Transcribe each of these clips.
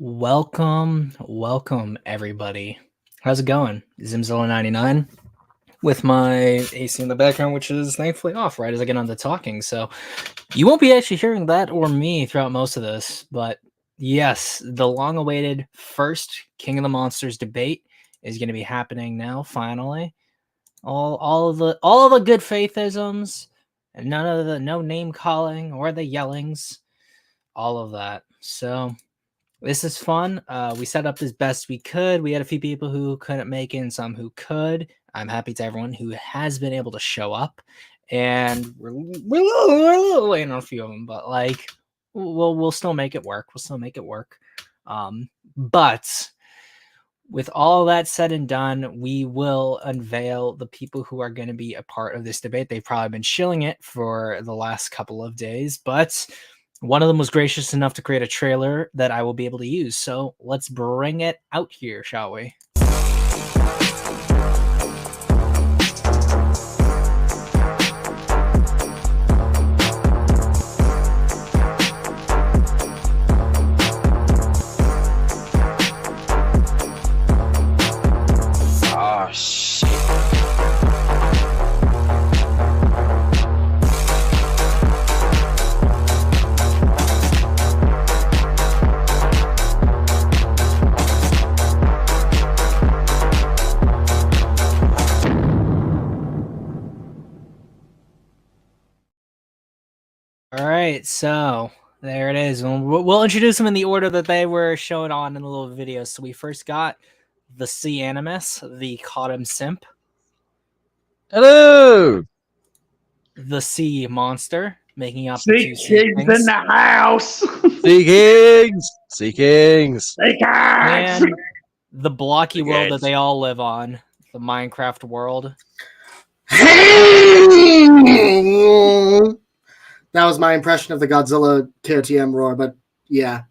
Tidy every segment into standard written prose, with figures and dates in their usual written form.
Welcome, everybody. How's it going? Zimzilla99 with my AC in the background, which is thankfully off right as I get on to talking. So you won't be actually hearing that or me throughout most of this. But yes, the long-awaited first King of the Monsters debate is going to be happening now. Finally, all of the good faithisms, and no name calling or the yellings, all of that. So this is fun. We set up as best we could. We had a few people who couldn't make it and some who could. I'm happy to everyone who has been able to show up. And we're a little late on a few of them, but like we'll still make it work. We'll still make it work. But with all that said and done, we will unveil the people who are going to be a part of this debate. They've probably been shilling it for the last couple of days, but one of them was gracious enough to create a trailer that I will be able to use. So let's bring it out here, shall we? Oh, shit. All right, so there it is. We'll introduce them in the order that they were shown on in the little video. So we first got the Sea Animus, the Cottom Simp, Hello! the Sea Monster, making up Sea the two Sea Kings Kings, in the house. Sea Kings! Sea Kings! Sea Kings. and the blocky world that Yes. they all live on, the Minecraft world. That was my impression of the Godzilla KOTM roar, but yeah.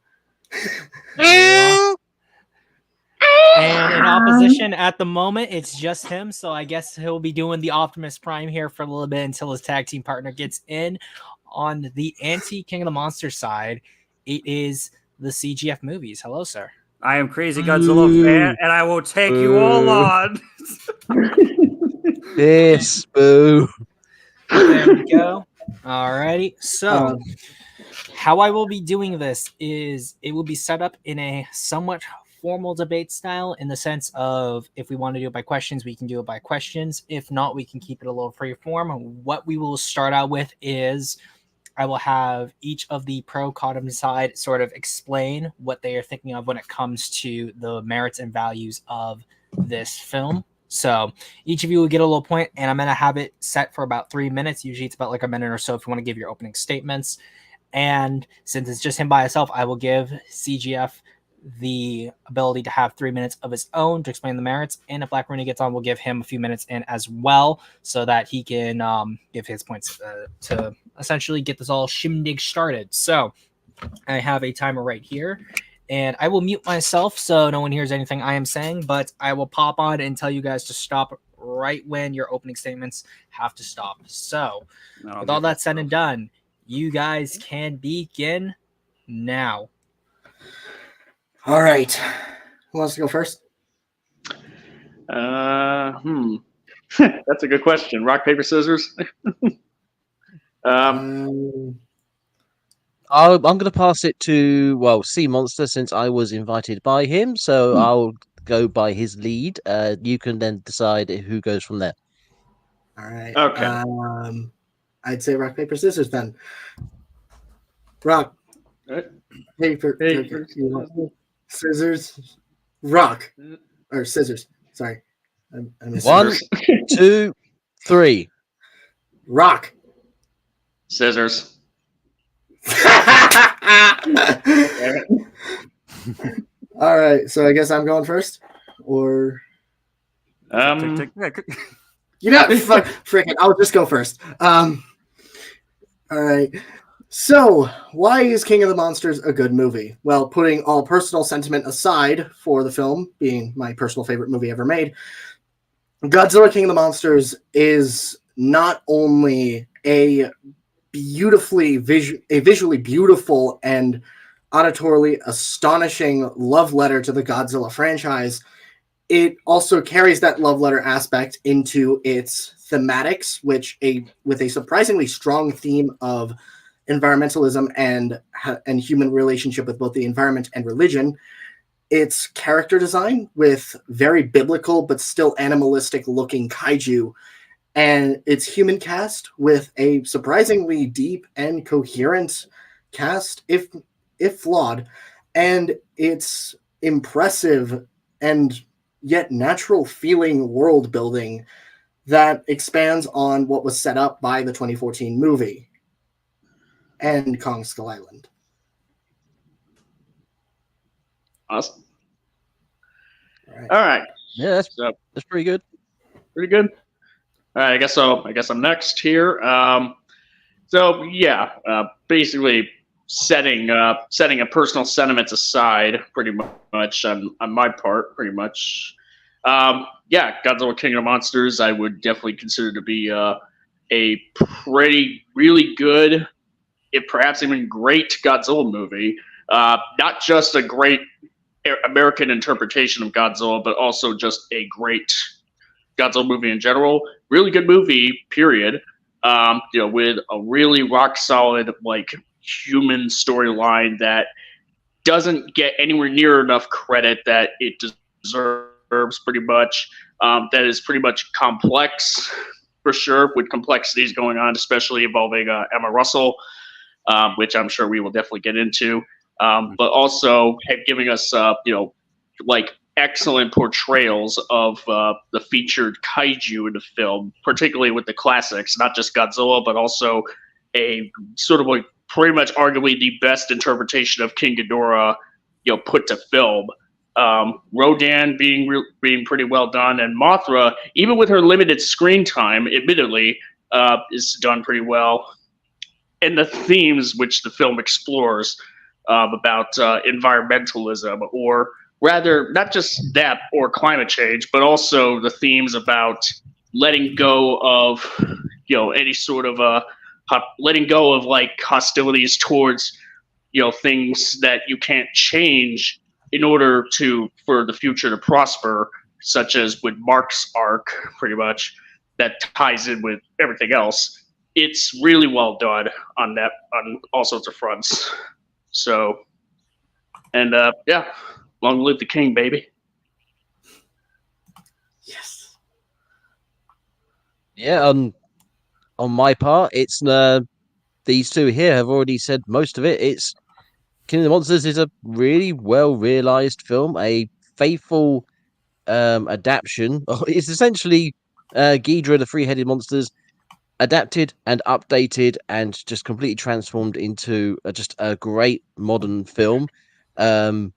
And in opposition at the moment, it's just him. So I guess he'll be doing the Optimus Prime here for a little bit until his tag team partner gets in. On the anti-King of the Monster side, it is the CGF movies. Hello, sir. I am Crazy Godzilla fan, and I will take you all on. This, boo. There we go. Alrighty. So how I will be doing this is it will be set up in a somewhat formal debate style, in the sense of if we want to do it by questions, we can do it by questions. If not, we can keep it a little free form. What we will start out with is I will have each of the pro Cottom side sort of explain what they are thinking of when it comes to the merits and values of this film. So each of you will get a little point, and I'm going to have it set for about 3 minutes. Usually it's about like a minute or so if you want to give your opening statements. And since it's just him by himself, I will give CGF the ability to have 3 minutes of his own to explain the merits. And if Black Rooney gets on, we'll give him a few minutes in as well so that he can give his points to essentially get this all shindig started. So I have a timer right here. And I will mute myself so no one hears anything I am saying, but I will pop on and tell you guys to stop right when your opening statements have to stop. So, with all that said and done, you guys can begin now. All right. Who wants to go first? That's a good question. Rock, paper, scissors. I'm going to pass it to, Sea Monster, since I was invited by him. So I'll go by his lead. You can then decide who goes from there. All right. Okay. I'd say rock, paper, scissors then. Rock, paper, scissors, rock, or scissors. Sorry. I missed 1, 2, 3. Rock. Scissors. All right, so I guess I'm going first, or Tick. you know, freaking, I'll just go first. All right. So, why is King of the Monsters a good movie? Well, putting all personal sentiment aside for the film being my personal favorite movie ever made, Godzilla King of the Monsters is not only a visually beautiful and auditorily astonishing love letter to the Godzilla franchise, it also carries that love letter aspect into its thematics, with a surprisingly strong theme of environmentalism and human relationship with both the environment and religion. Its character design with very biblical but still animalistic looking kaiju, and its human cast with a surprisingly deep and coherent cast, if flawed, and its impressive and yet natural feeling world building that expands on what was set up by the 2014 movie and Kong Skull Island. Awesome. Right. All right. Yeah, that's pretty good. Pretty good. All right, I guess so. I guess I'm next here. So yeah, basically setting a personal sentiments aside, pretty much on my part, pretty much. Yeah, Godzilla King of the Monsters, I would definitely consider to be a really good, if perhaps even great Godzilla movie. Not just a great American interpretation of Godzilla, but also just a great Godzilla movie in general. Really good movie, period. With a really rock solid, like, human storyline that doesn't get anywhere near enough credit that it deserves, pretty much. That is pretty much complex, for sure, with complexities going on, especially involving Emma Russell, which I'm sure we will definitely get into. But also giving us, like, excellent portrayals of the featured kaiju in the film, particularly with the classics, not just Godzilla, but also a sort of like pretty much arguably the best interpretation of King Ghidorah, put to film. Rodan being pretty well done, and Mothra, even with her limited screen time, admittedly, is done pretty well. And the themes which the film explores about environmentalism, or rather, not just that or climate change, but also the themes about letting go of, any sort of letting go of, like, hostilities towards, things that you can't change in order for the future to prosper, such as with Mark's arc, pretty much, that ties in with everything else. It's really well done on all sorts of fronts. So, and yeah, long live the king, baby. Yes. Yeah, on my part, it's these two here have already said most of it. It's King of the Monsters is a really well realized film, a faithful adaptation. It's essentially Ghidorah, the three-headed monsters, adapted and updated and just completely transformed into just a great modern film. Well,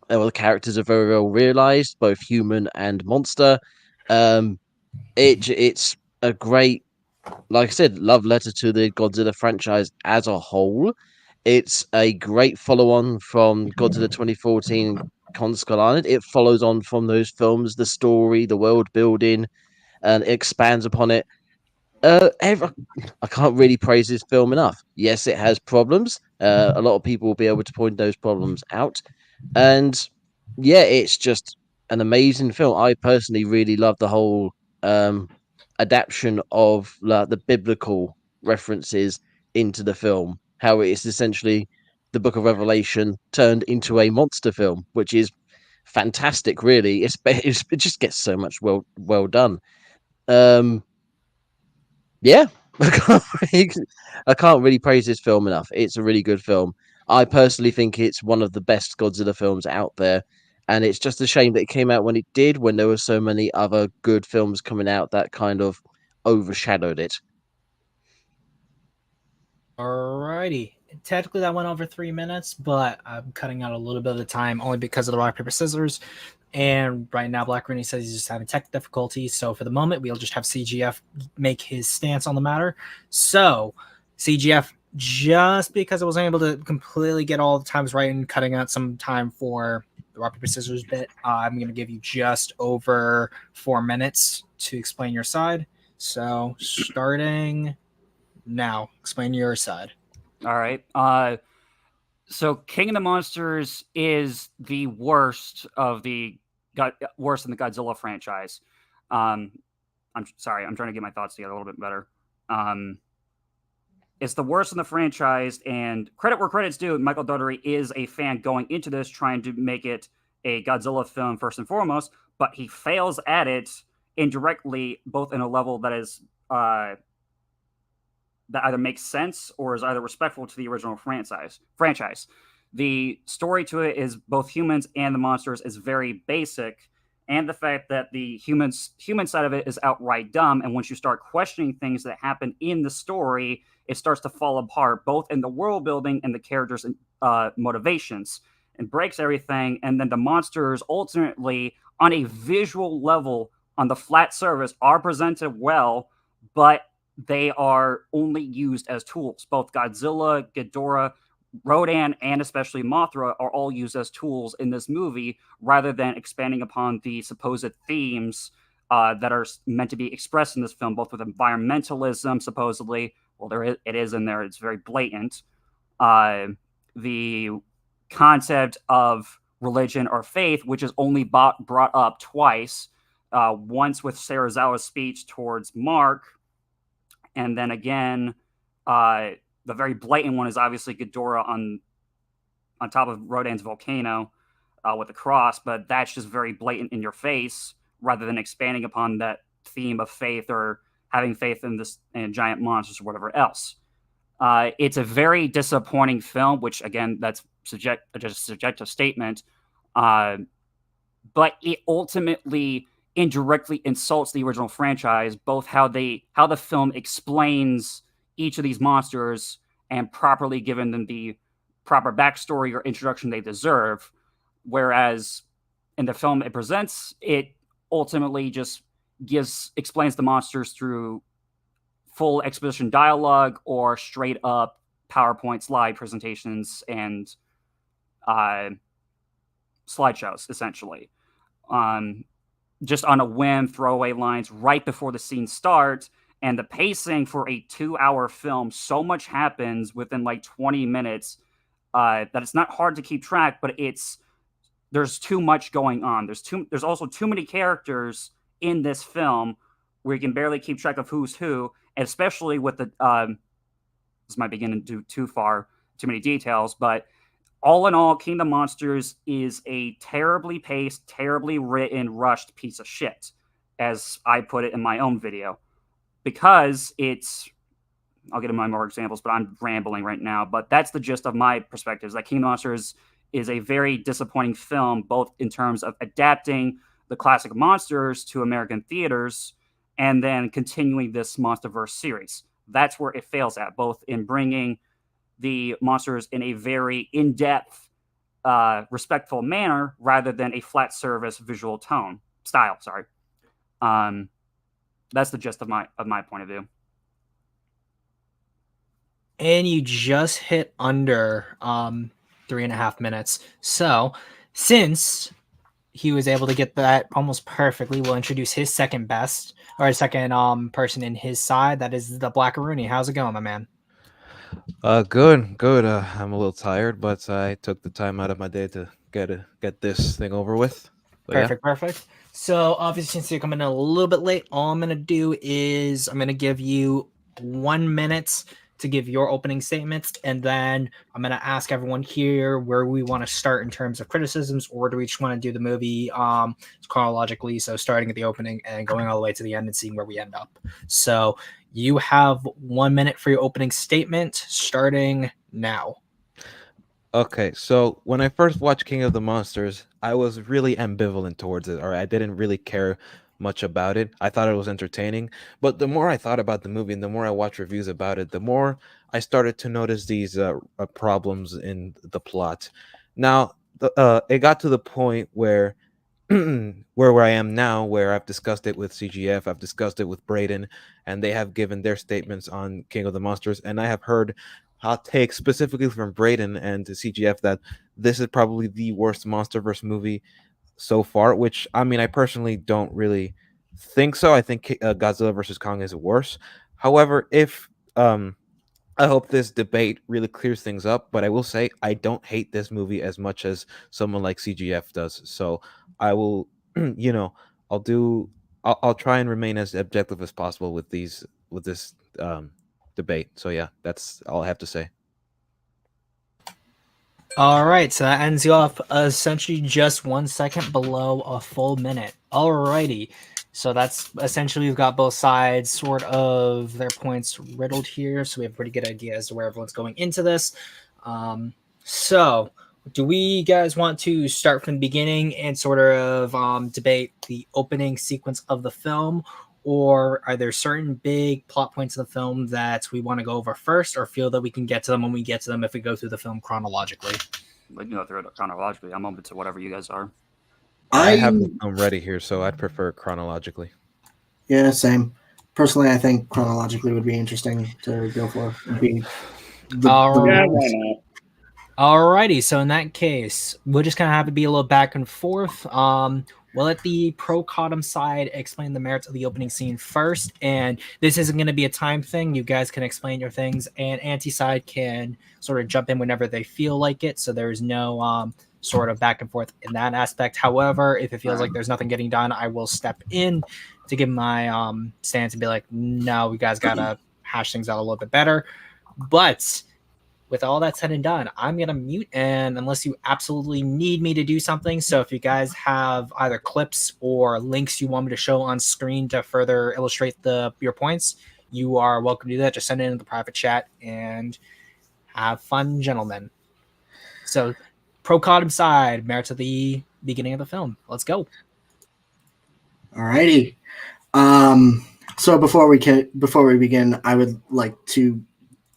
the characters are very well realized, both human and monster. It's a great, like I said, love letter to the Godzilla franchise as a whole. It's a great follow-on from Godzilla 2014 Kong Skull Island. It follows on from those films, the story, the world building, and it expands upon it. I can't really praise this film enough. Yes, it has problems. A lot of people will be able to point those problems out. And yeah, it's just an amazing film. I personally really love the whole adaptation of the biblical references into the film. How it is essentially the Book of Revelation turned into a monster film, which is fantastic. Really, it just gets so much well done. Yeah, I can't really praise this film enough. It's a really good film. I personally think it's one of the best Godzilla films out there, and it's just a shame that it came out when it did, when there were so many other good films coming out that kind of overshadowed it. Alrighty. Technically, that went over 3 minutes, but I'm cutting out a little bit of the time only because of the rock, paper, scissors. And right now, Black Rooney says he's just having tech difficulties. So for the moment, we'll just have CGF make his stance on the matter. So CGF, just because I wasn't able to completely get all the times right and cutting out some time for the rock, paper, scissors bit, I'm going to give you just over 4 minutes to explain your side. So starting now, explain your side. All right. So King of the Monsters is the worst of the worse than the Godzilla franchise. I'm sorry, I'm trying to get my thoughts together a little bit better. It's the worst in the franchise, and credit where credit's due, Michael Dougherty is a fan going into this, trying to make it a Godzilla film first and foremost, but he fails at it indirectly, both in a level that is that either makes sense or is either respectful to the original franchise. The story to it is both humans and the monsters is very basic, and the fact that the human side of it is outright dumb. And once you start questioning things that happen in the story, it starts to fall apart, both in the world building and the characters' motivations, and breaks everything. And then the monsters ultimately, on a visual level, on the flat surface, are presented well, but they are only used as tools. Both Godzilla, Ghidorah, Rodan, and especially Mothra are all used as tools in this movie rather than expanding upon the supposed themes that are meant to be expressed in this film, both with environmentalism, supposedly. Well, it is in there. It's very blatant. The concept of religion or faith, which is only brought up twice, once with Serizawa's speech towards Mark, and then again, the very blatant one is obviously Ghidorah on top of Rodan's volcano with the cross, but that's just very blatant in your face rather than expanding upon that theme of faith or having faith in this in giant monsters or whatever else. It's a very disappointing film, which again, that's just a subjective statement, but it ultimately indirectly insults the original franchise, both how the film explains each of these monsters and properly giving them the proper backstory or introduction they deserve. Whereas in the film it ultimately just explains the monsters through full exposition dialogue or straight up PowerPoint slide presentations and slideshows, essentially. Just on a whim, throwaway lines right before the scene starts. And the pacing for a 2-hour film, so much happens within like 20 minutes that it's not hard to keep track, but there's too much going on. There's also too many characters in this film where you can barely keep track of who's who, especially with the this might begin to do too many details, but all in all, King of the Monsters is a terribly paced, terribly written, rushed piece of shit, as I put it in my own video. Because I'll get into my more examples, but I'm rambling right now. But that's the gist of my perspectives. That King of the Monsters is a very disappointing film, both in terms of adapting the classic monsters to American theaters and then continuing this MonsterVerse series. That's where it fails at, both in bringing the monsters in a very in-depth, respectful manner rather than a flat surface visual style. Sorry, that's the gist of my point of view. And you just hit under 3.5 minutes. So since he was able to get that almost perfectly, we'll introduce his second best or second person in his side. That is the Blackaroonie. How's it going, my man? Good. I'm a little tired, but I took the time out of my day to get this thing over with. But perfect. So obviously, since you're coming in a little bit late, all I'm gonna do is I'm gonna give you 1 minute to give your opening statements, and then I'm gonna ask everyone here where we want to start in terms of criticisms, or do we just want to do the movie chronologically, so starting at the opening and going all the way to the end and seeing where we end up. So you have 1 minute for your opening statement, starting now. Okay, so when I first watched King of the Monsters, I was really ambivalent towards it, or I didn't really care much about it. I thought it was entertaining, but the more I thought about the movie and the more I watched reviews about it, the more I started to notice these problems in the plot. Now, it got to the point where where I am now, where I've discussed it with CGF, I've discussed it with Braden, and they have given their statements on King of the Monsters, and I have heard hot takes specifically from Braden and CGF that this is probably the worst MonsterVerse movie so far, which I mean, I personally don't really think so. I think Godzilla vs. Kong is worse. However, if I hope this debate really clears things up, but I will say I don't hate this movie as much as someone like CGF does. So I will, you know, I'll do. I'll try and remain as objective as possible with this debate. So yeah, that's all I have to say. All right, so that ends you off essentially just 1 second below a full minute. Alrighty, so that's essentially we've got both sides sort of their points riddled here, so we have a pretty good idea as to where everyone's going into this. So, do we guys want to start from the beginning and sort of debate the opening sequence of the film? Or are there certain big plot points of the film that we want to go over first, or feel that we can get to them when we get to them if we go through the film chronologically? We can go through it chronologically. I'm open to whatever you guys are. I have the film ready here, so I'd prefer chronologically. Yeah, same. Personally, I think chronologically would be interesting to go for. Would be Alrighty, so in that case, we'll just kind of have to be a little back and forth. We'll let the pro-Cottom side explain the merits of the opening scene first, and this isn't going to be a time thing. You guys can explain your things, and anti-side can sort of jump in whenever they feel like it, so there's no sort of back and forth in that aspect. However, if it feels like there's nothing getting done, I will step in to give my stance and be like, no, you guys got to hash things out a little bit better. But with all that said and done, I'm going to mute, and unless you absolutely need me to do something, so if you guys have either clips or links you want me to show on screen to further illustrate your points, you are welcome to do that. Just send it in the private chat and have fun, gentlemen. So, pro-Cottom side, merits of the beginning of the film. Let's go. Alrighty. So before we begin, I would like to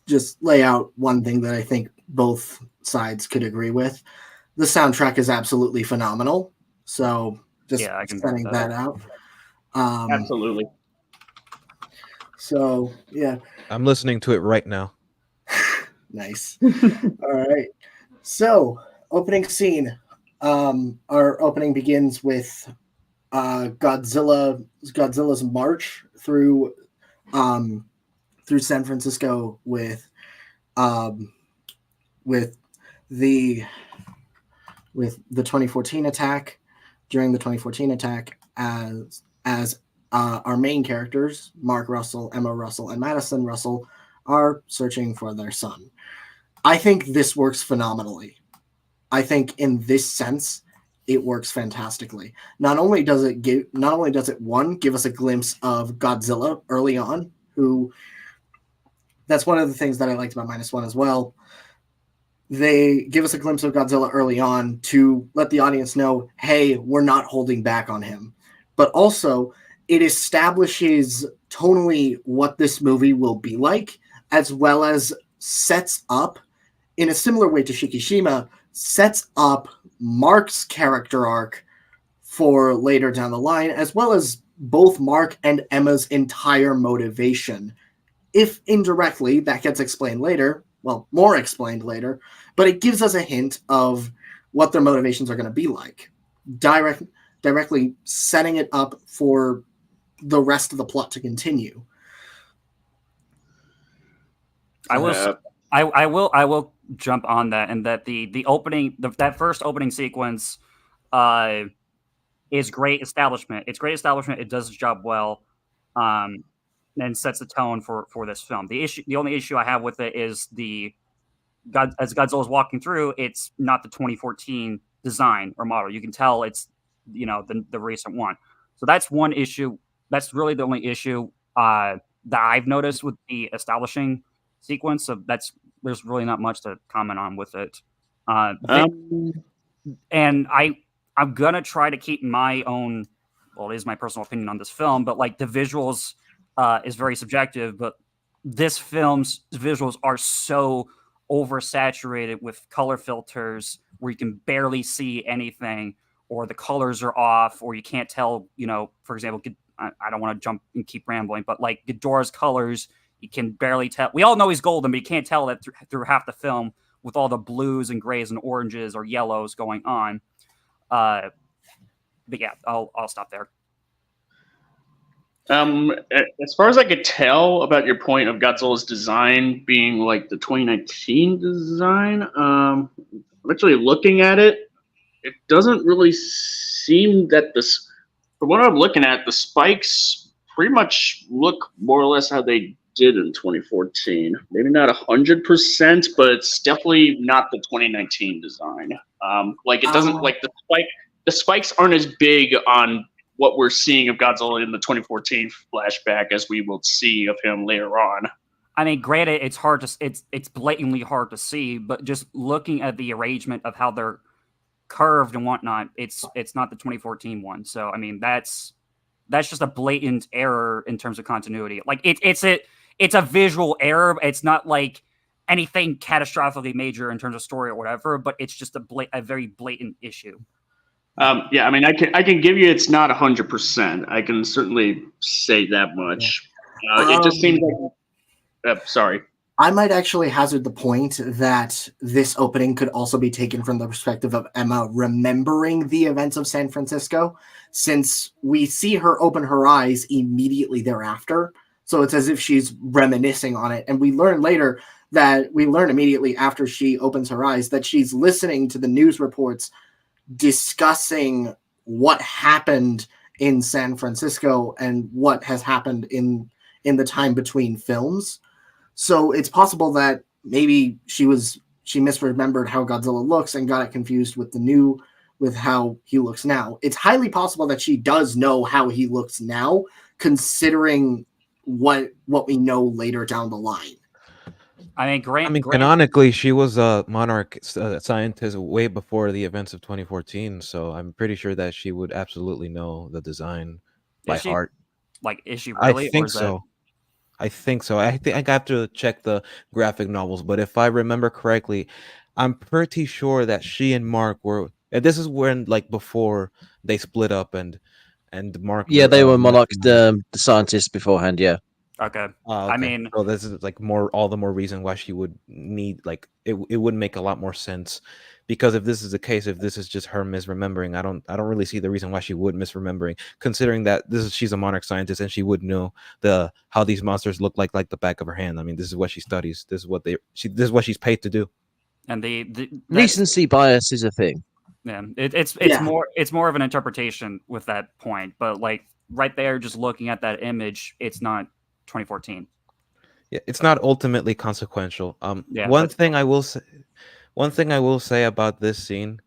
just lay out one thing that I think both sides could agree with. The soundtrack is absolutely phenomenal. So just setting that out. Absolutely. So yeah. I'm listening to it right now. Nice. All right. So opening scene. Our opening begins with Godzilla's march through San Francisco with the 2014 attack. During the 2014 attack, as our main characters, Mark Russell, Emma Russell, and Madison Russell, are searching for their son. I think this works phenomenally. I think in this sense, it works fantastically. Not only does it give us a glimpse of Godzilla early on, who that's one of the things that I liked about -1 as well. They give us a glimpse of Godzilla early on to let the audience know, hey, we're not holding back on him. But also, it establishes tonally what this movie will be like, as well as sets up, in a similar way to Shikishima, sets up Mark's character arc for later down the line, as well as both Mark and Emma's entire motivation. If indirectly, that gets explained later, well, more explained later, but it gives us a hint of what their motivations are going to be like. Directly setting it up for the rest of the plot to continue. I will jump on that, and that the opening, that first opening sequence is great establishment. It's great establishment. It does its job well. And sets the tone for this film. The only issue I have with it is as Godzilla's walking through, it's not the 2014 design or model. You can tell it's the recent one. So that's one issue. That's really the only issue that I've noticed with the establishing sequence. So there's really not much to comment on with it. And I'm gonna try to keep my own. Well, it is my personal opinion on this film, but like the visuals. Is very subjective, but this film's visuals are so oversaturated with color filters where you can barely see anything, or the colors are off, or you can't tell, for example, I don't want to jump and keep rambling, but like Ghidorah's colors, you can barely tell. We all know he's golden, but you can't tell that through half the film with all the blues and grays and oranges or yellows going on. But yeah, I'll stop there. As far as I could tell about your point of Godzilla's design being like the 2019 design, I'm actually looking at it. It doesn't really seem that this, from what I'm looking at, the spikes pretty much look more or less how they did in 2014. Maybe not 100%, but it's definitely not the 2019 design. Like it doesn't like the spikes aren't as big on what we're seeing of Godzilla in the 2014 flashback as we will see of him later on. I mean, granted, it's hard to it's blatantly hard to see, but just looking at the arrangement of how they're curved and whatnot, it's not the 2014 one. So I mean, that's just a blatant error in terms of continuity. Like it's a visual error. It's not like anything catastrophically major in terms of story or whatever, but it's just a very blatant issue. Yeah, I mean, I can give you it's not 100%. I can certainly say that much. It just seems like. Sorry. I might actually hazard the point that this opening could also be taken from the perspective of Emma remembering the events of San Francisco, since we see her open her eyes immediately thereafter. So it's as if she's reminiscing on it. And we learn immediately after she opens her eyes that she's listening to the news reports discussing what happened in San Francisco and what has happened in the time between films. So it's possible that maybe she misremembered how Godzilla looks and got it confused with how he looks now. It's highly possible that she does know how he looks now, considering what we know later down the line. I mean, canonically, she was a monarch scientist way before the events of 2014, so I'm pretty sure that she would absolutely know the design by heart. Like, is she really? I think so. I think so. I think I have to check the graphic novels, but if I remember correctly, I'm pretty sure that she and Mark were. And this is when, like, before they split up, and Mark. Yeah, they were Monarch the scientists beforehand. Yeah. Okay. Okay. I mean, so this is like all the more reason why she would need, like, it would make a lot more sense, because if this is the case, if this is just her misremembering, I don't really see the reason why she would misremembering, considering that she's a monarch scientist and she would know how these monsters look like the back of her hand. I mean, this is what she studies. This is what this is what she's paid to do. And the recency bias is a thing. Yeah, it's more of an interpretation with that point, but like right there, just looking at that image, it's not 2014. Yeah, it's not ultimately consequential. Yeah, one thing I will say about this scene,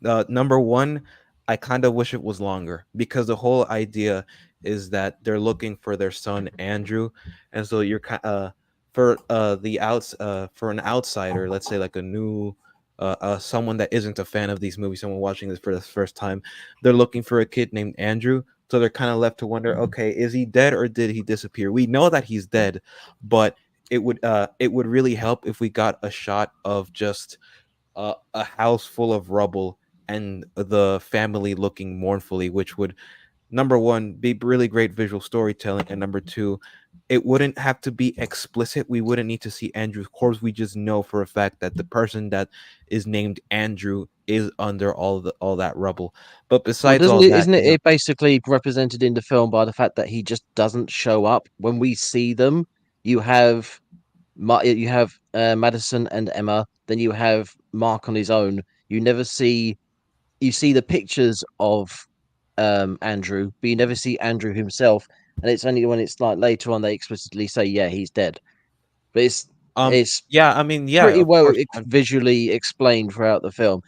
number one, I kind of wish it was longer, because the whole idea is that they're looking for their son Andrew, and so you're for an outsider, let's say like a new someone that isn't a fan of these movies, someone watching this for the first time, they're looking for a kid named Andrew. So they're kind of left to wonder, okay, is he dead or did he disappear? We know that he's dead, but it would really help if we got a shot of just a house full of rubble and the family looking mournfully, which would, number one, be really great visual storytelling, and number two, it wouldn't have to be explicit. We wouldn't need to see Andrew's corpse. We just know for a fact that the person that is named Andrew is under all that rubble. But besides isn't it basically represented in the film by the fact that he just doesn't show up when we see them? You have Madison and Emma, then you have Mark on his own. You see the pictures of Andrew, but you never see Andrew himself, and it's only when it's like later on they explicitly say, yeah, he's dead. But it's pretty well visually explained throughout the film.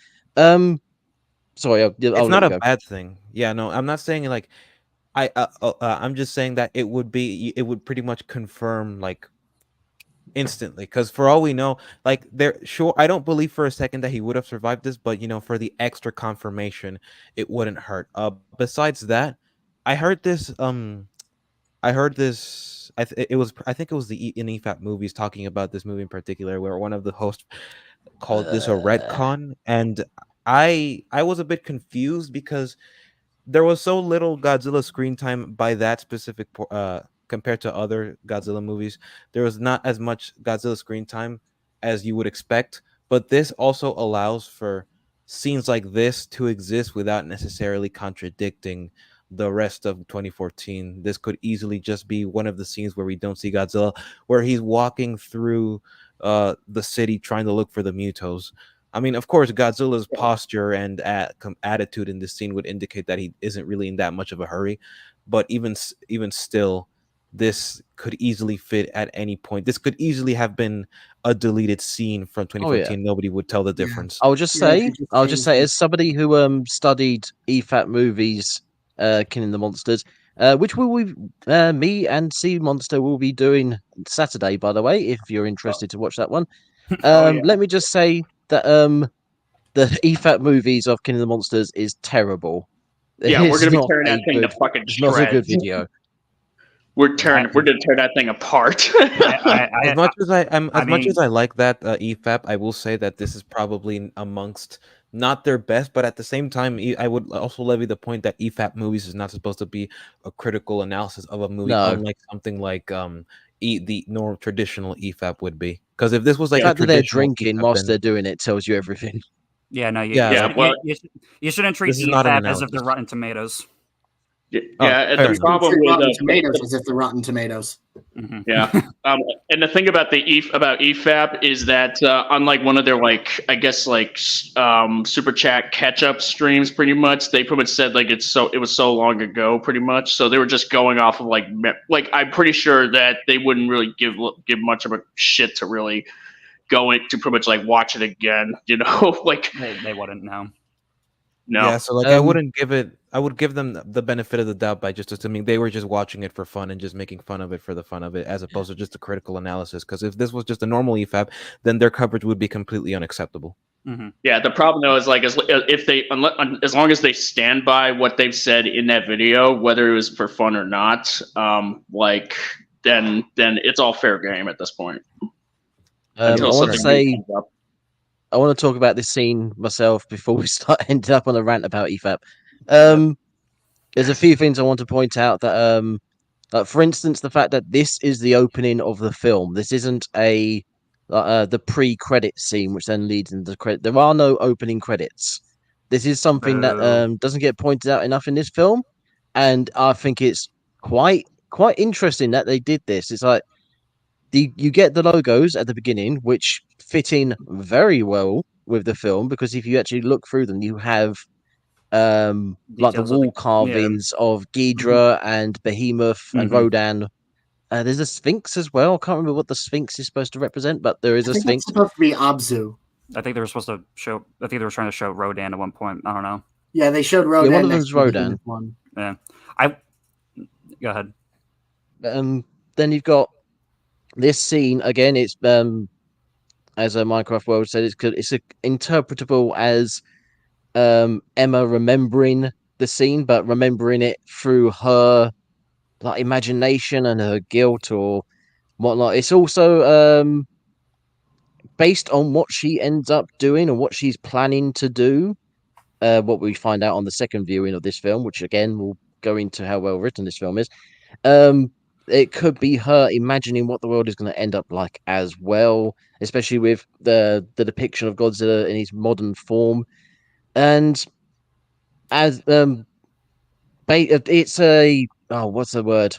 Sorry, it's not a bad thing. Yeah, no, I'm not saying like I'm just saying that it would pretty much confirm, like, instantly, because for all we know, like, I don't believe for a second that he would have survived this, but for the extra confirmation, it wouldn't hurt. Besides that, I heard this I think it was the in EFAP movies talking about this movie in particular, where one of the hosts called this a retcon, and I was a bit confused because there was so little Godzilla screen time by that specific compared to other Godzilla movies. There was not as much Godzilla screen time as you would expect, but this also allows for scenes like this to exist without necessarily contradicting the rest of 2014. This could easily just be one of the scenes where we don't see Godzilla, where he's walking through the city trying to look for the Mutos. I mean, of course, Godzilla's posture and attitude in this scene would indicate that he isn't really in that much of a hurry. But even still, this could easily fit at any point. This could easily have been a deleted scene from 2014. Nobody would tell the difference. I'll just say, as somebody who studied EFAP movies, King of the Monsters, which me and Sea Monster will be doing Saturday, by the way, if you're interested to watch that one. Let me just say that the EFAP movies of King of the Monsters is terrible. Yeah, we're gonna be tearing that thing to fucking It's shreds. not a good video. We're gonna tear that thing apart. As much as I like that EFAP, I will say that this is probably amongst not their best, but at the same time, I would also levy the point that EFAP movies is not supposed to be a critical analysis of a movie, unlike something like the normal traditional EFAP would be. Because if this was like the fact that they're drinking EFAP, whilst they're doing it tells you everything. Yeah, no, you shouldn't treat this is not an EFAP as if analysis. they're Rotten Tomatoes. And the problem with Rotten Tomatoes is if they're Rotten Tomatoes. Mm-hmm. Yeah, and the thing about about EFAP is that unlike one of their super chat catch up streams, pretty much they pretty much said like it was so long ago, pretty much. So they were just going off of like I'm pretty sure that they wouldn't really give much of a shit to really go to pretty much like watch it again, you know, like they wouldn't know. No. Yeah, so like I would give them the benefit of the doubt by just assuming they were just watching it for fun and just making fun of it for the fun of it, as opposed to just a critical analysis. Because if this was just a normal EFAP, then their coverage would be completely unacceptable. Mm-hmm. Yeah, the problem though is like as long as they stand by what they've said in that video, whether it was for fun or not, then it's all fair game at this point. I want to talk about this scene myself before we end up on a rant about EFAP. There's a few things I want to point out that, for instance, the fact that this is the opening of the film. This isn't the pre-credit scene, which then leads into the credit. There are no opening credits. This is something that doesn't get pointed out enough in this film, and I think it's quite interesting that they did this. It's like you get the logos at the beginning, which fit in very well with the film, because if you actually look through them, you have like the wall carvings of Ghidra and Behemoth and Rodan. There's a Sphinx as well. I can't remember what the Sphinx is supposed to represent, but there is a Sphinx. It's supposed to be Abzu. I think they were supposed to show. I think they were trying to show Rodan at one point. I don't know. Yeah, they showed Rodan. Yeah, one of them's Rodan. Yeah, go ahead. Then you've got this scene again. It's as a Minecraft World said, it's interpretable as Emma remembering the scene, but remembering it through her like imagination and her guilt or whatnot. It's also based on what she ends up doing and what she's planning to do. What we find out on the second viewing of this film, which again will go into how well written this film is. It could be her imagining what the world is going to end up like as well, especially with the depiction of Godzilla in his modern form. And as it's what's the word?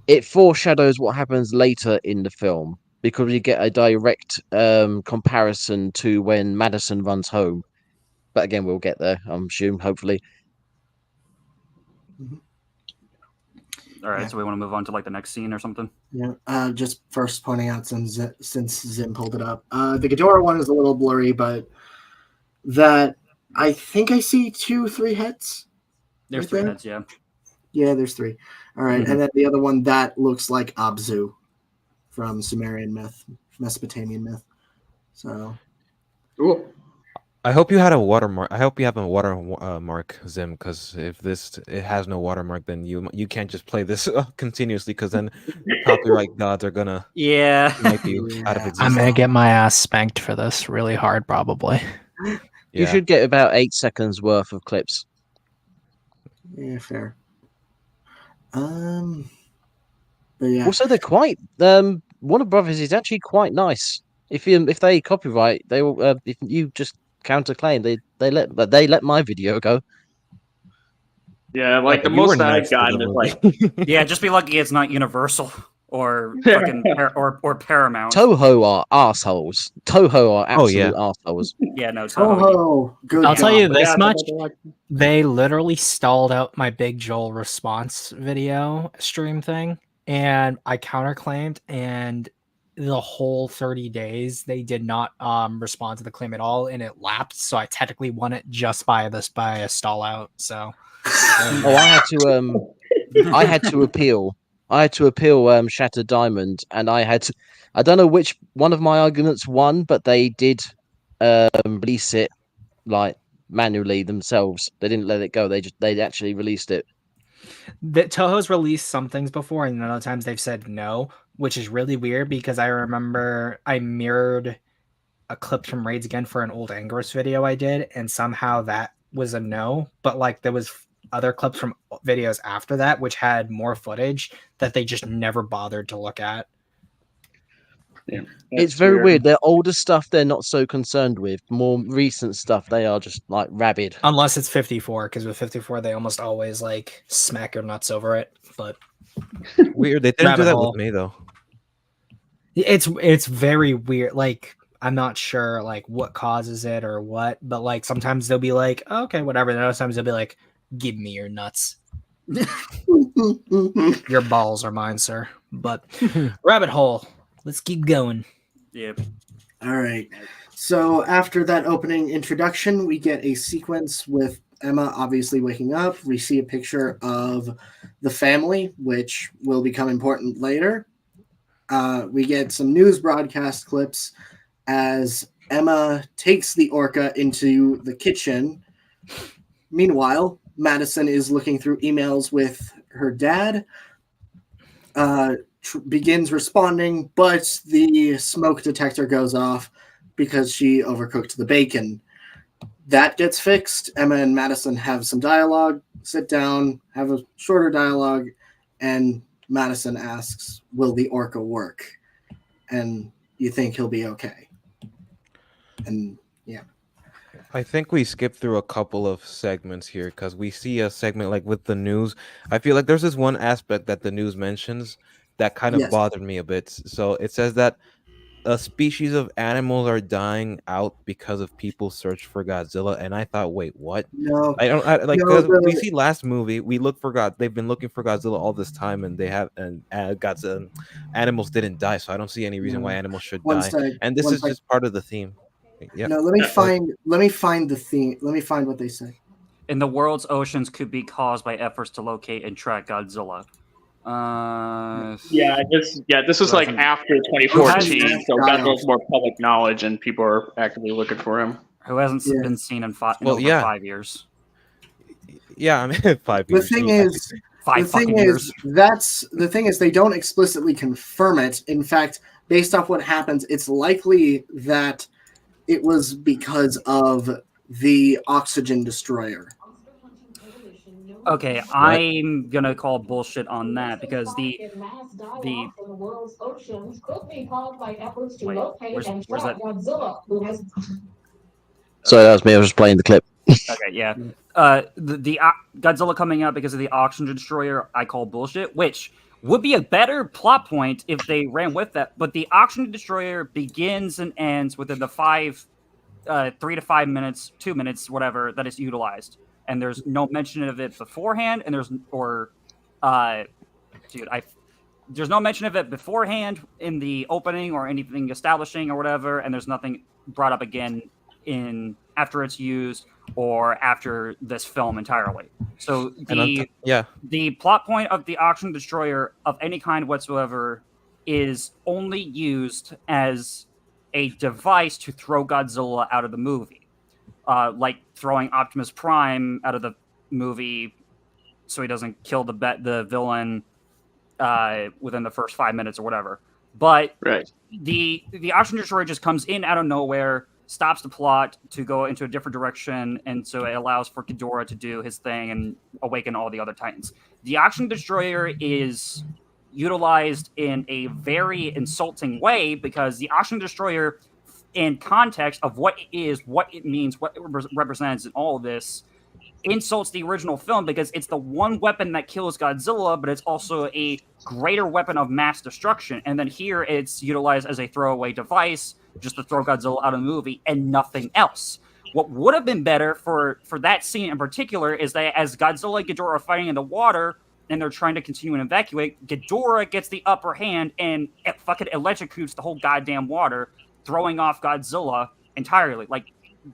It foreshadows what happens later in the film, because you get a direct comparison to when Madison runs home. But again, we'll get there, I'm assuming, hopefully. All right, so we want to move on to like the next scene or something. Yeah. Just first pointing out since Zim pulled it up, the Ghidorah one is a little blurry, but that I think I see 2-3 heads. There's 3 heads, yeah. Yeah, there's 3. All right, and then the other one that looks like Abzu from Sumerian myth, Mesopotamian myth. So. Cool. I hope you had a watermark. I hope you have a watermark, Zim, because if it has no watermark, then you can't just play this continuously, because then copyright gods are gonna snipe you out of existence. I'm gonna get my ass spanked for this really hard, probably. You should get about 8 seconds worth of clips. Yeah, fair. But yeah. Also, they're quite. Warner Brothers is actually quite nice. If they copyright, they will. If you just counterclaim, they let my video go. Yeah, like the You were most I've nice to gotten the is like movie. Yeah, just be lucky it's not Universal or fucking or Paramount. Toho are assholes. Toho are Oh, yeah. absolute assholes. Yeah, no, Toho. Oh, good. I'll tell you God. this Yeah, much: like, they literally stalled out my Big Joel response video stream thing, and I counterclaimed, and the whole 30 days they did not respond to the claim at all, and it lapsed. So I technically won it just by a stall out. So Oh, I had to appeal. I had to appeal Shattered Diamond, and I don't know which one of my arguments won, but they did release it like manually themselves. They didn't let it go. They actually released it. Toho's released some things before, and other times they've said no, which is really weird because I remember I mirrored a clip from Raids Again for an old Anger's video I did, and somehow that was a no. But like there was other clips from videos after that which had more footage that they just never bothered to look at. yeah, It's very weird. Their older stuff they're not so concerned with. More recent stuff they are just like rabid. Unless it's 54, because with 54 they almost always like smack your nuts over it. But Weird. They didn't do Rabbit that hole. with me though. It's very weird. Like I'm not sure like what causes it or what, but like sometimes they'll be like, oh, okay, whatever. Then other times they'll be like, give me your nuts. Your balls are mine, sir. But rabbit hole. Let's keep going. Yep. All right. So after that opening introduction, we get a sequence with Emma obviously waking up. We see a picture of the family, which will become important later. We get some news broadcast clips as Emma takes the orca into the kitchen. Meanwhile, Madison is looking through emails with her dad. Begins responding, but the smoke detector goes off because she overcooked the bacon. That gets fixed. Emma and Madison have some dialogue, sit down, have a shorter dialogue, and Madison asks, will the orca work? And you think he'll be okay. And yeah. I think we skipped through a couple of segments here because we see a segment like with the news. I feel like there's this one aspect that the news mentions that kind of Yes. bothered me a bit. So it says that a species of animals are dying out because of people search for Godzilla, and I thought, wait, what? No. I don't like No, because we the- see last movie we look for God. They've been looking for Godzilla all this time, and they have Godzilla animals didn't die, so I don't see any reason why animals should One die. sec. And this One is sec. just part of the theme. Yeah. No, let me find the theme. Let me find what they say. And the world's oceans could be caused by efforts to locate and track Godzilla. This was like after 2014, so Who has- Godzilla's more public knowledge, and people are actively looking for him. Who hasn't Yeah. been seen in Well, over yeah. 5 years? Yeah, I mean 5 The years. thing I is, Five the thing fucking years. is they don't explicitly confirm it. In fact, based off what happens, it's likely that it was because of the oxygen destroyer. Okay, I'm gonna call bullshit on that because the Wait, where's that? Sorry, that was me. I was just playing the clip. Okay, yeah. The Godzilla coming out because of the oxygen destroyer, I call bullshit, which would be a better plot point if they ran with that. But the oxygen destroyer begins and ends within the 3 to 5 minutes, 2 minutes, whatever that is utilized, and there's no mention of it beforehand, and there's no mention of it beforehand in the opening or anything establishing or whatever, and there's nothing brought up again in after it's used or after this film entirely. So the plot point of the oxygen destroyer of any kind whatsoever is only used as a device to throw Godzilla out of the movie, like throwing Optimus Prime out of the movie so he doesn't kill the villain within the first 5 minutes or whatever. But Right. the oxygen destroyer just comes in out of nowhere, stops the plot to go into a different direction, and so it allows for Ghidorah to do his thing and awaken all the other Titans. The oxygen destroyer is utilized in a very insulting way because the oxygen destroyer, in context of what it is, what it means, what it represents, and all of this, insults the original film because it's the one weapon that kills Godzilla, but it's also a greater weapon of mass destruction. And then here it's utilized as a throwaway device just to throw Godzilla out of the movie and nothing else. What would have been better for that scene in particular is that as Godzilla and Ghidorah are fighting in the water and they're trying to continue and evacuate, Ghidorah gets the upper hand and it fucking electrocutes the whole goddamn water, throwing off Godzilla entirely. Like,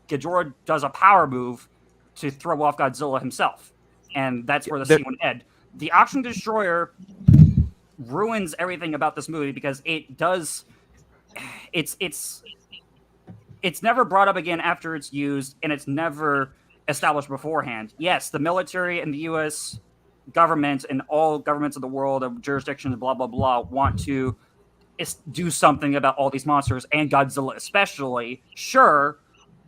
Ghidorah does a power move to throw off Godzilla himself. And that's where the scene would end. The Oxygen Destroyer ruins everything about this movie because it does... It's never brought up again after it's used, and it's never established beforehand. Yes, the military and the U.S. government and all governments of the world, of jurisdictions, blah, blah, blah, want to do something about all these monsters, and Godzilla especially, sure,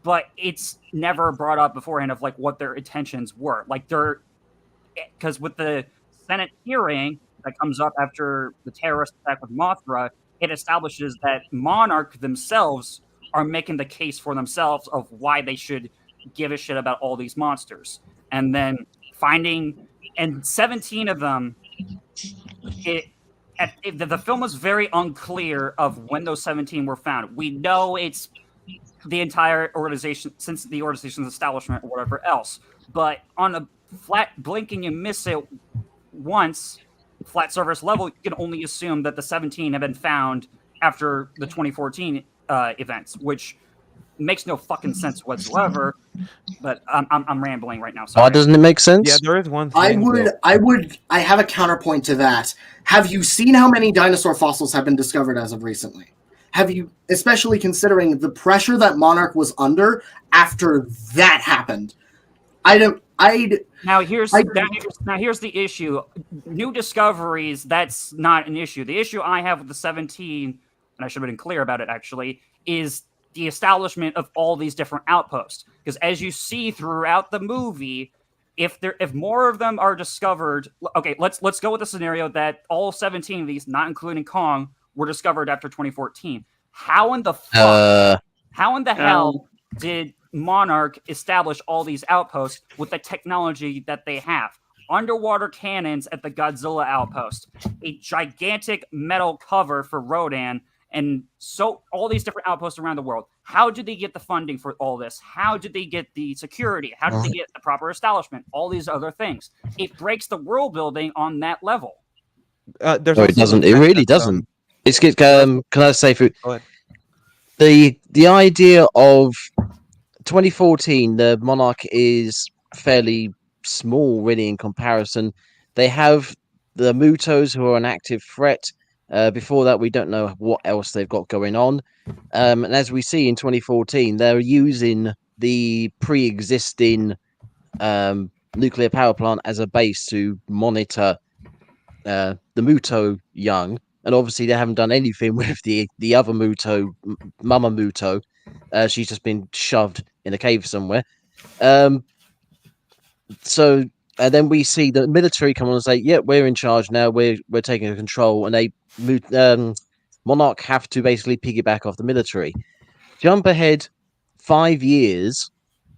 but it's never brought up beforehand of, like, what their intentions were. Like, because with the Senate hearing that comes up after the terrorist attack with Mothra, it establishes that Monarch themselves are making the case for themselves of why they should give a shit about all these monsters. And then and 17 of them, the film was very unclear of when those 17 were found. We know it's the entire organization since the organization's establishment or whatever else. But on a flat blinking, you miss it once, flat surface level, you can only assume that the 17 have been found after the 2014 events, which makes no fucking sense whatsoever. But I'm rambling right now. Sorry. Why doesn't it make sense? Yeah, there is one thing. I have a counterpoint to that. Have you seen how many dinosaur fossils have been discovered as of recently? Have you, especially considering the pressure that Monarch was under after that happened? Now here's the issue. New discoveries, that's not an issue. The issue I have with the 17, and I should have been clear about it actually, is the establishment of all these different outposts. Because as you see throughout the movie, if more of them are discovered, okay, let's go with the scenario that all 17 of these, not including Kong, were discovered after 2014. How in the hell did Monarch establish all these outposts with the technology that they have? Underwater cannons at the Godzilla outpost, a gigantic metal cover for Rodan, and so all these different outposts around the world. How did they get the funding for all this? How did they get the security? How did they get the proper establishment? All these other things. It breaks the world building on that level. No, it doesn't. It really doesn't. Can I say the idea of 2014, the Monarch is fairly small, really, in comparison. They have the Mutos, who are an active threat. Before that, we don't know what else they've got going on. And as we see in 2014, they're using the pre-existing nuclear power plant as a base to monitor the Muto young. And obviously, they haven't done anything with the other Muto, Mama Muto. She's just been shoved in a cave somewhere. So then we see the military come on and say, "Yeah, we're in charge now. We're taking control," and Monarch have to basically piggyback off the military. Jump ahead 5 years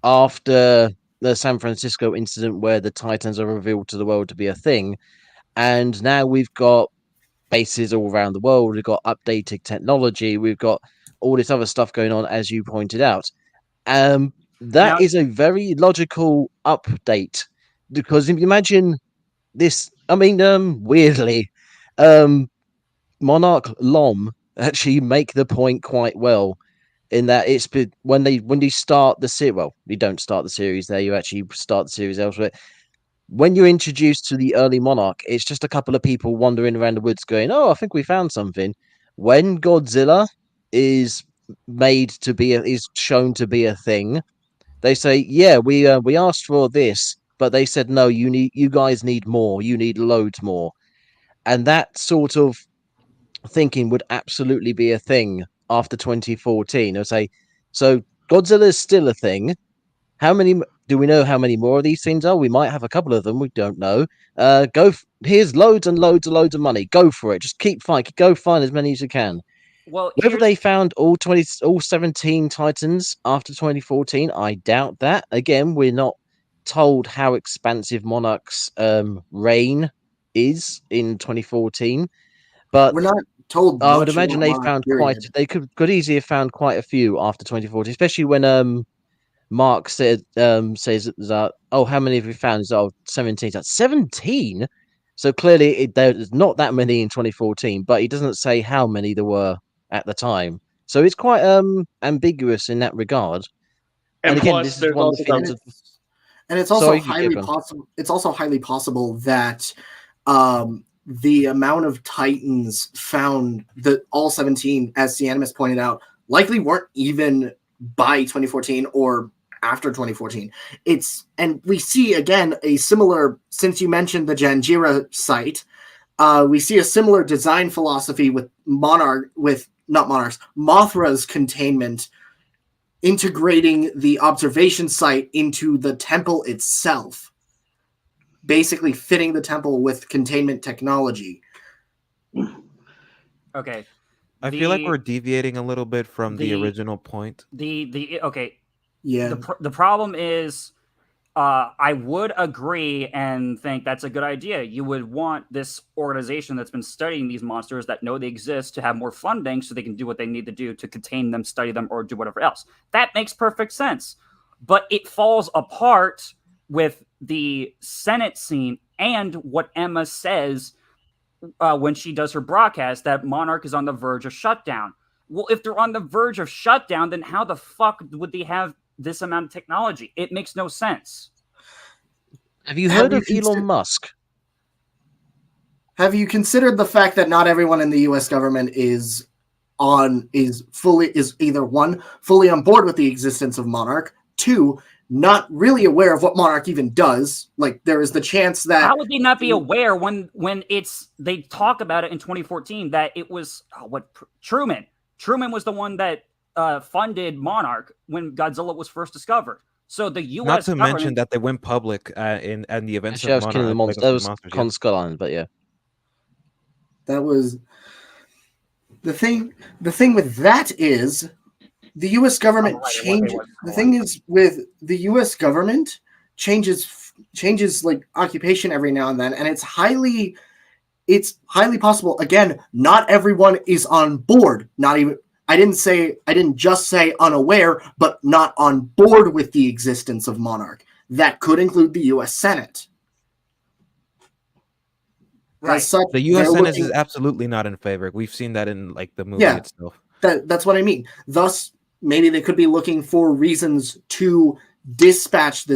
after the San Francisco incident, where the Titans are revealed to the world to be a thing, and now we've got bases all around the world. We've got updated technology. We've got all this other stuff going on, as you pointed out. That is a very logical update, because if you imagine this, I mean, weirdly, Monarch Lom actually make the point quite well, in that it's when you start the series. Well, you don't start the series there. You actually start the series elsewhere. When you're introduced to the early Monarch, it's just a couple of people wandering around the woods going, "Oh, I think we found something." When Godzilla is shown to be a thing, they say, "Yeah, we asked for this," but they said, "No, you guys need more. You need loads more." And that sort of thinking would absolutely be a thing after 2014. They'll say, "So Godzilla is still a thing. How many do we know? How many more of these things are? We might have a couple of them. We don't know. Here's loads and loads and loads of money. Go for it. Just keep fighting. Go find as many as you can." Well, whether they found all 17 Titans after 2014, I doubt that. Again, we're not told how expansive Monarch's reign is in 2014, but We're not told I would much imagine about they Monarch, found period. they could easily have found quite a few after 2014, especially when Mark says that, oh, how many have we found? He's 17. That's 17. So clearly there's not that many in 2014, but he doesn't say how many there were at the time. So it's quite ambiguous in that regard. And again, plus, this is there's one of the also feelings the, of And it's also sorry, you highly go on. possible. It's also highly possible that the amount of Titans found, that all 17, as Cianimus pointed out, likely weren't even by 2014 or after 2014. And we see again a similar, since you mentioned the Janjira site, we see a similar design philosophy with Mothra's containment, integrating the observation site into the temple itself, basically fitting the temple with containment technology. Okay. I feel like we're deviating a little bit from the original point. Okay. Yeah. The problem is, I would agree and think that's a good idea. You would want this organization that's been studying these monsters, that know they exist, to have more funding so they can do what they need to do to contain them, study them, or do whatever else. That makes perfect sense. But it falls apart with the Senate scene and what Emma says when she does her broadcast, that Monarch is on the verge of shutdown. Well, if they're on the verge of shutdown, then how the fuck would they have this amount of technology? It makes no sense. Have you heard of Elon Musk? Have you considered the fact that not everyone in the U.S. government is either one, fully on board with the existence of Monarch, two, not really aware of what Monarch even does? Like, there is the chance that... How would they not be aware when they talk about it in 2014 that it was Truman? Truman was the one that funded Monarch when Godzilla was first discovered. So the U.S. Not to government, mention that they went public in the events Actually, of that was King of the Monarch. Monsters. That was Con Skull Island, but yeah. That was... The thing with that is the U.S. government changes. The thing is with the U.S. government changes like occupation every now and then, and it's highly possible. Again, not everyone is on board. Not even I didn't just say unaware, but not on board with the existence of Monarch. That could include the U.S. Senate. Right. As such, the U.S. Senate is absolutely not in favor. We've seen that in like the movie itself. That's what I mean. Thus, maybe they could be looking for reasons to dispatch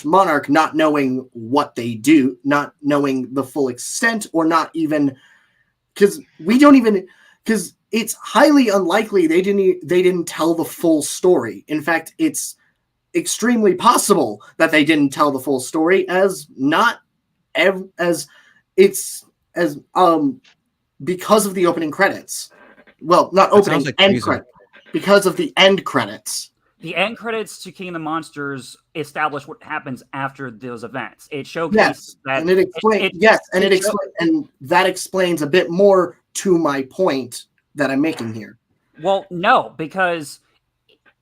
Monarch, not knowing what they do, not knowing the full extent, or not even because it's highly unlikely they didn't tell the full story. In fact, it's extremely possible that they didn't tell the full story, because of the opening credits. Well, not opening, end credits. Because of the end credits. The end credits to King of the Monsters establish what happens after those events. It showcases that, and that explains a bit more to my point that I'm making here. Well, no, because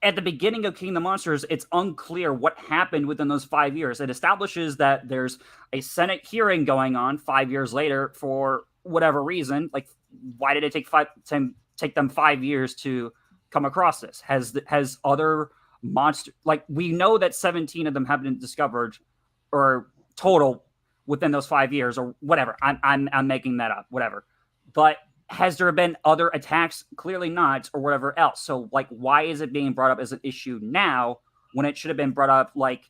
at the beginning of King of the Monsters, it's unclear what happened within those 5 years. It establishes that there's a Senate hearing going on 5 years later for whatever reason. Like, why did it take them 5 years to come across this? Has other monster, like, we know that 17 of them have been discovered or total within those 5 years or whatever. I'm making that up, whatever. But has there been other attacks? Clearly not, or whatever else. So, like, why is it being brought up as an issue now when it should have been brought up like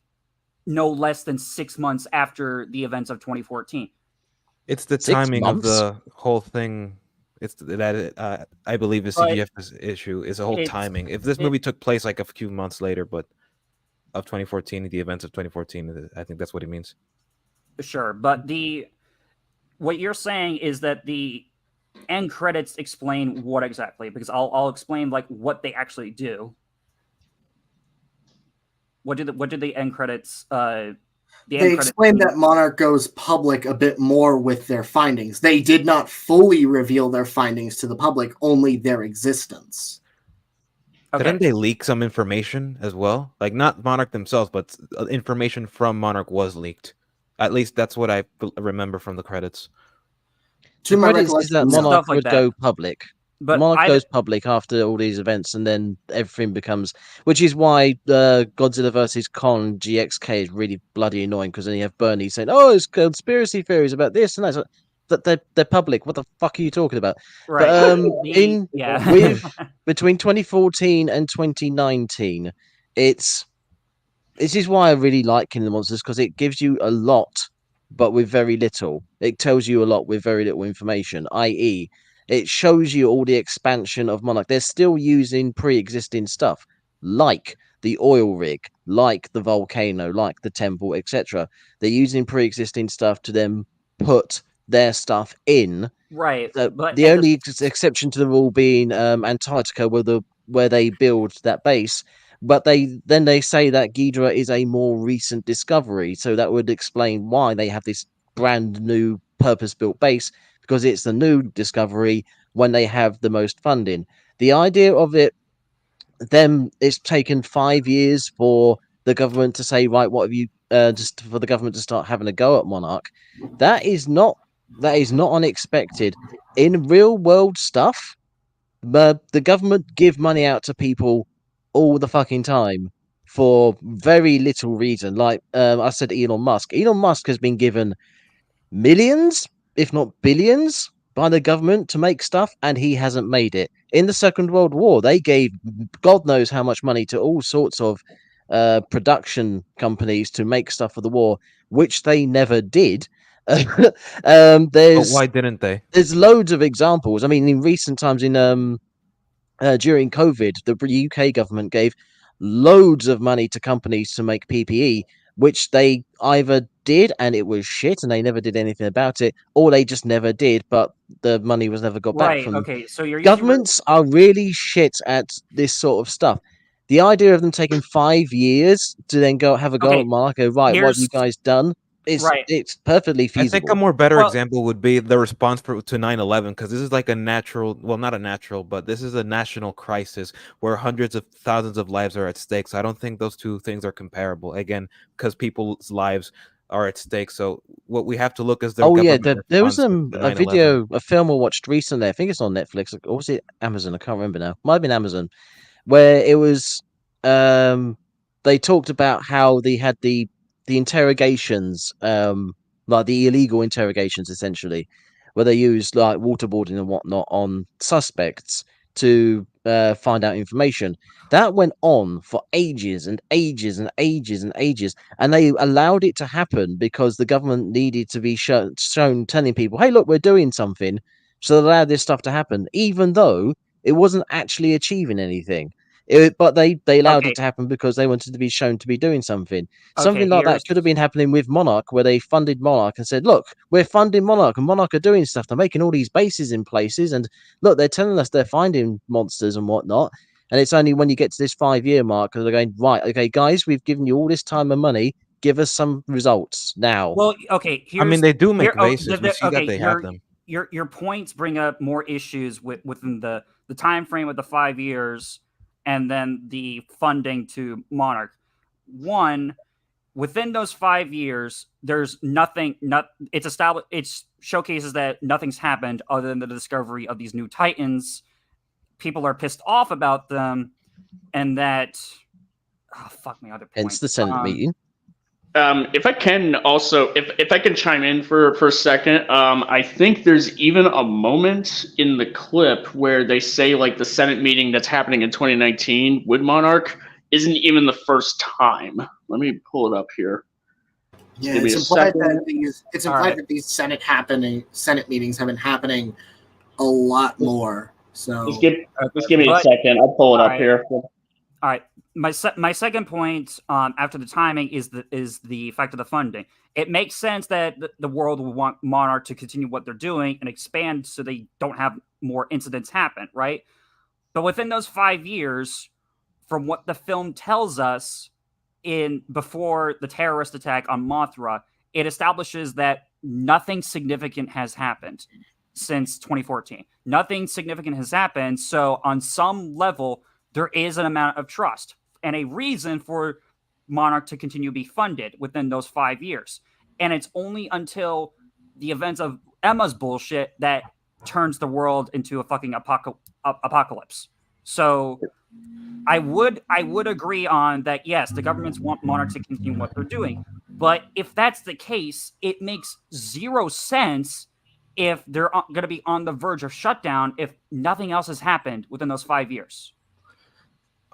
no less than 6 months after the events of 2014? It's the timing of the whole thing. It's that I believe the CGF's issue is a whole timing. If this movie took place like a few months later, but of 2014, the events of 2014, I think that's what it means. Sure, but what you're saying is that the end credits explain what exactly? Because I'll explain like what they actually do. What did the end credits? They explained that Monarch goes public a bit more with their findings. They did not fully reveal their findings to the public, only their existence. Okay. Didn't they leak some information as well? Like not Monarch themselves, but information from Monarch was leaked. At least that's what I remember from the credits. To The my credits is recollection, that no. Monarch Stuff like would that. go public. But Monarch I goes public after all these events, and then everything becomes. Which is why Godzilla versus Kong GXK is really bloody annoying, because then you have Bernie saying, "Oh, it's conspiracy theories about this and that." So, that they're public. What the fuck are you talking about? right. But Yeah. with between 2014 and 2019, it's this is why I really like King of the Monsters, because it gives you a lot, but with very little. It tells you a lot with very little information, i.e., it shows you all the expansion of Monarch. They're still using pre existing stuff, like the oil rig, like the volcano, like the temple, etc. They're using pre existing stuff to then put their stuff in. Right. But The at only exception to the rule being Antarctica, where they build that base. But they say that Ghidorah is a more recent discovery, so that would explain why they have this brand new purpose-built base, because it's the new discovery when they have the most funding. The idea of it's taken 5 years for the government to say, right, what have you just for the government to start having a go at Monarch. That is not unexpected. In real world stuff, the government give money out to people all the fucking time for very little reason. Like I said, Elon Musk. Elon Musk has been given millions, if not billions, by the government to make stuff, and he hasn't made it. In the Second World War, they gave God knows how much money to all sorts of production companies to make stuff for the war, which they never did. But There's why didn't they? loads of examples. I mean, in recent times, during COVID, the UK government gave loads of money to companies to make PPE, which they either did and it was shit and they never did anything about it, or they just never did, but the money was never got back right. from them. Okay. So you're using Governments are really shit at this sort of stuff. The idea of them taking 5 years to then go have a go Okay, at Monaco, right? What have you here's guys done? right. It's perfectly I think a feasible. more better Well- example would be the response to 9/11, because this is like a natural, well, not a natural, but this is a national crisis where hundreds of thousands of lives are at stake. So I don't think those two things are comparable. Again, because people's lives are at stake. So what we have to look is the Oh yeah, government there was response to a 9/11. a film I watched recently. I think it's on Netflix, or was it Amazon? I can't remember now. Might have been Amazon, where it was they talked about how they had the interrogations, like the illegal interrogations essentially, where they used like waterboarding and whatnot on suspects to find out information. That went on for ages and ages and ages and ages, and they allowed it to happen because the government needed to be shown telling people, hey, look, we're doing something. So they allowed this stuff to happen, even though it wasn't actually achieving anything. But they allowed Okay. it to happen because they wanted to be shown to be doing something. Okay. Something like that could have been happening with Monarch, where they funded Monarch and said, look, we're funding Monarch, and Monarch are doing stuff. They're making all these bases in places, and look, they're telling us they're finding monsters and whatnot. And it's only when you get to this 5 year mark that they're going, right, okay, guys, we've given you all this time and money. Give us some results now. Well, okay. I mean, they do make here, bases. We see that they have them. Your points bring up more issues within the time frame of the 5 years, and then the funding to Monarch. One, within those 5 years, there's nothing. It's established. It showcases that nothing's happened other than the discovery of these new Titans. People are pissed off about them, and that. Oh, fuck my other point. Hence the Senate meeting. If I can also, if I can chime in for a second, I think there's even a moment in the clip where they say like the Senate meeting that's happening in 2019 with Monarch isn't even the first time. Let me pull it up here. Yeah, Give me it's a implied second. that these Senate meetings have been happening a lot more. So Just give me a second. I'll pull it up here. All right. My second point after the timing is the fact of the funding. It makes sense that the world will want Monarch to continue what they're doing and expand so they don't have more incidents happen, right? But within those 5 years, from what the film tells us, before the terrorist attack on Mothra, it establishes that nothing significant has happened since 2014. Nothing significant has happened. So on some level, there is an amount of trust and a reason for Monarch to continue to be funded within those 5 years. And it's only until the events of Emma's bullshit that turns the world into a fucking apocalypse. So I would agree on that. Yes, the governments want Monarch to continue what they're doing, but if that's the case, it makes zero sense if they're going to be on the verge of shutdown if nothing else has happened within those 5 years.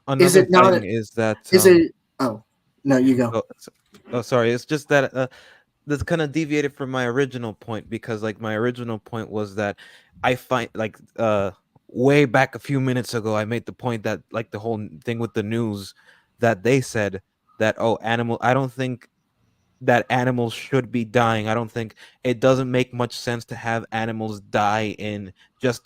Another Is it not? thing is that Is it? Oh no, you go. sorry. It's just that this kind of deviated from my original point, because like my original point was that I find like way back a few minutes ago I made the point that like the whole thing with the news that they said that I don't think that animals should be dying. I don't think it doesn't make much sense to have animals die in just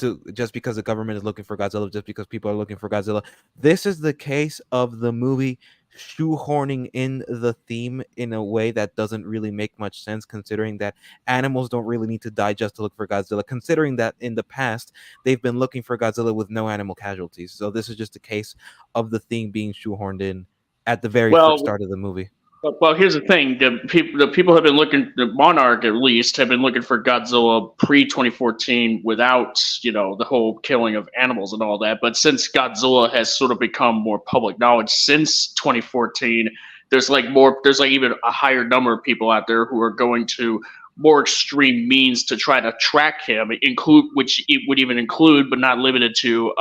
because the government is looking for Godzilla, just because people are looking for Godzilla. This is the case of the movie shoehorning in the theme in a way that doesn't really make much sense, considering that animals don't really need to die just to look for Godzilla, considering that in the past they've been looking for Godzilla with no animal casualties. So this is just a case of the theme being shoehorned in at the very first start of the movie. Well, here's the thing: the people have been looking. The Monarch, at least, have been looking for Godzilla pre 2014 without the whole killing of animals and all that. But since Godzilla has sort of become more public knowledge since 2014, there's like even a higher number of people out there who are going to more extreme means to try to track him, which it would even include, but not limited to,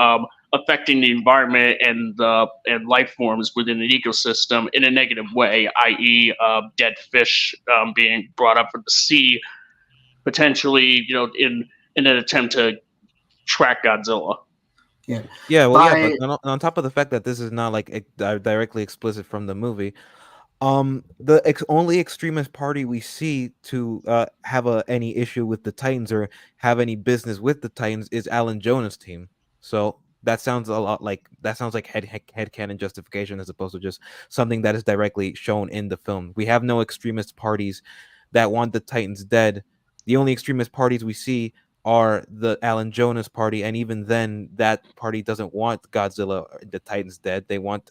affecting the environment and life forms within an ecosystem in a negative way, i.e., dead fish being brought up from the sea, potentially, in an attempt to track Godzilla. Yeah. But on top of the fact that this is not like directly explicit from the movie, the only extremist party we see to have any issue with the Titans or have any business with the Titans is Alan Jonah's team. So that sounds like headcanon justification as opposed to just something that is directly shown in the film. We have no extremist parties that want the Titans dead. The only extremist parties we see are the Alan Jonas party, and even then, that party doesn't want Godzilla or the Titans dead. They want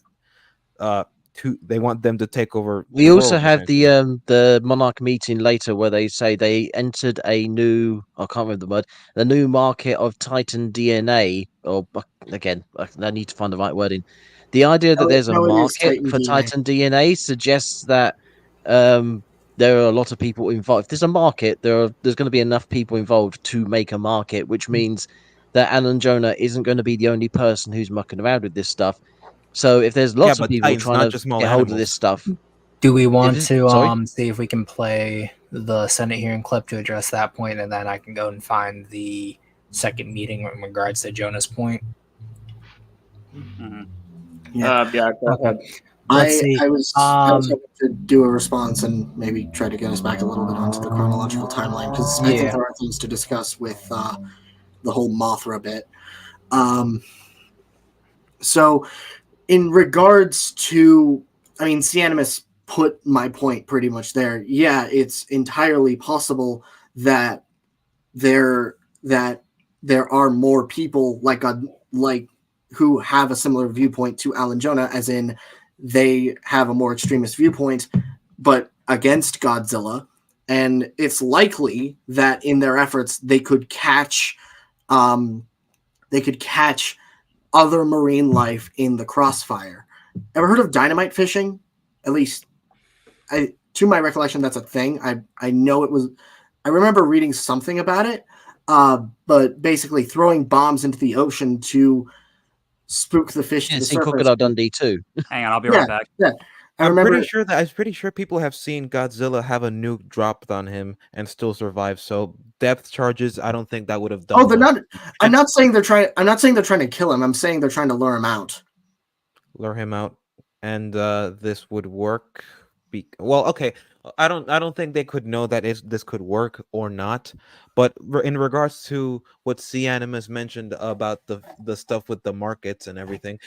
them to take over. We also have the Monarch meeting later where they say they entered a new, I can't remember the word, the new market of Titan DNA. Or again, I need to find the right wording. The idea that there's a market for Titan DNA suggests that there are a lot of people involved. If there's a market, there's going to be enough people involved to make a market, which means that Alan Jonah isn't going to be the only person who's mucking around with this stuff. So if there's lots of people trying to get hold of this stuff, do we want to see if we can play the Senate hearing clip to address that point, and then I can go and find the second meeting in regards to Jonah's point? Mm-hmm. Yeah. Okay. I was hoping to do a response and maybe try to get us back a little bit onto the chronological timeline, because I think there are things to discuss with the whole Mothra bit. So in regards to, Cianimus put my point pretty much there. Yeah, it's entirely possible that there are more people like who have a similar viewpoint to Alan Jonah, as in they have a more extremist viewpoint, but against Godzilla. And it's likely that in their efforts they could catch other marine life in the crossfire. Ever heard of dynamite fishing? At least, to my recollection, that's a thing. I know it was. I remember reading something about it. But basically, throwing bombs into the ocean to spook the fish to the surface. Crocodile Dundee too. Hang on, I'll be right back. Yeah. I'm pretty sure people have seen Godzilla have a nuke dropped on him and still survive. So depth charges, I don't think that would have done. Oh, they're not. I'm not saying they're trying to kill him. I'm saying they're trying to lure him out. Lure him out, and this would work. Well, okay. I don't think they could know that this could work or not. But in regards to what Cianimus mentioned about the stuff with the markets and everything,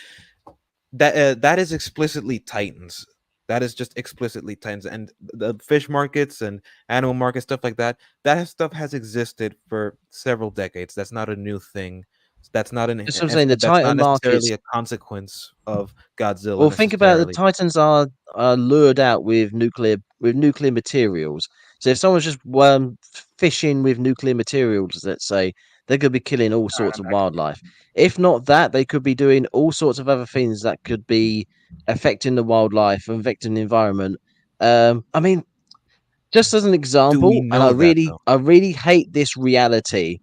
that is explicitly Titans. That is just explicitly Titans, and the fish markets and animal markets, stuff like that. That stuff has existed for several decades. That's not a new thing. That's not That's what I'm saying. The that's not Titan mark is. necessarily a consequence of Godzilla. Well, think about it, the Necessarily. Titans are lured out with nuclear materials. So if someone's just fishing with nuclear materials, let's say, they could be killing all sorts of wildlife. If not that, they could be doing all sorts of other things that could be affecting the wildlife and affecting the environment. I mean, just as an Do we example, and know that though? I really hate this reality.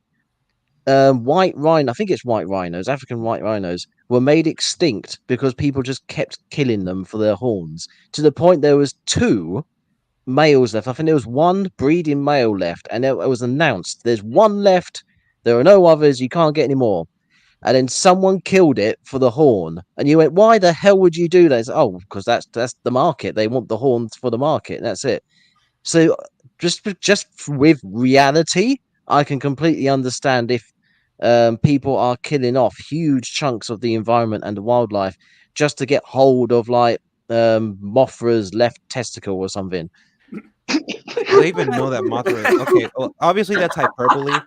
White rhino, I think it's white rhinos, African white rhinos, were made extinct because people just kept killing them for their horns. To the point there was 2 males left. I think there was 1 breeding male left, and it was announced there's 1 left. There are no others. You can't get any more. And then someone killed it for the horn, and you went, "Why the hell would you do that?" It's, oh, because that's the market. They want the horns for the market. And that's it. So just with reality, I can completely understand if people are killing off huge chunks of the environment and the wildlife just to get hold of like Mothra's left testicle or something. They even know that Mothra. Okay, well, obviously that's hyperbole.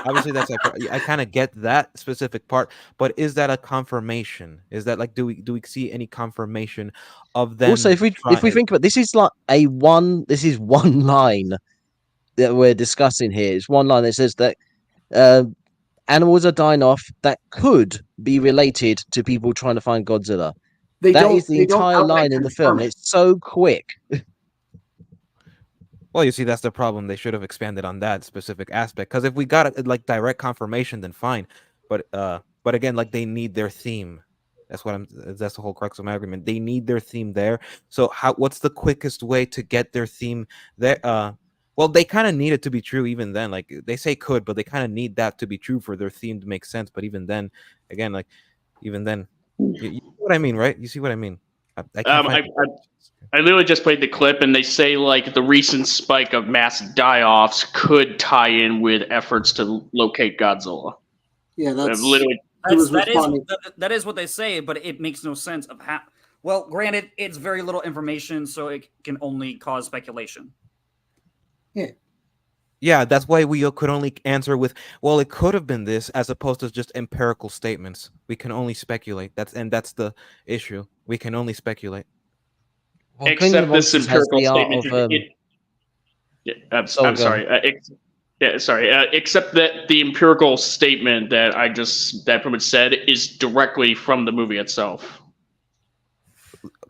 I kind of get that specific part, but is that a confirmation? Is that like do we see any confirmation of them? Also, if we think about this, is like this is one line that we're discussing here. It's one line that says that animals are dying off that could be related to people trying to find Godzilla. That is the entire line in the film. And it's so quick. Well, you see, that's the problem. They should have expanded on that specific aspect. Because if we got like direct confirmation, then fine. But again, like they need their theme. That's the whole crux of my argument. They need their theme there. So what's the quickest way to get their theme there? Well, they kind of need it to be true even then. Like they say could, but they kind of need that to be true for their theme to make sense. But even then, again, like even then, you know what I mean, right? You see what I mean? I literally just played the clip, and they say like the recent spike of mass die-offs could tie in with efforts to locate Godzilla. Yeah, that's literally. That is what they say, but it makes no sense of how. Well, granted, it's very little information, so it can only cause speculation. Yeah, that's why we could only answer with, well, it could have been this, as opposed to just empirical statements. We can only speculate. That's the issue. We can only speculate. Well, Except this empirical statement. I'm sorry. Except that the empirical statement that that pretty much said is directly from the movie itself.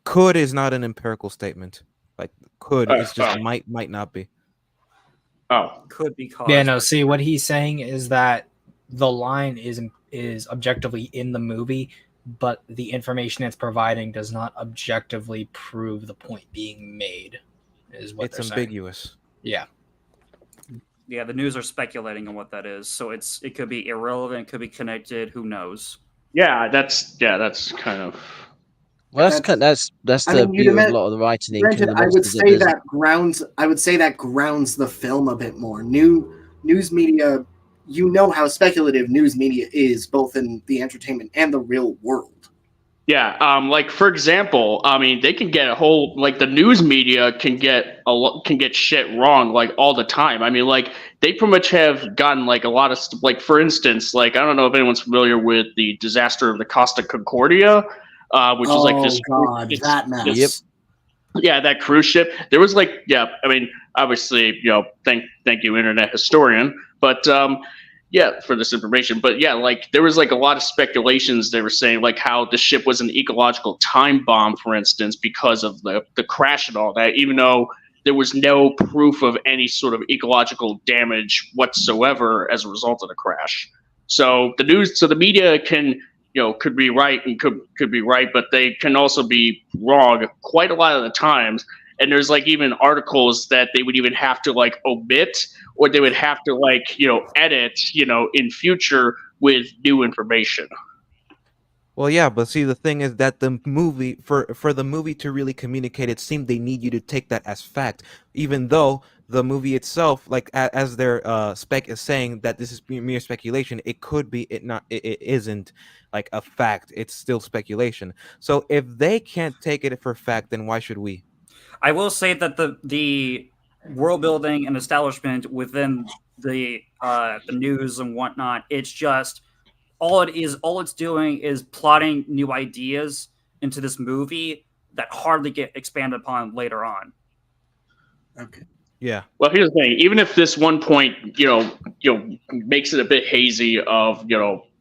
Could is not an empirical statement. Like could, it's just might not be. Oh, could be caused. Yeah, no. See, what he's saying is that the line is objectively in the movie, but the information it's providing does not objectively prove the point being made. Is what it's ambiguous. Yeah. Yeah, the news are speculating on what that is, so it could be irrelevant, it could be connected. Who knows? Yeah, that's kind of. Well, that's the beauty of a lot of the writing. Granted, I would say that grounds the film a bit more. News media, you know how speculative news media is, both in the entertainment and the real world. Yeah, like for example, I mean, they can get the news media can get shit wrong like all the time. I mean, like they pretty much have gotten like a lot of like, for instance, like I don't know if anyone's familiar with the disaster of the Costa Concordia. Which is like this. God, that mess. Yep. Yeah, that cruise ship. There was like, I mean, obviously, thank you, internet historian, but for this information. But yeah, like there was like a lot of speculations. They were saying like how the ship was an ecological time bomb, for instance, because of the crash and all that, even though there was no proof of any sort of ecological damage whatsoever as a result of the crash. So the media can. Could be right and could be right, but they can also be wrong quite a lot of the times. And there's like even articles that they would even have to like omit, or they would have to like edit in future with new information. Well, yeah, but see, the thing is that the movie, for the movie to really communicate, it seemed they need you to take that as fact, even though the movie itself, like as their spec is saying that this is mere speculation, it could be, it isn't like a fact. It's still speculation. So if they can't take it for fact, then why should we? I will say that the world building and establishment within the news and whatnot, it's just all it's doing is plotting new ideas into this movie that hardly get expanded upon later on. Okay. Yeah. Well, here's the thing. Even if this one point, makes it a bit hazy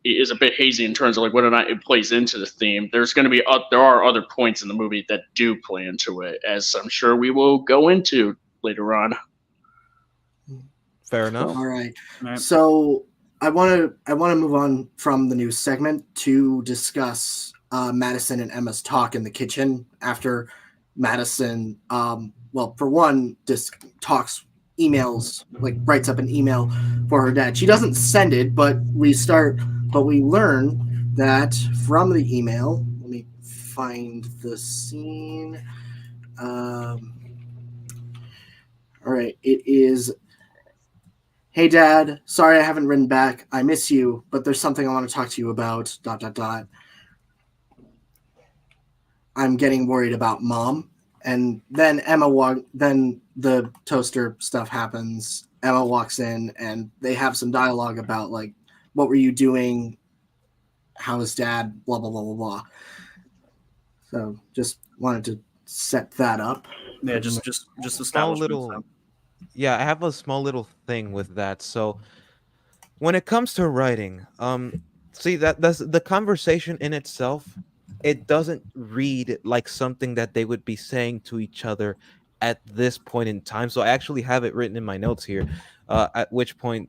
is a bit hazy in terms of like whether or not it plays into the theme. There's going to be there are other points in the movie that do play into it, as I'm sure we will go into later on. Fair enough. All right. Right. So I want to move on from the news segment to discuss Madison and Emma's talk in the kitchen after Madison, well, for one, talks emails, like writes up an email for her dad. She doesn't send it, but we learn that from the email. Let me find the scene. All right, it is. Hey, Dad. Sorry I haven't written back. I miss you, but there's something I want to talk to you about. ... I'm getting worried about Mom. And then then the toaster stuff happens. Emma walks in, and they have some dialogue about like, what were you doing? How is Dad? Blah blah blah blah blah. So just wanted to set that up. Yeah, just Small establishment. little. Yeah, I have a small little thing with that. So when it comes to writing, see that's the conversation in itself. It doesn't read like something that they would be saying to each other at this point in time. So I actually have it written in my notes here. At which point,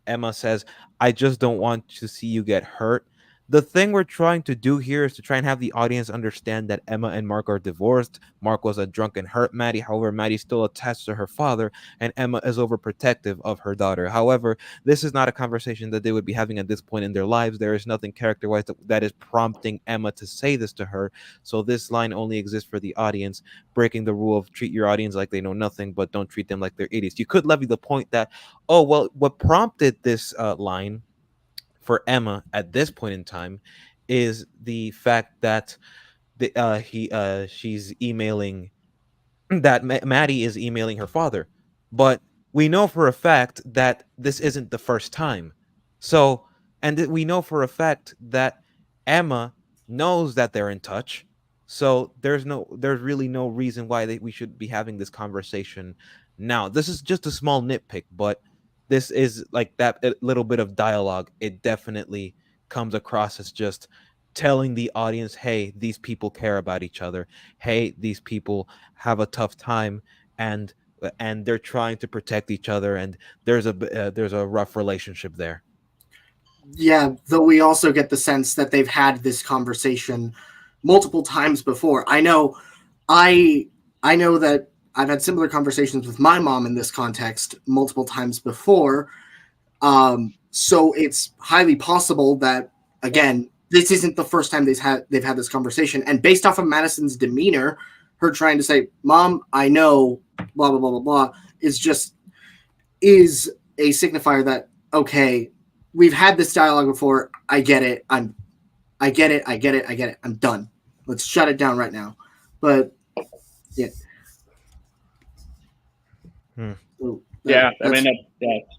Emma says, "I just don't want to see you get hurt." The thing we're trying to do here is to try and have the audience understand that Emma and Mark are divorced. Mark was a drunken hurt Maddie. However, Maddie's still attached to her father, and Emma is overprotective of her daughter. However, this is not a conversation that they would be having at this point in their lives. There is nothing character-wise that is prompting Emma to say this to her. So this line only exists for the audience, breaking the rule of treat your audience like they know nothing, but don't treat them like they're idiots. You could levy the point that, oh, well, what prompted this line for Emma at this point in time is the fact that she's emailing that Maddie is emailing her father, but we know for a fact that this isn't the first time. So, and we know for a fact that Emma knows that they're in touch. So there's really no reason why we should be having this conversation now. This is just a small nitpick, but this is like that little bit of dialogue. It definitely comes across as just telling the audience, hey, these people care about each other. Hey, these people have a tough time, and they're trying to protect each other, and there's a rough relationship there. Yeah, though we also get the sense that they've had this conversation multiple times before. I know that I've had similar conversations with my mom in this context multiple times before. So it's highly possible that, again, this isn't the first time they've had this conversation. And based off of Madison's demeanor, her trying to say, "Mom, I know," blah blah blah blah blah, is a signifier that, okay, we've had this dialogue before. I get it. I get it. I'm done. Let's shut it down right now. But yeah. So, Yeah, I mean,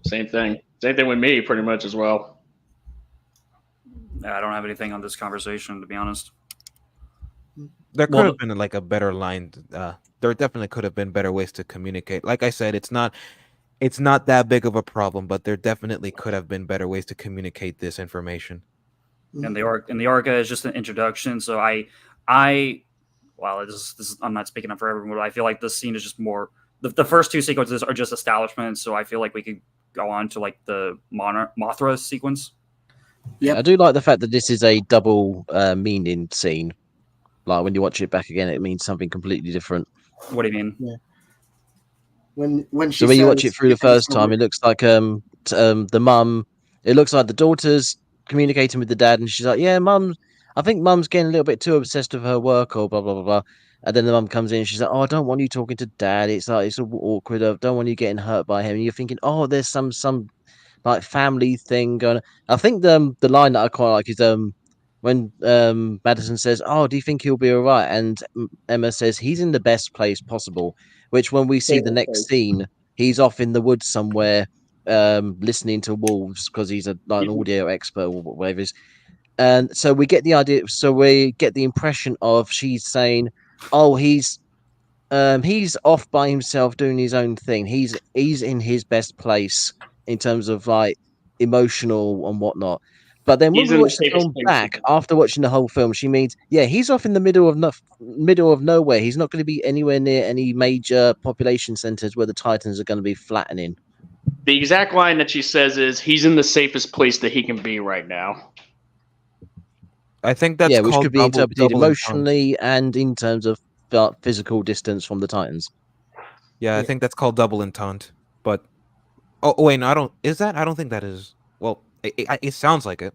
same thing. Same thing with me, pretty much as well. I don't have anything on this conversation, to be honest. There could have been like a better line. There definitely could have been better ways to communicate. Like I said, it's not that big of a problem, but there definitely could have been better ways to communicate this information. And the Orca is just an introduction. So I'm not speaking up for everyone, but I feel like this scene is just more. The first two sequences are just establishments, so I feel like we could go on to like the Mothra sequence. Yeah, I do like the fact that this is a double meaning scene. Like when you watch it back again, it means something completely different. What do you mean? Yeah. When she so when you watch it through the first time, it looks like the mum. It looks like the daughter's communicating with the dad, and she's like, "Yeah, mum, I think mum's getting a little bit too obsessed with her work," or blah blah blah blah. And then the mum comes in, and she's like, "Oh, I don't want you talking to dad. It's like it's awkward. I don't want you getting hurt by him." And you're thinking, "Oh, there's some like family thing going on." I think the line that I quite like is when Madison says, "Oh, do you think he'll be all right?" And Emma says, "He's in the best place possible." Which, when we see the next scene, he's off in the woods somewhere, listening to wolves because he's an audio expert or whatever it is. And so we get the idea. So we get the impression of she's saying, "Oh, he's off by himself doing his own thing. He's in his best place in terms of like emotional and whatnot." But then when He's we in the watch the safest film place. back after watching the whole film, she means, yeah, he's off in the middle of nowhere. He's not going to be anywhere near any major population centers where the Titans are going to be flattening. The exact line that she says is, "He's in the safest place that he can be right now." I think that's Yeah, which called could be interpreted double entendre. emotionally and in terms of physical distance from the Titans. Yeah, I think that's called double entente. But wait, no, I don't. Is that? I don't think that is. Well, it sounds like it.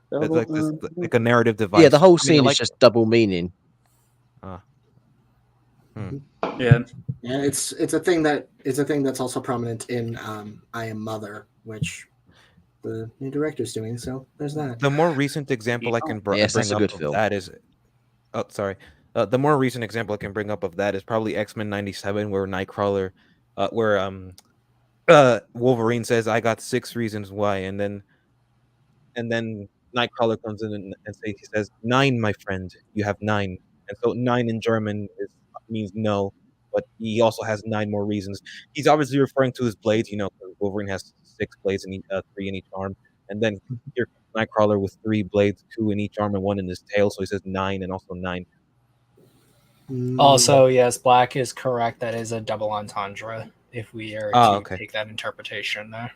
It's like this, like a narrative device. Yeah, the whole I mean, scene is just double meaning. Yeah. Yeah, it's a thing that's also prominent in I Am Mother, which the new director's doing. So there's that. The more recent example I can Yes, bring that's a up good of film. that is, oh, sorry. The more recent example I can bring up of that is probably X-Men '97, where Nightcrawler, where Wolverine says, "I got 6 reasons why," and then Nightcrawler comes in and he says, "9, my friend, you have 9." And so 9 in German means no, but he also has 9 more reasons. He's obviously referring to his blades, 'cause Wolverine has 6 blades in 3 in each arm, and then here comes Nightcrawler with 3 blades, 2 in each arm and 1 in his tail, so he says 9 and also 9. Also, yes, Black is correct. That is a double entendre if we are to take that interpretation there.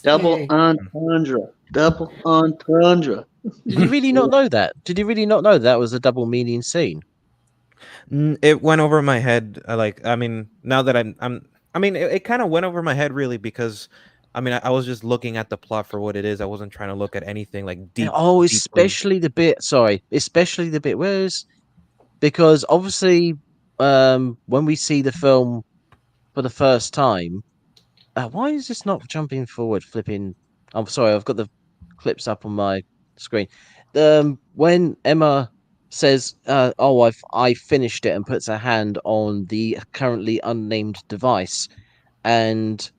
Double entendre. Double entendre. Did you really not know that? Did you really not know that was a double meaning scene? It went over my head. I mean, now that it kind of went over my head really because, I mean, I was just looking at the plot for what it is. I wasn't trying to look at anything like deep. Oh, especially the bit. Sorry, especially the bit. Because obviously, when we see the film for the first time, why is this not jumping forward? Flipping. I'm sorry, I've got the clips up on my screen. When Emma says, "Oh, I finished it," and puts her hand on the currently unnamed device, and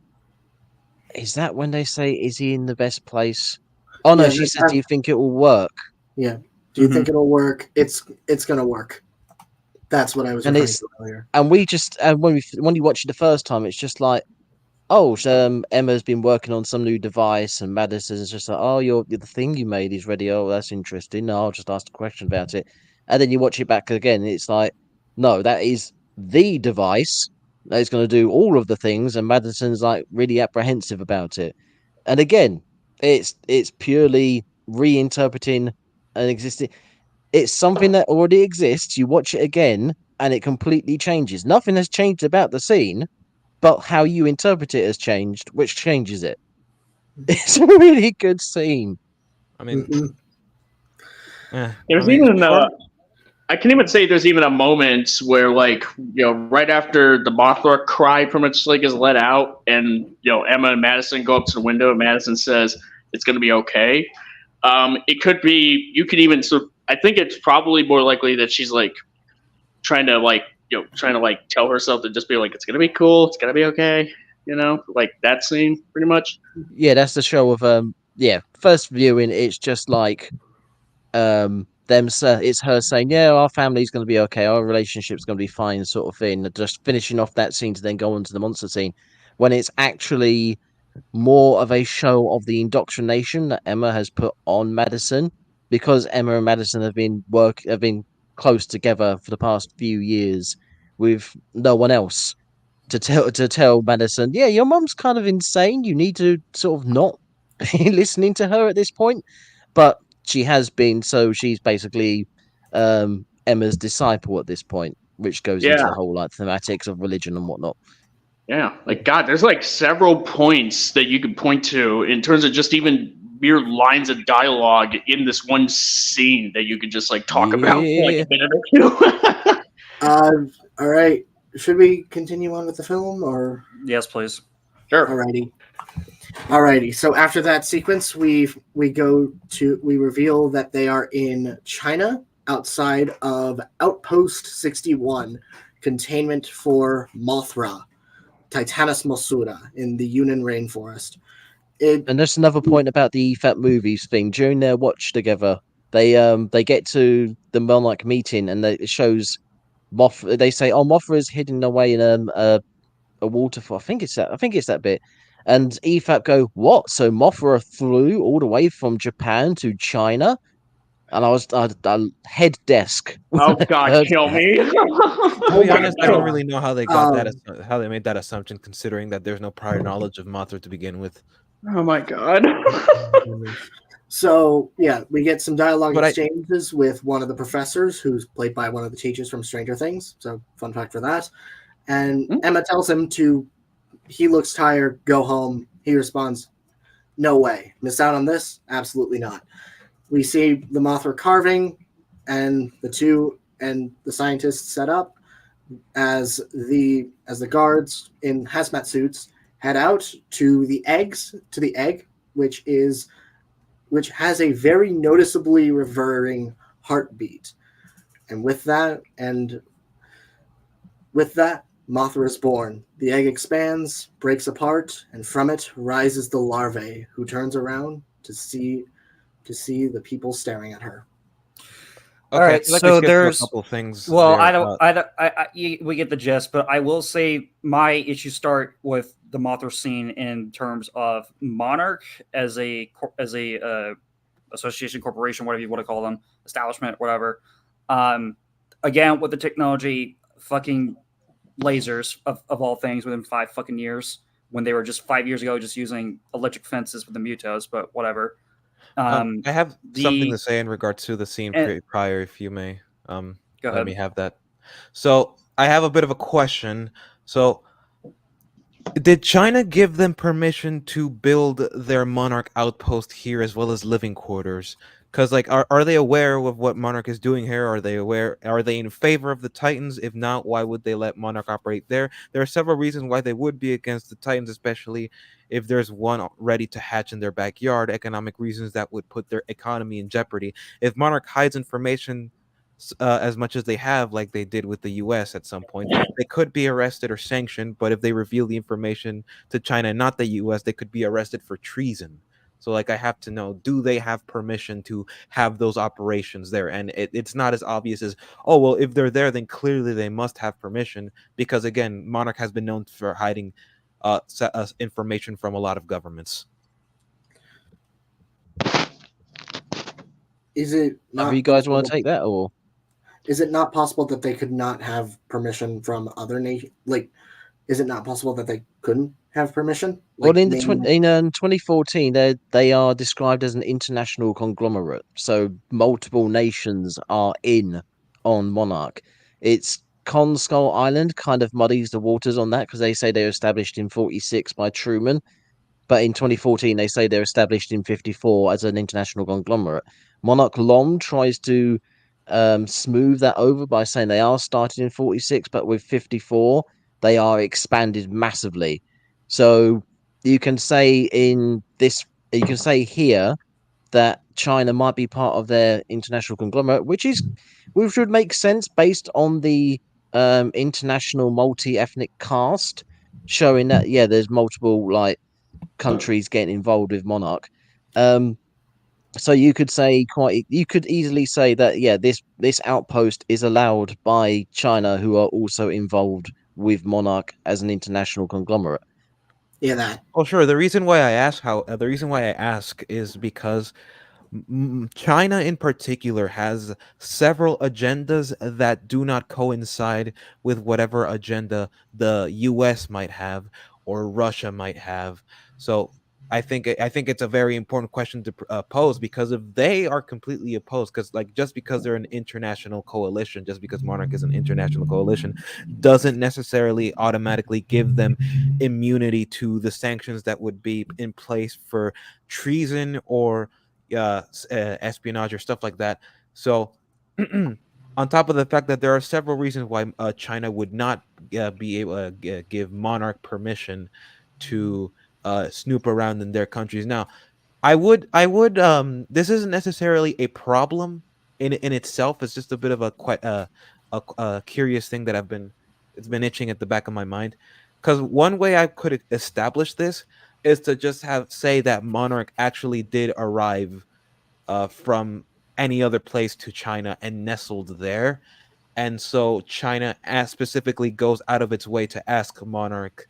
is that when they say, "Is he in the best place?" Oh no, she says, "Do you think it will work?" Yeah. Do you think it'll work? It's gonna work. That's what I was referring to earlier. And we just when you watch it the first time, it's just like, oh, Emma's been working on some new device, and Madison's just like, oh, the thing you made is ready. Oh, that's interesting. No, I'll just ask a question about it. And then you watch it back again, and it's like, no, that is the device that is going to do all of the things, and Madison's like really apprehensive about it. And again, it's purely reinterpreting an existing. It's something that already exists. You watch it again, and it completely changes. Nothing has changed about the scene, but how you interpret it has changed, which changes it. It's a really good scene. I mean, there's even I can even say there's even a moment where, like, right after the Mothra cry pretty much like is let out, and Emma and Madison go up to the window, and Madison says it's going to be okay. It could be. You could even. So I think it's probably more likely that she's like trying to tell herself to just be like, it's gonna be cool, it's gonna be okay, like that scene pretty much. Yeah, that's the show of first viewing, it's just like it's her saying, yeah, our family's gonna be okay, our relationship's gonna be fine, sort of thing, just finishing off that scene to then go on to the monster scene, when it's actually more of a show of the indoctrination that Emma has put on Madison, because Emma and Madison have been close together for the past few years with no one else to tell Madison, yeah, your mum's kind of insane. You need to sort of not be listening to her at this point. But she has been, so she's basically Emma's disciple at this point, which goes into the whole like thematics of religion and whatnot. Yeah, like God, there's like several points that you could point to in terms of just even mere lines of dialogue in this one scene that you could just like talk about for like a minute or two. All right. Should we continue on with the film, or? Yes, please. Sure. Alrighty. So after that sequence, we reveal that they are in China, outside of Outpost 61, containment for Mothra. Titanus mosura in the Yunnan rainforest. It And that's another point about the EFAP movies thing. During their watch together, they get to the Monarch meeting, and it shows Mothra. They say, "Oh, Mothra is hidden away in a waterfall." I think it's that. I think it's that bit. And EFAP go, "What? So Mothra flew all the way from Japan to China?" And I head desk. when Oh I God, heard kill that. me! To Oh be my honest, I don't God. really know how they got that, Um, how they made that assumption, considering that there's no prior knowledge of Mothra to begin with. Oh my God. So yeah, we get some dialogue But I, exchanges with one of the professors, who's played by one of the teachers from Stranger Things. So fun fact for that. And Hmm? Emma tells him to. He looks tired. Go home. He responds, "No way. Miss out on this? Absolutely not." We see the Mothra carving, and the scientists set up as the guards in hazmat suits head out to the egg, which has a very noticeably reverting heartbeat. And with that, Mothra is born. The egg expands, breaks apart, and from it rises the larvae, who turns around to see the people staring at her. All okay, I right, feel like we so skipped through a there's couple things well, there. we get the gist, but I will say my issues start with the Mothra scene in terms of Monarch as a association, corporation, whatever you want to call them, establishment, whatever. Um, Again, with the technology, fucking lasers of all things within 5 fucking years, when they were just 5 years ago just using electric fences with the Mutos, but whatever. I have something to The say in regards to the scene and prior, if you may. Go Let ahead. me have that. So I have a bit of a question. So did China give them permission to build their Monarch outpost here as well as living quarters? Because like, are they aware of what Monarch is doing here? Are they aware? Are they in favor of the Titans? If not, why would they let Monarch operate there? There are several reasons why they would be against the Titans, especially if there's one ready to hatch in their backyard. Economic reasons that would put their economy in jeopardy. If Monarch hides information as much as they have, like they did with the U.S. at some point, they could be arrested or sanctioned. But if they reveal the information to China and not the U.S., they could be arrested for treason. So, like, I have to know: do they have permission to have those operations there? And it's not as obvious as, oh, well, if they're there, then clearly they must have permission, because again, Monarch has been known for hiding information from a lot of governments. Is it Either not you guys want possible? to take that, or Is it not possible that they could not have permission from other nations? Like, is it not possible that they couldn't have permission? well, Like, maybe. in 2014, they are described as an international conglomerate. So multiple nations are in on Monarch. It's Con Skull Island kind of muddies the waters on that, because they say they were established in 46 by Truman. But in 2014, they say they're established in 54 as an international conglomerate. Monarch Long tries to smooth that over by saying they are started in 46, but with 54, they are expanded massively. So you can say you can say here that China might be part of their international conglomerate, which would make sense based on the international multi-ethnic cast, showing that yeah, there's multiple like countries getting involved with Monarch. So you could easily say that yeah, this outpost is allowed by China, who are also involved with Monarch as an international conglomerate. Yeah, that. Oh, sure. The reason why I ask is because China in particular has several agendas that do not coincide with whatever agenda the US might have or Russia might have. So I think it's a very important question to pose, because if they are completely opposed, because like just because they're an international coalition, just because Monarch is an international coalition, doesn't necessarily automatically give them immunity to the sanctions that would be in place for treason or espionage or stuff like that. So, on top of the fact that there are several reasons why China would not be able to give Monarch permission to snoop around in their countries. Now, I would, this isn't necessarily a problem in itself. It's just a bit of a quite a curious thing that it's been itching at the back of my mind. Because one way I could establish this is to just say that Monarch actually did arrive from any other place to China and nestled there. And so China specifically goes out of its way to ask Monarch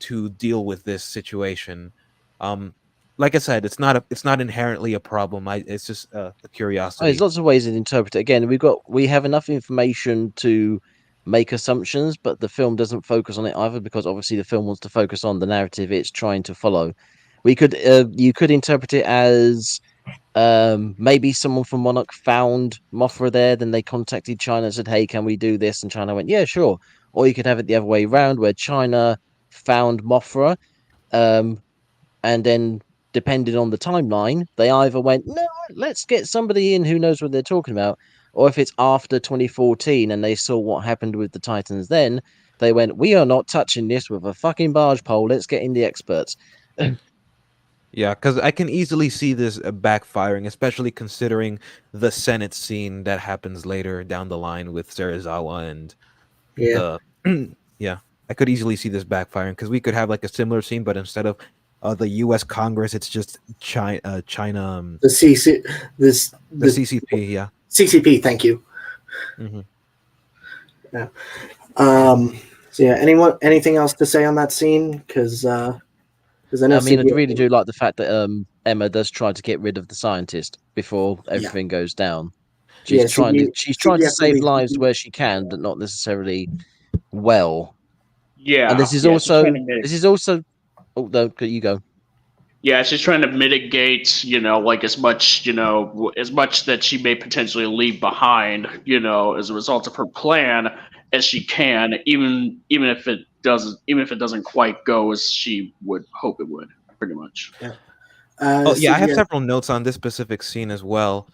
to deal with this situation. Like I said, it's not inherently a problem. It's just a curiosity. There's lots of ways to interpret it. Again, we have enough information to make assumptions, but the film doesn't focus on it either, because obviously the film wants to focus on the narrative it's trying to follow. You could interpret it as maybe someone from Monarch found Mothra there, then they contacted China and said, "Hey, can we do this?" And China went, "Yeah, sure." Or you could have it the other way around, where China found Mothra, and then depending on the timeline, they either went, "No, let's get somebody in who knows what they're talking about," or if it's after 2014 and they saw what happened with the Titans, then they went, "We are not touching this with a fucking barge pole. Let's get in the experts." Yeah, because I can easily see this backfiring, especially considering the Senate scene that happens later down the line with Serizawa and Yeah. the yeah. I could easily see this backfiring because we could have like a similar scene, but instead of the U.S. Congress, it's just China. The CC, the CCP. Yeah. CCP. Thank you. Mhm. Yeah. So yeah. Anything else to say on that scene? Because I know. I mean, I really do like the fact that Emma does try to get rid of the scientist before everything goes down. She's trying to save lives where she can, but not necessarily well. Yeah. And this is also. Oh no, you go. Yeah, she's trying to mitigate, like as much that she may potentially leave behind, as a result of her plan as she can, even if it doesn't quite go as she would hope it would, pretty much. Yeah. I have several notes on this specific scene as well.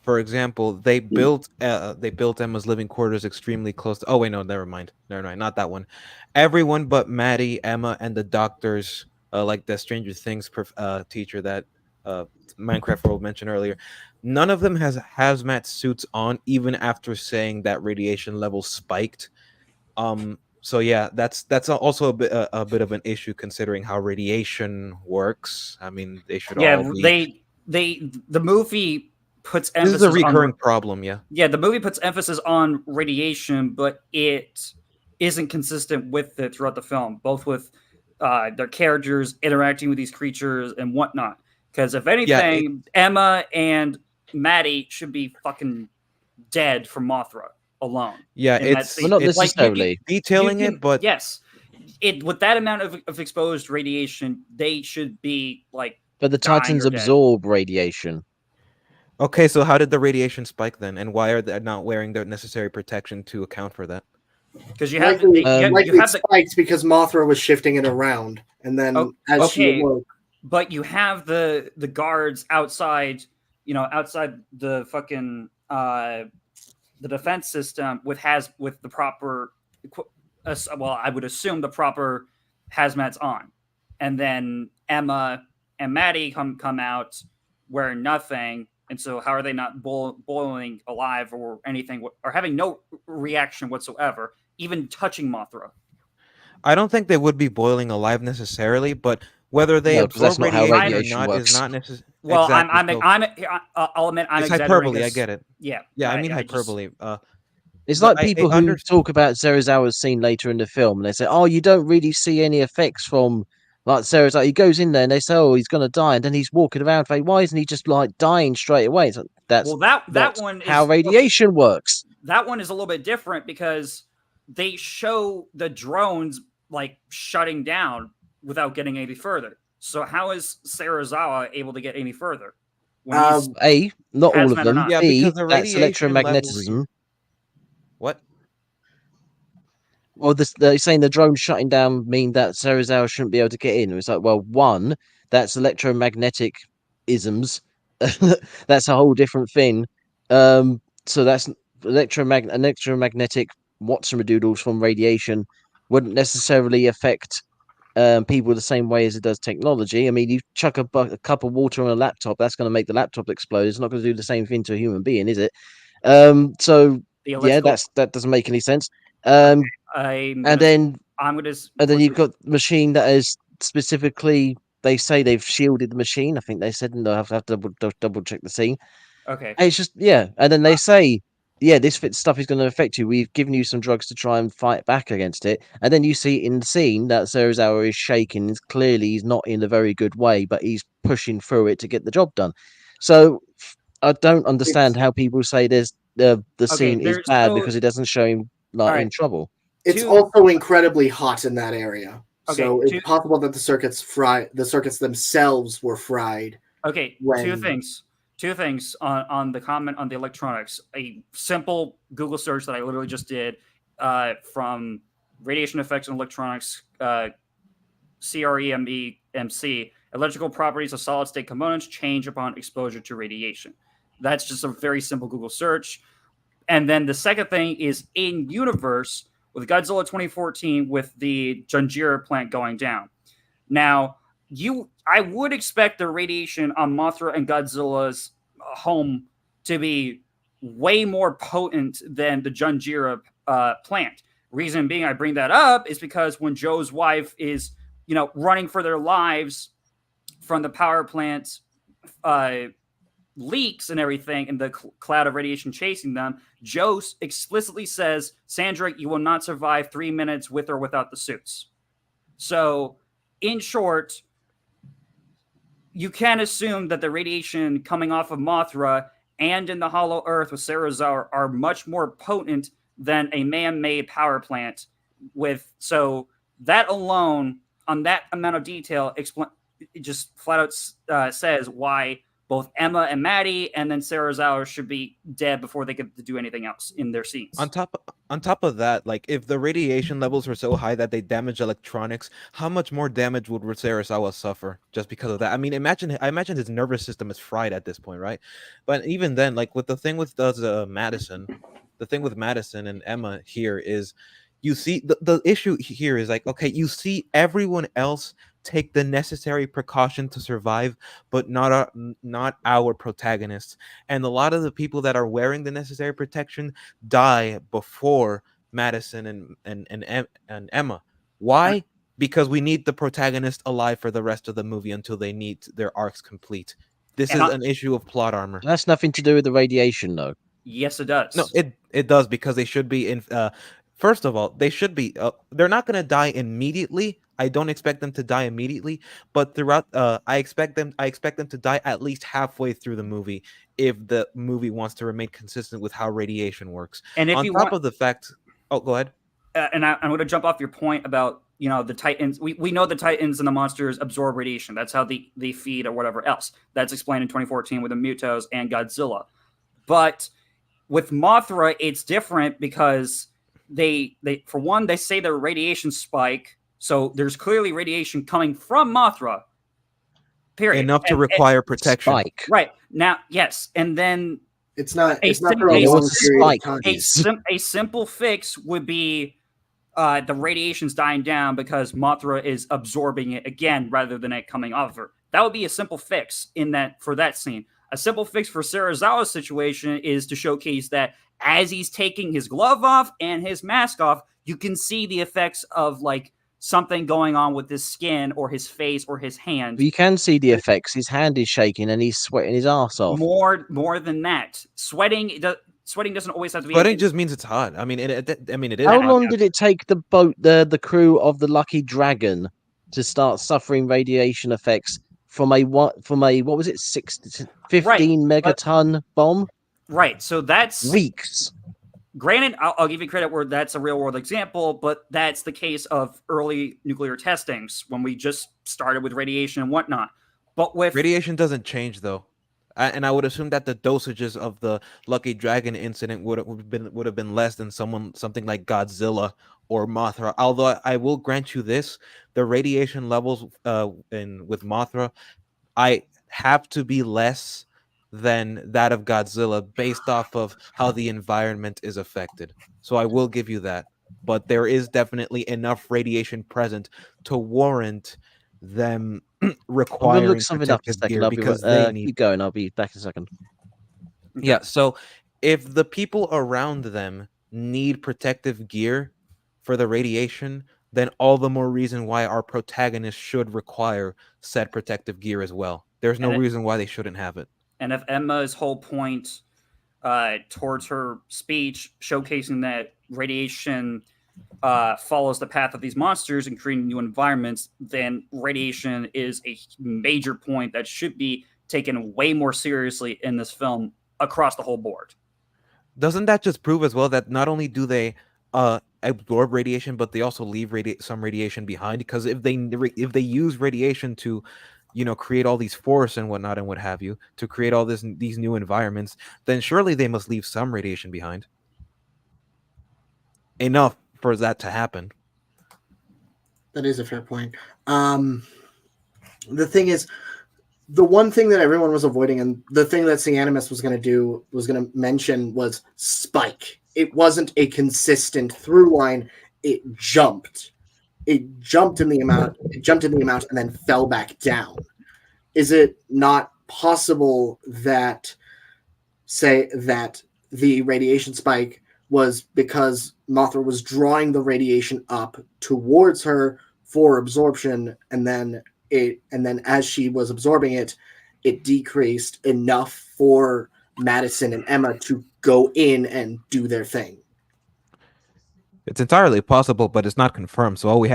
For example, they built Emma's living quarters extremely close to. Oh wait, no, never mind, not that one. Everyone but Maddie, Emma, and the doctors, like the Stranger Things teacher that Minecraft World mentioned earlier, none of them has hazmat suits on, even after saying that radiation levels spiked. So yeah, that's also a bit of an issue considering how radiation works. I mean, they should all be. The movie puts This emphasis is a recurring on problem. Yeah. Yeah, the movie puts emphasis on radiation, but it isn't consistent with it throughout the film, both with their characters interacting with these creatures and whatnot. Because if anything, Emma and Maddie should be fucking dead from Mothra alone. Yeah, well, not necessarily detailing it, but yes, with that amount of exposed radiation, they should be like. But the Titans absorb radiation. Okay, so how did the radiation spike then, and why are they not wearing the necessary protection to account for that? Because you have spiked because Mothra was shifting it around, and then she awoke. But you have the guards outside, outside the fucking the defense system with the proper, I would assume the proper hazmats on, and then Emma and Maddie come out wearing nothing. And so how are they not boiling alive or anything, or having no reaction whatsoever, even touching Mothra? I don't think they would be boiling alive necessarily, but whether they absorb radiation or not is not necessary. Well, exactly. I'll admit I'm it's hyperbole. I get it. Yeah. Yeah, I mean hyperbole. It's like people who talk about Serizawa's scene later in the film, and they say, "Oh, you don't really see any effects from." Like Serizawa, he goes in there and they say, "Oh, he's gonna die," and then he's walking around. Like, why isn't he just like dying straight away? So that's that one how radiation works. That one is a little bit different because they show the drones like shutting down without getting any further. So how is Serizawa able to get any further? Not all of them. Yeah, B, because the that's electromagnetism. What? Well, they're saying the drone shutting down mean that Serizawa shouldn't be able to get in. It's like, well, one, that's electromagnetic isms. That's a whole different thing. So that's electromagnetic whatsamadoodles from radiation wouldn't necessarily affect people the same way as it does technology. I mean, you chuck a cup of water on a laptop, that's going to make the laptop explode. It's not going to do the same thing to a human being, is it? So yeah, that doesn't make any sense. And then I'm gonna. And then you've got the machine that is specifically. They say they've shielded the machine. I think they said, and they'll have to double check the scene. Okay. And it's just and then they say, this stuff is going to affect you. We've given you some drugs to try and fight back against it. And then you see in the scene that Serizawa is shaking. It's clearly he's not in a very good way, but he's pushing through it to get the job done. So I don't understand how people say there's the scene is bad because it doesn't show him in trouble. It's also incredibly hot in that area. Okay, so it's possible that the circuits themselves were fried. Okay, two things on the comment on the electronics. A simple Google search that I literally just did from radiation effects on electronics, CREMEMC, electrical properties of solid state components change upon exposure to radiation. That's just a very simple Google search. And then the second thing is in universe with Godzilla 2014 with the Junjira plant going down. Now, I would expect the radiation on Mothra and Godzilla's home to be way more potent than the Junjira plant. Reason being I bring that up is because when Joe's wife is, running for their lives from the power plant leaks and everything and the cloud of radiation chasing them, Joe explicitly says, Sandra, you will not survive 3 minutes with or without the suits. So, in short, you can assume that the radiation coming off of Mothra and in the Hollow Earth with Serizawa are much more potent than a man-made power plant. So that alone, on that amount of detail, it just flat out says why both Emma and Maddie and then Serizawa should be dead before they get to do anything else in their scenes. On top of that, like if the radiation levels were so high that they damage electronics, how much more damage would Serizawa suffer just because of that? I mean, I imagine his nervous system is fried at this point, right? But even then, like with the thing with Madison, the thing with Madison and Emma here is, you see the issue here is like, okay, you see everyone else take the necessary precaution to survive, but not our protagonists. And a lot of the people that are wearing the necessary protection die before Madison and Emma. Why? Because we need the protagonist alive for the rest of the movie until they need their arcs complete. This is an issue of plot armor. That's nothing to do with the radiation, though. Yes, it does. No, it does, because they should be in. First of all, they should be. They're not going to die immediately. I don't expect them to die immediately, but throughout, I expect them to die at least halfway through the movie if the movie wants to remain consistent with how radiation works. And if on top of the fact, go ahead. And I'm going to jump off your point about the Titans. We know the Titans and the monsters absorb radiation. That's how they feed or whatever else. That's explained in 2014 with the Mutos and Godzilla. But with Mothra, it's different because they for one, they say the radiation spike. So there's clearly radiation coming from Mothra. Period. Enough to require protection. Spike. Right. Now, yes. And then it's not a simple fix would be the radiation's dying down because Mothra is absorbing it again rather than it coming off of her. That would be a simple fix for that scene. A simple fix for Serizawa's situation is to showcase that as he's taking his glove off and his mask off, you can see the effects of like something going on with his skin or his face or his hand. But you can see the effects. His hand is shaking and he's sweating his ass off. More than that, sweating doesn't always have to be. Sweating just means it's hot. I mean, it is. How long did it take the boat, the crew of the Lucky Dragon, to start suffering radiation effects from a what was it, 15 megaton bomb? Right. So that's weeks. Granted, I'll give you credit where that's a real world example, but that's the case of early nuclear testings when we just started with radiation and whatnot. But with radiation doesn't change though, and I would assume that the dosages of the Lucky Dragon incident would have been less than something like Godzilla or Mothra. Although I will grant you this: the radiation levels with Mothra, I have to be less than that of Godzilla based off of how the environment is affected. So I will give you that. But there is definitely enough radiation present to warrant them requiring protective gear because they need... Keep going, I'll be back in a second. Yeah, so if the people around them need protective gear for the radiation, then all the more reason why our protagonist should require said protective gear as well. There's no reason why they shouldn't have it. And if Emma's whole point towards her speech, showcasing that radiation follows the path of these monsters and creating new environments, then radiation is a major point that should be taken way more seriously in this film across the whole board. Doesn't that just prove as well that not only do they absorb radiation, but they also leave some radiation behind? Because if they use radiation to, create all these forests and whatnot and what have you, to create all these new environments, then surely they must leave some radiation behind. Enough for that to happen. That is a fair point. The thing is, the one thing that everyone was avoiding, and the thing that Animus was going to mention, was spike. It wasn't a consistent through line. It jumped. It jumped in the amount, and then fell back down. Is it not possible that, say, that the radiation spike was because Mothra was drawing the radiation up towards her for absorption, and then as she was absorbing it, it decreased enough for Madison and Emma to go in and do their thing? It's entirely possible, but it's not confirmed. So all we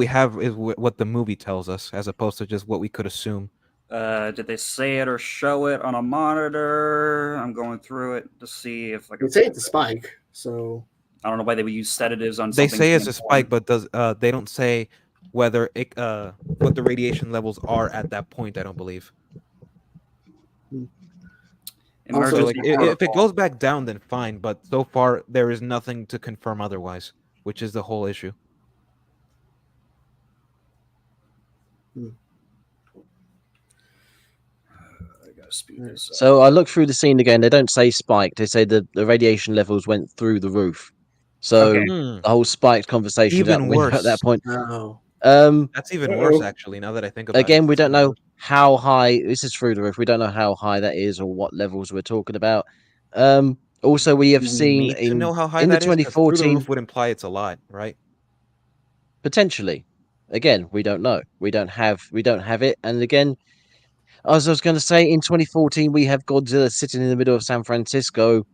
have is what the movie tells us, as opposed to just what we could assume. Did they say it or show it on a monitor? I'm going through it to see if They say it's a spike, so I don't know why they would use sedatives on. They something say it's a spike, but they don't say whether what the radiation levels are at that point. I don't believe. Also, if it goes back down, then fine. But so far, there is nothing to confirm otherwise, which is the whole issue. So I looked through the scene again. They don't say spiked. They say the radiation levels went through the roof. So the whole spiked conversation even worse at that point. Oh. That's even worse, actually. Now that I think about it. Again, we don't know how high this is through the roof. We don't know how high that is or what levels we're talking about. Also, we have seen to know how high in the that is, 'cause through the 2014 roof would imply it's a lot, right? potentially. Again, we don't know. We don't have it. And again, as I was going to say, in 2014 we have Godzilla sitting in the middle of San Francisco,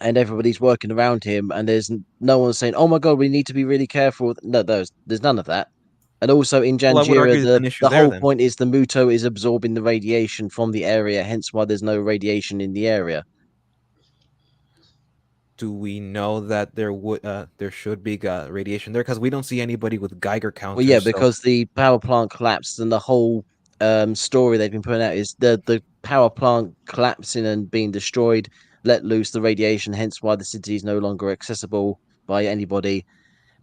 and everybody's working around him, and there's no one saying, "Oh my god, we need to be really careful." No, there's none of that. And also in Well, I would Janjira, argue there's an issue the there, whole then. point is the Muto is absorbing the radiation from the area, hence why there's no radiation in the area. Do we know that there should be radiation there? Because we don't see anybody with Geiger counters. Well, yeah, so- because the power plant collapsed, and the whole story they've been putting out is the power plant collapsing and being destroyed let loose the radiation, hence why the city is no longer accessible by anybody.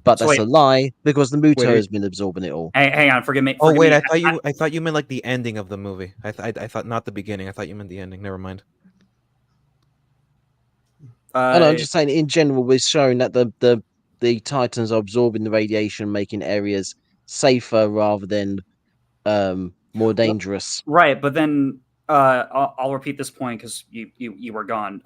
But So that's a lie, because the Muto Wait, has been absorbing it all. Hang on, forgive me. Oh forgive wait, me. I thought you meant like the ending of the movie. I thought not the beginning. I thought you meant the ending. Never mind. Oh, no, I'm just saying in general, we're showing that the Titans are absorbing the radiation, making areas safer rather than more dangerous. Right, but then I'll repeat this point because you were gone.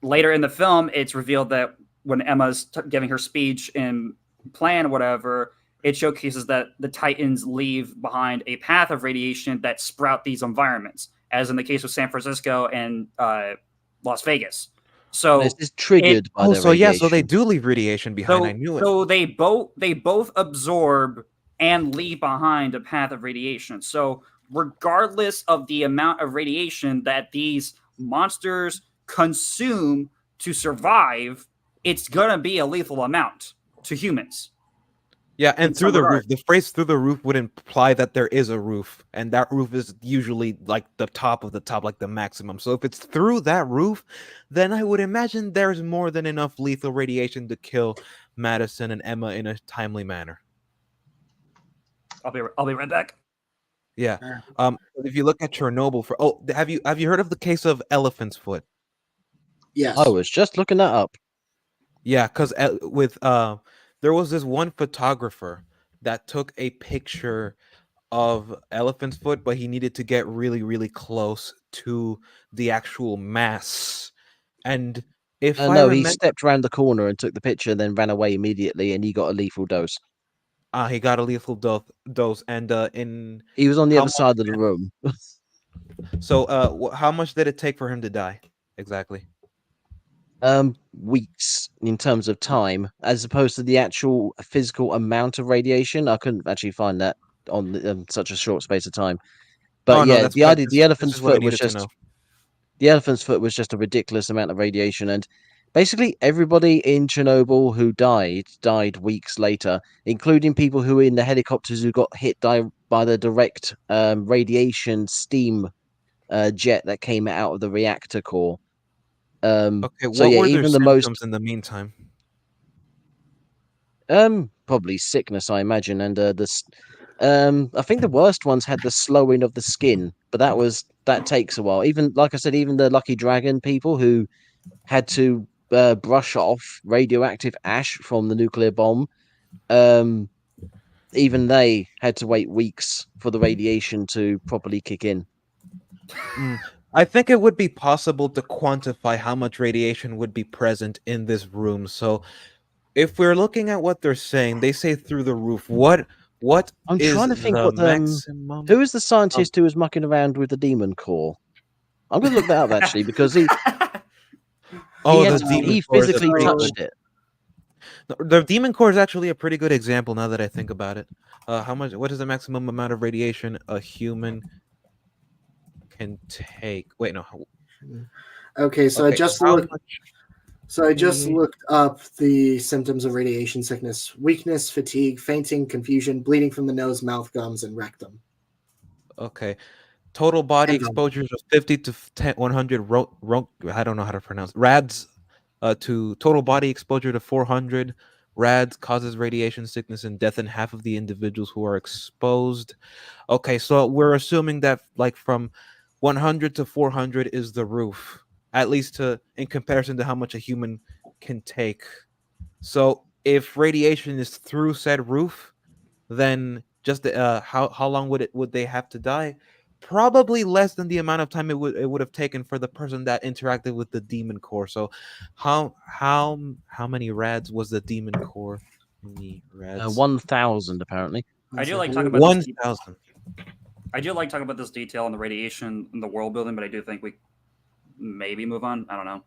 Later in the film, it's revealed that when Emma's giving her speech and plan, whatever, it showcases that the Titans leave behind a path of radiation that sprout these environments, as in the case of San Francisco and Las Vegas. So This is triggered by the radiation. So they do leave radiation behind. I knew it. So they both absorb and leave behind a path of radiation. So regardless of the amount of radiation that these monsters consume to survive, it's gonna be a lethal amount to humans. Yeah, and in through some the regard. roof. The phrase "through the roof" would imply that there is a roof, and that roof is usually like the top of the top, like the maximum. So if it's through that roof, then I would imagine there's more than enough lethal radiation to kill Madison and Emma in a timely manner. I'll be right back. Yeah. If you look at Chernobyl, have you heard of the case of Elephant's Foot? Yes. I was just looking that up. Yeah, because there was this one photographer that took a picture of Elephant's Foot, but he needed to get really, really close to the actual mass. And If I No, he remember, stepped around the corner and took the picture, then ran away immediately, and he got a lethal dose. he got a lethal dose, and in He was on the how other much? side of the room. So, how much did it take for him to die exactly? Weeks in terms of time, as opposed to the actual physical amount of radiation. I couldn't actually find that on such a short space of time. But Oh no, yeah, that's the fine. idea, This is what I needed to know. the elephant's foot was just a ridiculous amount of radiation, and basically everybody in Chernobyl who died weeks later, including people who were in the helicopters who got hit by the direct radiation steam jet that came out of the reactor core. Okay, So what yeah, were their even the most symptoms in the meantime? probably sickness, I imagine, and I think the worst ones had the slowing of the skin, but that takes a while. Even like I said, even the Lucky Dragon people who had to brush off radioactive ash from the nuclear bomb, um, even they had to wait weeks for the radiation to properly kick in. Mm, I think it would be possible to quantify how much radiation would be present in this room. So, if we're looking at what they're saying, they say through the roof. What I'm is trying to think the what maximum? who is the scientist who was mucking around with the demon core? I'm going to look that up actually because Oh, the demon he core is a physically pretty touched good. it. The demon core is actually a pretty good example now that I think about it. How much? What is the maximum amount of radiation a human can take? Wait, no. Okay, so Okay, how much I just radiation? looked up the symptoms of radiation sickness: weakness, fatigue, fainting, confusion, bleeding from the nose, mouth, gums, and rectum. Okay, total body And vomiting. exposures of 50 to 100 I don't know how to pronounce rads to total body exposure to 400 rads causes radiation sickness and death in half of the individuals who are exposed. Okay, so we're assuming that like from 100 to 400 is the roof, at least to in comparison to how much a human can take. So if radiation is through said roof, then just how long would they have to die? Probably less than the amount of time it would have taken for the person that interacted with the demon core. So how many rads was the demon core? Many rads. 1,000 apparently. I do like talking about this. 1,000. I do like talking about this detail and the radiation and the world building, but I do think we maybe move on. I don't know.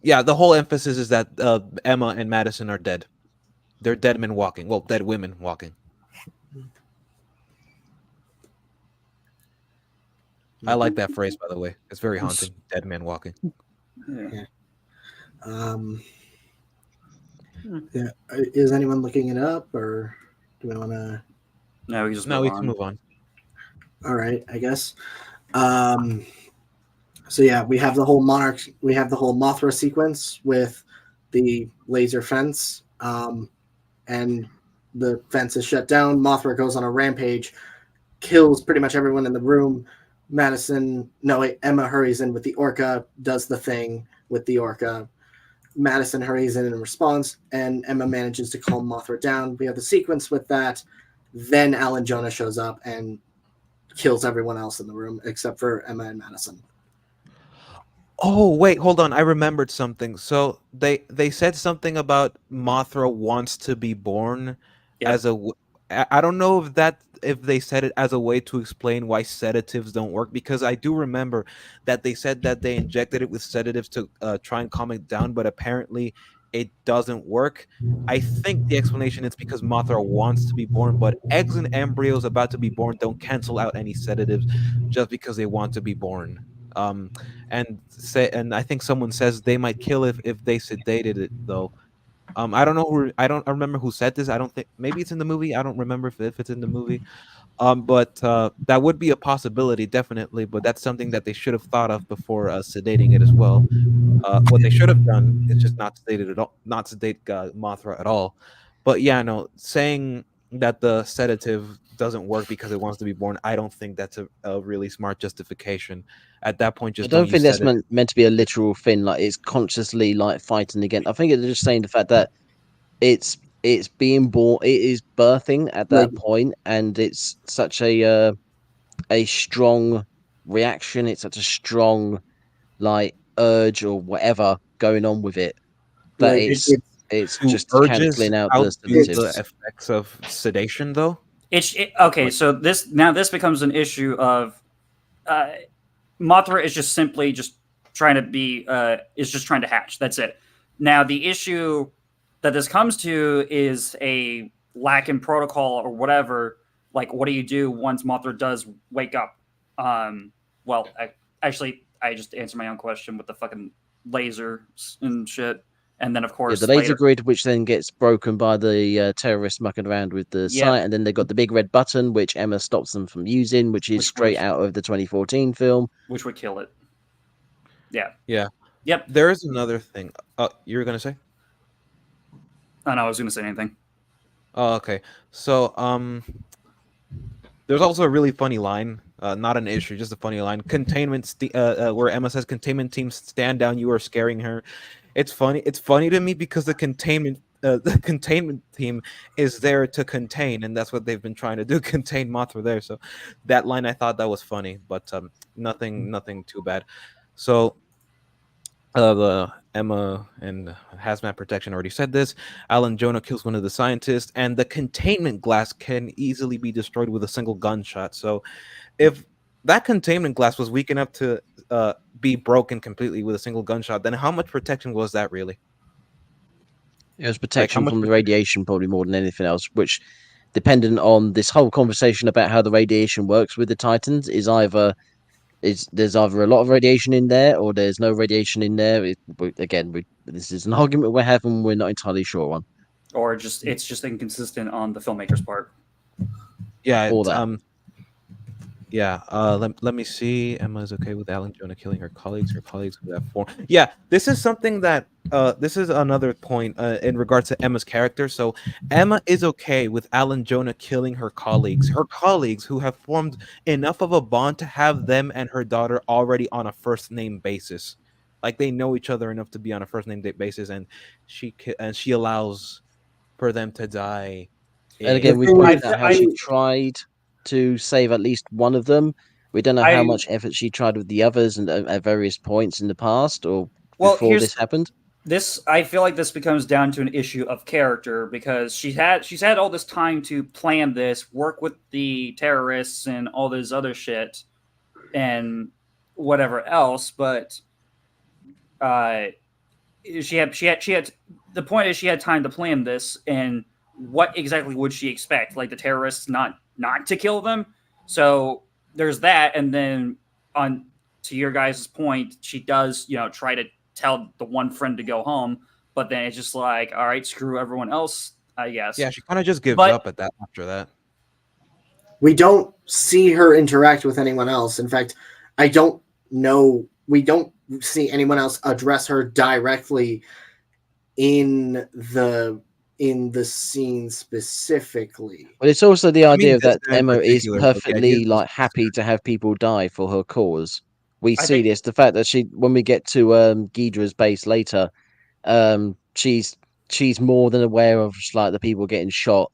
Yeah, the whole emphasis is that Emma and Madison are dead. They're dead men walking. Well, dead women walking. I like that phrase, by the way. It's very haunting. Dead man walking. Yeah. Yeah. Is anyone looking it up, or do we want to? No, we just No, move we on. can move on. All right, I guess. So yeah, we have the whole Mothra sequence with the laser fence, and the fence is shut down. Mothra goes on a rampage, kills pretty much everyone in the room. Emma hurries in with the orca, does the thing with the orca. Madison hurries in response, and Emma manages to calm Mothra down. We have the sequence with that. Then Alan Jonah shows up and kills everyone else in the room except for Emma and Madison. Oh, wait, hold on. I remembered something. So they said something about Mothra wants to be born Yep. as a I don't know if they said it as a way to explain why sedatives don't work, because I do remember that they said that they injected it with sedatives to try and calm it down, but apparently it doesn't work. I think the explanation is because Mothra wants to be born, but eggs and embryos about to be born don't cancel out any sedatives just because they want to be born. Um, and I think someone says they might kill if they sedated it though. I don't know I remember who said this. I don't think maybe it's in the movie. I don't remember if it's in the movie. But that would be a possibility definitely. But that's something that they should have thought of before sedating it as well. What they should have done is just not sedate it at all, not sedate Mothra at all. But yeah, no, saying that the sedative doesn't work because it wants to be born, I don't think that's a really smart justification. At that point, I just don't don't think use that's sedative. meant to be a literal thing. Like it's consciously like fighting again. I think it's just saying the fact that it's being born. It is birthing at that point, and it's such a strong reaction. It's such a strong like urge or whatever going on with it. That Like, it's Do just urges canceling out the outdo the sedatives. effects of sedation, though? Okay. Like- So this becomes an issue of Mothra is just simply just trying to be is just trying to hatch. That's it. Now the issue that this comes to is a lack in protocol or whatever. Like, what do you do once Mothra does wake up? Well, I just answered my own question with the fucking lasers and shit. And then, of Yeah, course, the laser later, grid, which then gets broken by the terrorists mucking around with the Yep. site, and then they've got the big red button, which Emma stops them from using, which is Which straight was- out of the 2014 film. which would kill it. Yeah. Yeah. Yep. There is another thing. You were gonna say? Oh no, I was going to say anything. Oh, okay. So, there's also a really funny line. Not an issue, just a funny line. Where Emma says, "Containment team, stand down. You are scaring her." It's funny. It's funny to me because the containment team is there to contain, and that's what they've been trying to do, contain Mothra there. So, that line I thought that was funny, but nothing too bad. So, the Emma and hazmat protection already said this. Alan Jonah kills one of the scientists, and the containment glass can easily be destroyed with a single gunshot. So, if that containment glass was weak enough to be broken completely with a single gunshot, then how much protection was that really? It was Like, how protection much from the protection? radiation, probably more than anything else, which, dependent on this whole conversation about how the radiation works with the Titans, is there's either a lot of radiation in there or there's no radiation in there. This is an argument we're having. We're not entirely sure on. Or just it's just inconsistent on the filmmaker's part. Yeah, All that. Yeah, let me see. Emma is okay with Alan Jonah killing her colleagues who have formed. Yeah, this is something that this is another point in regards to Emma's character. So Emma is okay with Alan Jonah killing her colleagues who have formed enough of a bond to have them and her daughter already on a first name basis. Like they know each other enough to be on a first name basis, and she allows for them to die. And again, we thing pointed is, out how she tried to save at least one of them. We don't know how I- much effort she tried with the others and at various points in the past or Well, before this happened. I feel like this becomes down to an issue of character because she's had all this time to plan this, work with the terrorists and all this other shit and whatever else, but she had the point is she had time to plan this, and what exactly would she expect? Like the terrorists not to kill them? So there's that, and then on to your guys' point, she does, try to tell the one friend to go home, but then it's just like, all right, screw everyone else, I guess. Yeah, she kind of just gives But- up at that after that. we don't see her interact with anyone else. In fact, I don't know. We don't see anyone else address her directly in the scene specifically. But it's also the idea this that guy in Emma is particular, but the idea perfectly is like happy to have people die for her cause. We I see think- this. The fact that when we get to Ghidra's base later, she's more than aware of just, like the people getting shot,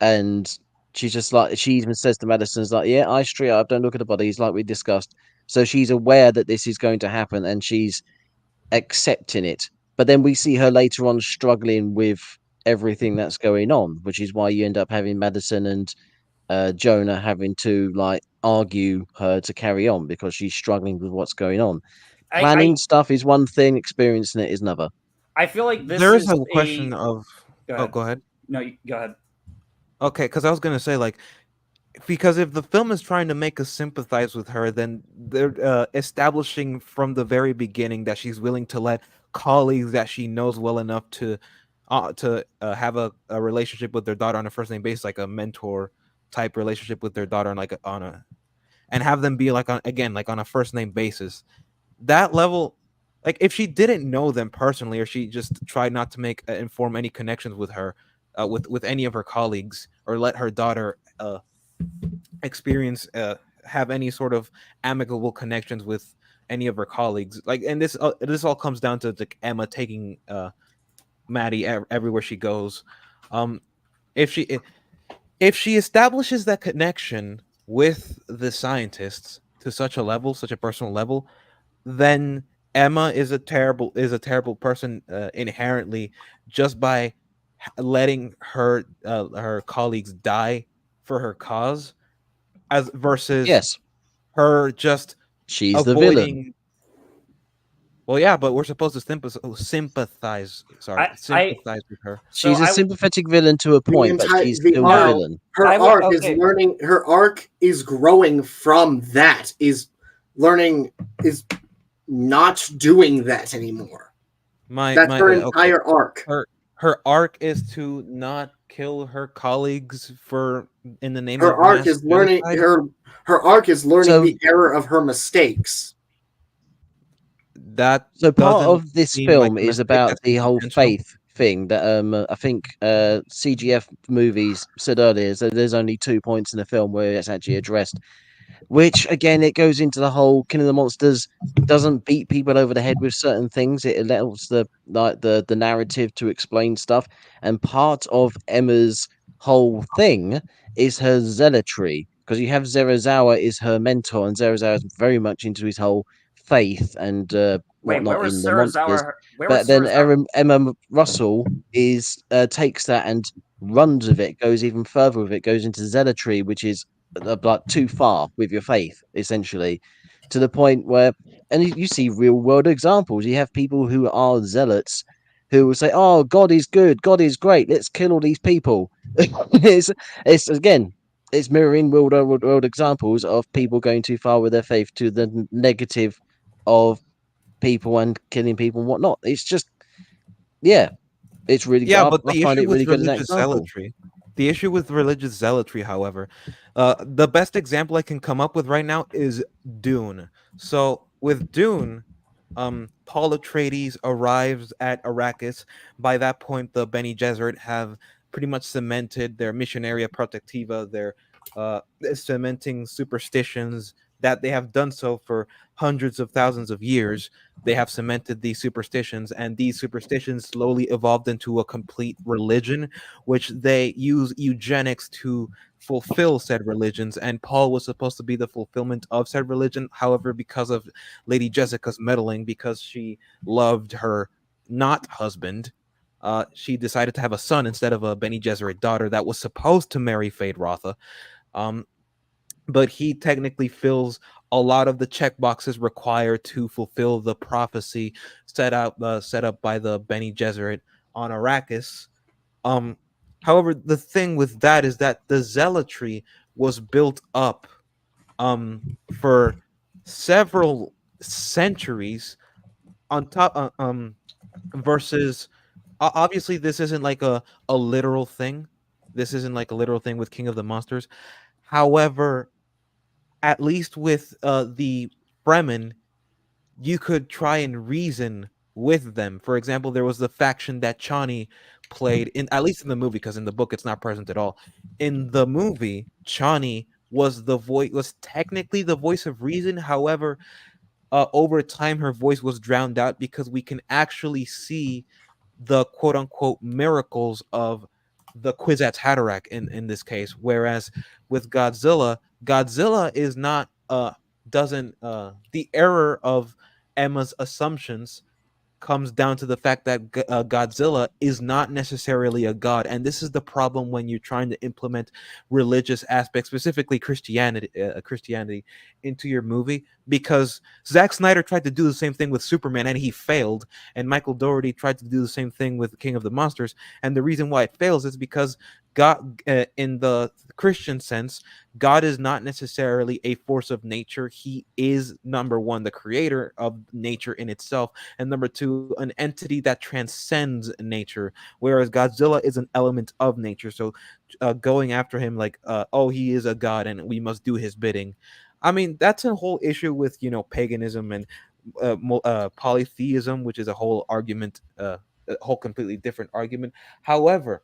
and she's just like she even says to Madison's like, "Yeah, I straight up don't look at the bodies," like we discussed. So she's aware that this is going to happen, and she's accepting it. But then we see her later on struggling with everything that's going on, which is why you end up having Madison and Jonah having to like argue her to carry on because she's struggling with what's going on. Planning stuff is one thing, experiencing it is another. I feel like this There is is a question of. Go Oh, ahead. go ahead. No, go ahead. Okay, because I was gonna say like, because if the film is trying to make us sympathize with her, then they're establishing from the very beginning that she's willing to let colleagues that she knows well enough to have a relationship with their daughter on a first name basis, like a mentor type relationship with their daughter, and have them be like on a first name basis. That level, like if she didn't know them personally, or she just tried not to make inform any connections with her, with any of her colleagues, or let her daughter experience have any sort of amicable connections with any of her colleagues, like, and this all comes down to Emma taking Maddie everywhere she goes. If she establishes that connection with the scientists to such a level, such a personal level, then Emma is a terrible person inherently, just by letting her colleagues die for her cause, as versus Yes, her just she's the villain. avoiding. Well, yeah, but we're supposed to sympathize. Sorry, I sympathize with her. so She's a I would sympathetic villain to a The point, but entire she's the still the no no, villain. her I would arc is okay. learning. Her arc is growing from that. Is learning is not doing that anymore. That's her Okay. entire arc. Her arc is to not kill her colleagues for in the name Her of arc mass is learning genocide. her arc is learning So, the error of her mistakes. That so part doesn't of this seem like film a is mistake. about That the seems whole intentional. faith thing that I think CGF movies said earlier. So there's only 2 points in the film where it's actually addressed. Which again, it goes into the whole King of the Monsters doesn't beat people over the head with certain things. It allows the narrative to explain stuff. And part of Emma's whole thing is her zealotry, because you have Zerazawa is her mentor, and Zerazawa is very much into his whole faith and Wait, whatnot in the monsters. Where was But then Sarazawa? Emma Russell is takes that and runs with it, goes even further with it, goes into zealotry, which is like too far with your faith, essentially, to the point where, and you see real world examples. You have people who are zealots who will say, "Oh, God is good, God is great. Let's kill all these people." It's again, it's mirroring world examples of people going too far with their faith to the negative of people and killing people and whatnot. It's just, yeah, it's really good. Yeah, but I the find issue it really with good as an religious example. zealotry, however, the best example I can come up with right now is Dune. So with Dune, Paul Atreides arrives at Arrakis. By that point, the Bene Gesserit have pretty much cemented their Missionaria Protectiva, their cementing superstitions that they have done so for hundreds of thousands of years. They have cemented these superstitions, and these superstitions slowly evolved into a complete religion, which they use eugenics to fulfill said religions. And Paul was supposed to be the fulfillment of said religion. However, because of Lady Jessica's meddling, because she loved her not husband, she decided to have a son instead of a Bene Gesserit daughter that was supposed to marry Fade Rotha. Um, but he technically fills a lot of the check boxes required to fulfill the prophecy set up by the Bene Gesserit on Arrakis. Um, However, the thing with that is that the zealotry was built up for several centuries on top versus obviously this isn't like a literal thing. This isn't like a literal thing with King of the Monsters. However, at least with the Fremen, you could try and reason with them. For example, there was the faction that Chani played in, at least in the movie, because in the book it's not present at all. In the movie, Chani was technically the voice of reason. However, over time her voice was drowned out because we can actually see the quote unquote miracles of the Kwisatz Haderach in this case. Whereas with Godzilla, Godzilla is not doesn't the error of Emma's assumptions comes down to the fact that Godzilla is not necessarily a god, and this is the problem when you're trying to implement religious aspects, specifically Christianity, into your movie. Because Zack Snyder tried to do the same thing with Superman, and he failed, and Michael Dougherty tried to do the same thing with King of the Monsters, and the reason why it fails is because God, in the Christian sense, God is not necessarily a force of nature. He is, number one, the creator of nature in itself, and number two, an entity that transcends nature, whereas Godzilla is an element of nature. So going after him like oh, he is a god and we must do his bidding, I mean, that's a whole issue with, paganism and polytheism, which is a whole argument, a whole completely different argument. However,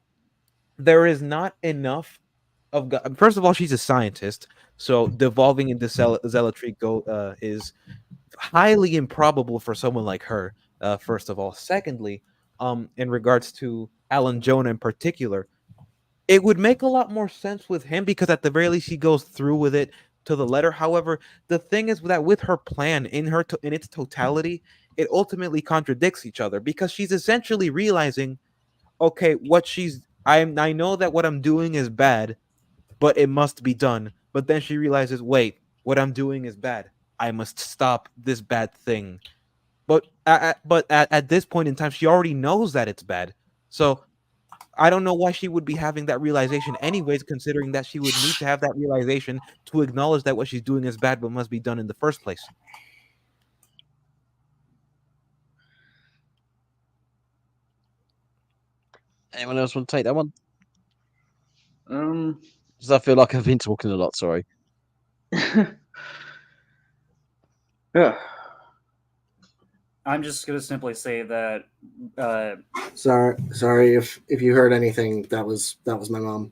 there is not enough of God. First of all, she's a scientist, so devolving into zealotry is highly improbable for someone like her. First of all, secondly, in regards to Alan Jonah in particular, it would make a lot more sense with him because at the very least he goes through with it to the letter. However, the thing is that with her plan in its totality, it ultimately contradicts each other because she's essentially realizing, okay, I know that what I'm doing is bad, but it must be done. But then she realizes, wait, what I'm doing is bad. I must stop this bad thing. But at this point in time, she already knows that it's bad. So I don't know why she would be having that realization anyways, considering that she would need to have that realization to acknowledge that what she's doing is bad but must be done in the first place. Anyone else want to take that one? Um, Because I feel like I've been talking a lot. Sorry. yeah. I'm just gonna simply say that Sorry if you heard anything. That was my mom.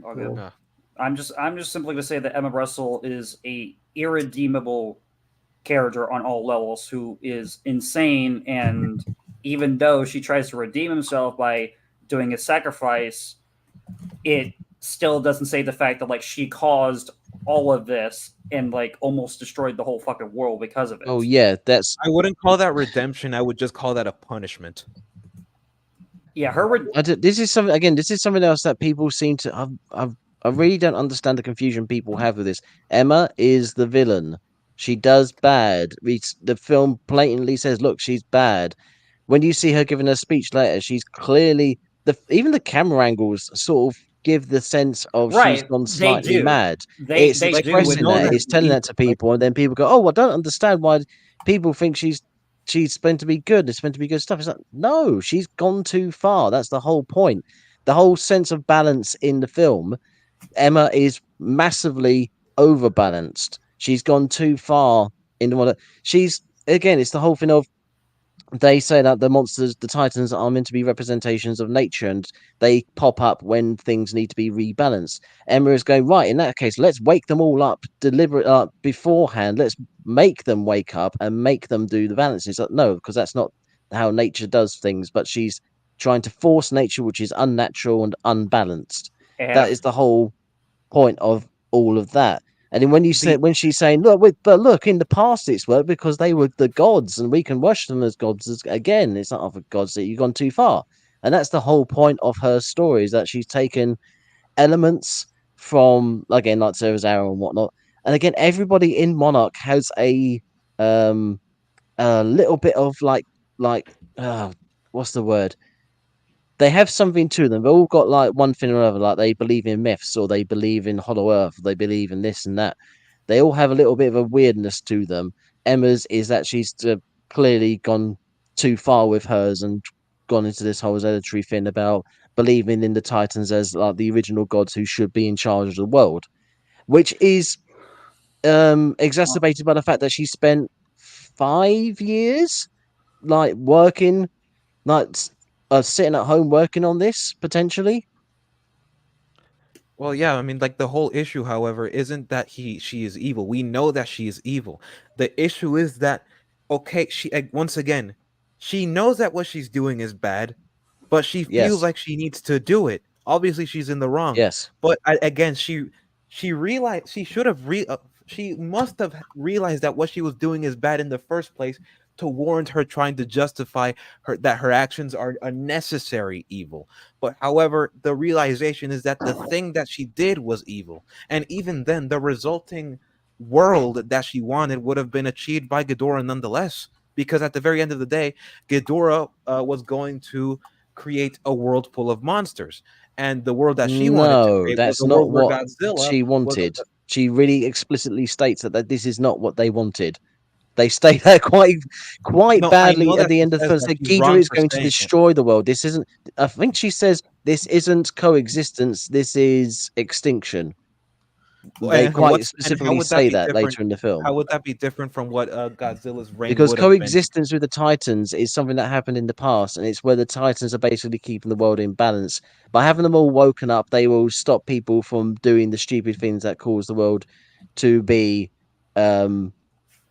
all good. Ah. I'm just simply gonna say that Emma Russell is a irredeemable character on all levels who is insane, and even though she tries to redeem himself by doing a sacrifice, it still doesn't say the fact that like she caused all of this and like almost destroyed the whole fucking world because of it. Oh yeah, that's I wouldn't call that redemption. I would just call that a punishment. Yeah, her this is something again. This is something else that people seem to. I really don't understand the confusion people have with this. Emma is the villain. She does bad. The film blatantly says, "Look, she's bad." When you see her giving her speech later, she's clearly even the camera angles sort of give the sense of she's right. gone They slightly do. mad. They It's they Like, do we with expressing know that, that it's she's telling evil. that to people, and then people go, "Oh, I don't understand why people think she's meant to be good. It's meant to be good stuff." It's like, no, she's gone too far. That's the whole point. The whole sense of balance in the film, Emma is massively overbalanced. She's gone too far into what she's again. It's the whole thing of they say that the monsters, the titans, are meant to be representations of nature, and they pop up when things need to be rebalanced. Emma is going right. In that case, let's wake them all up, deliberate beforehand. Let's make them wake up and make them do the balances. No, because that's not how nature does things. But she's trying to force nature, which is unnatural and unbalanced. That and is the whole point of all of that. And then when you the said when she's saying, "Look, but look, in the past it's worked because they were the gods, and we can worship them as gods again." It's not other gods that you've gone too far, and that's the whole point of her story is that she's taken elements from again like Sarah's arrow and whatnot. And again, everybody in Monarch has um a little bit of like what's the word? They have something to them. They've all got like one thing or another. Like they believe in myths, or they believe in Hollow Earth, or they believe in this and that. They all have a little bit of a weirdness to them. Emma's is that she's clearly gone too far with hers and gone into this whole hereditary thing about believing in the Titans as like the original gods who should be in charge of the world, which is exacerbated by the fact that she spent 5 years like working like sitting at home working on this potentially. Well, yeah, I mean, like the whole issue, however, isn't that she is evil. We know that she is evil. The issue is that, okay, once again, she knows that what she's doing is bad, but she feels Yes. like she needs to do it. Obviously, she's in the wrong. Yes. But again, she realized she must have realized that what she was doing is bad in the first place to warrant her trying to justify her actions are a necessary evil. But however, the realization is that the thing that she did was evil, and even then, the resulting world that she wanted would have been achieved by Ghidorah nonetheless. Because at the very end of the day, Ghidorah was going to create a world full of monsters, and the world that she wanted to No, create was that's a not world where what Godzilla she was. wanted. She really explicitly states that this is not what they wanted. They state that quite No, I badly know at that the she end of the says film. that Say she's Ghidorah wrong is for going to saying it. destroy the world. This isn't. I think she says this isn't coexistence. This is extinction. They quite And how specifically would that say be that different? later in the film. How would that be different from what Godzilla's reign Because would have been? coexistence with the Titans is something that happened in the past, and it's where the Titans are basically keeping the world in balance. By having them all woken up, they will stop people from doing the stupid things that cause the world to be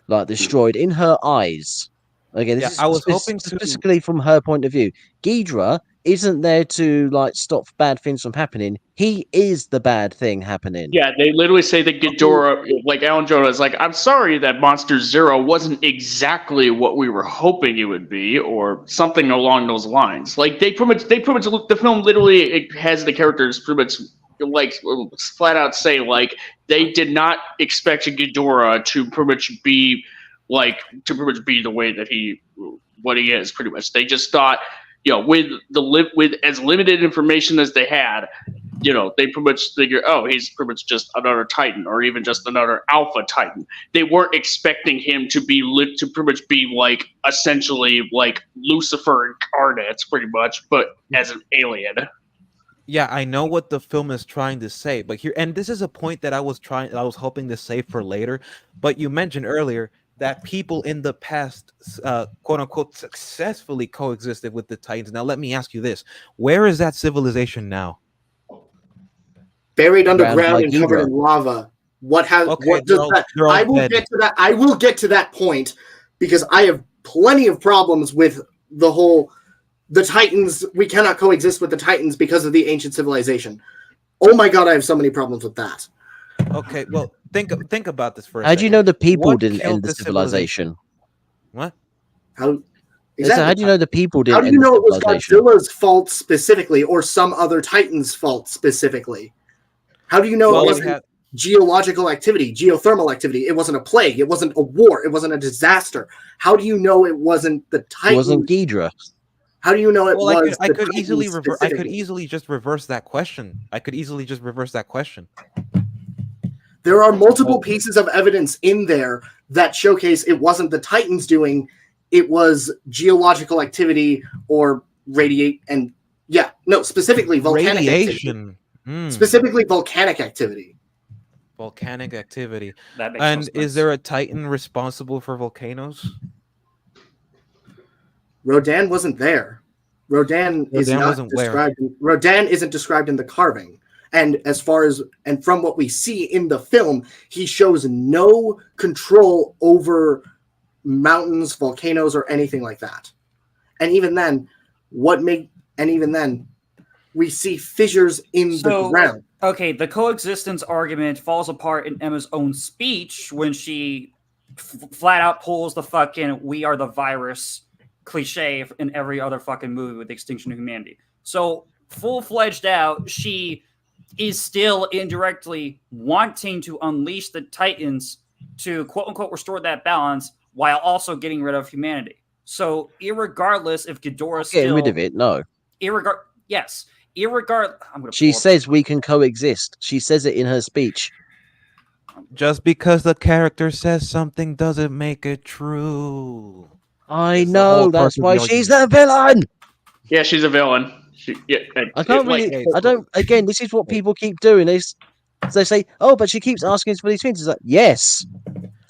like destroyed in her eyes. Again, this Yeah, is I was hoping to. specifically from her point of view. Ghidra isn't there to like stop bad things from happening. He is the bad thing happening. Yeah, they literally say that Ghidorah, like Alan Jonah, is like, I'm sorry that Monster Zero wasn't exactly what we were hoping it would be, or something along those lines. Like they pretty much, the film literally it has the characters pretty much like flat out say like they did not expect Ghidorah to pretty much be the way that what he is. Pretty much, they just thought, with with as limited information as they had, they pretty much figure, oh, he's pretty much just another Titan, or even just another Alpha Titan. They weren't expecting him to pretty much be like essentially like Lucifer incarnate, pretty much, but as an alien. Yeah, I know what the film is trying to say, but here, and this is a point that I was hoping to save for later. But you mentioned earlier that people in the past, quote unquote, successfully coexisted with the Titans. Now, let me ask you this: where is that civilization now? Buried underground and covered in lava. What does that? I will get to that. I will get to that point because I have plenty of problems with the Titans. We cannot coexist with the Titans because of the ancient civilization. Oh my god, I have so many problems with that. Okay, well, think about this for a second. How do you know the people didn't end the civilization? What? How do you know the people didn't? How do you know it was Godzilla's fault specifically, or some other Titan's fault specifically? How do you know it wasn't geological activity, geothermal activity? It wasn't a plague. It wasn't a war. It wasn't a disaster. How do you know it wasn't the Titan? It wasn't Ghidra. How do you know it was? I could easily just reverse that question. There are multiple pieces of evidence in there that showcase it wasn't the Titans doing. It was geological activity or specifically volcanic activity. Specifically volcanic activity. Volcanic activity. That makes and sense. Is there a Titan responsible for volcanoes? Rodan wasn't there. Rodan isn't described in the carving. And from what we see in the film, he shows no control over mountains, volcanoes, or anything like that. And even then, we see fissures in the ground. Okay, the coexistence argument falls apart in Emma's own speech when she flat out pulls the fucking "we are the virus" cliche in every other fucking movie with the extinction of humanity. So full-fledged out, she is still indirectly wanting to unleash the Titans to quote-unquote restore that balance while also getting rid of humanity. So irregardless if Ghidorah still... Getting rid of it, no. Yes. She says we can coexist. She says it in her speech. Just because the character says something doesn't make it true. I know, that's why she's the villain. Yeah, she's a villain. Again, this is what people keep doing. They say, oh, but she keeps asking for these things. It's like, yes,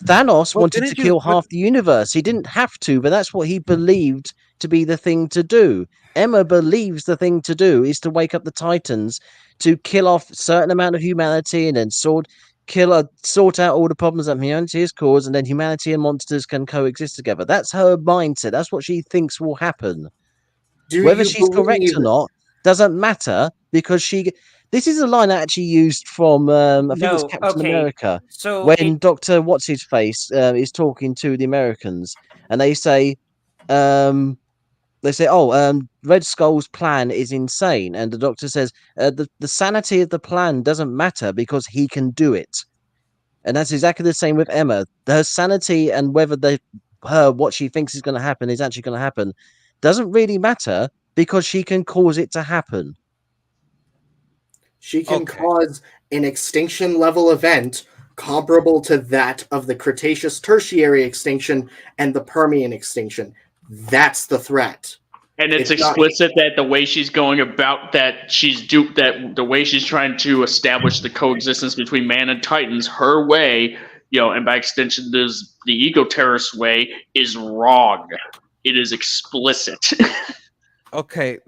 Thanos wanted to kill half the universe. He didn't have to, but that's what he believed to be the thing to do. Emma believes the thing to do is to wake up the Titans to kill off a certain amount of humanity and then sort out all the problems that humanity has caused, and then humanity and monsters can coexist together. That's her mindset. That's what she thinks will happen. Whether she's correct or not doesn't matter, because this is a line I actually used from it was Captain America. So when Dr. What's-His-Face is talking to the Americans, and they say, Red Skull's plan is insane. And the doctor says, the sanity of the plan doesn't matter because he can do it. And that's exactly the same with Emma. Her sanity and whether what she thinks is going to happen is actually going to happen doesn't really matter because she can cause it to happen. She can cause an extinction level event comparable to that of the Cretaceous Tertiary extinction and the Permian extinction. That's the threat. And it's explicit that the way she's going about the way she's trying to establish the coexistence between man and Titans, her way, and by extension, the ego terrorist way is wrong. It is explicit. Okay.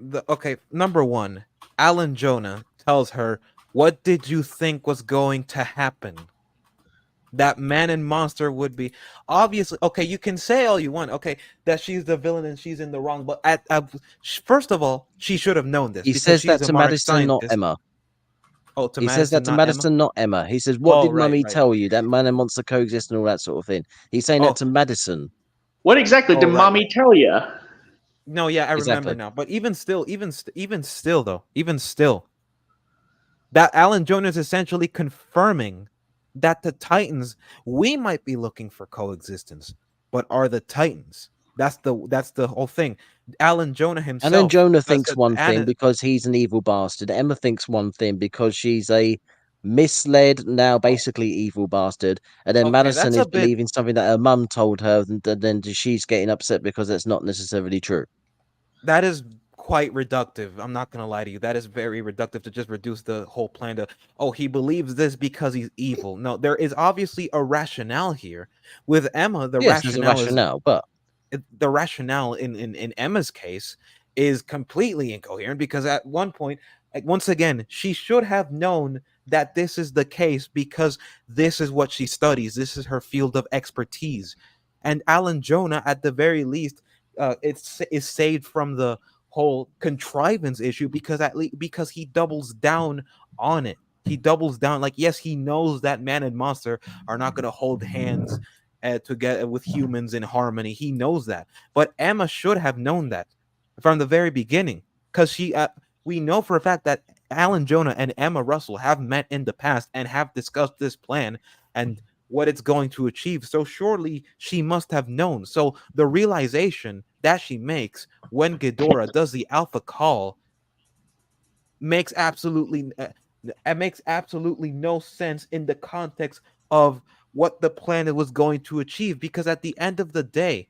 Number one, Alan Jonah tells her, "What did you think was going to happen?" that man and monster would be obviously okay. You can say all you want, okay, that she's the villain and she's in the wrong, but first of all, she should have known this He because says she's that a to Mark Madison, not scientist. Emma. Oh, to He says Madison, that to not Emma. Madison, not Emma. He says, "What Oh, did right, Mummy right. tell you? That man and monster coexist and all that sort of thing." He's saying Oh. that to Madison. What exactly did right, Mommy right. tell you? No, yeah, I remember Exactly. now. But even still, that Alan Jones is essentially confirming that the Titans, we might be looking for coexistence, but are the Titans? That's the whole thing. Alan Jonah himself. And then Jonah has thinks said one thing Anna- because he's an evil bastard. Emma thinks one thing because she's a misled, now basically evil bastard. And then Okay, Madison that's is a bit- believing something that her mum told her, and then she's getting upset because it's not necessarily true. that is quite reductive. I'm not gonna lie to you. That is very reductive to just reduce the whole plan to, oh, he believes this because he's evil. No, there is obviously a rationale here. With Emma, the Yes, there's a rationale is rationale, but the rationale in Emma's case is completely incoherent because at one point, once again, she should have known that this is the case because this is what she studies. This is her field of expertise. And Alan Jonah, at the very least, is saved from the whole contrivance issue because because he doubles down on it. He doubles down, like, yes, he knows that man and monster are not going to hold hands together with humans in harmony. He knows that, but Emma should have known that from the very beginning because we know for a fact that Alan Jonah and Emma Russell have met in the past and have discussed this plan and what it's going to achieve. So surely she must have known. So the realization that she makes when Ghidorah does the alpha call makes absolutely no sense in the context of what the planet was going to achieve, because at the end of the day,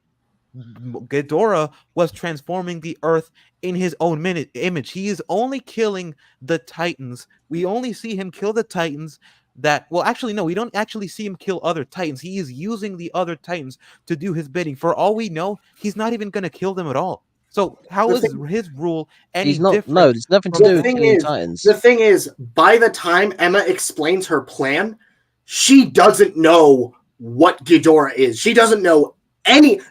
Ghidorah was transforming the Earth in his own image. He is only killing the Titans. We only see him kill the Titans that, well, actually, no, we don't actually see him kill other Titans. He is using the other Titans to do his bidding. For all we know, he's not even going to kill them at all. So how is his rule any he's not. different? No, there's nothing to do with killing Titans. The thing is, by the time Emma explains her plan, she doesn't know what Ghidorah is. She doesn't know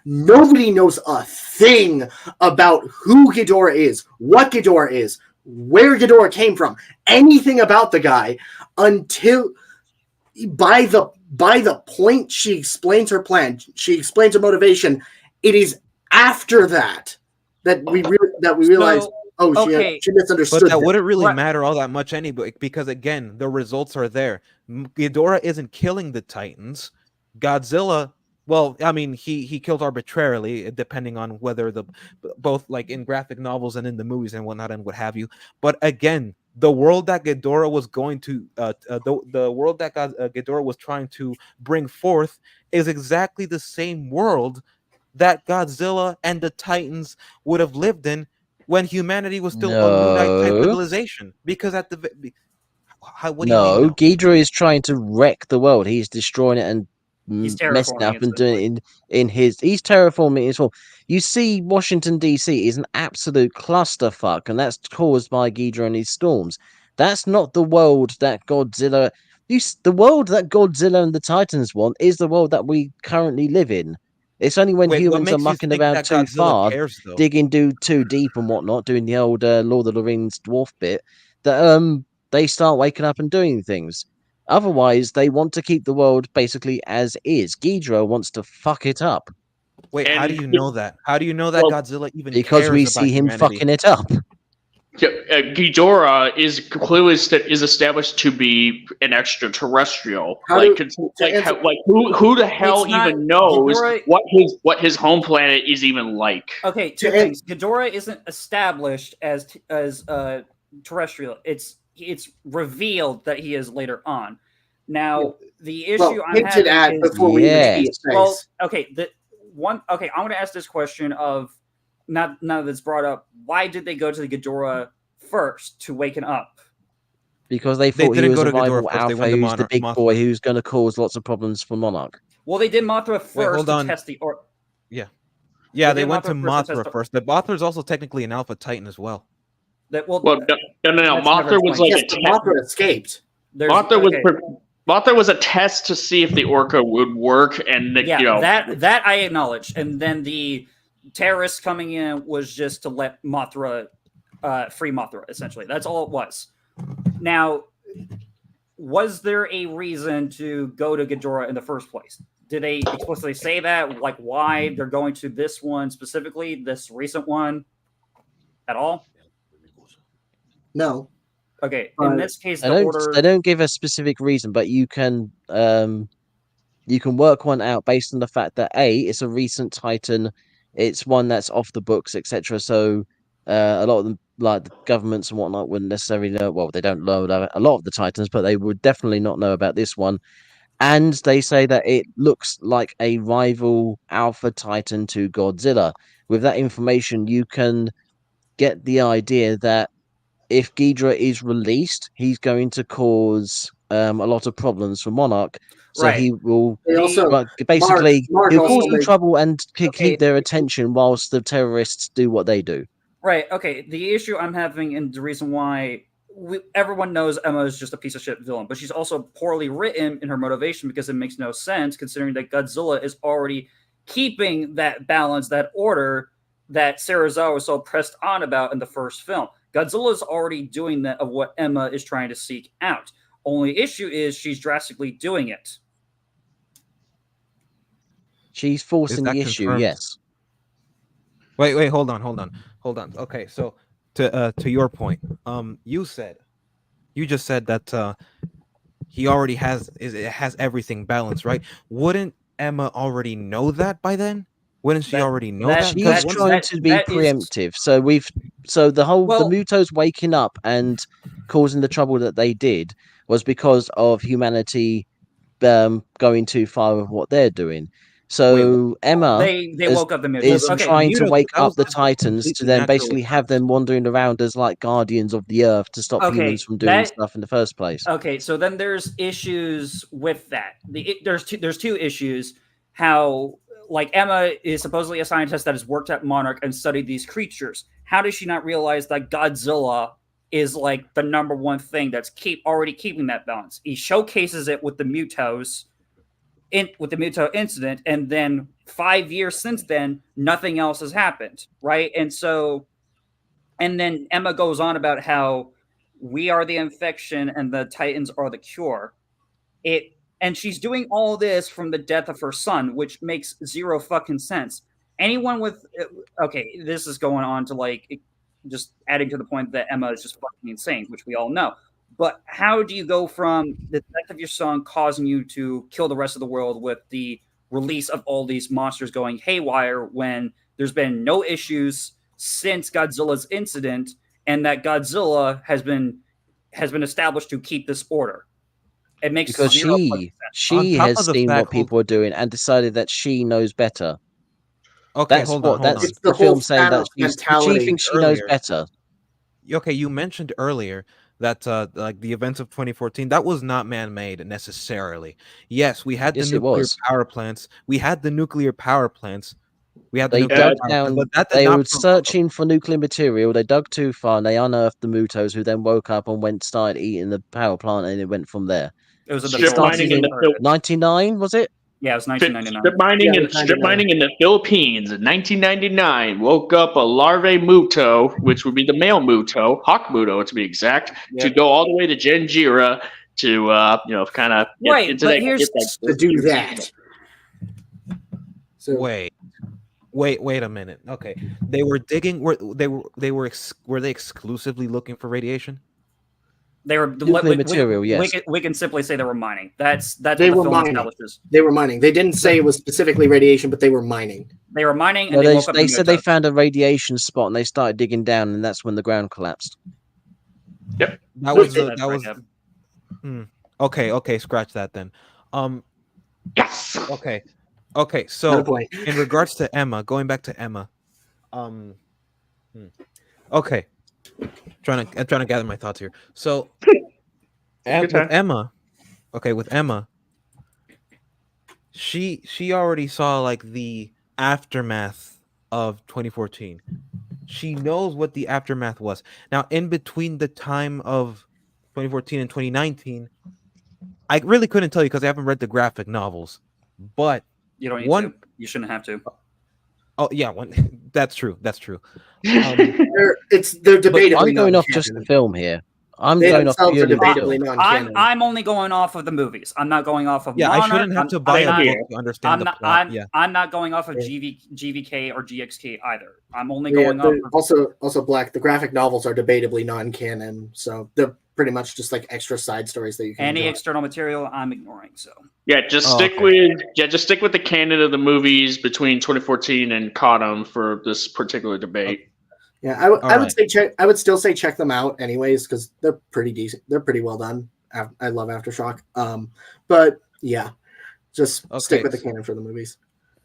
nobody knows a thing about who Ghidorah is, what Ghidorah is, where Ghidorah came from, anything about the guy until by the point she explains her plan, she explains her motivation. It is after that we realize, she misunderstood. But that wouldn't really matter all that much anyway, because again, the results are there. Ghidorah isn't killing the Titans. Godzilla, well, I mean, he killed arbitrarily, depending on whether both like in graphic novels and in the movies and whatnot and what have you. But again, the world that Ghidorah was going to, the world that Ghidorah was trying to bring forth is exactly the same world that Godzilla and the Titans would have lived in when humanity was still a Moonite type civilization. Because what do you mean? No, Ghidorah is trying to wreck the world. He's destroying it and messing up and doing it in his. He's terraforming his form. You see, Washington DC is an absolute clusterfuck, and that's caused by Ghidorah and his storms. That's not the world that Godzilla. The world that Godzilla and the Titans want is the world that we currently live in. It's only when humans are mucking around too far, digging too deep and whatnot, doing the old Lord of the Rings dwarf bit, that they start waking up and doing things. Otherwise, they want to keep the world basically as is. Ghidorah wants to fuck it up. Wait, how do you know that? How do you know that Godzilla even because cares we about see him humanity? fucking it up. Ghidorah is clearly established to be an extraterrestrial. Who the hell even knows what his home planet is even like? Okay, two things. Ghidorah isn't established as terrestrial. It's revealed that he is later on. Now, the issue I'm having is before we even I want to ask this question of none of that's brought up. Why did they go to the Ghidorah first to waken up? Because they thought he was a rival alpha who's the big boy who's going to cause lots of problems for Monarch. Well, they did Mothra first to test the... they went to Mothra first. But Mothra is also technically an alpha titan as well. No. Mothra was like Mothra escaped. Mothra was a test to see if the Orca would work, and that I acknowledge. And then the terrorists coming in was just to let Mothra free Mothra. Essentially, that's all it was. Now, was there a reason to go to Ghidorah in the first place? Did they explicitly say that? Like, why they're going to this one specifically, this recent one, at all? No. Okay, in this case, they don't give a specific reason, but you can work one out based on the fact that it's a recent Titan, it's one that's off the books, etc. So a lot of them, like the governments and whatnot, wouldn't necessarily know. Well, they don't know a lot of the Titans, but they would definitely not know about this one. And they say that it looks like a rival Alpha Titan to Godzilla. With that information, you can get the idea that if Ghidorah is released, he's going to cause a lot of problems for Monarch. So he will basically he'll cause them trouble and keep their attention whilst the terrorists do what they do. Right. Okay. The issue I'm having, and the reason why everyone knows Emma is just a piece of shit villain, but she's also poorly written in her motivation because it makes no sense considering that Godzilla is already keeping that balance, that order that Serizawa was so pressed on about in the first film. Godzilla is already doing that of what Emma is trying to seek out. Only issue is she's drastically doing it. She's forcing the issue, yes. Wait, hold on. Okay, so to your point, you just said that he already has everything balanced, right? Wouldn't Emma already know that by then? Wouldn't she already know that? She's trying to be preemptive. So the Mutos waking up and causing the trouble that they did was because of humanity going too far with what they're doing. So Emma they woke up the Mutos. is trying to wake up the Titans to then basically have them wandering around as like guardians of the earth to stop humans from doing stuff in the first place. Okay, so then there's issues with that. There's two issues. How like Emma is supposedly a scientist that has worked at Monarch and studied these creatures. How does she not realize that Godzilla is like the number one thing that's already keeping that balance? He showcases it with the Mutos. With the Muto incident, and then 5 years since then, nothing else has happened, right? And then Emma goes on about how we are the infection and the Titans are the cure. And she's doing all this from the death of her son, which makes zero fucking sense. Anyone with this is going on to like just adding to the point that Emma is just fucking insane, which we all know. But how do you go from the death of your son causing you to kill the rest of the world with the release of all these monsters going haywire when there's been no issues since Godzilla's incident, and that Godzilla has been established to keep this order? It makes because she has seen what people are doing and decided that she knows better. Okay, that's hold on. That's the film saying that she thinks she knows better. Okay, you mentioned earlier that like the events of 2014, that was not man-made necessarily. Yes, we had the nuclear power plants. We had the nuclear power plants. They dug down. They were searching for nuclear material. They dug too far, and they unearthed the Mutos, who then woke up and started eating the power plant, and it went from there. It was strip mining in the 99, was it? Yeah, it was 1999. Strip mining in the Philippines in 1999 woke up a larvae Muto, which would be the male Muto, Hawk Muto to be exact, to go all the way to Genjira to kind of right. But to do that. So wait a minute. Okay, they were digging. Were they exclusively looking for radiation? They were nuclear material. Yes, we can simply say they were mining. That's they were mining. They were mining. They didn't say it was specifically radiation, but they were mining. They were mining, and they said they found a radiation spot, and they started digging down, and that's when the ground collapsed. Yep, that was. Okay. Scratch that then. Yes. Okay. So in regards to Emma, going back to Emma, okay. I'm trying to gather my thoughts here. So with Emma, she already saw like the aftermath of 2014. She knows what the aftermath was. Now, in between the time of 2014 and 2019, I really couldn't tell you because I haven't read the graphic novels. But You don't need one, to. You shouldn't have to. oh yeah, one. That's true. That's true. They're I'm debatably going off non-canon. just the film here. I'm They going off themselves are purely the debatably film. non-canon. I'm only going off of the movies. I'm not going off of Yeah, Mana. I shouldn't have to buy a book to understand the plot. Yeah. I'm not going off of Yeah. GVK or GXK either. I'm only Yeah, going off of also Black. The graphic novels are debatably non-canon, so they're pretty much just like extra side stories that you can any enjoy. external material. I'm ignoring. So Yeah, just Oh, stick okay. with the canon of the movies between 2014 and Cotton for this particular debate. Yeah, I would Alright. say check. I would still say check them out anyways because they're pretty decent. They're pretty well done. I love Aftershock. But yeah, just stick Okay. with the canon for the movies.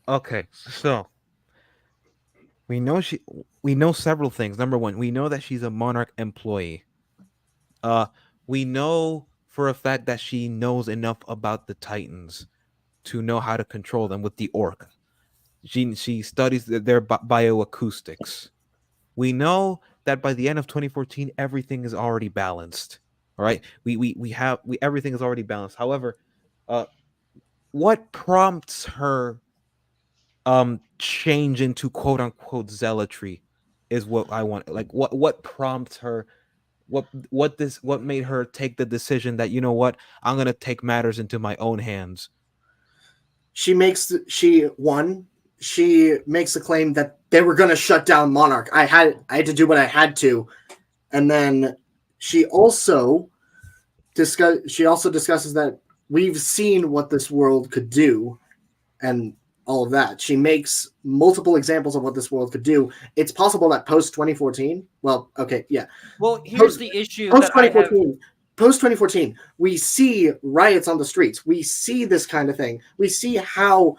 Okay, so we know several things. Number one, we know that she's a Monarch employee. We know for a fact that she knows enough about the Titans to know how to control them with the Orc. She studies their bioacoustics. We know that by the end of 2014, everything is already balanced. All right, we have everything is already balanced. However, what prompts her change into quote unquote zealotry is what I want. Like what prompts her, what made her take the decision that, you know what, I'm gonna take matters into my own hands. She makes the claim that they were going to shut down Monarch. I had to do what I had to, and then she also discusses that we've seen what this world could do, and all of that. She makes multiple examples of what this world could do. It's possible that post 2014. Well, okay, yeah. well, here's the issue Post that I have. 2014. Post 2014, we see riots on the streets. We see this kind of thing. We see how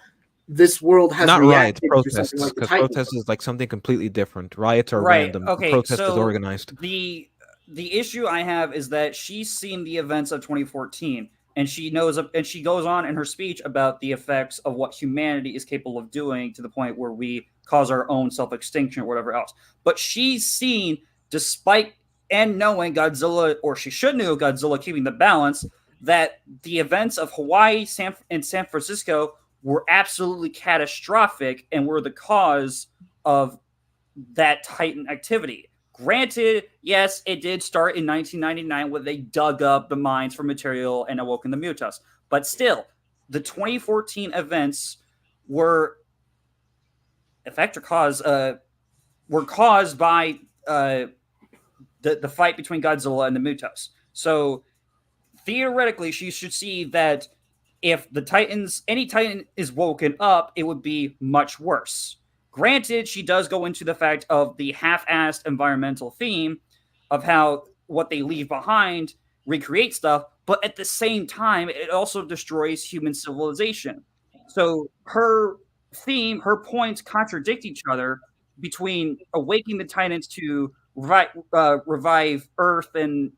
this world has Not riots, reacted to protests, something like the because Titans. protests is like something completely different. Riots are Right, random. okay, Protest is so organized. The issue I have is that she's seen the events of 2014, and she knows, and she goes on in her speech about the effects of what humanity is capable of doing to the point where we cause our own self-extinction or whatever else. But she's seen, despite and knowing Godzilla, or she should know Godzilla keeping the balance, that the events of Hawaii and San Francisco were absolutely catastrophic and were the cause of that Titan activity. Granted, yes, it did start in 1999 when they dug up the mines for material and awoken the Mutas. But still, the 2014 events were were caused by the fight between Godzilla and the Mutas. So theoretically, she should see that if any Titan is woken up, it would be much worse. Granted, she does go into the fact of the half-assed environmental theme of how what they leave behind recreate stuff, but at the same time, it also destroys human civilization. So her points contradict each other between awakening the Titans to revive Earth and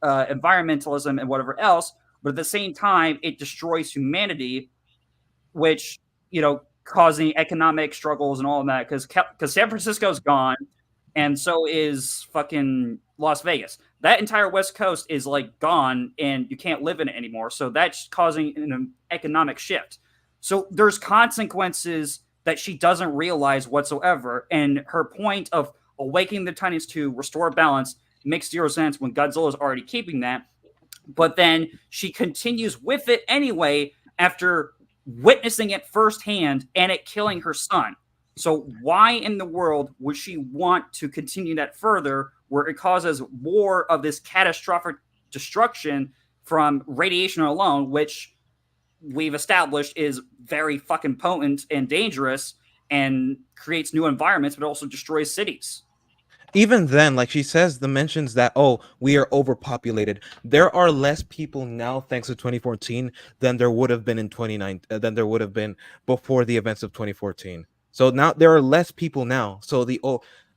environmentalism and whatever else, but at the same time, it destroys humanity, which, causing economic struggles and all of that, because San Francisco's gone, and so is fucking Las Vegas. That entire West Coast is like gone, and you can't live in it anymore. So that's causing an economic shift. So there's consequences that she doesn't realize whatsoever, and her point of awakening the Titans to restore balance makes zero sense when Godzilla's already keeping that. But then she continues with it anyway after witnessing it firsthand and it killing her son. So why in the world would she want to continue that further where it causes more of this catastrophic destruction from radiation alone, which we've established is very fucking potent and dangerous and creates new environments, but also destroys cities? Even then, like she says, the mentions that, oh, we are overpopulated. There are less people now, thanks to 2014, than there would have been in 2019, than there would have been before the events of 2014. So now there are less people now. So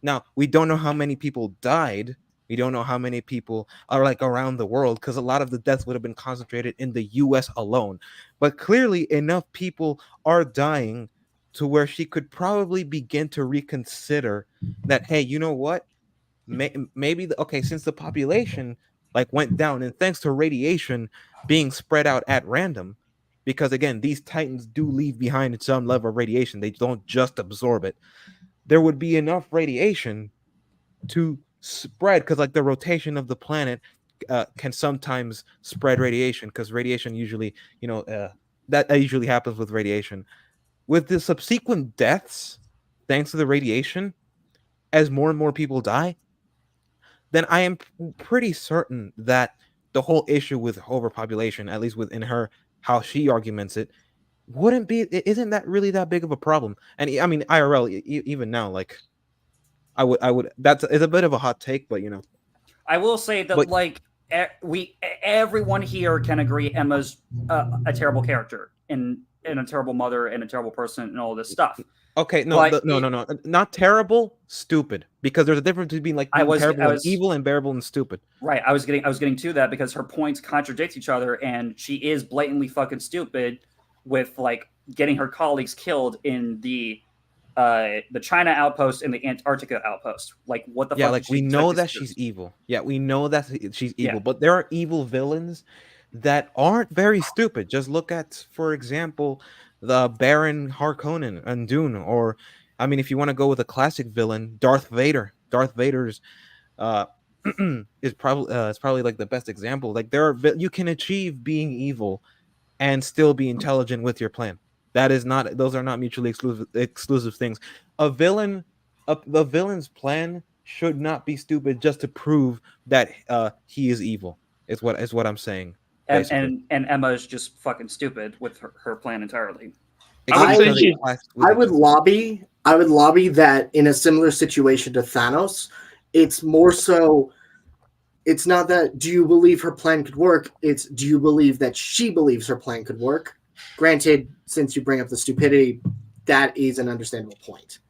now we don't know how many people died. We don't know how many people are like around the world, because a lot of the deaths would have been concentrated in the US alone. But clearly enough people are dying to where she could probably begin to reconsider that, hey, you know what? Maybe okay, since the population like went down, and thanks to radiation being spread out at random, because again, these titans do leave behind some level of radiation. They don't just absorb it. There would be enough radiation to spread, because like the rotation of the planet can sometimes spread radiation, because radiation usually, that usually happens with radiation. With the subsequent deaths, thanks to the radiation, as more and more people die, then I am pretty certain that the whole issue with overpopulation, at least within her, how she arguments it, isn't that really that big of a problem? And I mean, IRL, even now, like, I would. It's a bit of a hot take, but I will say that But- everyone here can agree Emma's a terrible character and a terrible mother and a terrible person and all this stuff. Okay, no, not terrible, stupid. Because there's a difference between like terrible and evil, and bearable and stupid. Right. I was getting to that because her points contradict each other, and she is blatantly fucking stupid with like getting her colleagues killed in the China outpost and the Antarctica outpost. Like, what the fuck? Yeah, like we know that she's evil. Yeah, we know that she's evil, but there are evil villains that aren't very stupid. Just look at, for example, the Baron Harkonnen and Dune, or I mean, if you want to go with a classic villain, Darth Vader. Darth Vader's is probably like the best example. Like you can achieve being evil and still be intelligent with your plan. Those are not mutually exclusive things. The villain's plan should not be stupid just to prove that he is evil. Is what I'm saying. And Emma is just fucking stupid with her plan entirely. I would lobby that in a similar situation to Thanos. It's more so. It's not that do you believe her plan could work. It's do you believe that she believes her plan could work. Granted, since you bring up the stupidity, that is an understandable point.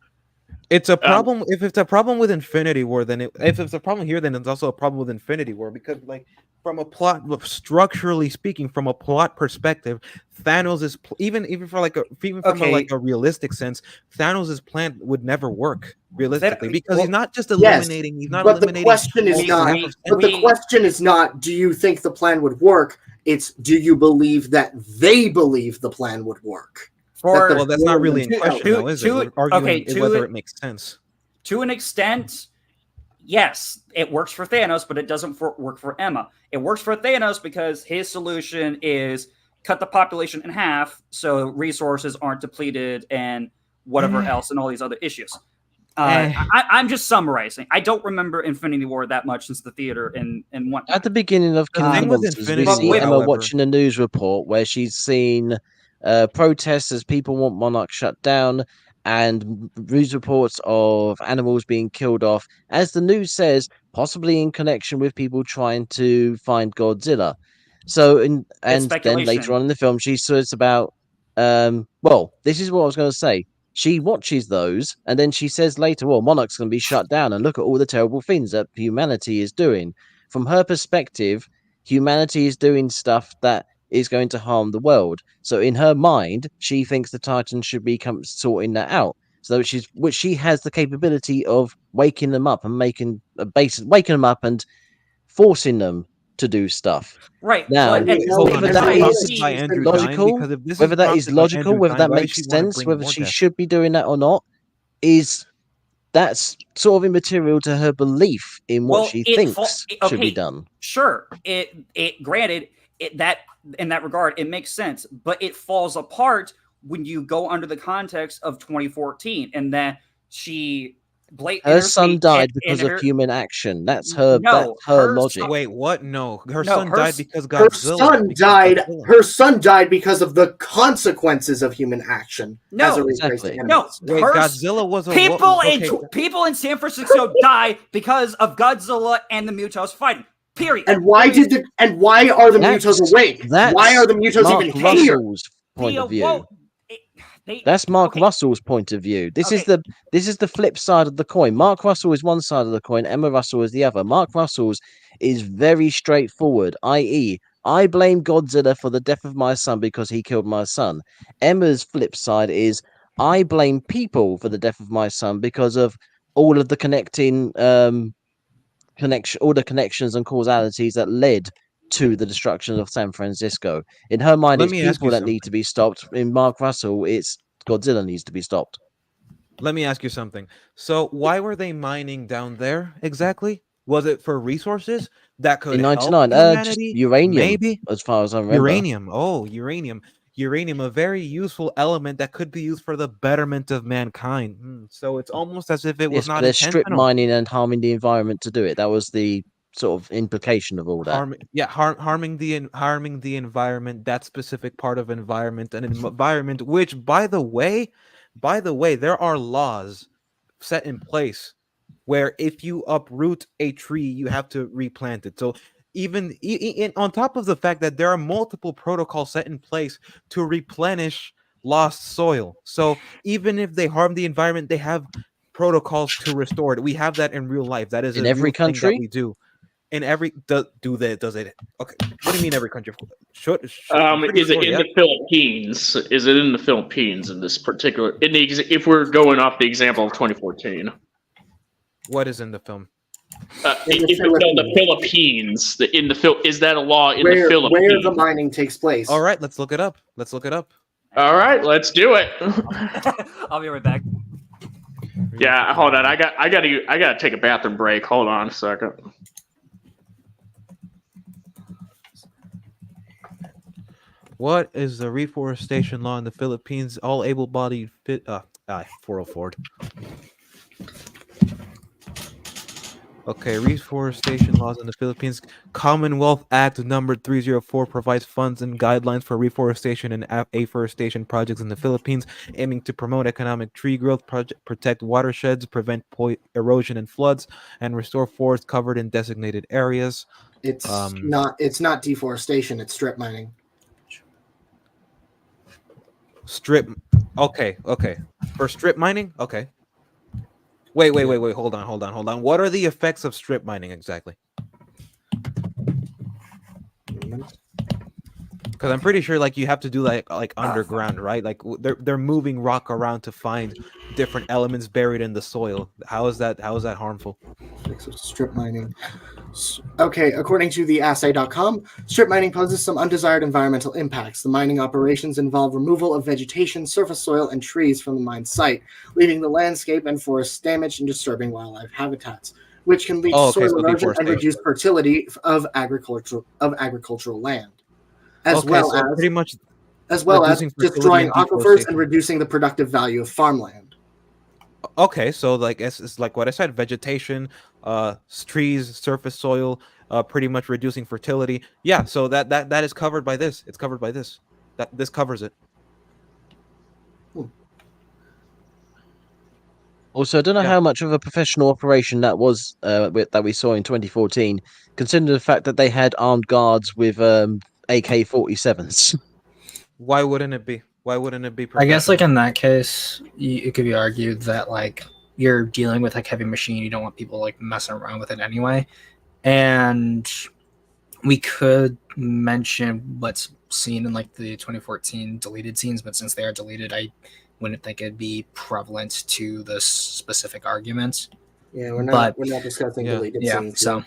It's a problem. If it's a problem with Infinity War, then if it's a problem here, then it's also a problem with Infinity War, because like from a plot, structurally speaking, from a plot perspective, Thanos is even from a realistic sense, Thanos' plan would never work realistically, because he's not just eliminating. He's not eliminating. The question is not. Do you think the plan would work? It's do you believe that they believe the plan would work? That's not really in question, though, is it? We're arguing whether it makes sense. To an extent, yes, it works for Thanos, but it doesn't work for Emma. It works for Thanos because his solution is cut the population in half so resources aren't depleted and whatever else and all these other issues. I'm just summarizing. I don't remember Infinity War that much since the theater and one. At the beginning of King of the Monsters, we see Emma watching a news report where she's seen protests as people want Monarch shut down, and news reports of animals being killed off, as the news says, possibly in connection with people trying to find Godzilla. So, then later on in the film, she says about, this is what I was going to say. She watches those, and then she says later, well, Monarch's going to be shut down, and look at all the terrible things that humanity is doing. From her perspective, humanity is doing stuff that is going to harm the world. So in her mind, she thinks the Titans should be sorting that out. So she has the capability of waking them up and waking them up and forcing them to do stuff. Right. Now, whether that is logical, whether that makes sense, whether she should be doing that or not, that's sort of immaterial to her belief in what she thinks should be done. Sure. Granted, that in that regard, it makes sense, but it falls apart when you go under the context of 2014 and that she her son died because of human action. That's her. That's her logic. Wait, what? No, her son died because Godzilla. Her son died because of the consequences of human action. No, exactly. No, wait, Godzilla was people in San Francisco die because of Godzilla and the Mutos fighting. Period. And why are the Mutos awake? Why are the Mutos even here? Point of view. That's Mark Russell's point of view. This is the flip side of the coin. Mark Russell is one side of the coin. Emma Russell is the other. Mark Russell's is very straightforward, i.e., I blame Godzilla for the death of my son because he killed my son. Emma's flip side is I blame people for the death of my son because of all of the connecting all the connections and causalities that led to the destruction of San Francisco. In her mind, Let it's me ask people you that need to something. be stopped. In Mark Russell, it's Godzilla needs to be stopped. Let me ask you something. So, why were they mining down there exactly? Was it for resources that could In help '99, just humanity? uranium, Maybe. as far as I remember. Uranium. Oh, uranium. Uranium, a very useful element that could be used for the betterment of mankind. So it's almost as if it was Yes, but not they're strip intentional. mining and harming the environment to do it. That was the sort of implication of all that. Harming the environment, that specific part of environment, an environment which, by the way, there are laws set in place where if you uproot a tree, you have to replant it. So even on top of the fact that there are multiple protocols set in place to replenish lost soil. So even if they harm the environment, they have protocols to restore it. We have that in real life. That is In a every real thing that country, we do. In every does it? Okay, what do you mean every country? Should I'm pretty Is it sure. in Yeah. the Philippines? Is it in the Philippines in this particular? If we're going off the example of 2014, What is in the film? the Philippines, is that a law in the where the Philippines? mining takes place. All right, let's look it up. Let's look it up. All right, let's do it. I'll be right back. Yeah, hold on. I gotta take a bathroom break. Hold on a second. What is the reforestation law in the Philippines? All able-bodied 404. Okay, reforestation laws in the Philippines. Commonwealth Act number 304 provides funds and guidelines for reforestation and afforestation projects in the Philippines, aiming to promote economic tree growth, protect watersheds, prevent erosion and floods, and restore forests covered in designated areas. It's not deforestation, it's strip mining. Strip. Okay. For strip mining? Okay. Wait. Hold on. What are the effects of strip mining exactly? Because I'm pretty sure, like, you have to do like underground, right? Like they're moving rock around to find different elements buried in the soil. How is that harmful? Strip mining. Okay, according to the assay.com, strip mining poses some undesired environmental impacts. The mining operations involve removal of vegetation, surface soil, and trees from the mine site, leaving the landscape and forests damaged and disturbing wildlife habitats, which can lead to soil erosion and reduced fertility of agricultural land, as well as destroying aquifers and reducing the productive value of farmland. Okay, so like it's like what I said: vegetation, trees, surface soil, pretty much reducing fertility. Yeah, so that is covered by this. It's covered by this. This covers it. Also, I don't know how much of a professional operation that was that we saw in 2014, considering the fact that they had armed guards with AK-47s. Why wouldn't it be? Why wouldn't it be? I guess, like, in that case, it could be argued that, like, you're dealing with like heavy machine, you don't want people like messing around with it anyway. And we could mention what's seen in like the 2014 deleted scenes, but since they are deleted, I wouldn't think it'd be prevalent to the specific arguments. Yeah, we're not discussing deleted scenes. Yeah, so.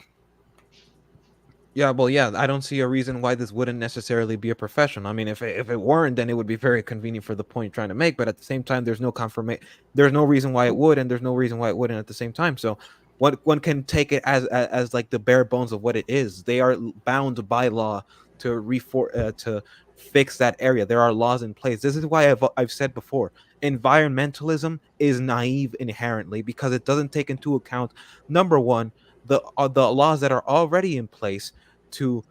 Yeah, well, yeah, I don't see a reason why this wouldn't necessarily be a profession. I mean, if it weren't, then it would be very convenient for the point you're trying to make. But at the same time, there's no confirmation. There's no reason why it would, and there's no reason why it wouldn't at the same time. So, one can take it as like the bare bones of what it is. They are bound by law to fix that area. There are laws in place. This is why I've said before, environmentalism is naive inherently because it doesn't take into account, number one, the laws that are already in place to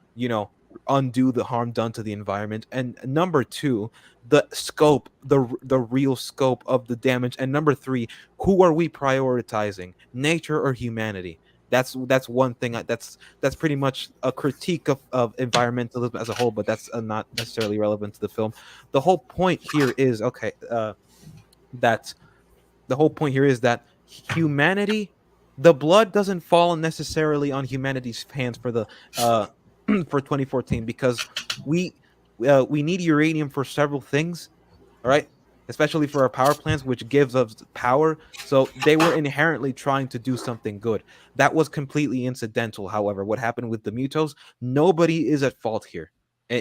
undo the harm done to the environment, and number two, the scope, the real scope of the damage, and number three, who are we prioritizing, nature or humanity? That's one thing that's pretty much a critique of environmentalism as a whole, but that's not necessarily relevant to the film. The whole point here is that humanity, the blood doesn't fall necessarily on humanity's hands for the for 2014 because we need uranium for several things. All right, especially for our power plants, which gives us power. So they were inherently trying to do something good. That was completely incidental. However, what happened with the Mutos, nobody is at fault here.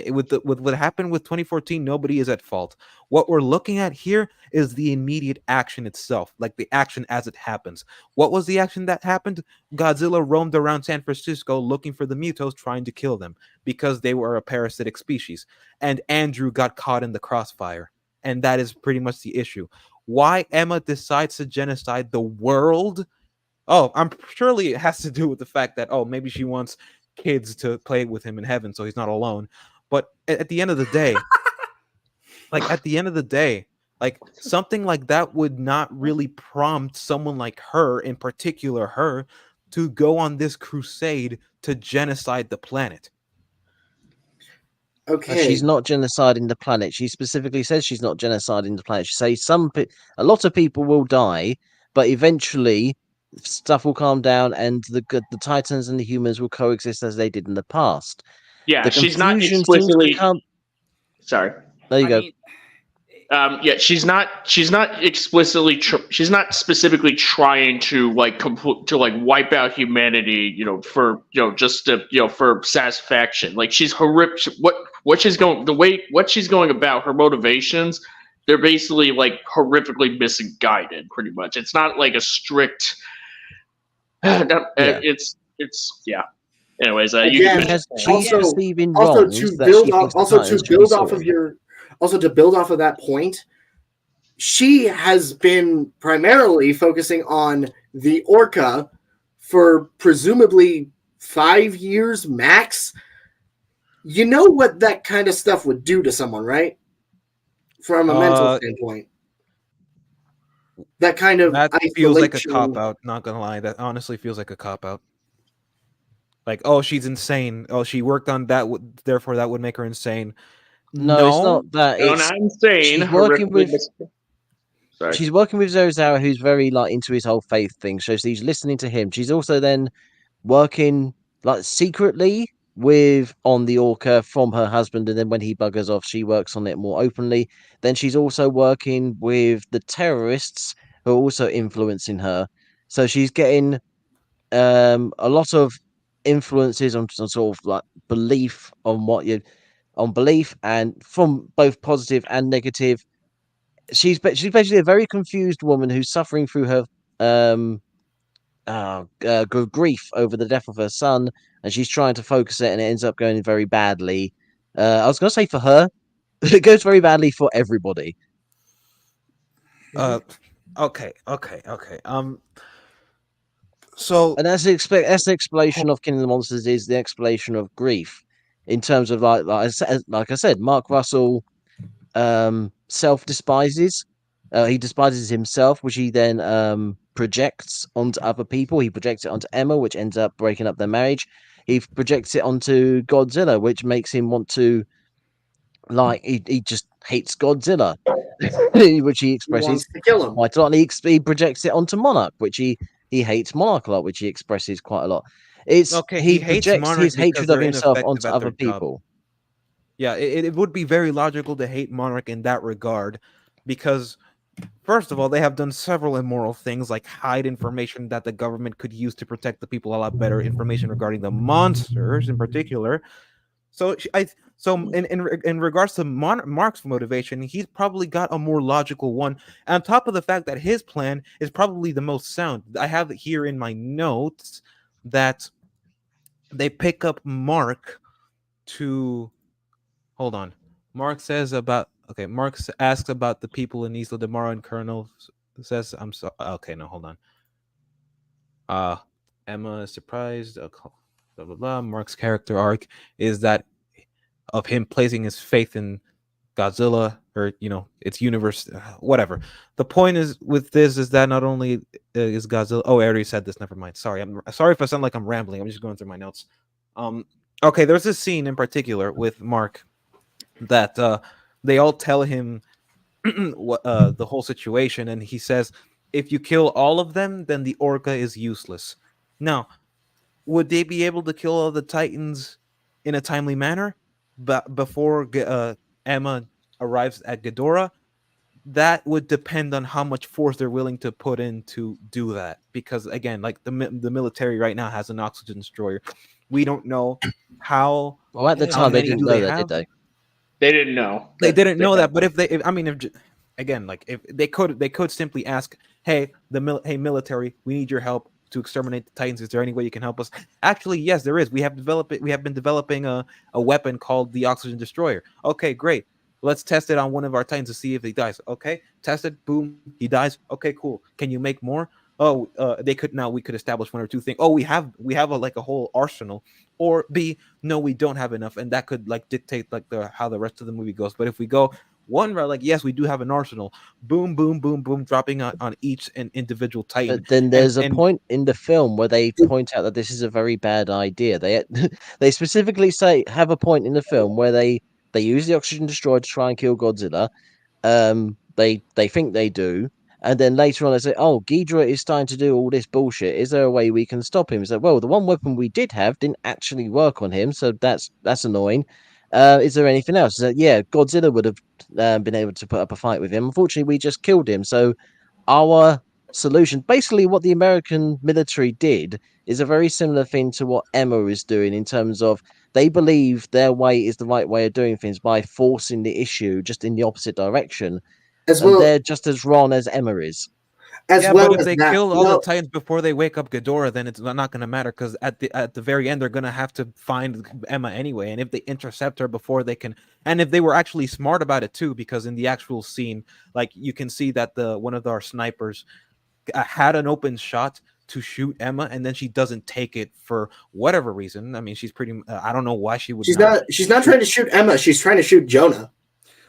With what happened with 2014, nobody is at fault. What we're looking at here is the immediate action itself, like the action as it happens. What was the action that happened? Godzilla roamed around San Francisco looking for the Mutos, trying to kill them because they were a parasitic species. And Andrew got caught in the crossfire. And that is pretty much the issue. Why Emma decides to genocide the world? Oh, I'm surely it has to do with the fact that, oh, maybe she wants kids to play with him in heaven so he's not alone. But at the end of the day, like something like that would not really prompt someone like her, in particular her, to go on this crusade to genocide the planet. Okay. She's not genociding the planet. She specifically says she's not genociding the planet. She says a lot of people will die, but eventually stuff will calm down, and the Titans and the humans will coexist as they did in the past. Yeah, The she's not confusion seems to explicitly. come. Sorry. There you go. Yeah, she's not explicitly. She's not specifically trying to wipe out humanity. For just to for satisfaction. Like she's horrific. What she's going about her motivations. They're basically like horrifically misguided. Pretty much. It's not like a strict. It's yeah. Anyways, Again, has also perceiving also wrongs to that build she off thinks the also Titans to should be build off of sorting. your also to build off of that point, she has been primarily focusing on the Orca for presumably 5 years max. You know what that kind of stuff would do to someone, right? From a mental standpoint. That kind of That isolation. feels like a cop out. Not gonna lie, that honestly feels like a cop out. Like, oh, she's insane. Oh, she worked on that. Therefore, that would make her insane. No, it's not that. No, It's not insane. she's working with. Sorry. She's working with Zozawa, who's very like into his whole faith thing. So she's listening to him. She's also then working like secretly on the Orca from her husband, and then when he buggers off, she works on it more openly. Then she's also working with the terrorists who are also influencing her. So she's getting a lot of influences on sort of like belief on belief, and from both positive and negative. She's basically a very confused woman who's suffering through her grief over the death of her son, and she's trying to focus it, and it ends up going very badly. I was going to say for her, it goes very badly for everybody. Okay. So, and that's the explanation of King of the Monsters is the explanation of grief, in terms of like I said, Mark Russell self despises. He despises himself, which he then projects onto other people. He projects it onto Emma, which ends up breaking up their marriage. He projects it onto Godzilla, which makes him want to, like, he just hates Godzilla, which he expresses wants to kill him. quite a lot. And he projects it onto Monarch, which he hates Monarch a lot, which he expresses quite a lot. okay, He hates projects Monarch his because hatred they're of himself ineffective onto at their other job. people. Yeah, it would be very logical to hate Monarch in that regard, because first of all, they have done several immoral things, like hide information that the government could use to protect the people a lot better, information regarding the monsters in particular. So in regards to Mark's motivation, he's probably got a more logical one. And on top of the fact that his plan is probably the most sound, I have it here in my notes that they pick up Mark to. Hold on. Mark says about asks about the people in Isla de Mara, and Colonel says, "I'm sorry." Okay, no, hold on. Emma is surprised. Blah blah blah. Mark's character arc is that of him placing his faith in Godzilla, or its universe, whatever. The point is with this is that not only is Godzilla. Oh, I already said this. Never mind. Sorry. I'm sorry if I sound like I'm rambling. I'm just going through my notes. Okay. There's this scene in particular with Mark that they all tell him the whole situation, and he says, if you kill all of them, then the Orca is useless. Now, would they be able to kill all the Titans in a timely manner, but before Emma arrives at Ghidorah? that would depend on how much force they're willing to put in to do that. Because again, like the military right now has an oxygen destroyer. We don't know how Well, at the how time, they many didn't do know they that, have. did they? They didn't know. They didn't know had- that, but I mean, again, like if they could simply ask, "Hey, hey military, we need your help to exterminate the Titans. Is there any way you can help us?" Actually, yes, there is. We have been developing a weapon called the oxygen destroyer. Okay, great. Let's test it on one of our Titans to see if he dies. Okay, test it. Boom, he dies. Okay, cool. Can you make more? Oh, we could establish one or two things. Oh, we have a whole arsenal. Or B, no, we don't have enough, and that could like dictate like how the rest of the movie goes. But if we go one route, like yes, we do have an arsenal. Boom, boom, boom, boom, dropping on each and individual Titan. But then there's a and point in the film where they point out that this is a very bad idea. They they specifically have a point in the film where they use the oxygen destroyer to try and kill Godzilla. They think they do, and then later on they say, "Oh, Ghidorah is starting to do all this bullshit. Is there a way we can stop him?" So, well, the one weapon we did have didn't actually work on him, so that's annoying. Is there anything else? So, yeah, Godzilla would have been able to put up a fight with him. Unfortunately, we just killed him. So our solution, basically, what the American military did, is a very similar thing to what Emma is doing in terms of they believe their way is the right way of doing things by forcing the issue just in the opposite direction, as and well they're just as wrong as Emma is. as yeah, well but if as they that. kill all No, the Titans before they wake up Ghidorah, then it's not going to matter because at the very end they're going to have to find Emma anyway. And if they intercept her before they can, and if they were actually smart about it too, because in the actual scene, like you can see that one of our snipers had an open shot to shoot Emma, and then she doesn't take it for whatever reason. I mean, she's pretty. I don't know why she would. she's not trying to shoot Emma. She's trying to shoot Jonah.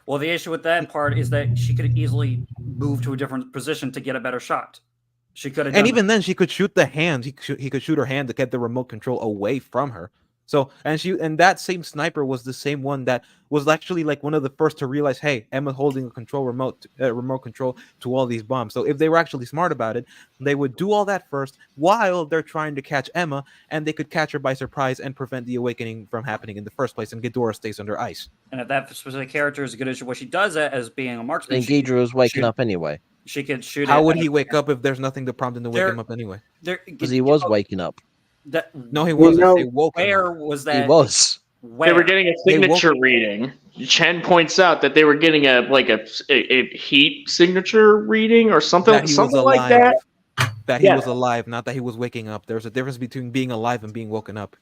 Well, the issue with that part is that she could easily move to a different position to get a better shot. She could have done And even then, she could shoot the hand. He could shoot her hand to get the remote control away from her. So, and that same sniper was the same one that was actually like one of the first to realize, hey, Emma's holding a remote control to all these bombs. So if they were actually smart about it, they would do all that first while they're trying to catch Emma, and they could catch her by surprise and prevent the awakening from happening in the first place. And Ghidorah stays under ice. And if that specific character is as good as what she does it as being a marksman, And Ghidorah was waking up anyway. She could shoot. How would he wake up if there's nothing to prompt him to wake him up anyway? Because he was waking up. No, he wasn't. know, They woke him Where up. was that? He was. Where? They were getting a signature reading. Chen points out that they were getting a heat signature reading or something like that. That he was alive, not that he was waking up. There's a difference between being alive and being woken up.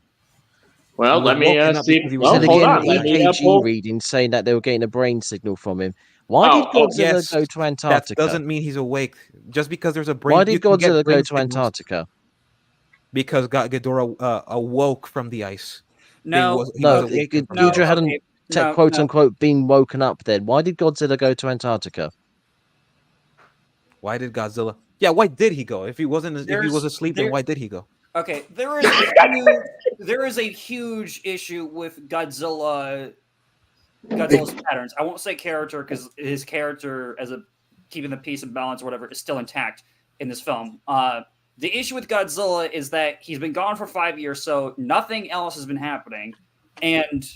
Well, let me see. Well, Then hold again, on. Let me EKG reading saying that they were getting a brain signal from him. Why did Godzilla go to Antarctica? That doesn't mean he's awake. Just because there's a brain. Why did Godzilla go to Antarctica? Because Ghidorah awoke from the ice. No, Ghidorah hadn't quote unquote been woken up then. Why did Godzilla go to Antarctica? Why did Godzilla? Yeah, why did he go? If he wasn't, if he was asleep, then why did he go? Okay, there is a huge issue with Godzilla's patterns. I won't say character because his character as a keeping the peace and balance or whatever is still intact in this film. The issue with Godzilla is that he's been gone for 5 years, so nothing else has been happening. And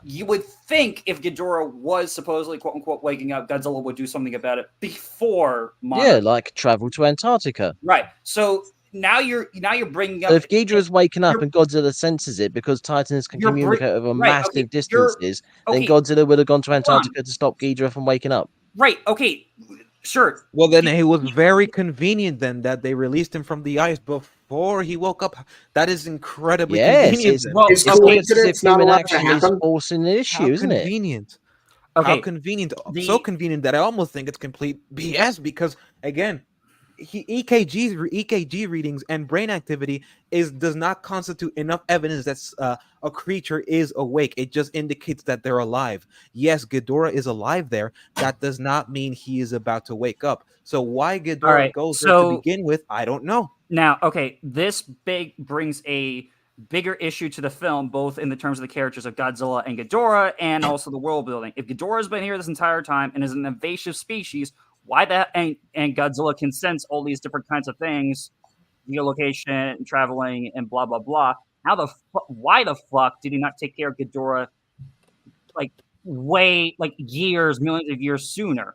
you would think if Ghidorah was supposedly quote unquote waking up, Godzilla would do something about it before. Yeah, like travel to Antarctica. Right. So now you're bringing up. So if Ghidorah's waking up and Godzilla senses it because Titans can communicate over massive distances, then Godzilla would have gone to Antarctica to stop Ghidorah from waking up. Right. Okay. Sure. Well, then it was very convenient then that they released him from the ice before he woke up. That is incredibly convenient. It's not actually forcing the issue, isn't it? Convenient. Okay. How convenient. So convenient that I almost think it's complete BS because, again, EKG readings and brain activity does not constitute enough evidence that a creature is awake. It just indicates that they're alive. Yes, Ghidorah is alive there. That does not mean he is about to wake up. So why Ghidorah goes there to begin with, I don't know. Now, okay, this brings a bigger issue to the film, both in the terms of the characters of Godzilla and Ghidorah, and also the world building. If Ghidorah's been here this entire time and is an invasive species, why that and Godzilla can sense all these different kinds of things, geolocation, traveling, and blah blah blah. Why the fuck did he not take care of Ghidorah like years, millions of years sooner?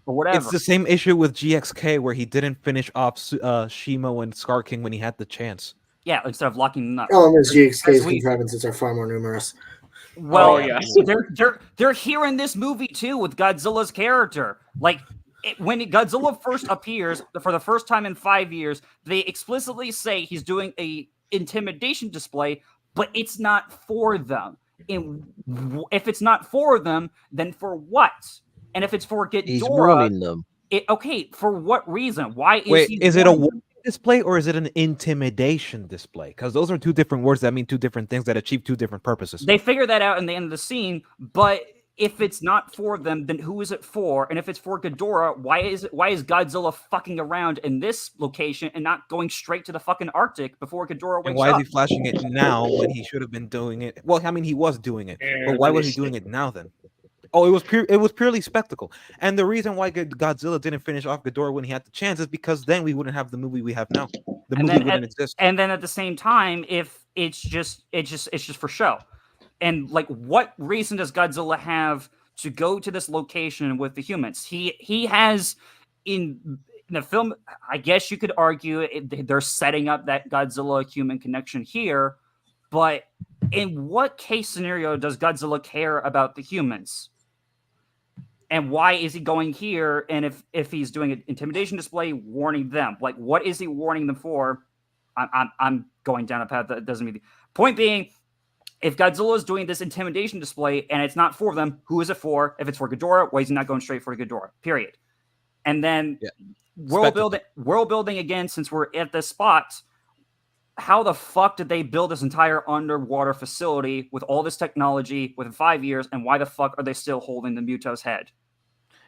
or whatever. It's the same issue with GXK where he didn't finish off Shimo and Scar King when he had the chance. Yeah, instead of locking them up. Oh, and GXK's we- contrivances are far more numerous. Well, Oh, yeah. they're here in this movie too with Godzilla's character. Like when Godzilla first appears for the first time in 5 years, they explicitly say he's doing a intimidation display, but it's not for them. And if it's not for them, then for what? And if it's for He's Ghidorah, warning them. okay, for what reason? Why is Wait, he? is it a warning them? warning display or is it an intimidation display? Because those are two different words that mean two different things that achieve two different purposes. They figure that out in the end of the scene, but if it's not for them, then who is it for? And if it's for Ghidorah, why is Godzilla fucking around in this location and not going straight to the fucking Arctic before Ghidorah wakes And why up? is he flashing it now when he should have been doing it? Well, I mean, he was doing it, but why was he doing it now then? Oh, it was purely spectacle. And the reason why Godzilla didn't finish off Ghidorah when he had the chance is because then we wouldn't have the movie we have now. The movie wouldn't exist. And then at the same time, if it's just for show. And like, what reason does Godzilla have to go to this location with the humans? He has in the film. I guess you could argue they're setting up that Godzilla human connection here, but in what case scenario does Godzilla care about the humans? And why is he going here? And if he's doing an intimidation display, warning them, like, what is he warning them for? I'm going down a path that doesn't mean. Point being, if Godzilla is doing this intimidation display and it's not for them, who is it for? If it's for Ghidorah, why is he not going straight for Ghidorah? Period. And then world building again. Since we're at this spot, how the fuck did they build this entire underwater facility with all this technology within 5 years? And why the fuck are they still holding the Muto's head?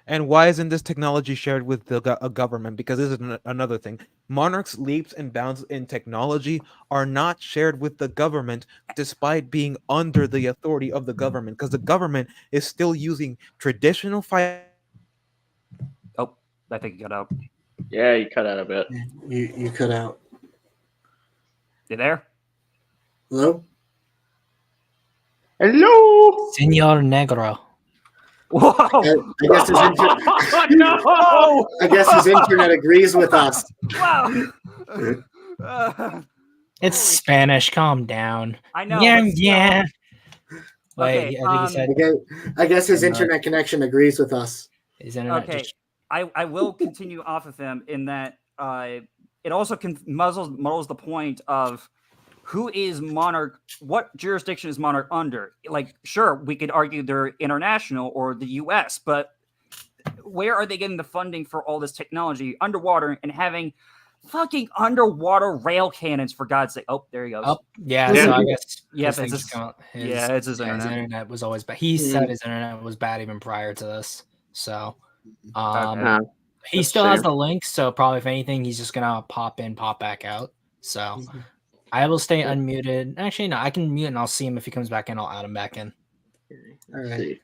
And why isn't this technology shared with the government? Because this is another thing. Monarch's leaps and bounds in technology are not shared with the government, despite being under the authority of the government. Because the government is still using traditional fire. Oh, I think you cut out. Yeah, you cut out a bit. You cut out. You there? Hello? Hello. Senor Negro. Whoa! I guess his No! I guess his internet agrees with us. Wow! It's Spanish. Calm down. I know. Yeah, but still. yeah. Okay, Wait, I think he said I guess his internet connection agrees with us. his internet. Okay, Just, I will continue off of him in that it also muddles the point of who is Monarch, what jurisdiction is Monarch under? Like, sure, we could argue they're international or the US, but where are they getting the funding for all this technology underwater and having fucking underwater rail cannons, for God's sake? Oh, there he goes. oh, yeah. Yeah. So I guess. Yeah, his but thing it's just come- his- it's his yeah, internet. his internet was always bad. He said his internet was bad even prior to this. So, Okay. he That's still has fair. the link. So probably if anything, he's just gonna pop in, pop back out. So I will stay unmuted. Actually, no, I can mute and I'll see him if he comes back in. I'll add him back in. All right. See.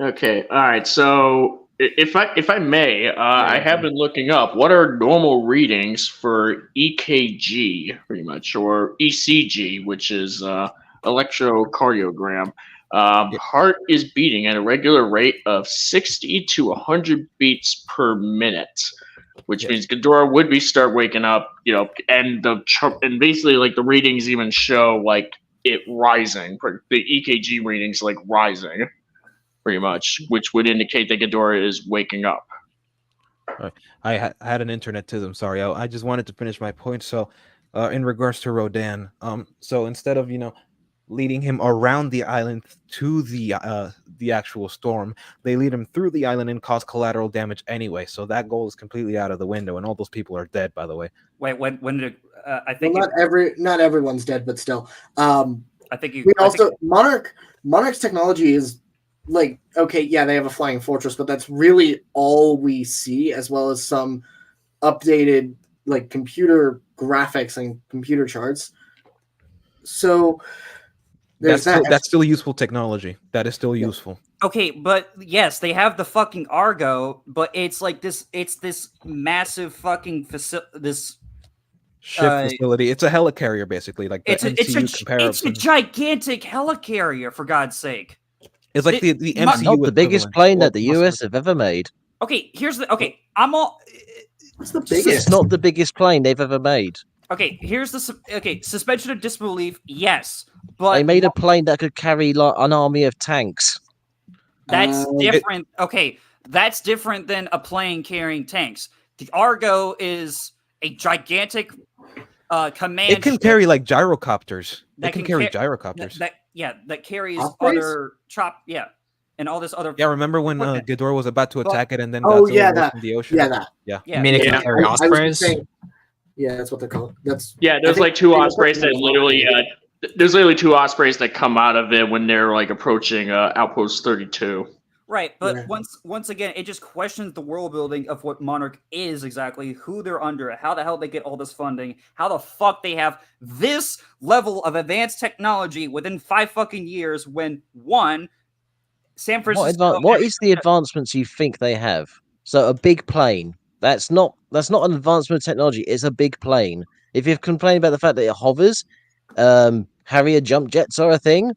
Okay. All right. So if I may, I have been looking up what are normal readings for EKG, pretty much, or ECG, which is electrocardiogram. Heart is beating at a regular rate of 60 to 100 beats per minute, which means Ghidorah would start waking up, and and basically like the readings even show like it rising, the EKG readings like rising, pretty much, which would indicate that Ghidorah is waking up. I had an internet to them. Sorry, I just wanted to finish my point. So, in regards to Rodan, so instead of leading him around the island to the actual storm, they lead him through the island and cause collateral damage anyway. So that goal is completely out of the window, and all those people are dead, by the way. Wait, when did I Well, think not everyone's dead, but still. I think you We I think- also Monarch's technology is like, okay, yeah, they have a flying fortress, but that's really all we see, as well as some updated like computer graphics and computer charts. So there's That's still useful technology. That is still useful. Okay, but yes, they have the fucking Argo, but it's like this. It's this massive fucking this. Ship facility. It's a helicarrier, basically, like the MCU It's a comparison. gigantic helicarrier, for God's sake. It's like the Not MCU Not the biggest equivalent. plane Well, that the must- US have ever made. Okay, here's the okay. I'm all What's the It's biggest? not the biggest plane they've ever made. okay. Here's the suspension of disbelief. Yes, but They made a plane that could carry like an army of tanks. that's Uh, different. Okay, that's different than a plane carrying tanks. The Argo is a gigantic command. It can ship carry like gyrocopters. that It can carry ca- gyrocopters. that carries Ospreys? other and all this other. Yeah, remember when equipment. Ghidorah was about to attack it and then Oh, Godzilla yeah, rose that- from the ocean? Yeah, that. Yeah. I mean, it can Yeah. carry I was ospreys. saying, yeah, that's what they're called. That's Yeah, I there's think like two they were ospreys that talking about- literally. There's literally two ospreys that come out of it when they're like approaching Outpost 32. Right, but Yeah. once again, it just questions the world building of what Monarch is exactly, who they're under, how the hell they get all this funding, how the fuck they have this level of advanced technology within 5 fucking years when one San Francisco. What is the advancements you think they have? So a big plane. That's not an advancement of technology. It's a big plane. If you're complaining about the fact that it hovers, Harrier jump jets are a thing.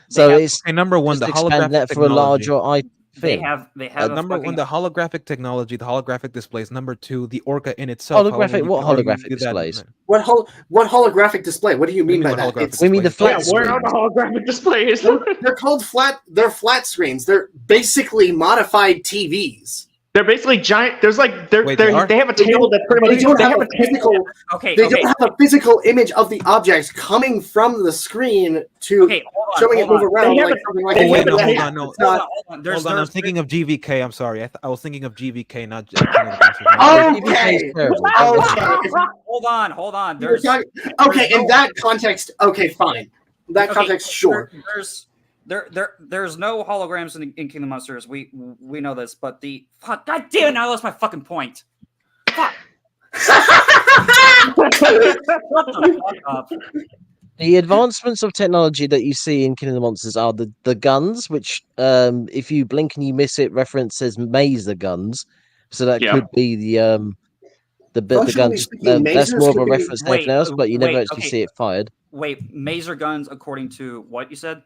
So have- it's Okay, number one, just the expand holographic that for a technology. larger They thing. have a Number fucking, one, the holographic technology, the holographic displays. Number two, the Orca in itself. Holographic- however, you what can argue holographic that- displays? What holographic display? What do you What do you mean by mean that? what holographic It's, We mean the displays? flat Yeah, where are screen. the holographic displays? they're called flat. They're flat screens. They're basically modified TVs. They're basically giant. There's like Wait, they are? they have a table that's pretty They much. don't They have have a a table. physical. okay, They okay, don't have a physical image of the object coming from the screen to okay, hold on, showing it hold move on. around They have like a- something like they Oh, a wait, have no, a- hold cat. on, no. It's not. Hold on. Hold on, I'm thinking of GVK. I'm sorry. I was thinking of GVK, not King of the Monsters. Oh, GVK is okay. terrible. Okay. Hold on. You're There's talking- okay, in no- that context, okay, fine. In that Okay, context, sure. There's no holograms in King of the Monsters. We know this, but the fuck, god damn it! Now I lost my fucking point. Fuck. Shut the fuck up. The advancements of technology that you see in King of the Monsters are the guns, which if you blink and you miss it, reference says maser guns. So that Yeah. could be the Functionally guns. speaking, That's masers more of a could be- reference to anything Wait, else, but you never wait, actually okay. see it fired. Wait, maser guns according to what you said?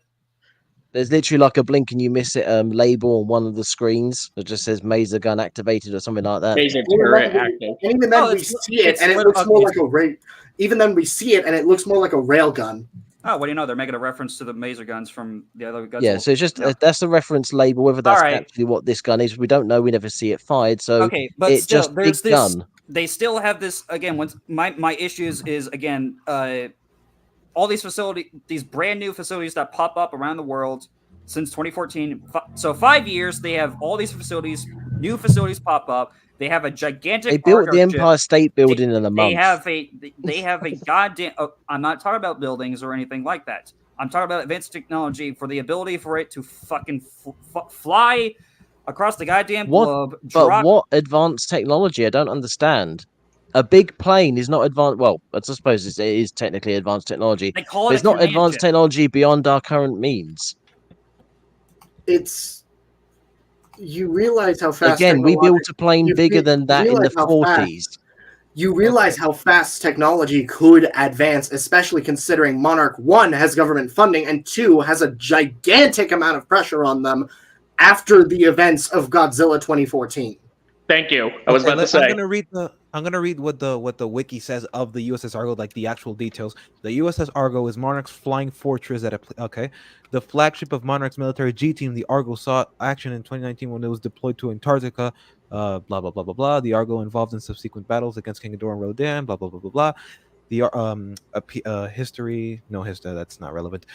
There's literally like a blink and you miss it label on one of the screens that just says maser gun activated or something like that. Laser Well, turret that- active. And even then, Oh, we it's- see it, it's and it lit looks up more music. like a ray. Even then, we see it, and it looks more like a rail gun. Oh, what do you know? They're making a reference to the maser guns from the other Godzilla. Yeah, so it's just Yeah. that's the reference label. Whether that's Alright. actually what this gun is, we don't know. We never see it fired, so Okay, but it's still, just there's big this. gun. They still have this again. Once my issues is again, all these these brand new facilities that pop up around the world since 2014. So 5 years, they have all these new facilities pop up. They have a gigantic. They built the cargo ship. Empire State Building in a month. They have a goddamn. I'm not talking about buildings or anything like that. I'm talking about advanced technology for the ability for it to fucking fly across the goddamn What- globe. But Drop. what advanced technology? I don't understand. A big plane is not advanced. Well, I suppose it is technically advanced technology. They call But it. it's not command advanced ship. technology beyond our current means. It's you realize how fast. Again, we technology- built a plane you bigger re- than that in the realize how fast- 40s. You realize how fast technology could advance, especially considering Monarch 1 has government funding and 2 has a gigantic amount of pressure on them after the events of Godzilla 2014. Thank you. I was Okay, about to say. I'm gonna read what the wiki says of the USS Argo, like the actual details. The USS Argo is Monarch's flying fortress the flagship of Monarch's military G team. The Argo saw action in 2019 when it was deployed to Antarctica. Blah blah blah blah blah. The Argo involved in subsequent battles against King Ghidorah and Rodan. Blah blah blah blah blah. The history. No history. That's not relevant.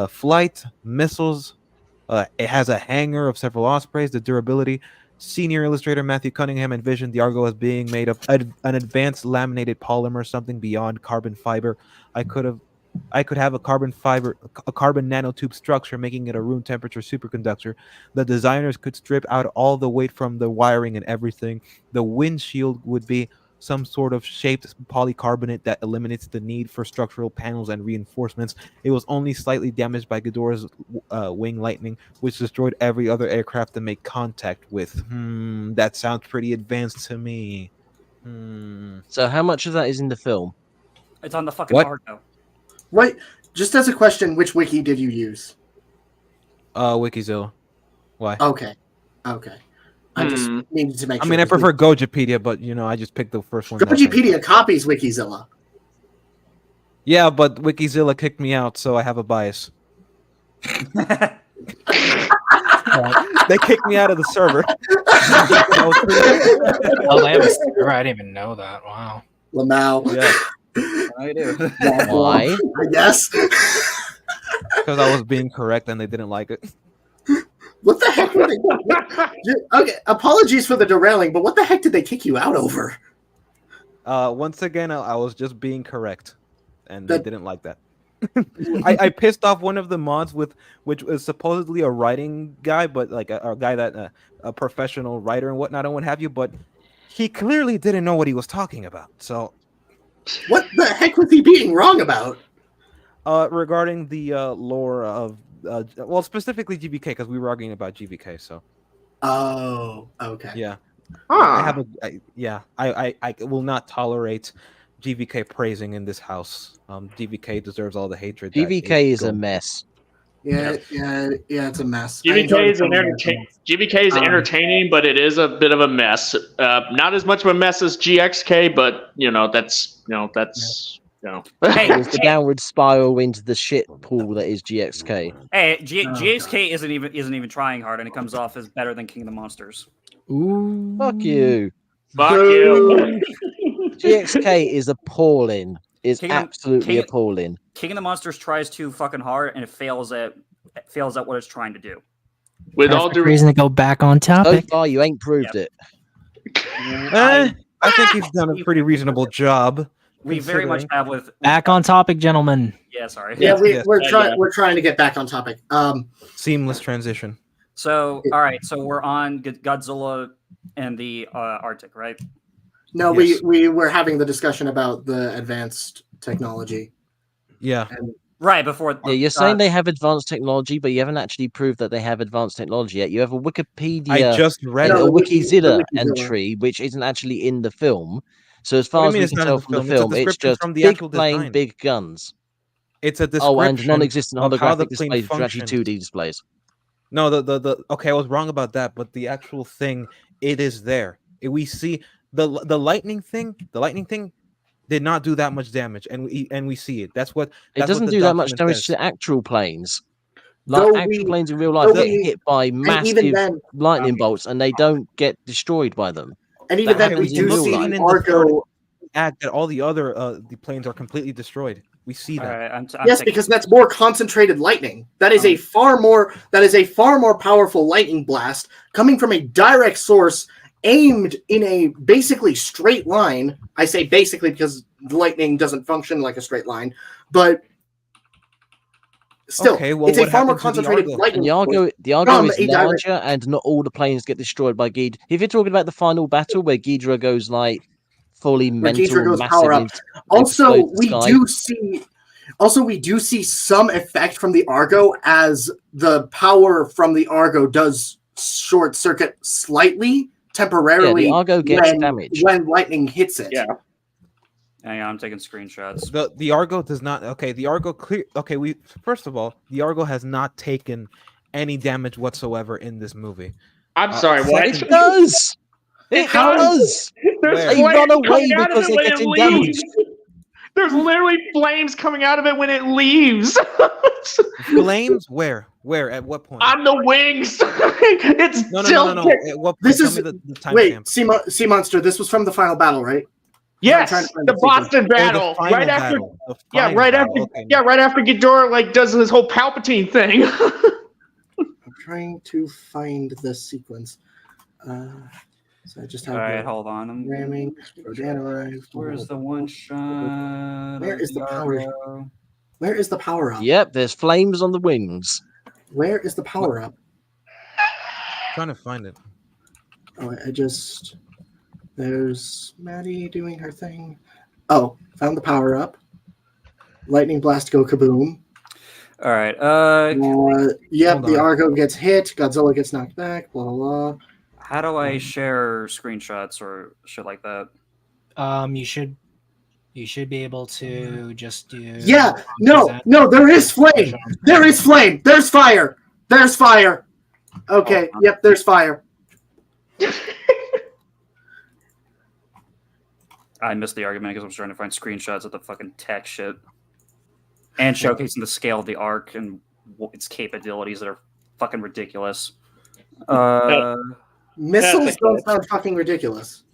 Flight missiles. It has a hangar of several Ospreys. The durability. Senior illustrator Matthew Cunningham envisioned the Argo as being made of an advanced laminated polymer, something beyond carbon fiber. I could have a carbon nanotube structure, making it a room temperature superconductor. The designers could strip out all the weight from the wiring and everything. The windshield would be some sort of shaped polycarbonate that eliminates the need for structural panels and reinforcements. It was only slightly damaged by Ghidorah's wing lightning, which destroyed every other aircraft to make contact with. That sounds pretty advanced to me. So how much of that is in the film? It's on the fucking What? Argo. Right. Just as a question, which wiki did you use? Wikizilla. Why? Okay. I just needed to make I sure. mean, I prefer Gojipedia, but I just picked the first one. Gojipedia copies Wikizilla. Yeah, but Wikizilla kicked me out, so I have a bias. They kicked me out of the server. Oh, they have a server? I didn't even know that. Wow. Lamau. Yeah, I do. Why? I guess. because I was being correct and they didn't like it. What the heck were they? Okay, apologies for the derailing, but what the heck did they kick you out over? Once again, I was just being correct, and they didn't like that. I pissed off one of the mods which was supposedly a writing guy, but like a guy that a professional writer and whatnot and what have you, but he clearly didn't know what he was talking about. So, what the heck was he being wrong about? Regarding the lore of well, specifically GVK, because we were arguing about GVK. So, oh, okay, yeah, Huh. I will not tolerate GVK praising in this house. GVK deserves all the hatred. GVK is a mess. Yeah, it's a mess. GVK is entertaining, but it is a bit of a mess. Not as much of a mess as GXK, but that's. It was the downward spiral into the shit pool that is GXK. Hey, GXK isn't even trying hard, and it comes off as better than King of the Monsters. Ooh. Fuck you. Fuck you. GXK is appalling. It's absolutely appalling. King of the Monsters tries too fucking hard, and it fails at what it's trying to do. With all due reason to go back on So topic. far, you ain't proved it. I think he's done a pretty reasonable job. We very much have with Back on topic, gentlemen. Yeah, sorry. Yeah, Yes. we're trying to get back on topic. Seamless transition. So, all right. So we're on Godzilla and the Arctic, right? No, Yes. we were having the discussion about the advanced technology. Yeah. Right before. Yeah, you're saying they have advanced technology, but you haven't actually proved that they have advanced technology yet. You have a Wikipedia, I just read a it. Wikizilla Wikizilla entry, which isn't actually in the film. So as far What as do you mean we it's can not in tell the from the film? It's a film, it's description just from the big actual plane, design. big guns. It's a description. Oh, and non-existent of how the holographic plane displays, which are actually functions. 2D displays. No, the okay, I was wrong about that, but the actual thing, it is there. We see the lightning thing. The lightning thing did not do that much damage, and we see it. That's what It doesn't do that much damage to actual planes. Like actual planes in real life get hit by massive then, lightning bolts, and they don't get destroyed by them. and even That then, we happens in do real see life. Argo. act that all the other the planes are completely destroyed. We see All that. right, I'm Yes, taking- because that's more concentrated lightning. That is a far more powerful lightning blast coming from a direct source, aimed in a basically straight line. I say basically because lightning doesn't function like a straight line, but still, Okay, well, it's a what far more happened to the concentrated Argo? lightning. And the Argo from is a direct- larger, and not all the planes get destroyed by Ghidra. If you're talking about the final battle where Ghidra goes like fully Where mental, Ghidra goes massive, power up. and Also, explodes the we sky. do see some effect from the Argo as the power from the Argo does short circuit slightly temporarily. Yeah, the Argo gets when, damaged. when lightning hits it. Yeah. Hang on, I'm taking screenshots. The Argo does not. Okay, the Argo clear. Okay, first of all, the Argo has not taken any damage whatsoever in this movie. I'm sorry, what? It does. It does. There's Where? They flames run away coming out of because it they're when it getting leaves. damaged. There's literally flames coming out of it when it leaves. Flames? Where? At what point? On the wings. It's No. still At what point? This Tell is me the time wait, stamp. Sea Monster. This was from the final battle, right? Yes, I'm trying to find the the sequence. Boston battle. Oh, the Right final after battle. The final right battle. after Okay. right after Ghidorah does his whole Palpatine thing. I'm trying to find the sequence. So I just have All right, the hold on. ramming. Where's the one shot? Where is the power? Argo? Where is the power up? Yep, there's flames on the wings. Where is the power up? Trying to find it. Oh, there's Maddie doing her thing. Oh, found the power up. Lightning blast, go kaboom. All right. Yep, Hold the on. Argo gets hit. Godzilla gets knocked back. Blah blah blah. How do I share screenshots or shit like that? You should be able to just do. Yeah, no, there is flame. There is flame. There's fire. There's fire. Okay, Oh, yep, there's fire. I missed the argument because I was trying to find screenshots of the fucking tech shit and showcasing the scale of the arc and its capabilities that are fucking ridiculous. Missiles don't sound fucking ridiculous.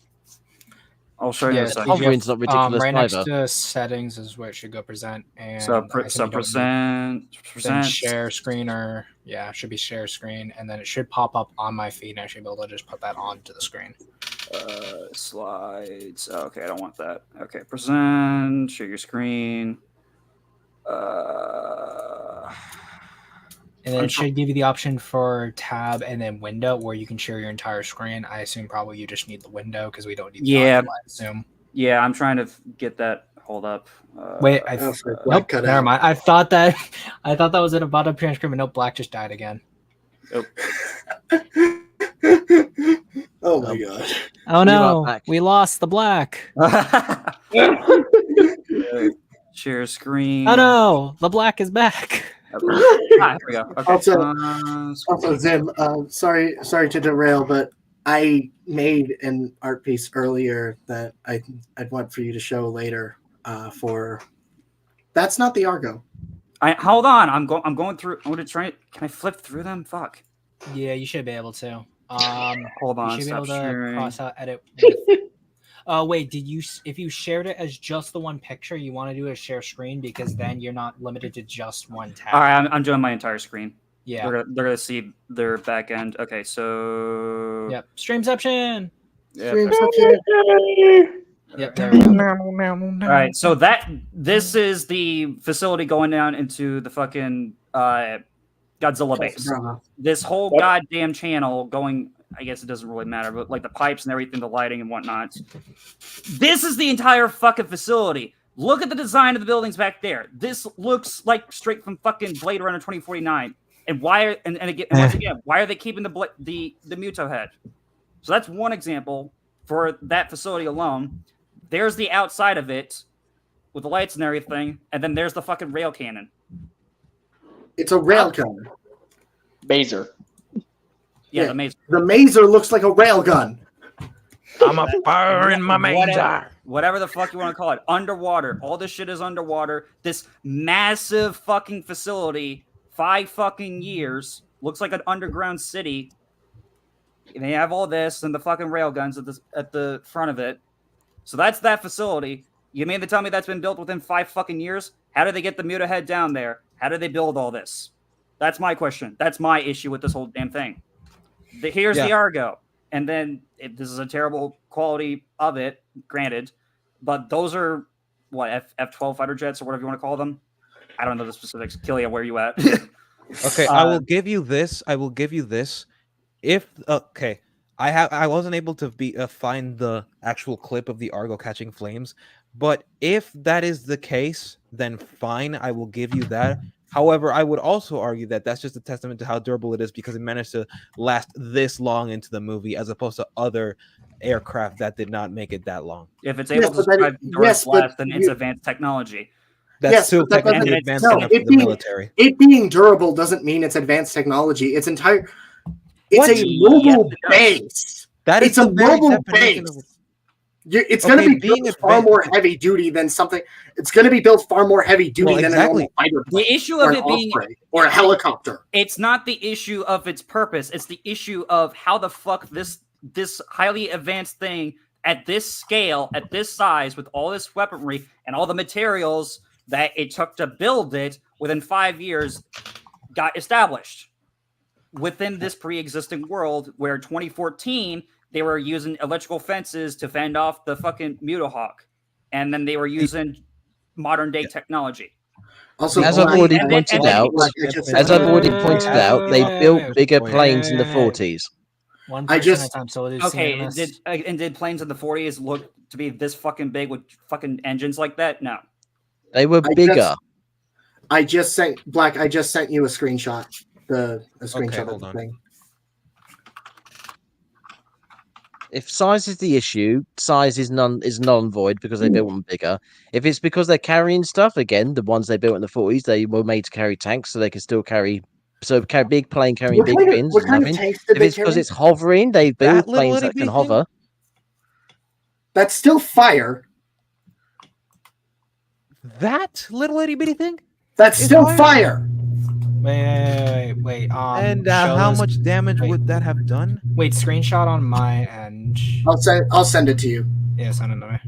I'll show you in a so second. Hovering's not ridiculous right next either. to settings is where it should go present. And So, I think you don't percent then share screen, or it should be share screen, and then it should pop up on my feed, and I should be able to just put that onto the screen. Slides. Okay, I don't want that. Okay, present. Share your screen. And then it should give you the option for tab and then window where you can share your entire screen. I assume probably you just need the window because we don't need the audio, I assume. Yeah, I'm trying to get that. Hold up. Wait, Black never mind. I thought that was in a bottom parent screen, but nope, Black just died again. Oh, oh my god. Oh no, we lost the Black. Share screen. Oh no, the Black is back. Here we go. Okay. Also, Zim, sorry to derail, but I made an art piece earlier that I'd want for you to show later. That's not the Argo. Hold on. I'm going through. I'm gonna try it. Can I flip through them? Fuck. Yeah, you should be able to. Hold on. You should be able to sharing. cross out edit. Wait, if you shared it as just the one picture, you want to do a share screen because then you're not limited to just one tab. All right, I'm doing my entire screen. Yeah. They're gonna see their back end. Okay, so. Yep. Streamception. Yep. Yep. There we go. All right, so this is the facility going down into the fucking Godzilla base. This whole goddamn channel going. I guess it doesn't really matter, but like the pipes and everything, the lighting and whatnot. This is the entire fucking facility. Look at the design of the buildings back there. This looks like straight from fucking Blade Runner 2049. And why? And again, once again, why are they keeping the Muto head? So that's one example for that facility alone. There's the outside of it with the lights and everything, and then there's the fucking rail cannon. It's a rail cannon. Maser. Yeah, the maser. The maser looks like a rail gun. I'm a fire in my maser. Whatever the fuck you want to call it. Underwater. All this shit is underwater. This massive fucking facility, 5 fucking years, looks like an underground city. And they have all this and the fucking rail guns at the front of it. So that's that facility. You mean to tell me that's been built within 5 fucking years? How did they get the Muta head down there? How did they build all this? That's my question. That's my issue with this whole damn thing. Here's the Argo. And then this is a terrible quality of it, granted. But those are, what, F-12 fighter jets or whatever you want to call them? I don't know the specifics. Killia, where are you at? Okay, I will give you this. If I wasn't able to find the actual clip of the Argo catching flames, but if that is the case, then fine, I will give you that. However, I would also argue that that's just a testament to how durable it is because it managed to last this long into the movie as opposed to other aircraft that did not make it that long. If it's able to survive Doris blast, then it's advanced technology. That's still technically advanced enough for the military. It being durable doesn't mean it's advanced technology. It's a mobile base. That is a mobile base. It's going to be built far more heavy duty than something. It's going to be built far more heavy duty than a normal fighter plane. The issue of it being or a helicopter. It's not the issue of its purpose. It's the issue of how the fuck this highly advanced thing at this scale, at this size, with all this weaponry and all the materials that it took to build it within 5 years got established within this pre-existing world where 2014 they were using electrical fences to fend off the fucking Mutahawk. And then they were using modern day technology. Also, as I've already pointed out, they built bigger planes in the 40s. Did planes in the 40s look to be this fucking big with fucking engines like that? No. They were bigger. I just sent you a screenshot. A screenshot of the thing. If size is the issue, size is non-void because they built them bigger. If it's because they're carrying stuff, again, the ones they built in the 40s, they were made to carry tanks, so they can still carry So big plane carrying What big kind of- fins. what kind of Nothing. tanks did If they it's because carry? it's hovering, they build little planes itty that can bitty thing? hover. That's still fire. That little itty bitty thing? That's It's still fire? fire. Wait. And show how those- much damage wait. would that have done? Wait, screenshot on my end. I'll send it to you. Yeah, send it to me.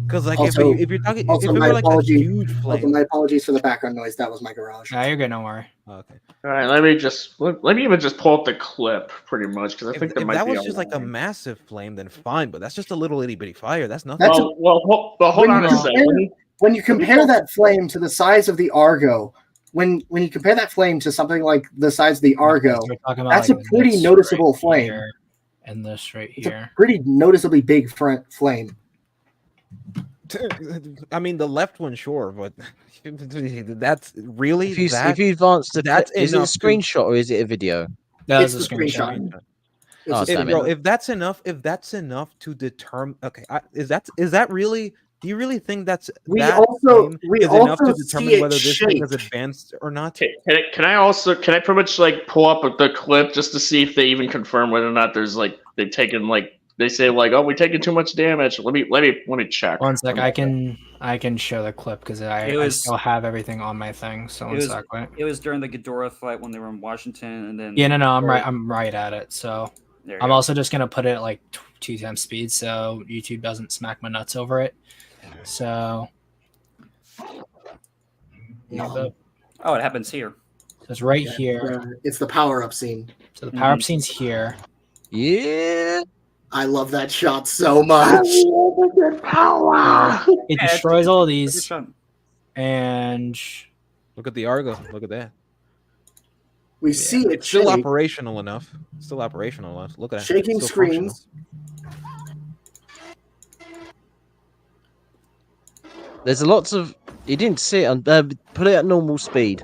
Because like Also- if you're talking, also if it my were like a apology- huge Also, flame. my apologies for the background noise. That was my garage. Nah, you're good. Don't worry. Okay. All right, let me even just pull up the clip pretty much because I If, think there if might that be was just like a online. massive flame, then fine. But that's just a little itty bitty fire. That's nothing. That's But hold when on you a second. compare- When you compare that flame to the size of the Argo, when you compare that flame to something like the size of the Argo, We're talking about, that's like, a pretty this noticeable right flame. here and this right It's a here. pretty noticeably big flame. I mean, the left one, sure, but that's really If you that. advance the that's clip, is it a enough to- screenshot or is it a video? That It's was a the screenshot. screenshot. Oh, It's a damn it. Bro, if that's enough to determine, okay, is that really? Do you really think that's We that also- flame we is enough to also see determine it whether this thing is shake. advanced or not? Can I pretty much like pull up the clip just to see if they even confirm whether or not there's like they've taken like they say like, oh, we're taking too much damage. Let me check. One sec, I can show the clip because I was- still have everything on my thing. So one sec, wait. It was during the Ghidorah fight when they were in Washington, and then Yeah, no, I'm right at it. So There you I'm go. also just gonna put it at like 2 times speed so YouTube doesn't smack my nuts over it. So Oh, it happens here. it's right here. It's the power up scene. So the power up scene's here. Yeah. I love that shot so much. Power. It destroys all of Good these, shot. and Look at the Argo. Look at that. We see it It's still shake, operational enough. It's still operational enough. Look at that. shaking It's still functional. screens. There's lots of. You didn't see it on. Put it at normal speed.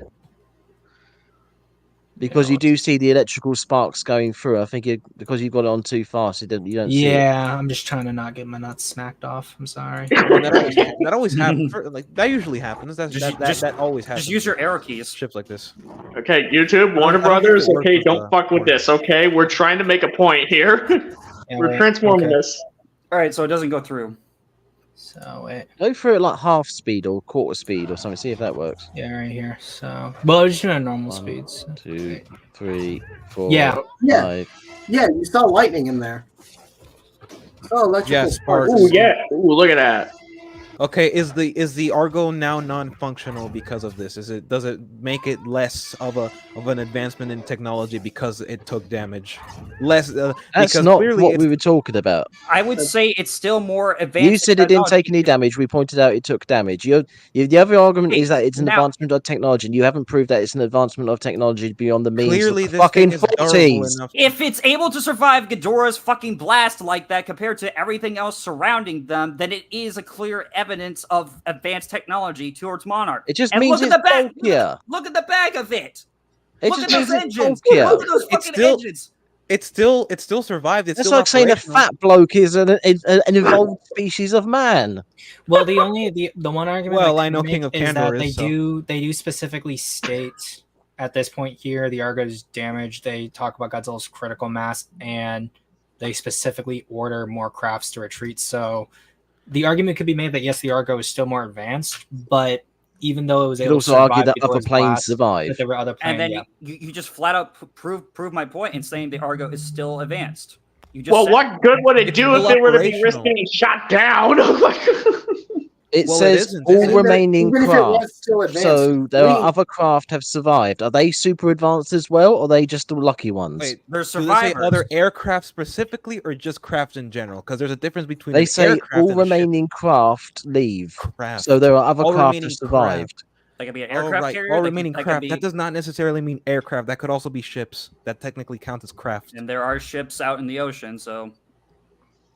Because you do see the electrical sparks going through. I think because you got it on too fast, you don't see it. yeah, I'm just trying to not get my nuts smacked off. I'm sorry. Well, that always happens. Like that usually happens. That always happens. Just use your arrow keys. ships like this. Okay, YouTube, Warner I don't think Brothers. it works Okay, with, don't fuck with this. Okay, we're trying to make a point here. Yeah, We're wait, transforming okay. this. All right, so it doesn't go through. So wait, Go through it like half speed or quarter speed or something. See if that works. yeah, right here. So well, I was just doing normal 1, speeds. 2, 3, 4. Yeah. Yeah. 5. Yeah, you saw lightning in there. Oh, electrical Yes, sparks. Ooh, yeah. Ooh, look at that. Okay, is the Argo now non-functional because of this? Does it make it less of an advancement in technology because it took damage? Less That's because not clearly what it's- we were talking about. I would say it's still more advanced. You said it didn't take any damage. We pointed out it took damage. The other argument is that it's an Now- advancement of technology, and you haven't proved that it's an advancement of technology beyond the means clearly of this fucking thing is durable 40s. enough. If it's able to survive Ghidorah's fucking blast like that compared to everything else surrounding them, then it is a clear evidence of advanced technology towards Monarch. It just And means look it's at the back. bulkier. Look at the back of it. It Look just at means those it's engines. bulkier. Look at those It's fucking still- engines. It still survived. It's That's still like saying a operational. fat bloke is an evolved species of man. Well, the one argument Well, I I know can King make of is Candor that is, they do specifically state at this point here the Argo's damaged. They talk about Godzilla's critical mass, and they specifically order more crafts to retreat. So the argument could be made that yes, the Argo is still more advanced, but even though it was You could able also to argue survive that before other his planes blast, survive. that there were other planes. And then Yeah. you just flat out prove my point in saying the Argo is still advanced. You just Well, said- what good would it It's do if still they were to be operational. risking shot down? It Well, it says isn't. all Even remaining even if it was craft. still advanced, So there are we- other craft have survived. Are they super advanced as well, or are they just the lucky ones? Wait, They're do they say survivors. other aircraft specifically, or just craft in general? Because there's a difference between They an say aircraft all and a ship. remaining craft leave. Craft. So there are other All craft remaining have survived. That could be an All aircraft right, carrier. all that could- remaining that could craft. be- That does not necessarily mean aircraft. That could also be ships. That technically count as craft. And there are ships out in the ocean, so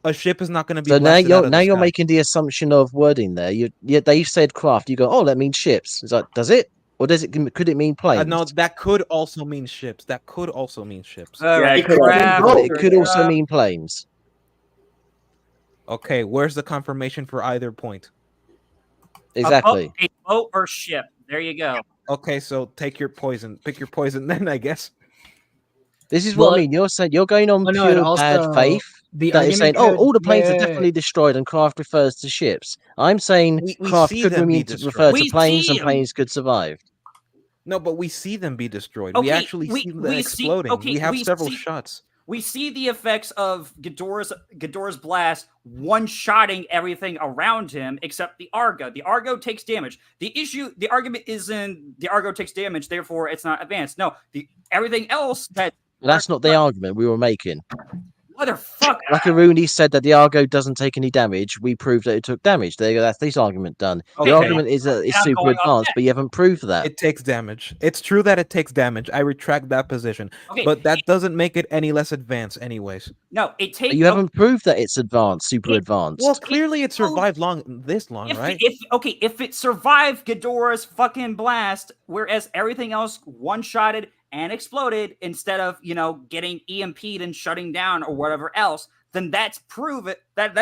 A ship is not going to be. So now blasted out of the you're sky. making the assumption of wording there. They said craft. You go, oh, that means ships. It's like, does it, or could it mean planes? No, that could also mean ships. That could also mean ships. it could craft, But it could also craft. mean planes. Okay, where's the confirmation for either point? Exactly. A boat or ship. There you go. Okay, so take your poison. Pick your poison then, I guess. This is Well, what I mean. You're saying you're going on well, no, it pure bad also faith. the That is saying, argument could all the planes are wait. definitely destroyed, and craft refers to ships. I'm saying We craft see could them be refer destroyed. to We planes, see and 'em. planes could survive. No, but we see them be destroyed. Okay, we actually see them exploding. okay, we have we several see- shots. We see the effects of Ghidorah's blast one-shotting everything around him except the Argo. The Argo takes damage. The argument isn't the Argo takes damage, therefore it's not advanced. No, everything else that That's not the argument we were making. motherfucker. Macaroni said that the Argo doesn't take any damage. We proved that it took damage. There you go. That's this argument done. Okay. The argument is that it's I'm super going off advanced, that. but you haven't proved that. It takes damage. It's true that it takes damage. I retract that position. Okay, But that doesn't make it any less advanced, anyways. No, it takes. But you haven't proved that it's advanced, super advanced. Well, clearly it survived this long, right? If it survived Ghidorah's fucking blast, whereas everything else one-shotted and exploded instead of getting EMP'd and shutting down or whatever else, then that's proof that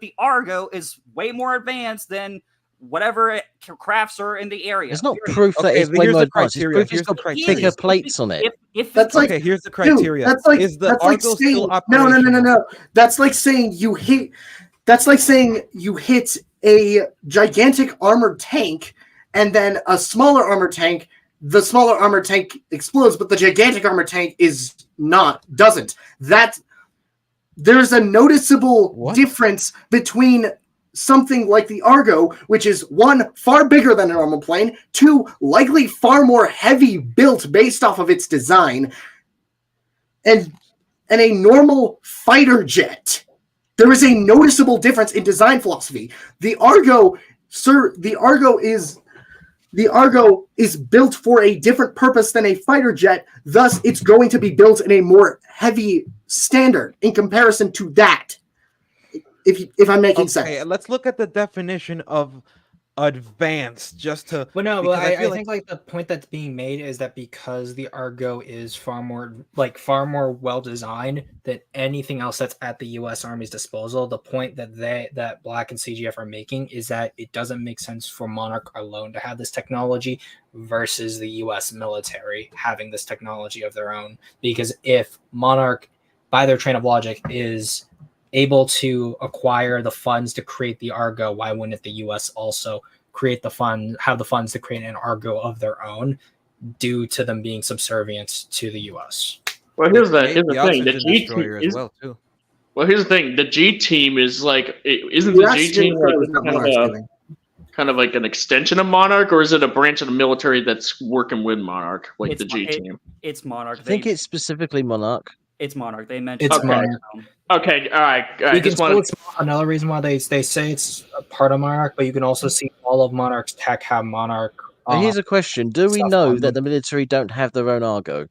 the Argo is way more advanced than whatever crafts are in the area. It's not proof that Okay, it's but way here's more the advanced. It's criteria. proof Here's it's the got criteria. thicker plates on it. That's like, Okay, here's the criteria. Dude, that's like Is the that's like Argo saying still no. operational? That's like saying you hit. That's like saying you hit a gigantic armored tank, and then a smaller armored tank. The smaller armored tank explodes, but the gigantic armored tank doesn't. There's a noticeable difference between something like the Argo, which is one, far bigger than a normal plane, two, likely far more heavy built based off of its design, and a normal fighter jet. There is a noticeable difference in design philosophy. The Argo is built for a different purpose than a fighter jet, thus it's going to be built in a more heavy standard in comparison to that. If I'm making sense. Okay, let's look at the definition of advanced just to. Well, no, because but I feel think like the point that's being made is that because the Argo is far more well designed than anything else that's at the U.S. Army's disposal. The point that Black and CGF are making is that it doesn't make sense for Monarch alone to have this technology versus the U.S. military having this technology of their own. Because if Monarch, by their train of logic, is able to acquire the funds to create the Argo, why wouldn't the U.S. also have the funds to create an Argo of their own due to them being subservient to the U.S.? Well, here's the thing. The G destroyer as well too. Well, here's the thing. The G team is like, isn't the G team kind of like an extension of Monarch, or is it a branch of the military that's working with Monarch, like the G team? It's Monarch. I think it's specifically Monarch. It's Monarch. They mentioned It's Monarch. Okay, all right. You can still, it's another reason why they say it's a part of Monarch, but you can also see all of Monarch's tech have Monarch. Now, here's a question: do we know that the military don't have their own Argo?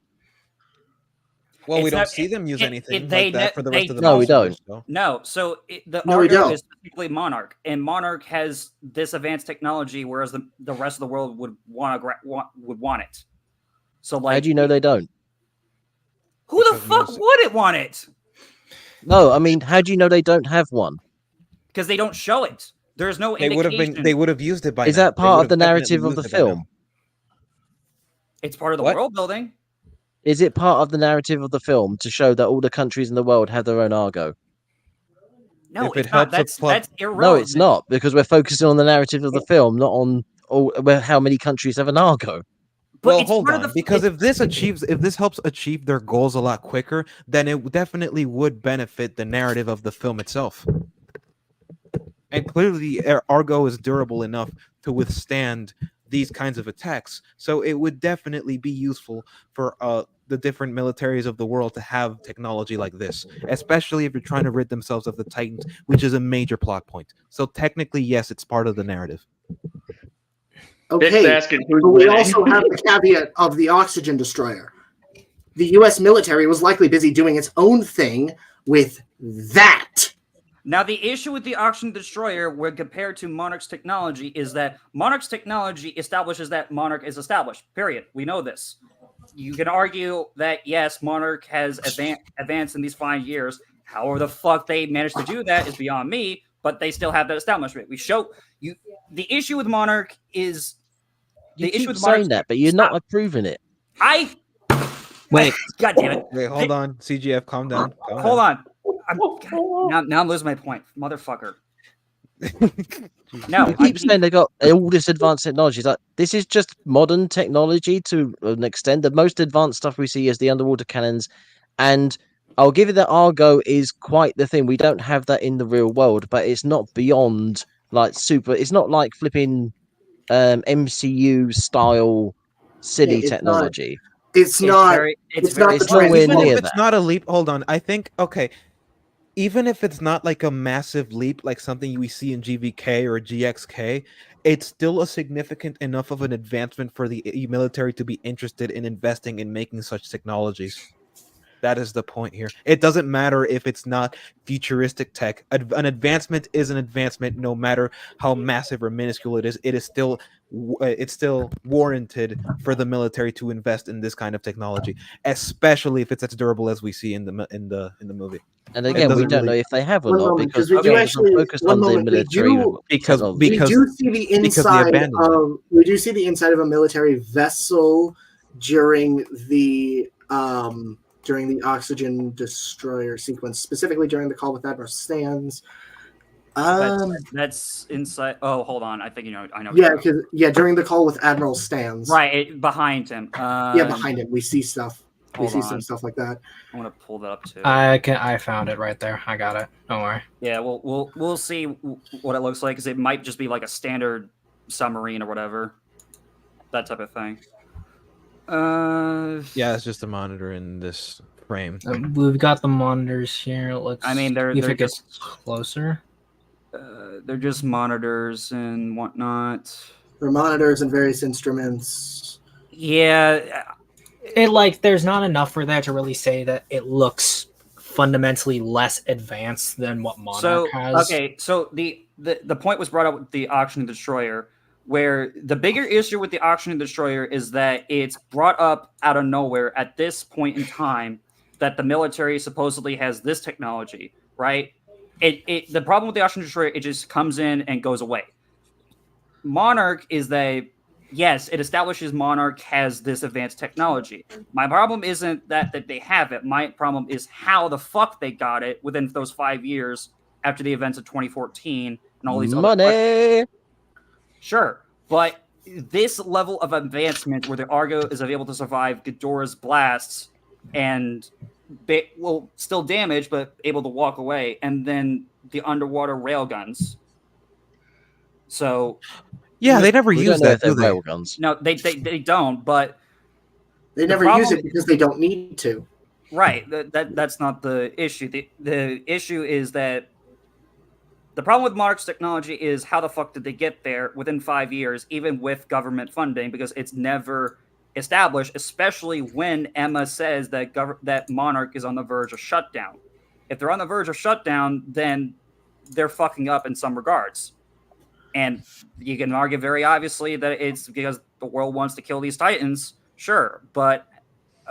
Well, we don't see them use anything like that for the rest of the No, we don't. No, so the No, we Argo don't. is specifically Monarch, and Monarch has this advanced technology, whereas the rest of the world would want it. So, like, how do you know they don't? Who the fuck wouldn't want it? No, I mean, how do you know they don't have one? Because they don't show it. There's no indication. They would have used it by Is now. that part of the narrative of the film? It's part of the What? world building. Is it part of the narrative of the film to show that all the countries in the world have their own Argo? No, If it it's not. helps That's No, irrelevant. it's not, because we're focusing on the narrative of the film, not on how many countries have an Argo. But Well, it's hold part of on, the- because it's- if this helps achieve their goals a lot quicker, then it definitely would benefit the narrative of the film itself. And clearly, Argo is durable enough to withstand these kinds of attacks, so it would definitely be useful for the different militaries of the world to have technology like this, especially if you're trying to rid themselves of the Titans, which is a major plot point. So technically, yes, it's part of the narrative. Okay, asking who's but we winning. also have the caveat of the oxygen destroyer. The U.S. military was likely busy doing its own thing with that. Now, the issue with the Oxygen Destroyer, when compared to Monarch's technology, is that Monarch's technology establishes that Monarch is established. Period. We know this. You can argue that, yes, Monarch has advanced in these 5 years. However the fuck they managed to do that is beyond me, but they still have that establishment. We show you the issue with Monarch is You issue keep with saying Monarch's that, but you're not approving it. Wait. God damn it. Wait, hold on. CGF, calm down. Calm Hold down. on. Now I'm losing my point, motherfucker. No, You keep saying they got all this advanced technology. It's like, this is just modern technology to an extent. The most advanced stuff we see is the underwater cannons, and I'll give you that Argo is quite the thing. We don't have that in the real world, but it's not beyond like super. It's not like flipping MCU style silly it's not. technology. It's not. It's not very the It's nowhere Even near if that. it's not a leap, hold on. I think okay. Even if it's not like a massive leap, like something we see in GVK or GXK, it's still a significant enough of an advancement for the military to be interested in investing in making such technologies. That is the point here. It doesn't matter if it's not futuristic tech. An advancement is an advancement, no matter how massive or minuscule it is. It's still warranted for the military to invest in this kind of technology, especially if it's as durable as we see in the movie. And again, we doesn't don't know really- if they have or One not moment, because 'cause we the do film actually- isn't focused one on the moment, we military do- because technology. We do see the inside abandoned it. of. We do see the inside of a military vessel during the oxygen destroyer sequence, specifically during the call with Admiral Stans. That's inside. Oh, hold on. I think I know. Yeah, during the call with Admiral Stans. Right, behind him. Yeah, behind him, we see stuff. We Hold see on. some stuff like that. I'm gonna pull that up too. I found it right there. I got it. Don't worry. Yeah, we'll see what it looks like because it might just be like a standard submarine or whatever, that type of thing. Yeah, it's just a monitor in this frame. We've got the monitors here. Let's. I mean, they're if it just gets closer. they're just monitors and whatnot. There are monitors and various instruments. Yeah, There's not enough for that to really say that it looks fundamentally less advanced than what Monarch has. Okay, so the point was brought up with the Auction and Destroyer, where the bigger issue with the Auction and Destroyer is that it's brought up out of nowhere at this point in time that the military supposedly has this technology, right? The problem with the Auction and Destroyer, it just comes in and goes away. Monarch is that, yes, it establishes Monarch has this advanced technology. My problem isn't that they have it. My problem is how the fuck they got it within those 5 years after the events of 2014 and all these money. other Sure, but this level of advancement where the Argo is able to survive Ghidorah's blasts and still damaged but able to walk away, and then the underwater railguns. So yeah, they never We use don't know that, if they're do they? railguns. no, they don't. But They never use it because they don't need to. right, that's not the issue. The issue is that the problem with Monarch's technology is how the fuck did they get there within 5 years, even with government funding, because it's never established, especially when Emma says that that Monarch is on the verge of shutdown. If they're on the verge of shutdown, then they're fucking up in some regards. And you can argue very obviously that it's because the world wants to kill these Titans, sure. But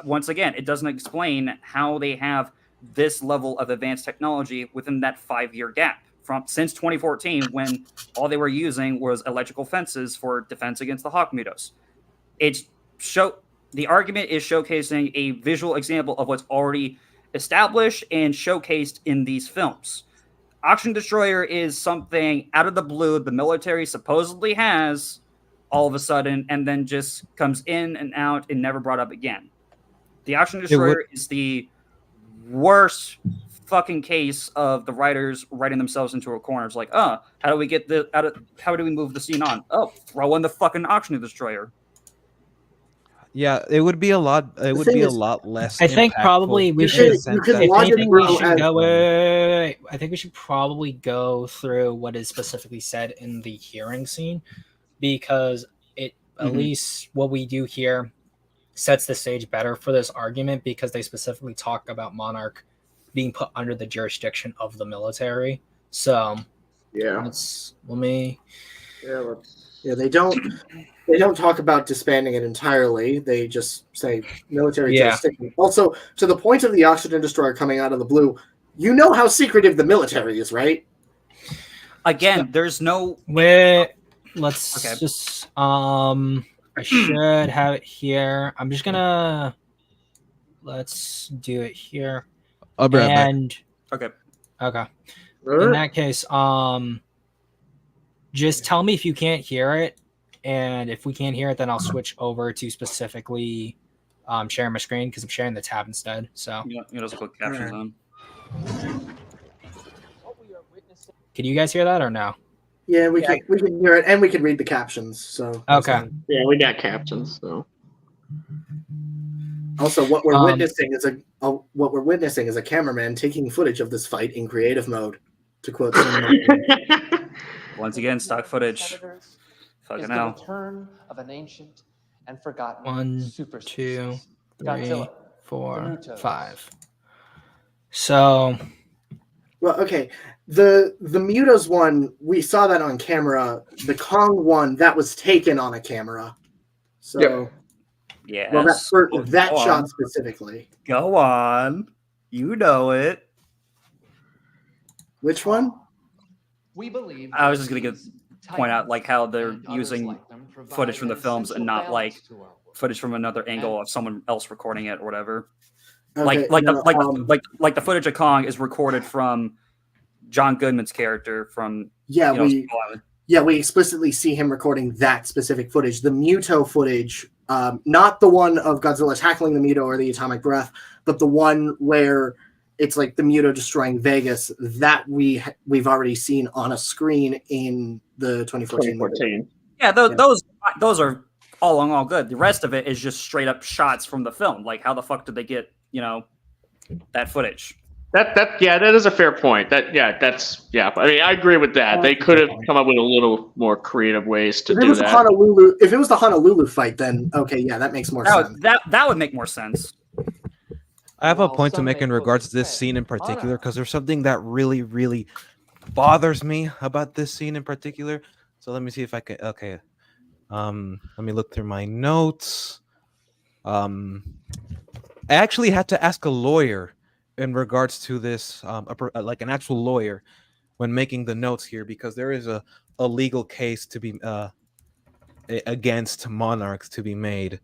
once again, it doesn't explain how they have this level of advanced technology within that 5-year gap since 2014, when all they were using was electrical fences for defense against the Hawk Mutos. The argument is showcasing a visual example of what's already established and showcased in these films. Auction Destroyer is something out of the blue the military supposedly has all of a sudden, and then just comes in and out and never brought up again. The Auction Destroyer is the worst fucking case of the writers writing themselves into a corner. It's like, how do we get how do we move the scene on? Oh, throw in the fucking Auction Destroyer. Yeah, it would be a lot. It would be a lot less. I think probably we should. You could If log it anything, we through should as- go. Wait. I think we should probably go through what is specifically said in the hearing scene, because it at least what we do here sets the stage better for this argument, because they specifically talk about Monarch being put under the jurisdiction of the military. So Yeah. let me. Yeah, they don't talk about disbanding it entirely. They just say military jurisdiction. Also, to the point of the Oxygen Destroyer coming out of the blue, you know how secretive the military is, right? Again, there's no. Let's Okay. just I should have it here. I'm just gonna let's do it here. I'll be right back. And Okay. okay. All In right. that case, just tell me if you can't hear it, and if we can't hear it, then I'll switch over to specifically sharing my screen because I'm sharing the tab instead. So You just put captions on. can you guys hear that or no? Yeah, we can hear it, and we can read the captions. So that's Okay. fine. Yeah, we got captions. So Also, what we're witnessing is a cameraman taking footage of this fight in creative mode. To quote someone. Once again, stock footage. Fucking hell. Return of an ancient and forgotten 1, super 2, 3, Godzilla, 4, Naruto's. 5. So Well, okay. The Mutos one, we saw that on camera. The Kong one, that was taken on a camera. So, Yep. Yeah. well, that Go shot on. specifically. Go on. You know it. Which one? We believe I was just gonna point out like how they're using footage from the films and not like footage from another angle of someone else recording it or whatever. Okay, Like the footage of Kong is recorded from John Goodman's character from we explicitly see him recording that specific footage. The Muto footage, not the one of Godzilla tackling the Muto or the atomic breath, but the one where it's like the Muto destroying Vegas, that we've already seen on a screen in the 2014 movie. 2014. Yeah, those are all good. The rest of it is just straight up shots from the film. Like how the fuck did they get, that footage? That is a fair point. I mean, I agree with that. They could have come up with a little more creative ways to do that. If it was the Honolulu fight, then okay, yeah, that makes more sense. That would make more sense. I have a point to make in regards to this scene in particular, because there's something that really, really bothers me about this scene in particular. So let me see if I can. Okay, let me look through my notes. I actually had to ask a lawyer in regards to this, like an actual lawyer, when making the notes here, because there is a legal case to be against monarchs to be made.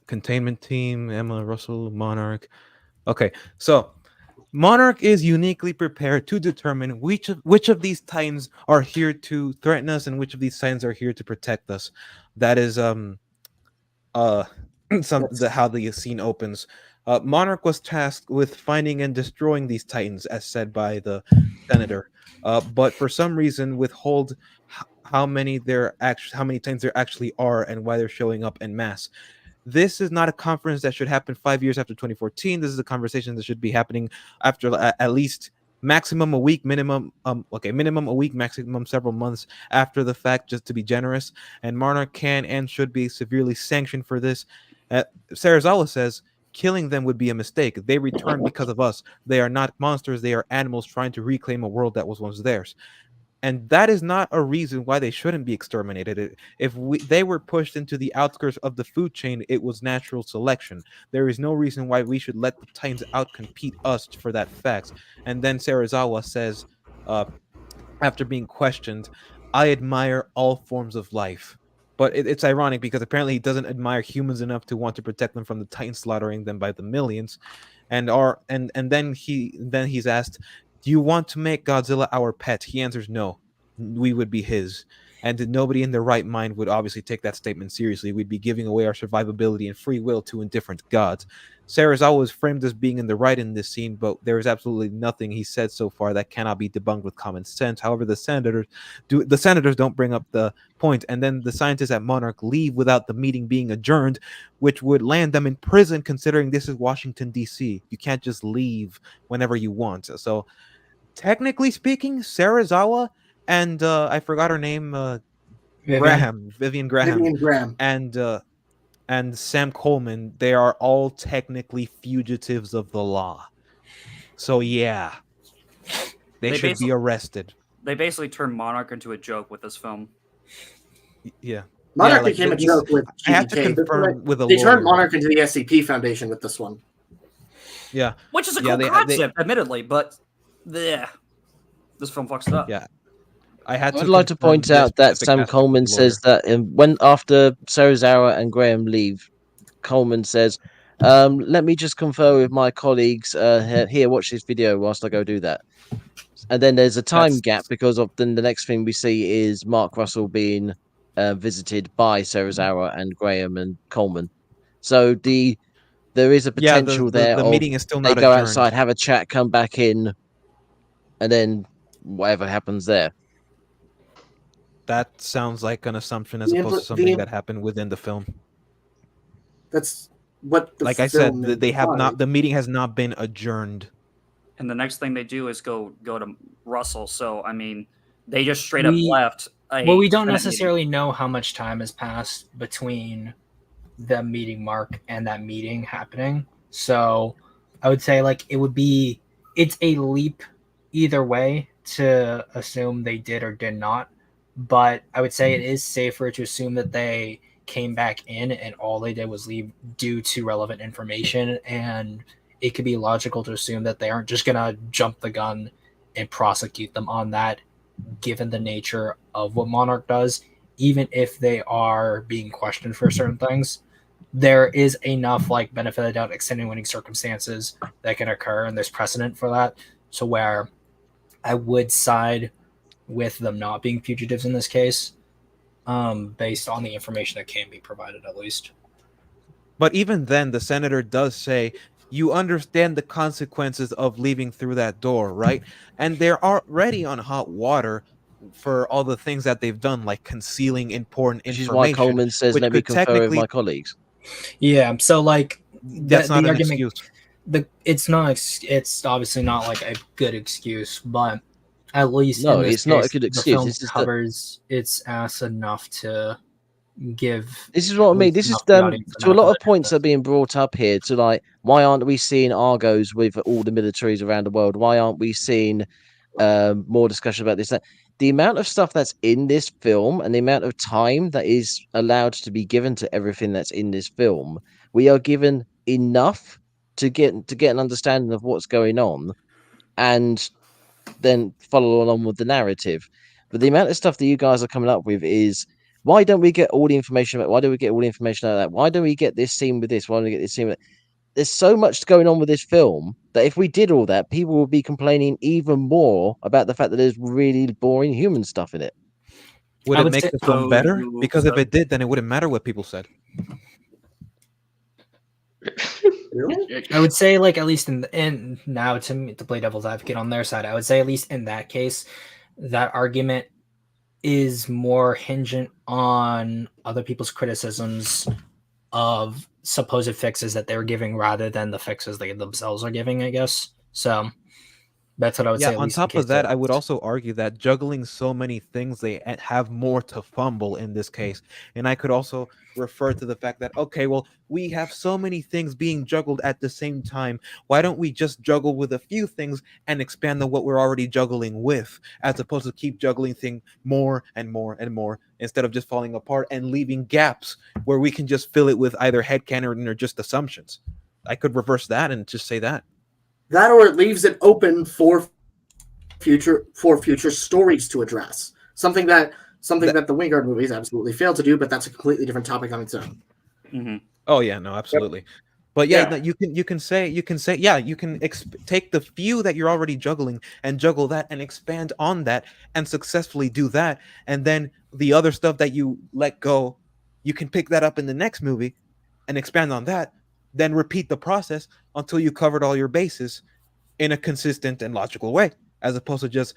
Containment team, Emma Russell, Monarch. Okay, so Monarch is uniquely prepared to determine which of these titans are here to threaten us and which of these titans are here to protect us. That is how the scene opens. Monarch was tasked with finding and destroying these titans, as said by the senator, but for some reason withhold how many titans there actually are and why they're showing up en masse. This is not a conference that should happen 5 years after 2014. This is a conversation that should be happening after at least maximum a week, minimum a week, maximum several months after the fact, just to be generous. And Monarch can and should be severely sanctioned for this. Sarazawa says killing them would be a mistake. They return because of us. They are not monsters. They are animals trying to reclaim a world that was once theirs. And that is not a reason why they shouldn't be exterminated. If they were pushed into the outskirts of the food chain, it was natural selection. There is no reason why we should let the Titans outcompete us for that fact. And then Sarazawa says, after being questioned, I admire all forms of life. But it's ironic because apparently he doesn't admire humans enough to want to protect them from the Titans slaughtering them by the millions. And then he's asked, do you want to make Godzilla our pet? He answers no. We would be his. And nobody in their right mind would obviously take that statement seriously. We'd be giving away our survivability and free will to indifferent gods. Sarazawa is framed as being in the right in this scene, but there is absolutely nothing he said so far that cannot be debunked with common sense. However, the senators don't bring up the point, and then the scientists at Monarch leave without the meeting being adjourned, which would land them in prison, considering this is Washington, D.C. You can't just leave whenever you want. So technically speaking, Sarazawa and I forgot her name, Vivian Graham, and Sam Coleman, they are all technically fugitives of the law. So yeah, they should be arrested. They basically turned Monarch into a joke with this film. Yeah. Monarch became a joke with GDK. I have to confirm with a They lawyer. turned Monarch into the SCP Foundation with this one. Yeah. Which is a cool concept, admittedly, but this film fucks it up. Yeah. I had I to would like to confirm point this out that specific Sam aspect with Coleman the lawyer. says that when after Serizawa and Graham leave, Coleman says, "Let me just confer with my colleagues. Here, watch this video whilst I go do that." And then there's a time That's gap because of then the next thing we see is Mark Russell being visited by Serizawa and Graham and Coleman. So there is a Yeah, potential there the of meeting is still they not go adjourned. outside, have a chat, come back in, and then whatever happens there. That sounds like an assumption as The opposed to impl- something the that happened within the film. That's what the Like I said, film they have implies. not. The meeting has not been adjourned. and the next thing they do is go to Russell. So I mean, they just straight up We- left. Well, we don't Senate meeting. necessarily know how much time has passed between the meeting mark and that meeting happening. So I would say like it's a leap either way to assume they did or did not. But I would say it is safer to assume that they came back in and all they did was leave due to relevant information. And it could be logical to assume that they aren't just gonna jump the gun and prosecute them on that, given the nature of what Monarch does, even if they are being questioned for certain things. There is enough like benefit of the doubt extenuating circumstances that can occur, and there's precedent for that. So where I would side with them not being fugitives in this case, based on the information that can be provided, at least. But even then, the senator does say, you understand the consequences of leaving through that door, right? And they're already on hot water for all the things that they've done, like concealing important Which is why information, Coleman says, which "Let me could confer with technically. my colleagues." Yeah. So like That's not the an argument. excuse. It's obviously not like a good excuse, but at least No, in this it's not a case, good the excuse. film This is covers its ass enough to give This is what I at mean. least This is enough the audience the to a benefit lot of of the points that doubt. are being brought up here. To like, why aren't we seeing Argos with all the militaries around the world? Why aren't we seeing more discussion about this? That the amount of stuff that's in this film and the amount of time that is allowed to be given to everything that's in this film, we are given enough to get an understanding of what's going on, and then follow along with the narrative. But the amount of stuff that you guys are coming up with is why don't we get all the information about why do we get all the information out of that? Why don't we get this scene with this? Why don't we get this scene with that? There's so much going on with this film that if we did all that, people would be complaining even more about the fact that there's really boring human stuff in it. Would I it would make say- the film So better? you- Because if so- it did, then it wouldn't matter what people said. Really? I would say, like, at least in now to play devil's advocate on their side, I would say at least in that case, that argument is more hingent on other people's criticisms of supposed fixes that they're giving rather than the fixes they themselves are giving, I guess. So that's what I would Yeah, say. At on least in top case of that, they're- I would also argue that juggling so many things, they have more to fumble in this case. And I could also refer to the fact that, okay, well, we have so many things being juggled at the same time. Why don't we just juggle with a few things and expand on what we're already juggling with, as opposed to keep juggling things more and more and more, instead of just falling apart and leaving gaps where we can just fill it with either headcanon or just assumptions. I could reverse that and just say that. That, or it leaves it open for future stories to address. Something that the Wingard movies absolutely failed to do, but that's a completely different topic on its own. Mhm. Oh yeah, no, absolutely. But yeah, Yeah. no, you can say yeah, you can take the few that you're already juggling and juggle that and expand on that and successfully do that, and then the other stuff that you let go, you can pick that up in the next movie and expand on that, then repeat the process until you covered all your bases in a consistent and logical way, as opposed to just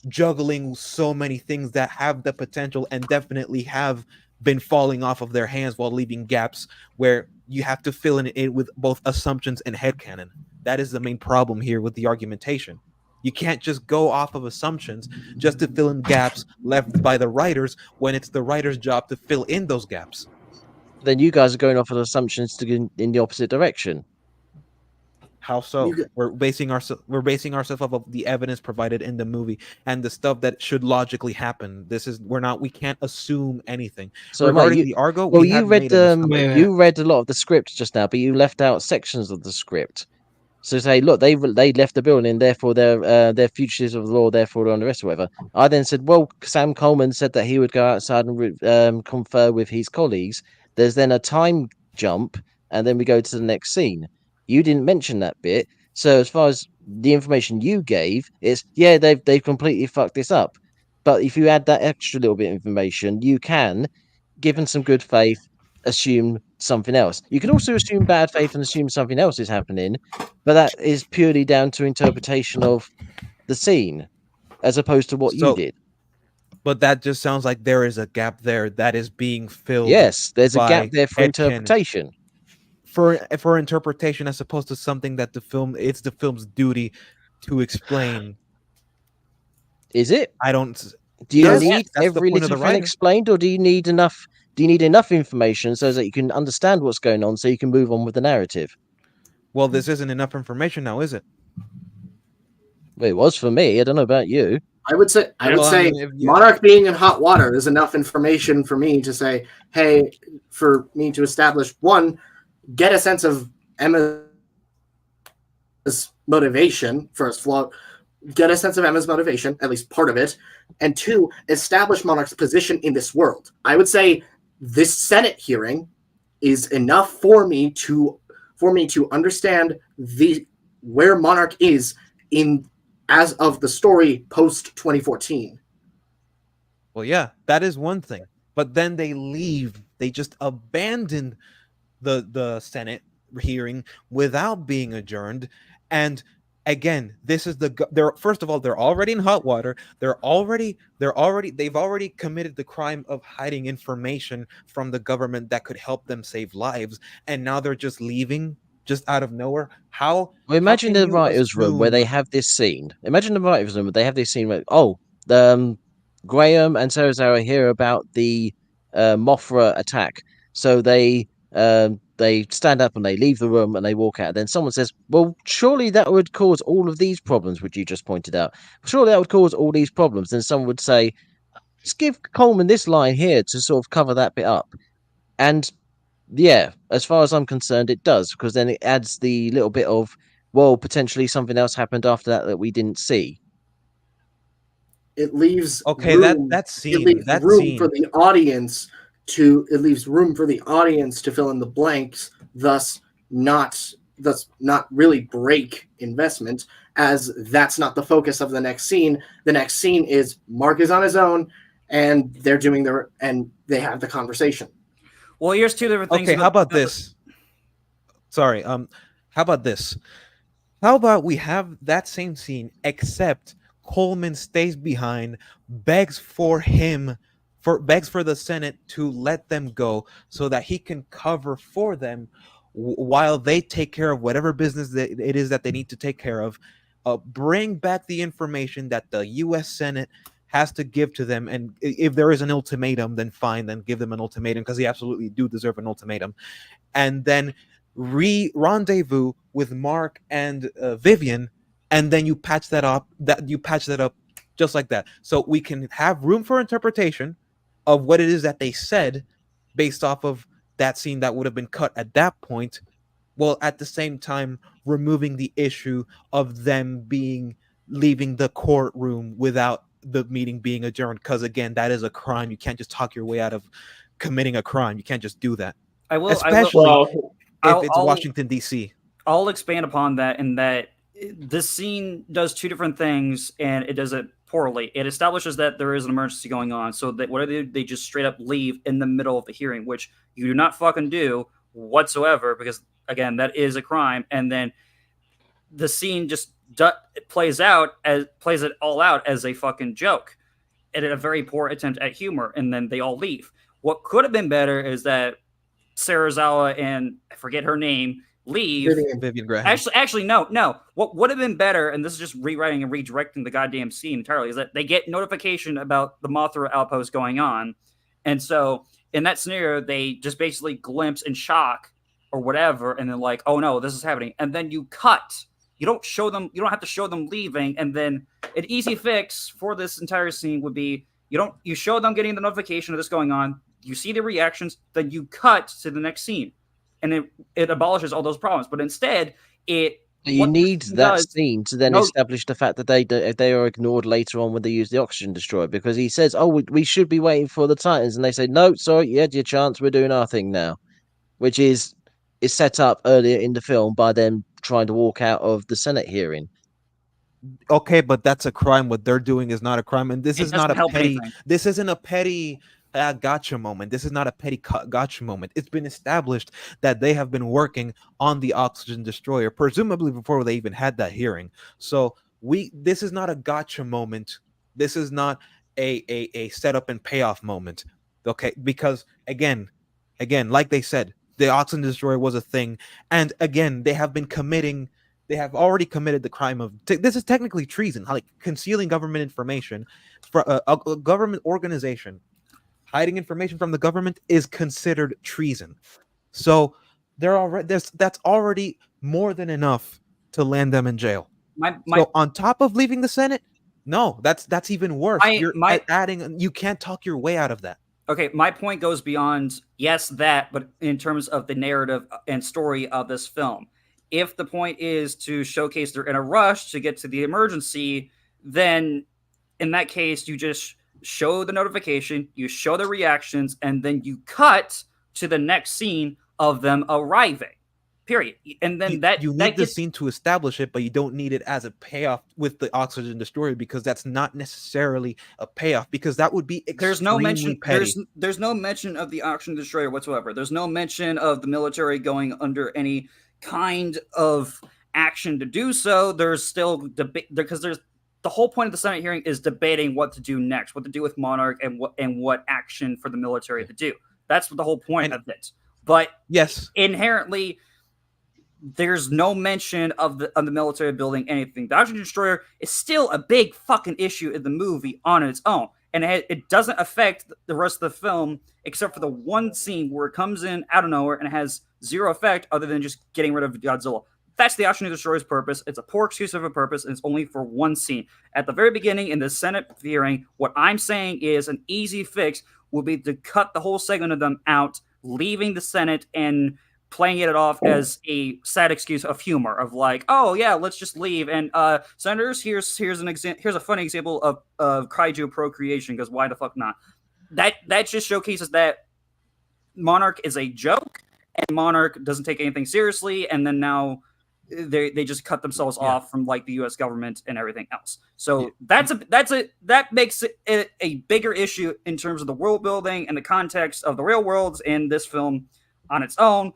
juggling so many things that have the potential and definitely have been falling off of their hands while leaving gaps where you have to fill in it with both assumptions and headcanon. That is the main problem here with the argumentation. You can't just go off of assumptions just to fill in gaps left by the writers when it's the writer's job to fill in those gaps. Then you guys are going off of assumptions to go in the opposite direction. How so? You- We're basing ourselves off of the evidence provided in the movie and the stuff that should logically happen. We can't assume anything. So, Regarding mate, the Argo, well, we you have read made an assumption. Wait, wait. you read a lot of the script just now, but you left out sections of the script. So say, look, they left the building, therefore they're fugitives of the law, therefore they're on the rest or whatever. I then said, well, Sam Coleman said that he would go outside and confer with his colleagues. There's then a time jump, and then we go to the next scene. You didn't mention that bit. So as far as the information you gave, it's they've completely fucked this up. But if you add that extra little bit of information, you can, given some good faith, assume something else. You can also assume bad faith and assume something else is happening, but that is purely down to interpretation of the scene as opposed to what you So, did. but that just sounds like there is a gap there that is being filled Yes, there's a gap by there for headcanon. interpretation. For interpretation, as opposed to something that it's the film's duty to explain. Is it? I don't. Do you Yes, need that's the every point of little the thing writer. explained, or do you need enough? Do you need enough information so that you can understand what's going on, so you can move on with the narrative? Well, this isn't enough information now, is it? Well, it was for me. I don't know about you. I would say Well, I mean, if you- Monarch being in hot water is enough information for me to say, hey, for me to establish one, get a sense of Emma's motivation, first flaw, get a sense of Emma's motivation, at least part of it, and two, establish Monarch's position in this world. I would say this Senate hearing is enough for me to understand where Monarch is in as of the story post 2014. Well, yeah, that is one thing. But then they leave. They just abandon the Senate hearing without being adjourned. And again, this is they're first of all, they're already in hot water. They've already committed the crime of hiding information from the government that could help them save lives, and now they're just leaving just out of nowhere. How? Well, imagine can the you writers' room where they assume- have this scene. Imagine the writers' room where they have this scene where, Graham and Sarah hear about the Mothra attack, so they stand up and they leave the room and they walk out. Then someone says, "Well, surely that would cause all of these problems, which you just pointed out. Surely that would cause all these problems." Then someone would say, "Let's give Coleman this line here to sort of cover that bit up." And yeah, as far as I'm concerned, it does, because then it adds the little bit of, well, potentially something else happened after that we didn't see. It leaves Okay, room, that it leaves scene room for the audience to fill in the blanks, thus not really break investment, as that's not the focus of the next scene. The next scene is Mark is on his own and they have the conversation. Well, here's two different things. Okay, how about this? Sorry, how about this? How about we have that same scene, except Coleman stays behind, begs for the Senate to let them go so that he can cover for them while they take care of whatever business it is that they need to take care of. Bring back the information that the U.S. Senate has to give to them, and if there is an ultimatum, then fine, then give them an ultimatum, because they absolutely do deserve an ultimatum. And then rendezvous with Mark and Vivian, and then you patch that up just like that, so we can have room for interpretation of what it is that they said based off of that scene that would have been cut at that point, while at the same time removing the issue of them leaving the courtroom without the meeting being adjourned, because again, that is a crime. You can't just talk your way out of committing a crime. You can't just do that, especially if it's Washington, D.C. I'll expand upon that in that this scene does two different things, and it does it poorly. It establishes that there is an emergency going on, so that what they just straight up leave in the middle of the hearing, which you do not fucking do whatsoever, because again, that is a crime. And then the scene just plays it all out as a fucking joke, and a very poor attempt at humor, and then they all leave. What could have been better is that Sarazawa and I forget her name leave. Vivian Graham. Actually, no. What would have been better, and this is just rewriting and redirecting the goddamn scene entirely, is that they get notification about the Mothra outpost going on, and so in that scenario, they just basically glimpse and shock or whatever, and then like, oh no, this is happening, and then you cut. You don't show them. You don't have to show them leaving, and then an easy fix for this entire scene would be you show them getting the notification of this going on. You see the reactions, then you cut to the next scene, and it abolishes all those problems. But instead, it You What need this that does- scene to then No. establish the fact that they are ignored later on when they use the oxygen destroyer, because he says, "Oh, we should be waiting for the Titans," and they say, "No, sorry, you had your chance. We're doing our thing now," which is set up earlier in the film by them trying to walk out of the Senate hearing. Okay, but that's a crime. What they're doing is not a crime, and this It is not doesn't a help petty. anything. This isn't a petty gotcha moment. This is not a petty gotcha moment. It's been established that they have been working on the oxygen destroyer, presumably before they even had that hearing. So this is not a gotcha moment. This is not a setup and payoff moment. Okay, because again, like they said, the oxygen destroyer was a thing, and again, they have already committed the crime of this is technically treason, like concealing government information for a government organization. Hiding information from the government is considered treason. So that's already more than enough to land them in jail. So on top of leaving the Senate, no, that's even worse. You're adding, you can't talk your way out of that. Okay, my point goes beyond, yes, that, but in terms of the narrative and story of this film. If the point is to showcase they're in a rush to get to the emergency, then in that case, you just show the notification, you show the reactions, and then you cut to the next scene of them arriving. Period. And then you need the scene to establish it, but you don't need it as a payoff with the oxygen destroyer, because that's not necessarily a payoff, because that would be extremely petty. There's no mention of the oxygen destroyer whatsoever. There's no mention of the military going under any kind of action to do so. There's still debate because there's the whole point of the Senate hearing is debating what to do next, what to do with Monarch, and what action for the military to do. That's the whole point of it. But yes, inherently, there's no mention of the military building anything. The oxygen destroyer is still a big fucking issue in the movie on its own, and it doesn't affect the rest of the film except for the one scene where it comes in out of nowhere and it has zero effect other than just getting rid of Godzilla. That's the oxygen destroyer's purpose. It's a poor excuse of a purpose, and it's only for one scene. At the very beginning in the Senate hearing, what I'm saying is an easy fix would be to cut the whole segment of them out, leaving the Senate and playing it off as a sad excuse of humor, of like, oh yeah, let's just leave. And senators, here's a funny example of kaiju procreation, because why the fuck not? That just showcases that Monarch is a joke, and Monarch doesn't take anything seriously, and then now they just cut themselves off from like the U.S. government and everything else. So that makes it a bigger issue in terms of the world building and the context of the real worlds in this film on its own.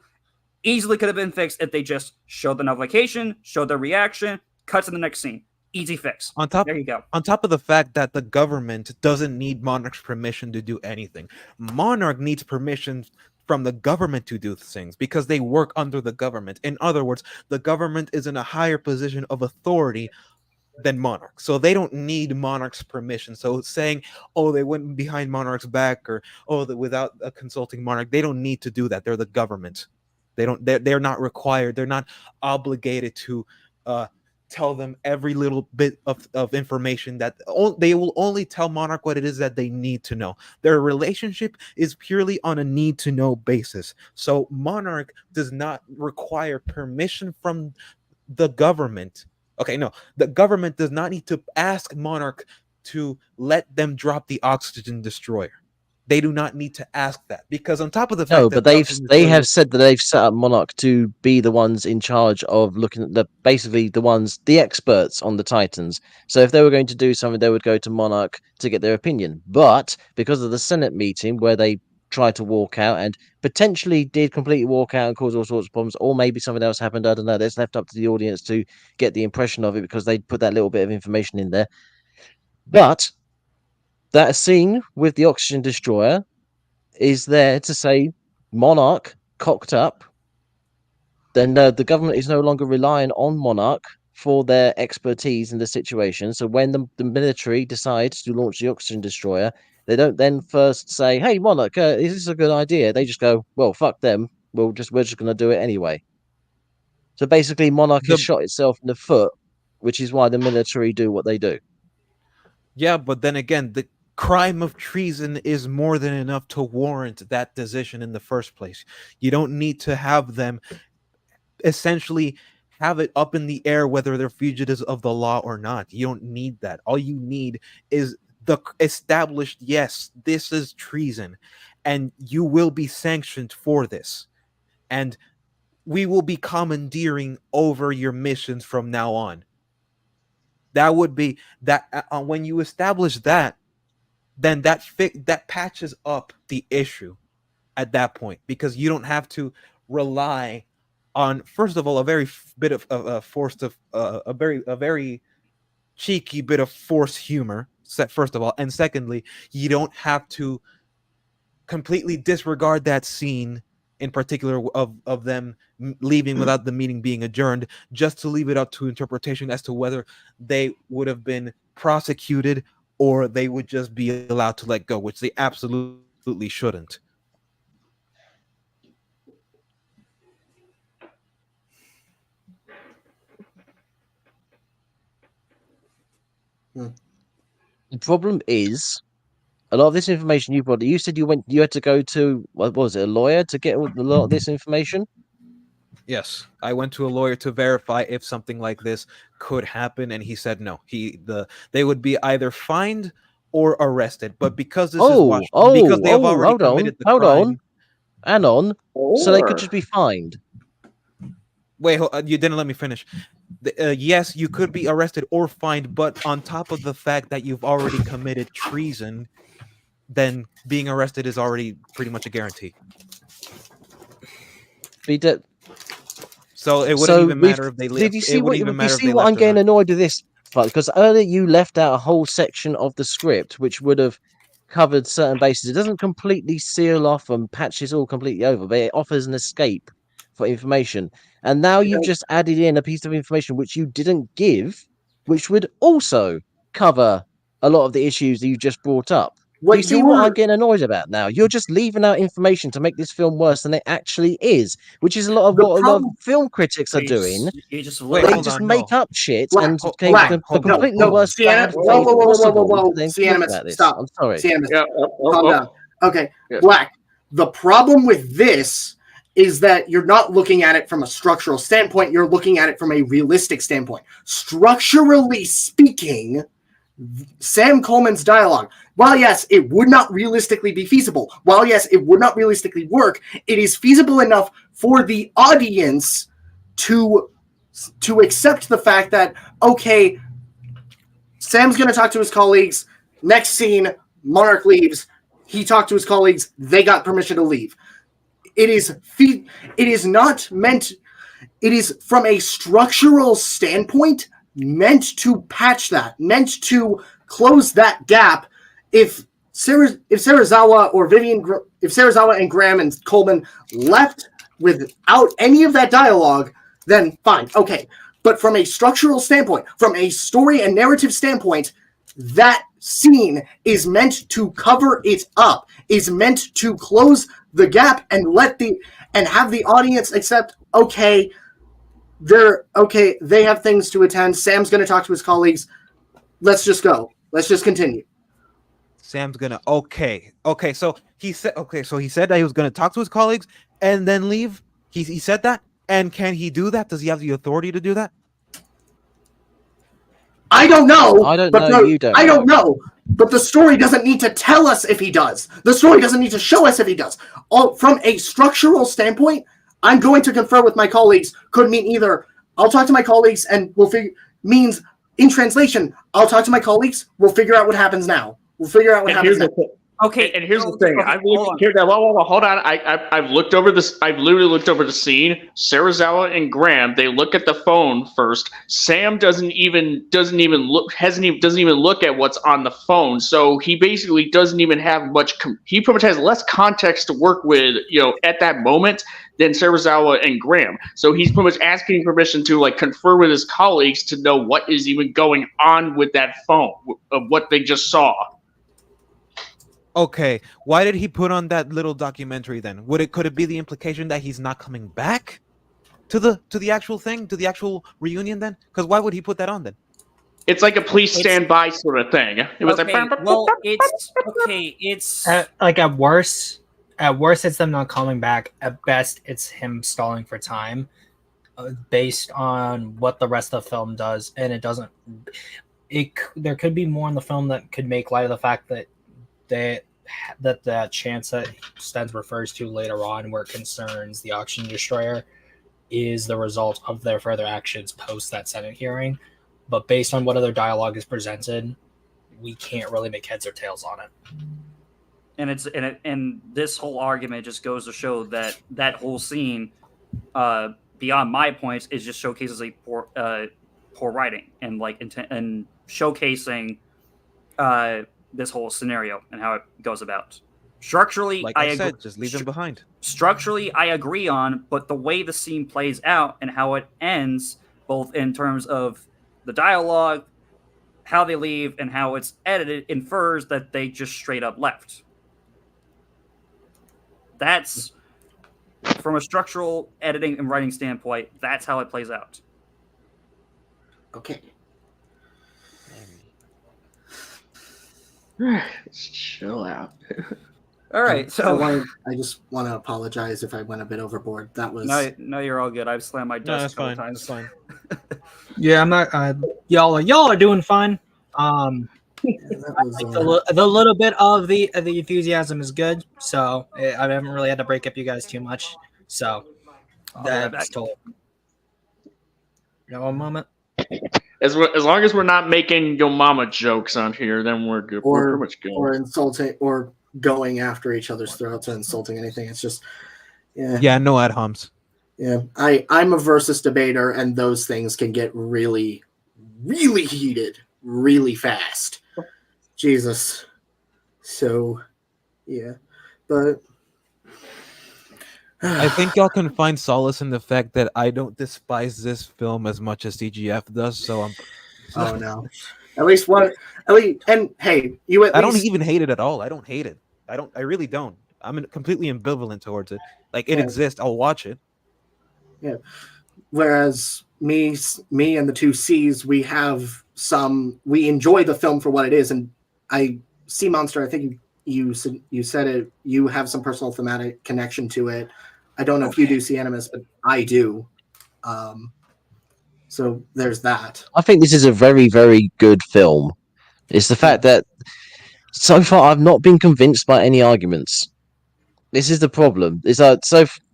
Easily could have been fixed if they just showed the notification, showed their reaction, cut to the next scene. Easy fix. There you go. On top of the fact that the government doesn't need Monarch's permission to do anything. Monarch needs permission from the government to do things because they work under the government. In other words, the government is in a higher position of authority than Monarch. So they don't need Monarch's permission. So saying, oh, they went behind Monarch's back, or without a consulting Monarch, they don't need to do that. They're the government. They're not required. They're not obligated to tell them every little bit of information that they will only tell Monarch what it is that they need to know. Their relationship is purely on a need to know basis. So Monarch does not require permission from the government. Okay, no, the government does not need to ask Monarch to let them drop the oxygen destroyer. They do not need to ask that, because on top of the fact that they have said that they've set up Monarch to be the ones in charge of looking at the experts on the Titans. So if they were going to do something, they would go to Monarch to get their opinion. But because of the Senate meeting where they tried to walk out and potentially did completely walk out and cause all sorts of problems, or maybe something else happened, I don't know. That's left up to the audience to get the impression of it because they put that little bit of information in there. But that scene with the oxygen destroyer is there to say Monarch cocked up, then the government is no longer relying on Monarch for their expertise in the situation. So when the military decides to launch the oxygen destroyer, they don't then first say, hey, Monarch, is this a good idea? They just go, well, fuck them. We're just going to do it anyway. So basically, Monarch has shot itself in the foot, which is why the military do what they do. Yeah, but then again, the crime of treason is more than enough to warrant that decision in the first place. You don't need to have them essentially have it up in the air whether they're fugitives of the law or not. You don't need that. All you need is the established, yes, this is treason, and you will be sanctioned for this. And we will be commandeering over your missions from now on. That would be that when you establish that, then that patches up the issue at that point, because you don't have to rely on, first of all, a very bit of forced of a very cheeky bit of forced humor, first of all, and secondly, you don't have to completely disregard that scene in particular of them leaving without the meeting being adjourned, just to leave it up to interpretation as to whether they would have been prosecuted or they would just be allowed to let go, which they absolutely shouldn't. The problem is, a lot of this information you brought. You said you had to go to, what was it, a lawyer to get a lot of this information? Yes, I went to a lawyer to verify if something like this could happen, and he said no. They would be either fined or arrested. But because this is because they have already committed the crime. Hang on. So they could just be fined. Wait, you didn't let me finish. Yes, you could be arrested or fined, but on top of the fact that you've already committed treason, then being arrested is already pretty much a guarantee. So it wouldn't even matter if they leave. You see what I'm getting annoyed with this part? Because earlier you left out a whole section of the script which would have covered certain bases. It doesn't completely seal off and patch it all completely over, but it offers an escape for information. And now you've just added in a piece of information which you didn't give, which would also cover a lot of the issues that you just brought up. Do you see what I'm getting annoyed about now? You're just leaving out information to make this film worse than it actually is, which is a lot of what a lot of film critics are doing. They just make up shit and take the completely worst bad faith possible. Stop. I'm sorry. Calm down. Okay, Black. The problem with this is that you're not looking at it from a structural standpoint. You're looking at it from a realistic standpoint. Structurally speaking, Sam Coleman's dialogue, while yes, it would not realistically be feasible, while yes, it would not realistically work, it is feasible enough for the audience to accept the fact that, okay, Sam's going to talk to his colleagues, next scene, Monarch leaves, he talked to his colleagues, they got permission to leave. It is not meant, it is from a structural standpoint meant to patch that, meant to close that gap. If Serizawa and Graham and Coleman left without any of that dialogue, then fine, okay. But from a structural standpoint, from a story and narrative standpoint, that scene is meant to cover it up, is meant to close the gap and have the audience accept, okay, they have things to attend. Sam's going to talk to his colleagues. Let's just go. Let's just continue. Sam's gonna okay. So he said that he was gonna talk to his colleagues and then leave. He said that, and can he do that? Does he have the authority to do that? I don't know. I don't know. You don't. I don't know. But the story doesn't need to tell us if he does. The story doesn't need to show us if he does. From a structural standpoint, I'm going to confer with my colleagues. Could mean either I'll talk to my colleagues and we'll figure. Means in translation, I'll talk to my colleagues. We'll figure out what happens now. We'll figure out what happens now. Okay, and here's the thing. I've looked here. Hold on. I've looked over this. I've literally looked over the scene. Serizawa and Graham. They look at the phone first. Sam doesn't even look at what's on the phone. So he basically doesn't even have much. He pretty much has less context to work with, at that moment than Serizawa and Graham. So he's pretty much asking permission to confer with his colleagues to know what is even going on with that phone of what they just saw. Okay, why did he put on that little documentary then? Could it be the implication that he's not coming back to the actual thing, to the actual reunion then? Because why would he put that on then? It's like a please stand by sort of thing. It was it's like at worst it's them not coming back. At best, it's him stalling for time. based on what the rest of the film does, and it doesn't. There could be more in the film that could make light of the fact that that chance that Stenz refers to later on, where it concerns the oxygen destroyer, is the result of their further actions post that Senate hearing. But based on what other dialogue is presented, we can't really make heads or tails on it. And this whole argument just goes to show that that whole scene, beyond my points, is just showcases a poor writing and like and showcasing this whole scenario and how it goes about. Structurally, Like I said, just leave him behind. Structurally, I agree on, but the way the scene plays out and how it ends, both in terms of the dialogue, how they leave, and how it's edited, infers that they just straight up left. That's, from a structural editing and writing standpoint, that's how it plays out. Okay. Just chill out. All right, so I just want to apologize if I went a bit overboard. That was no, you're all good. I've slammed my desk that's a couple fine. times. That's fine. Yeah, I'm not. Y'all are doing fine. that was, The little bit of the enthusiasm is good, so I haven't really had to break up you guys too much. So I'll be right that's back. total. One moment. As long as we're not making your mama jokes on here, then we're good. We're pretty much good. or insulting or going after each other's throats and insulting anything. It's just Yeah, no ad homs. Yeah, I'm a versus debater, and those things can get really, really heated really fast. Jesus. So, yeah. But I think y'all can find solace in the fact that I don't despise this film as much as CGF does. So I'm. Oh no. And hey, you at I least don't even hate it at all. I don't hate it. I really don't. I'm completely ambivalent towards it. Like it exists. I'll watch it. Yeah. Whereas me and the two C's, we enjoy the film for what it is, and I Sea Monster. I think you said it. You have some personal thematic connection to it. I don't know if you do see Animus, but I do. So there's that. I think this is a very, very good film. It's the fact that so far I've not been convinced by any arguments. This is the problem. It's like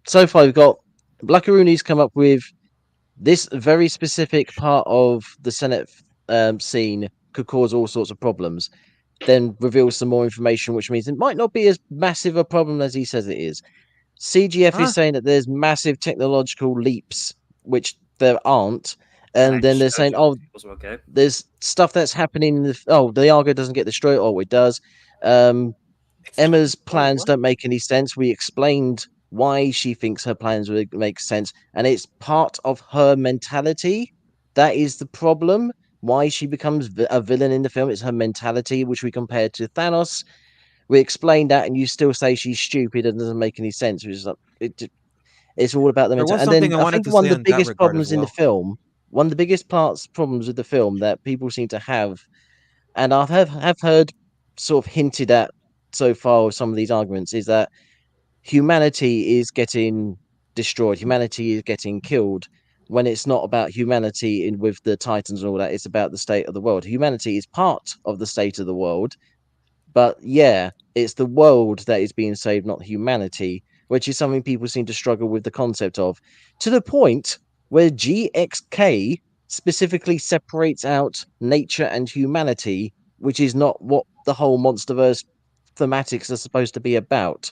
so far we've got Blackarooni's come up with this very specific part of the Senate scene could cause all sorts of problems. Then reveals some more information, which means it might not be as massive a problem as he says it is. CGF is saying that there's massive technological leaps, which there aren't. And then they're saying, okay. There's stuff that's happening. The Argo doesn't get destroyed. Oh, it does. Emma's plans don't make any sense. We explained why she thinks her plans would make sense, and it's part of her mentality. That is the problem. Why she becomes a villain in the film is her mentality, which we compared to Thanos. We explained that, and you still say she's stupid and doesn't make any sense. Which is it's all about the mentality. And then I think one of the biggest problems in the film, one of the biggest problems with the film that people seem to have, and I have heard sort of hinted at so far with some of these arguments, is that humanity is getting destroyed. Humanity is getting killed when it's not about humanity with the Titans and all that. It's about the state of the world. Humanity is part of the state of the world, but yeah, it's the world that is being saved, not humanity, which is something people seem to struggle with the concept of, to the point where GXK specifically separates out nature and humanity, which is not what the whole MonsterVerse thematics are supposed to be about.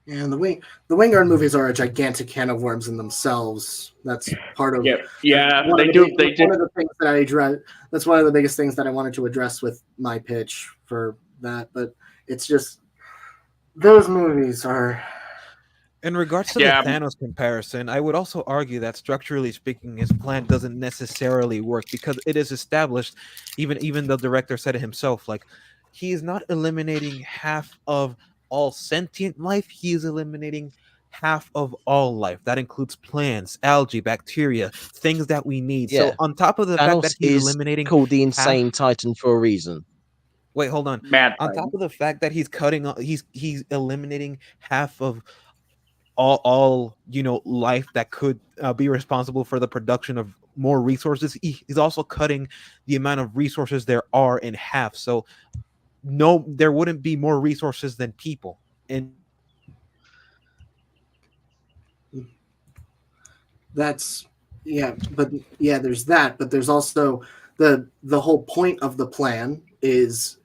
And the Wingard movies are a gigantic can of worms in themselves. That's part of They do. One of the things that I address. That's one of the biggest things that I wanted to address with my pitch for that. But it's just those movies are. In regards to the Thanos comparison, I would also argue that structurally speaking, his plan doesn't necessarily work because it is established. Even the director said it himself. Like he is not eliminating half of all sentient life, he is eliminating half of all life. That includes plants, algae, bacteria, things that we need. Yeah. So on top of the fact that he's eliminating, called the Insane Titan for a reason. Wait, hold on. On top of the fact that he's cutting, he's eliminating half of all life that could be responsible for the production of more resources. He's also cutting the amount of resources there are in half. So no, there wouldn't be more resources than people. And That's there's that, but there's also the whole point of the plan is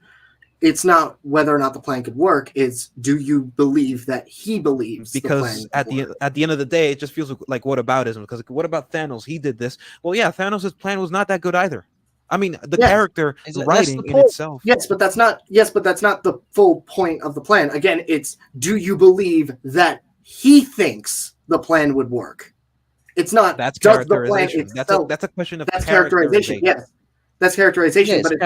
it's not whether or not the plan could work, it's do you believe that he believes because the plan at the end of the day, it just feels like whataboutism. Because what about Thanos? He did this. Well, yeah, Thanos' plan was not that good either. I mean, the character That's the writing in point. itself. Yes, but that's not the full point of the plan. Again, it's do you believe that he thinks the plan would work? It's not That's does the plan characterization. itself. That's a question of That's characterization. Yes, that's characterization. Yeah, it's but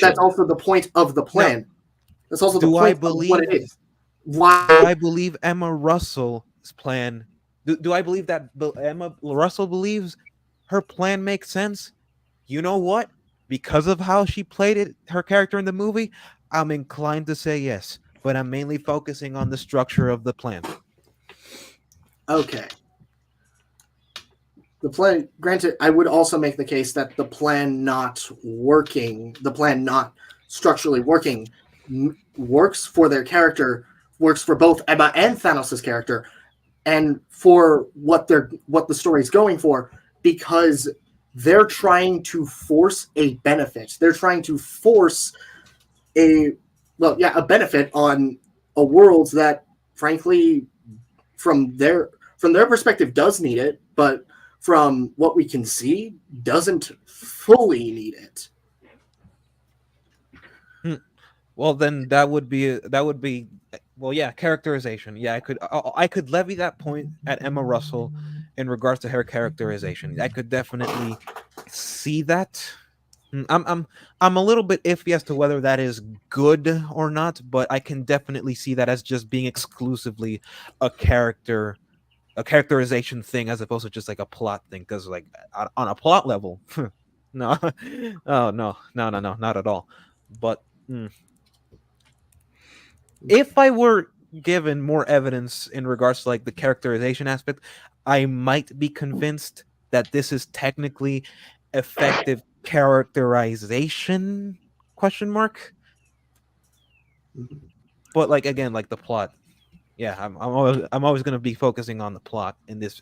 that's also the point of the plan. That's also the Do I point of what it is. Why? Do I believe Emma Russell's plan? Do I believe that Emma Russell believes her plan makes sense? You know what? Because of how she played it, her character in the movie, I'm inclined to say yes. But I'm mainly focusing on the structure of the plan. Okay. The plan, granted, I would also make the case that the plan not structurally working, works for their character, works for both Emma and Thanos' character, and for what the story's going for, because they're trying to force a benefit. They're trying to force a benefit on a world that, frankly, from their perspective, does need it, but from what we can see, doesn't fully need it. Well, then that would be characterization. Yeah, I could levy that point at Emma Russell in regards to her characterization. I could definitely see that. I'm a little bit iffy as to whether that is good or not, but I can definitely see that as just being exclusively a characterization thing as opposed to just like a plot thing. Because like on a plot level, no, no, not at all. But if I were given more evidence in regards to like the characterization aspect, I might be convinced that this is technically effective characterization ? But like again, like the plot, yeah, I'm always going to be focusing on the plot in this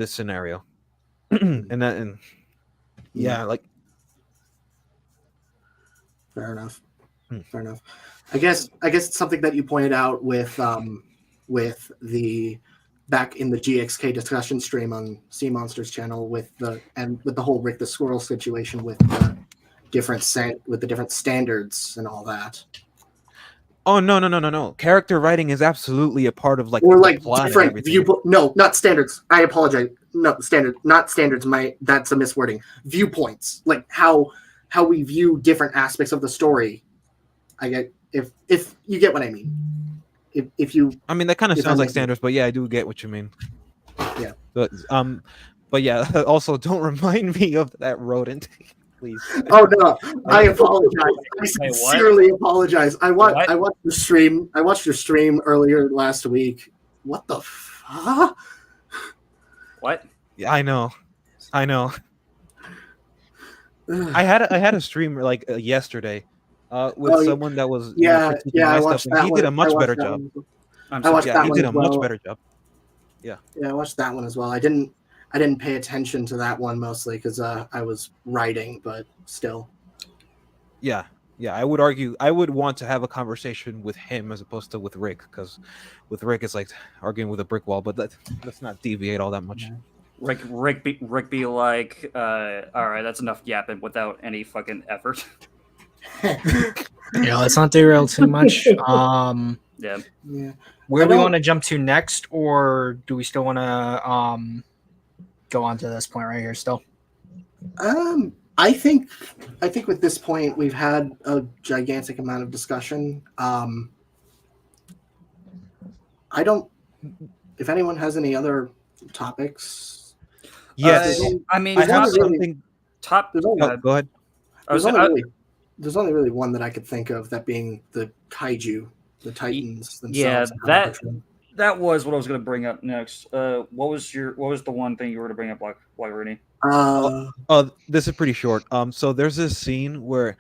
scenario, and like fair enough. Fair enough. I guess it's something that you pointed out with the back in the GXK discussion stream on Sea Monsters channel with the whole Rick the Squirrel situation with the different standards and all that. Oh no! Character writing is absolutely a part of like or the like plot different viewpoint. No, not standards. I apologize. No, not standards. That's a miswording. Viewpoints, like how we view different aspects of the story. I get if you get what I mean. If you, I mean that kind of sounds like standards, but yeah, I do get what you mean. Yeah. But yeah, also don't remind me of that rodent. Please. Oh no! I apologize. I sincerely apologize. I watched the stream. I watched your stream earlier last week. What the fuck? What? Yeah, I know. I had a stream like yesterday, with someone that was I watched that he one. did a much better job. I watched that one. He did a much better job. Yeah. Yeah, I watched that one as well. I didn't pay attention to that one mostly because I was writing, but still. Yeah. I would want to have a conversation with him as opposed to with Rick, because with Rick it's like arguing with a brick wall. But let's not deviate all that much. Rick be like, all right, that's enough yapping without any fucking effort. Yeah, let's not derail too much. Yeah. Where do we want to jump to next, or do we still want to go on to this point right here still? I think with this point we've had a gigantic amount of discussion. I don't. If anyone has any other topics, yes. I mean, I have something. Go ahead. There's only really one that I could think of, that being the kaiju, the Titans themselves. Yeah, That was what I was going to bring up next. What was the one thing you were to bring up, like Rooney? This is pretty short. So there's this scene where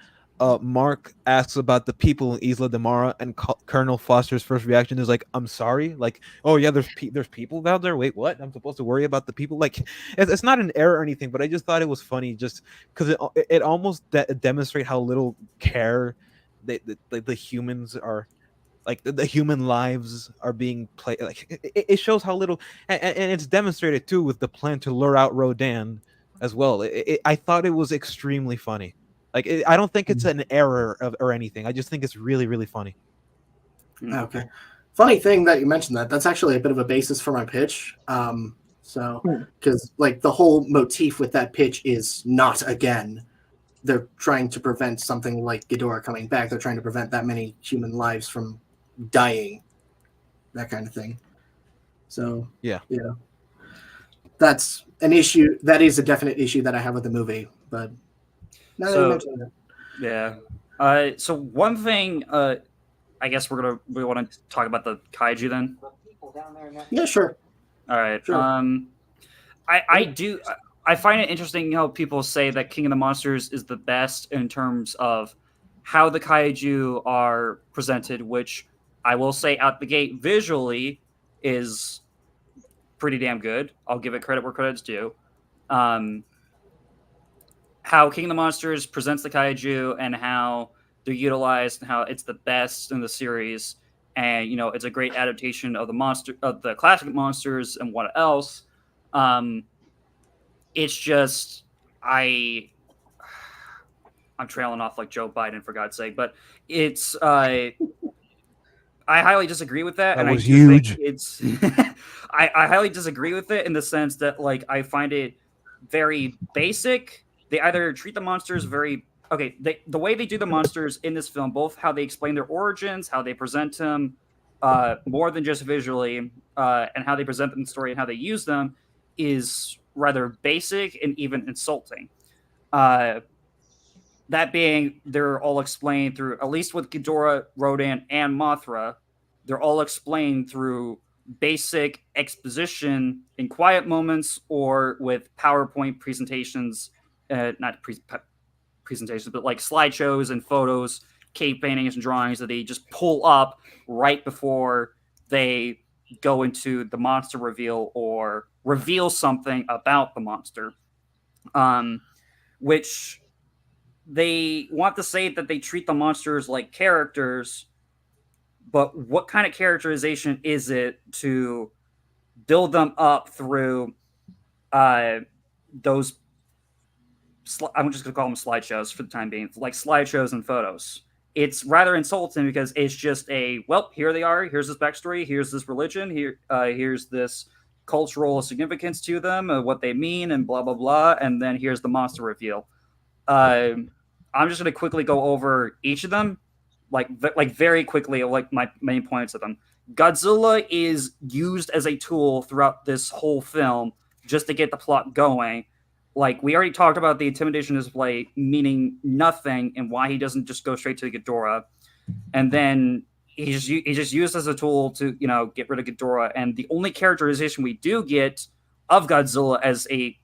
Mark asks about the people in Isla de Mara, and Colonel Foster's first reaction is like, "I'm sorry." Like, "Oh yeah, there's people down there. Wait, what? I'm supposed to worry about the people?" Like, it's not an error or anything, but I just thought it was funny, just because it almost demonstrate how little care the humans are. Like the human lives are being played. Like it shows how little, and it's demonstrated too with the plan to lure out Rodan as well. I thought it was extremely funny. Like I don't think it's an error or anything. I just think it's really, really funny. Okay. Funny thing that you mentioned that. That's actually a bit of a basis for my pitch. Because like the whole motif with that pitch is not again. They're trying to prevent something like Ghidorah coming back. They're trying to prevent that many human lives from dying, that kind of thing. So yeah, that's an issue. That is a definite issue that I have with the movie. But now that you mentioned it. Yeah. So one thing, I guess we want to talk about the kaiju then. Yeah, sure. All right. Sure. I find it interesting how people say that King of the Monsters is the best in terms of how the kaiju are presented, which I will say out the gate visually is pretty damn good. I'll give it credit where credit's due. How King of the Monsters presents the kaiju and how they're utilized and how it's the best in the series, and it's a great adaptation of the classic monsters and what else. It's just I'm trailing off like Joe Biden, for God's sake, but it's I highly disagree with that. That and was I do huge. think it's I highly disagree with it in the sense that like I find it very basic. They either treat the monsters the way they do the monsters in this film, both how they explain their origins, how they present them, more than just visually, and how they present them in the story and how they use them, is rather basic and even insulting. That being, they're all explained through, at least with Ghidorah, Rodan, and Mothra, they're all explained through basic exposition in quiet moments or with PowerPoint presentations, presentations, but like slideshows and photos, cave paintings and drawings that they just pull up right before they go into the monster reveal or reveal something about the monster. Which they want to say that they treat the monsters like characters, but what kind of characterization is it to build them up through those? I'm just going to call them slideshows for the time being, like slideshows and photos. It's rather insulting because it's just here they are. Here's this backstory. Here's this religion. Here's this cultural significance to them, what they mean, and blah blah blah. And then here's the monster reveal. I'm just going to quickly go over each of them, like very quickly, like my main points of them. Godzilla is used as a tool throughout this whole film just to get the plot going. Like, we already talked about the intimidation display meaning nothing and why he doesn't just go straight to Ghidorah. And then he's just used as a tool to, get rid of Ghidorah. And the only characterization we do get of Godzilla as a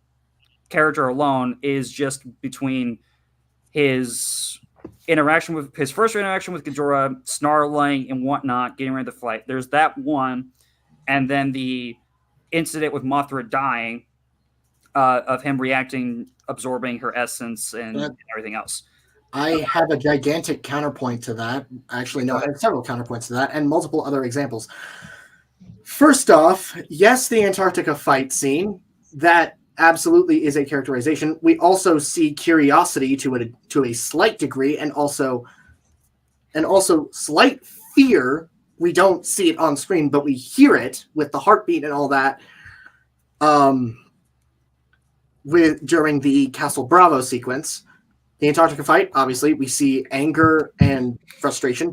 character alone is just between his first interaction with Ghidorah, snarling and whatnot, getting ready to fight. There's that one. And then the incident with Mothra dying, of him reacting, absorbing her essence and everything else. I have a gigantic counterpoint to that. Actually, no, I have several counterpoints to that and multiple other examples. First off, yes, the Antarctica fight scene, that absolutely is a characterization. We also see curiosity to a slight degree, and also slight fear. We don't see it on screen, but we hear it with the heartbeat and all that. During the Castle Bravo sequence, the Antarctica fight, obviously, we see anger and frustration.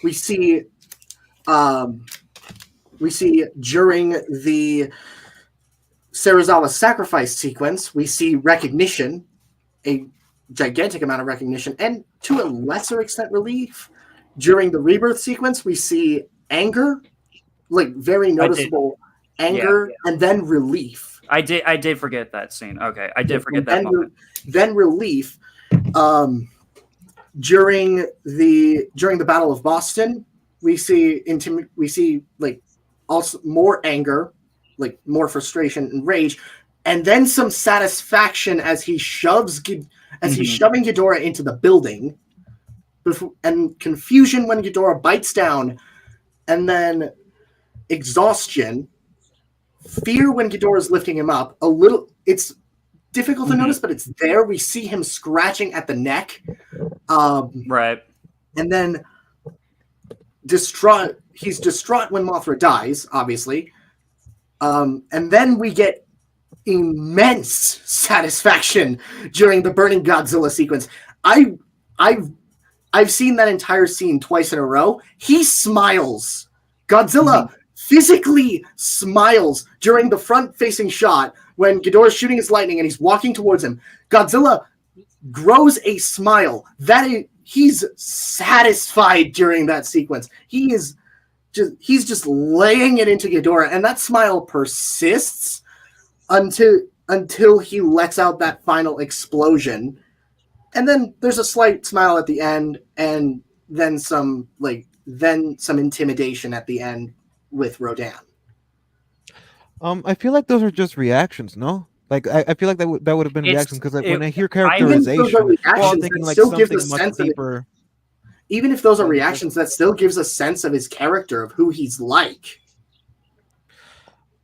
We see during the Serizawa sacrifice sequence, we see recognition, a gigantic amount of recognition, and to a lesser extent relief. During the rebirth sequence, we see anger like very noticeable anger and then relief. I did forget that scene. Okay, I did forget that And moment. then relief. During the Battle of Boston, we see like also more anger, like more frustration and rage, and then some satisfaction as he's shoving Ghidorah into the building, and confusion when Ghidorah bites down, and then exhaustion, fear when Ghidorah is lifting him up. It's difficult to notice, but it's there. We see him scratching at the neck. Right. And then distraught. He's distraught when Mothra dies, obviously. And then we get immense satisfaction during the burning Godzilla sequence. I've seen that entire scene twice in a row. He smiles. Godzilla physically smiles during the front-facing shot when Ghidorah's shooting his lightning and he's walking towards him. Godzilla grows a smile. He's satisfied during that sequence. He's just laying it into Ghidorah, and that smile persists until he lets out that final explosion. And then there's a slight smile at the end, and then some intimidation at the end with Rodan. I feel like those are just reactions, no? Like I feel like that would have been reactions because when I hear characterization, I'm thinking like something much deeper. Even if those are reactions, that still gives a sense of his character, of who he's like.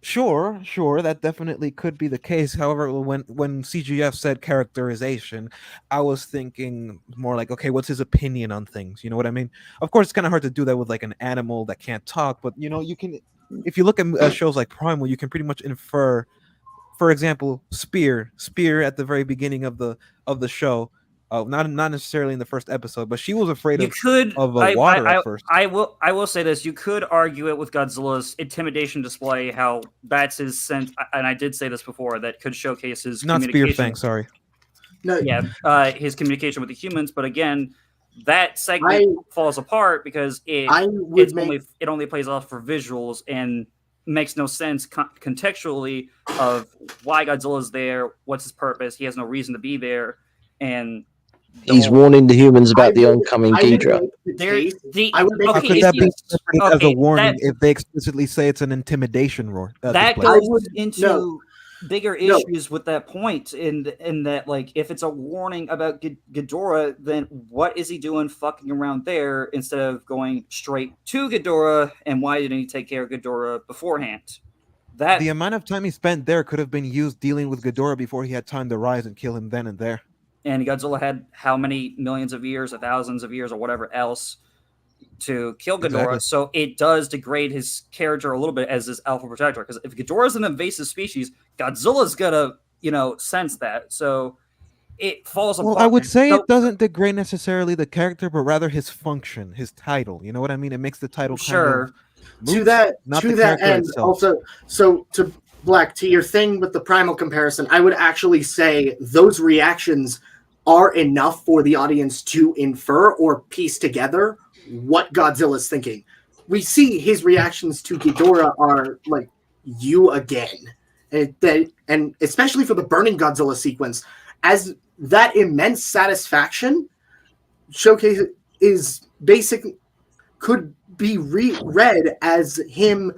Sure, that definitely could be the case. However, when CGF said characterization, I was thinking more like, okay, what's his opinion on things? You know what I mean? Of course, it's kind of hard to do that with like an animal that can't talk, but you know, you can. If you look at shows like Primal, you can pretty much infer. For example, Spear at the very beginning of the show. Not necessarily in the first episode, but she was afraid of water at first. I will say this: you could argue it with Godzilla's intimidation display, how that's his sense, and I did say this before, that could showcase his not Spear Fang. Sorry. No. Yeah, his communication with the humans, but again, that segment falls apart because it only plays off for visuals and makes no sense contextually of why Godzilla's there, what's his purpose. He has no reason to be there, and he's warning the humans about the oncoming Ghidorah. How could that be as a warning if they explicitly say it's an intimidation roar? That goes into bigger issues with that point, in that, like, if it's a warning about Ghidorah, then what is he doing fucking around there instead of going straight to Ghidorah, and why didn't he take care of Ghidorah beforehand? The amount of time he spent there could have been used dealing with Ghidorah before he had time to rise and kill him then and there. And Godzilla had how many millions of years or thousands of years or whatever else to kill Ghidorah. Exactly. So it does degrade his character a little bit as his alpha protector. Because if Ghidorah is an invasive species, Godzilla's gonna, sense that. So it falls apart. Well, I would say it doesn't degrade necessarily the character, but rather his function, his title. You know what I mean? It makes the title kind of to that end. Itself. Also, so to Black, to your thing with the Primal comparison, I would actually say those reactions are enough for the audience to infer or piece together what Godzilla's thinking. We see his reactions to Ghidorah are like, you again. And especially for the burning Godzilla sequence, as that immense satisfaction showcase is could be read as him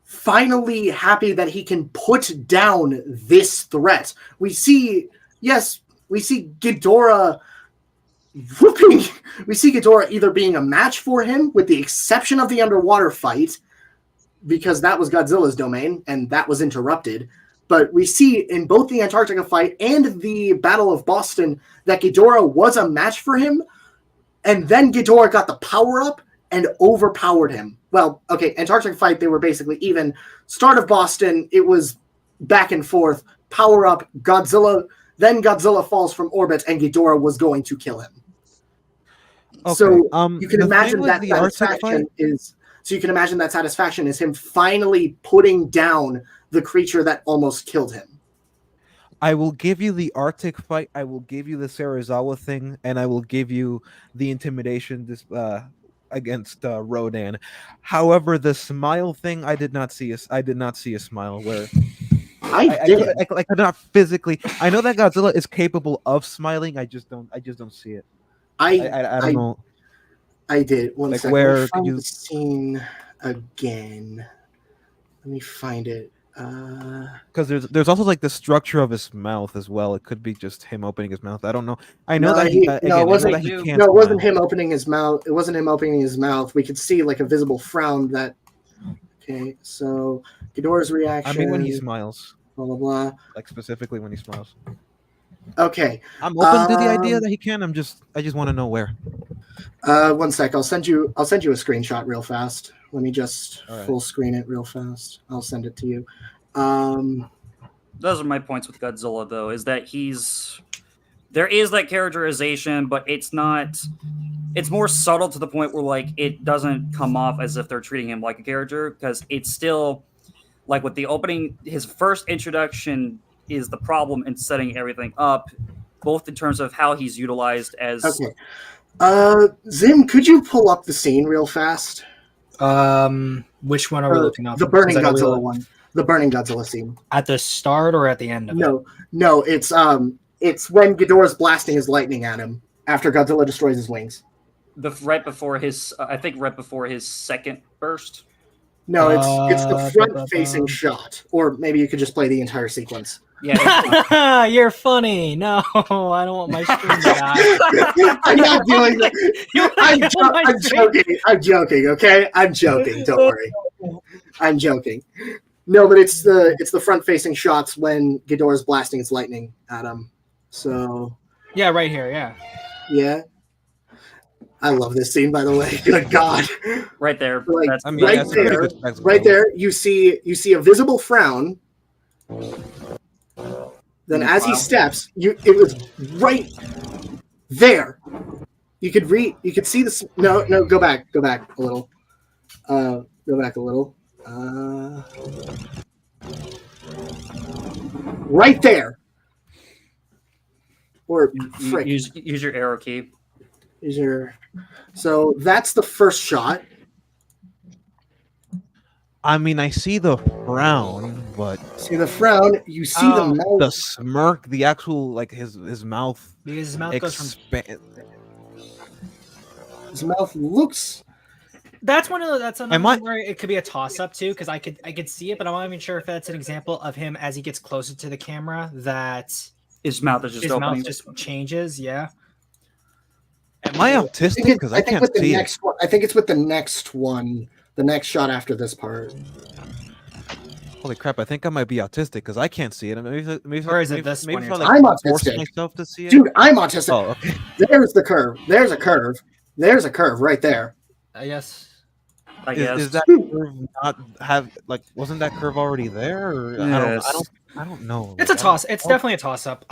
finally happy that he can put down this threat. We see Ghidorah whooping. We see Ghidorah either being a match for him, with the exception of the underwater fight, because that was Godzilla's domain and that was interrupted. But we see in both the Antarctica fight and the Battle of Boston that Ghidorah was a match for him, and then Ghidorah got the power up and overpowered him. Well, okay, Antarctica fight, they were basically even. Start of Boston, it was back and forth. Power up, Godzilla. Then Godzilla falls from orbit, and Ghidorah was going to kill him. Okay, so you can imagine that satisfaction is. So you can imagine that satisfaction is him finally putting down the creature that almost killed him. I will give you the Arctic fight. I will give you the Serizawa thing, and I will give you the intimidation against Rodan. However, the smile thing, I did not see a smile where I did. I could not physically. I know that Godzilla is capable of smiling. I just don't see it. I don't know. I did. One Like, second. where Let me could find you- the scene again. Let me find it. Because there's also like the structure of his mouth as well. It could be just him opening his mouth. I don't know. I know No, that he- again, no, it I know wasn't- that he can't. No, it wasn't smile. him opening his mouth. It wasn't him opening his mouth. We could see like a visible frown that. Okay, so Ghidorah's I reaction. mean, when he smiles, Blah blah blah. like specifically when he smiles. Okay. I'm open to the idea that he can. I just want to know where. One sec. I'll send you a screenshot real fast. Let me just All right. full screen it real fast. I'll send it to you. Those are my points with Godzilla, though, is that there is that characterization, but it's more subtle to the point where like it doesn't come off as if they're treating him like a character, because it's still like with the opening, his first introduction is the problem in setting everything up, both in terms of how he's utilized as. Okay. Zim, could you pull up the scene real fast? Which one are we looking at? The burning Godzilla one. The burning Godzilla scene. At the start or at the end of it? No, it's when Ghidorah's blasting his lightning at him after Godzilla destroys his wings. Right before his second burst. No, it's the front-facing shot, or maybe you could just play the entire sequence. Yeah, you're funny. No, I don't want my stream to die. I'm not doing that. I'm joking. Okay, I'm joking. Don't worry. I'm joking. No, but it's the front-facing shots when Ghidorah's blasting its lightning at him. So yeah, right here. Yeah. I love this scene, by the way. Good God! Right there. Like, That's, I mean, right that's a pretty there, good spectacle. right there. You see a visible frown. Then, as he steps, it was right there. You could see this. No, go back a little. Go back a little. Right there. Or frick. use your arrow key. So that's the first shot. I mean, I see the frown, but See the frown. You see the mouth. the smirk, the actual like his mouth. Because his mouth goes from. His mouth looks. That's another one where it could be a toss up too, because I could see it, but I'm not even sure if that's an example of him as he gets closer to the camera that his mouth is just opening. His mouth just changes. Yeah. Am I autistic? Because I can't see it. I think it's with the next one. The next shot after this part. Holy crap! I think I might be autistic because I can't see it. Maybe, Or is it this one maybe you're if I, I'm like, force autistic. myself to see it. Dude, I'm autistic. Oh, okay. There's the curve. There's a curve. There's a curve right there. I guess. Is that curve not have like? Wasn't that curve already there? Or I don't know. It's a toss. It's definitely a toss up.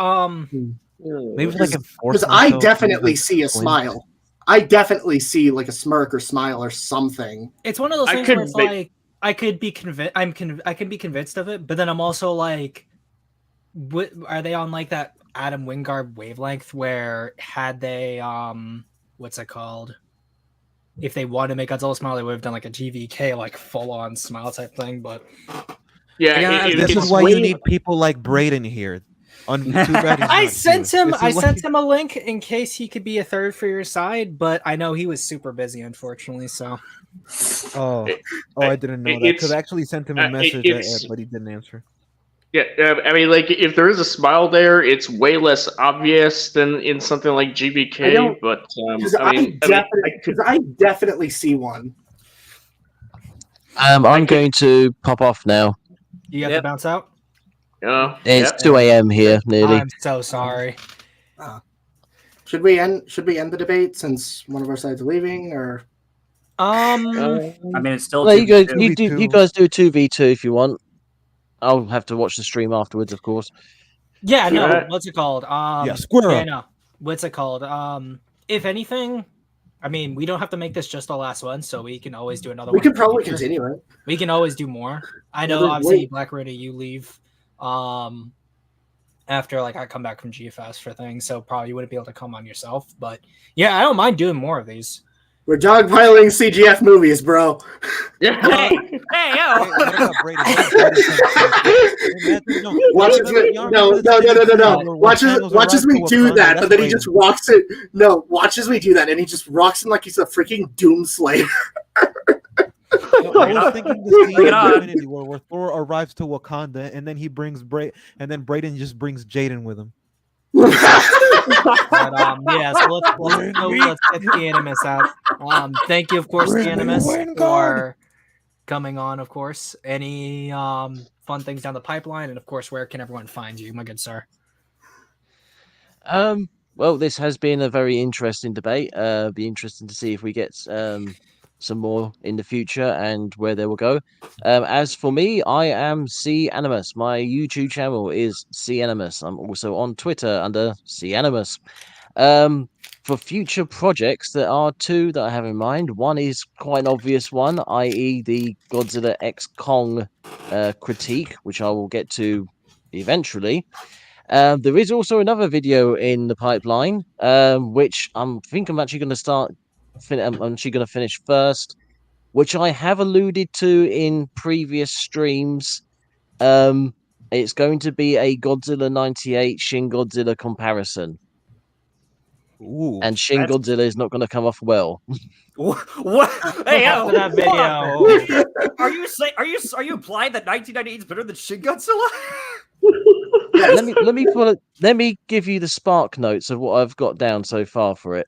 Maybe if I can force Because I myself to, definitely like, see a blink. smile. I definitely see like a smirk or smile or something. It's one of those things where it's like I could be convinced. I can be convinced of it, but then I'm also like, what are they on like that Adam Wingard wavelength? Where had they what's it called? If they wanted to make Godzilla smile, they would have done like a GVK, like full on smile type thing. But yeah, this is why you need people like Braden here. Too bad I sent him a link in case he could be a third for your side, but I know he was super busy, unfortunately. So, I didn't know that because I actually sent him a message, but he didn't answer. Yeah, I mean, like if there is a smile there, it's way less obvious than in something like GBK. But I definitely see one. I'm going to pop off now. You have to bounce out. It's 2 a.m. here, nearly. I'm so sorry. Should we end the debate since one of our sides is leaving, or? I mean, it's still. Well, you guys do 2v2 if you want. I'll have to watch the stream afterwards, of course. Yeah, no. What's it called? Square up. No. What's it called? If anything, I mean, we don't have to make this just the last one, so we can always do another one. We could probably continue it. We can always do more. I know, obviously, Black Runa, you leave after like I come back from GFS for things, so probably you wouldn't be able to come on yourself. But yeah, I don't mind doing more of these. We're dogpiling CGF movies, bro. Yeah. Hey, yo. Wait, what about Brady? What if Brady comes in? Watch as we, no. Watch as we do that, but then he just walks it. No, watch as we do that, and he just rocks in like he's a freaking Doom Slayer. No, I was thinking the scene Bring it in on. Infinity War where Thor arrives to Wakanda, and then he brings and then Brayden just brings Jaden with him. But yes, let's get the Animus out. Thank you, of course, the Animus, for coming on. Of course, any fun things down the pipeline, and of course, where can everyone find you, my good sir? Well, this has been a very interesting debate. Be interesting to see if we get some more in the future and where they will go. As for me, I am C Animus. My YouTube channel is C Animus. I'm also on Twitter under C Animus. For future projects, there are two that I have in mind. One is quite an obvious one, i.e., the Godzilla X Kong critique, which I will get to eventually. There is also another video in the pipeline, which I think I'm actually going to start. I'm actually going to finish first, which I have alluded to in previous streams. It's going to be a Godzilla 98 Shin Godzilla comparison. Ooh. And Shin Godzilla is not going to come off well. What? Hey, yo. After that video, Are you implying that 1998 is better than Shin Godzilla? Let me give you the spark notes of what I've got down so far for it.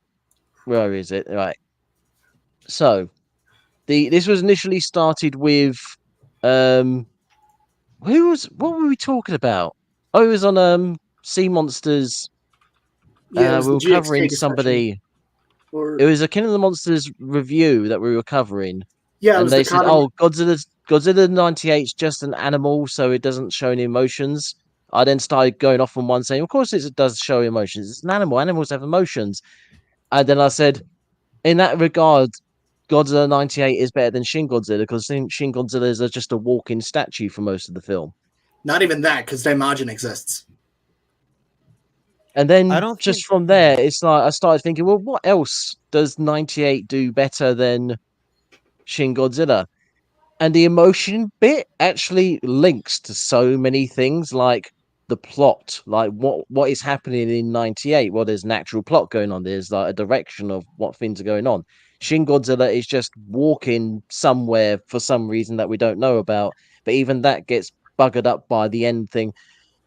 Where is it? Right. So, this was initially started with what were we talking about? Oh, it was on Sea Monsters. Yeah, we were covering somebody. It was a King of the Monsters review that we were covering. Yeah, and they said, "Oh, Godzilla 98 is just an animal, so it doesn't show any emotions." I then started going off on one saying, "Of course, it does show emotions. It's an animal. Animals have emotions." And then I said, in that regard, Godzilla 98 is better than Shin Godzilla because Shin Godzilla is just a walking statue for most of the film. Not even that, because Daimajin exists. And then from there, it's like I started thinking, well, what else does 98 do better than Shin Godzilla? And the emotion bit actually links to so many things, like the plot, like what is happening in 98. Well, there's an actual plot going on. There's like a direction of what things are going on. Shin Godzilla is just walking somewhere for some reason that we don't know about. But even that gets buggered up by the end thing.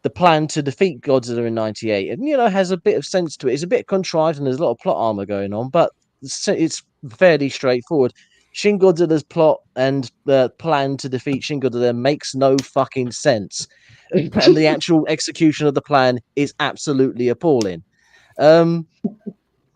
The plan to defeat Godzilla in 98, and has a bit of sense to it. It's a bit contrived and there's a lot of plot armor going on, but it's fairly straightforward. Shin Godzilla's plot and the plan to defeat Shin Godzilla makes no fucking sense. And the actual execution of the plan is absolutely appalling. The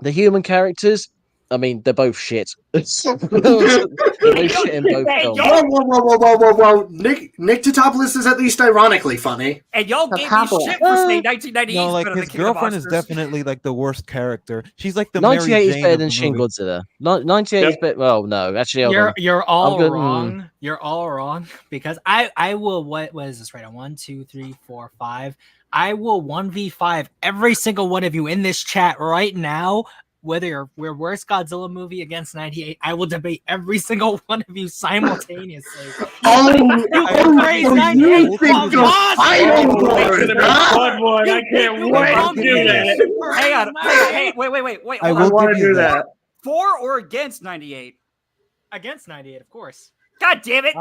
human characters, I mean, they're both shit. They're both shit in both films. Whoa. Nick Totopoulos is at least ironically funny. And y'all gave me shit for saying 1998 No, is like better his than King of the girlfriend is Monsters. definitely like the worst character. She's like the 98 Mary is Jane better of than the Shin movie. Godzilla. 98 is better. Well, no, actually, you're all wrong. You're all wrong because I will. What was this right on? 1, 2, 3, 4, 5. I will 1v5 every single one of you in this chat right now. Whether we're worst Godzilla movie against 98, I will debate every single one of you simultaneously. You think you're final board, Fun one. I can't wait to do that. Hang on. Hey, wait. I hold will on. want to give you do that. For or against 98? Against 98, of course. God damn it.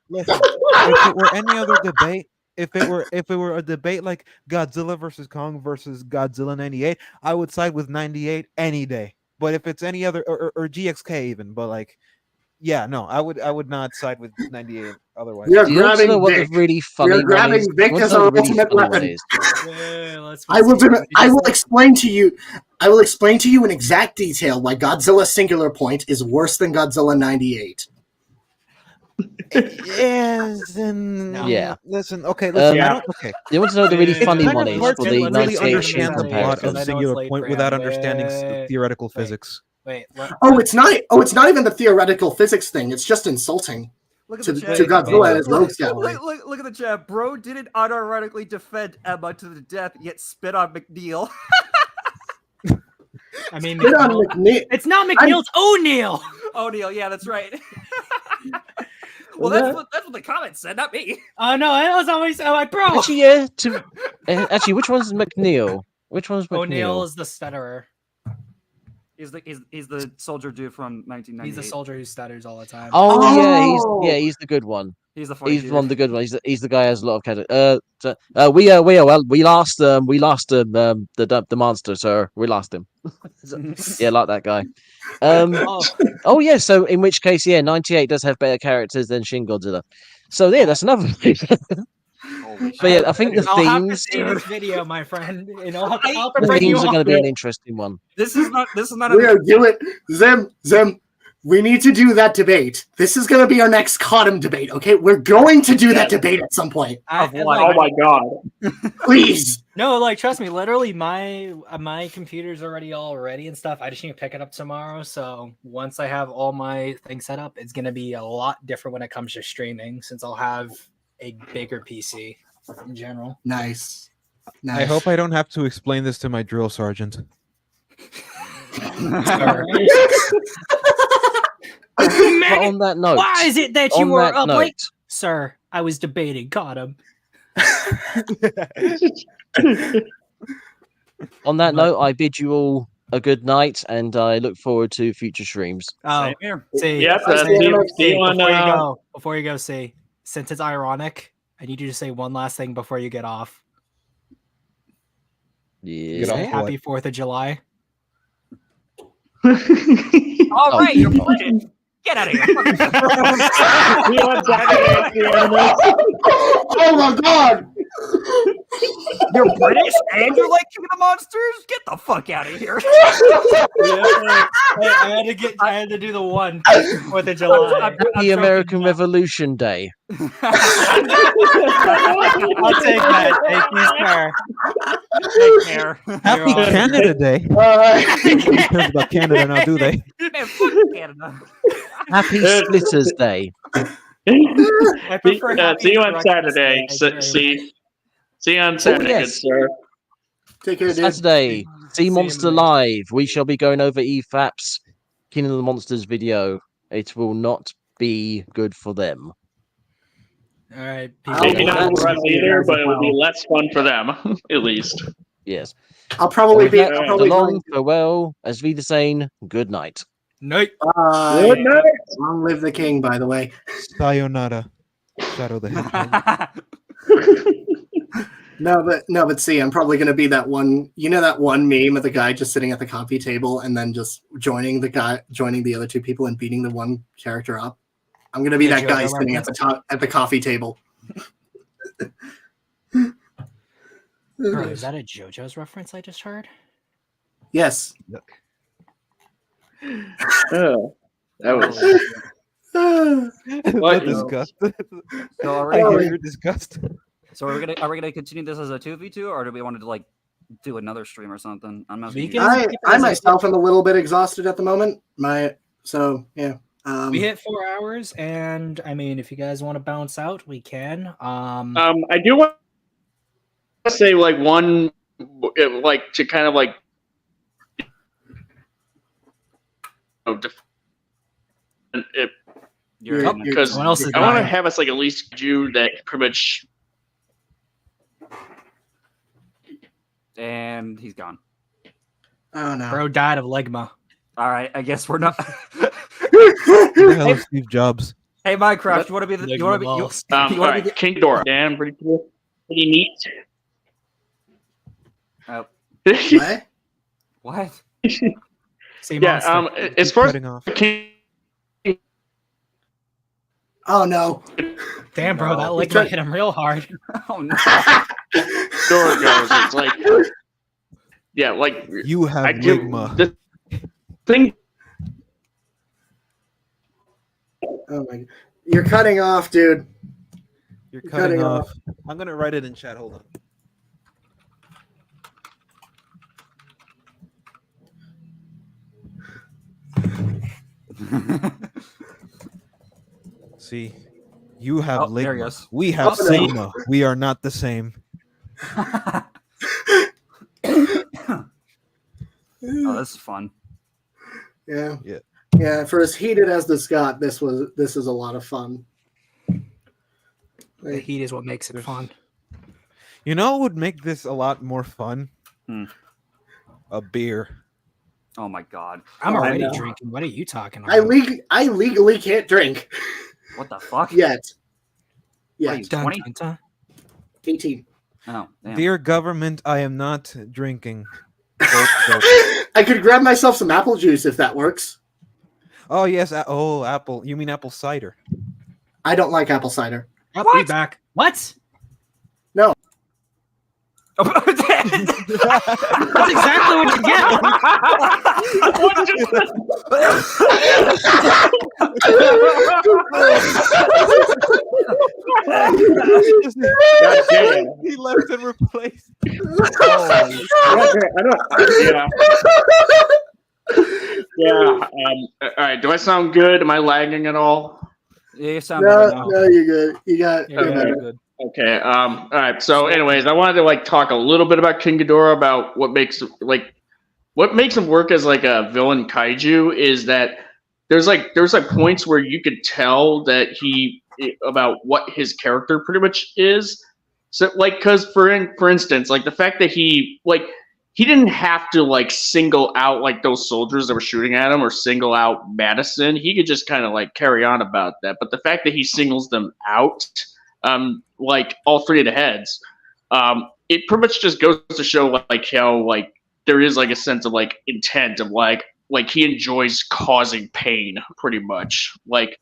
Listen, if it were any other debate, if it were a debate like Godzilla versus Kong versus Godzilla 98, I would side with 98 any day. But if it's any other or GXK even, but like, yeah, no, I would not side with 98 otherwise. We are Do you want to know grabbing what the Vic. really We funny are one grabbing is? Vic You want as to know our the really ultimate funny one weapon. is? I will explain to you. I will explain to you in exact detail why Godzilla Singular Point is worse than Godzilla 98. Yes, and Yeah. Listen, okay, listen. Yeah. I don't. Okay, You want to know the really It's funny kind one of is hard for to the really 98 Shin understand the plot comparison. of Singular Point without understanding theoretical Wait. physics. Wait. It's not even the theoretical physics thing. It's just insulting Look at to the chat. Godzilla and his rogues gallery. Look at the chat. Bro didn't unironically defend Emma to the death, yet spit on McNeil. I mean, Good on McNeil. McNeil. It's not McNeil, it's O'Neill. O'Neill, yeah, that's right. Well, that's what the comments said, not me. Oh no, that was always bro. Actually, yeah. Actually, which one's McNeil? Which one's McNeil? O'Neill is the stutterer. He's the soldier dude from 1998. He's the soldier who stutters all the time. Oh. Yeah, he's the good one. He's the funny He's dude. one of the good ones. He's the guy who has a lot of character. We lost the monster, sir. We lost him. Yeah, like that guy. Oh yeah. So in which case, yeah, 98 does have better characters than Shin Godzilla. So yeah, that's another thing. But yeah, I think the I'll have to themes. see this video, my friend. And I'll have to The bring you themes are on. going to be an interesting one. This is not We are doing Zim. We need to do that debate. This is going to be our next Cottom debate. Okay, we're going to do that debate at some point. Of And, what? Oh my god. Please. No, like trust me, literally my computer's already all ready and stuff. I just need to pick it up tomorrow. So once I have all my things set up, it's gonna be a lot different when it comes to streaming since I'll have a bigger PC in general. Nice. I hope I don't have to explain this to my drill sergeant. But on that note, Why is it that you on were that up note, late? Sir, I was debating. Got him. on that note, I bid you all a good night, and I look forward to future streams. Oh, Same here. see, Yep, see, see you on, before you go, see, since it's ironic, I need you to say one last thing before you get off. Yeah. Get off Happy 4th of July. All Oh, right, you're God. playing. Get out of here. See you on Saturday, Animals. Oh my god! You're British and you're like King of the Monsters? Get the fuck out of here. I had to do the 4th of July. Happy American Revolution Day. I'll take that. Thank you, sir. Take care. Happy on. Canada Day. Nobody cares about Canada now, do they? Man, fuck Canada. Happy Splitters Day. I prefer See you on happy Saturday. Breakfast Day. See you on Saturday, yes. good sir. Take care, dude. Saturday, See you, Monster mate. Live. We shall be going over EFAP's King of the Monsters video. It will not be good for them. All right. Maybe I'll- not for us I'll- either, but it would be less fun for them, at least. Yes. I'll probably With be. that, I'll so probably long, farewell, as Vida saying, good night. Night. Bye. Good night. Long live the king, by the way. Sayonara. Shadow the Hedgehog. No, but see, I'm probably gonna be that one. You know that one meme of the guy just sitting at the coffee table and then just joining the other two people and beating the one character up. I'm gonna be Yeah, that guy Joe, sitting at the top at the coffee table. Bro, is that a JoJo's reference I just heard? Yes. Oh, that was. The What? disgust. So are I we, hear your disgust. so are we gonna continue this as a 2v2 or do we want to like do another stream or something? I'm not We sure. can- I myself am a little bit exhausted at the moment. Yeah. We hit 4 hours, and I mean, if you guys want to bounce out, we can. I do want to say like one, like to kind of like, it, You're, because Someone else is I want to dying. have us like at least do that pretty much. and he's gone. Oh no. Bro died of ligma. All right, I guess we're not. Who the hell is Steve Jobs? Hey, Minecraft, you want to be the? You want to be? You, Ligma you All want to right, be the? King Ghidorah. Damn, pretty cool, pretty neat. Oh, What? what? Sea Yeah. monster. As far as Cutting off. King Oh no. Damn, bro, that No. ligma hit him real hard. Oh no! Ghidorah goes, it's like, yeah, like You have I give Ligma. the thing. Oh my. You're cutting off, dude. You're You're cutting cutting off. I'm gonna write it in chat. Hold on. See, you have Oh, there he Ligma. is. We have Oh, no. Sigma. We are not the same. Oh, this is fun. Yeah. Yeah. Yeah, for as heated as this got, this is a lot of fun. The heat is what makes it fun. You know what would make this a lot more fun? Hmm. A beer. Oh my god. I'm Oh, already no. drinking. What are you talking I about? legally can't drink What the fuck? yet. What are Yet. you, Dun, 20? dun, dun. 18. Oh, damn. Dear government, I am not drinking. Gulp, gulp. I could grab myself some apple juice if that works. Oh yes. Oh, apple. You mean apple cider? I don't like apple cider. I'll What? be back. What? That's That's exactly what you get. God damn. He left and replaced. God damn, I don't. Yeah. All right. Do I sound good? Am I lagging at all? Yeah, you sound better now. No, you're good. You got You're you're good. better. Okay. All right. So, anyways, I wanted to like talk a little bit about King Ghidorah, about what makes him work as like a villain kaiju is that there's points where you could tell that about what his character pretty much is. So like, because for instance, like the fact that he didn't have to like single out like those soldiers that were shooting at him or single out Madison. He could just kind of like carry on about that. But the fact that he singles them out, like all three of the heads, it pretty much just goes to show like how like there is like a sense of like intent of like he enjoys causing pain pretty much, like,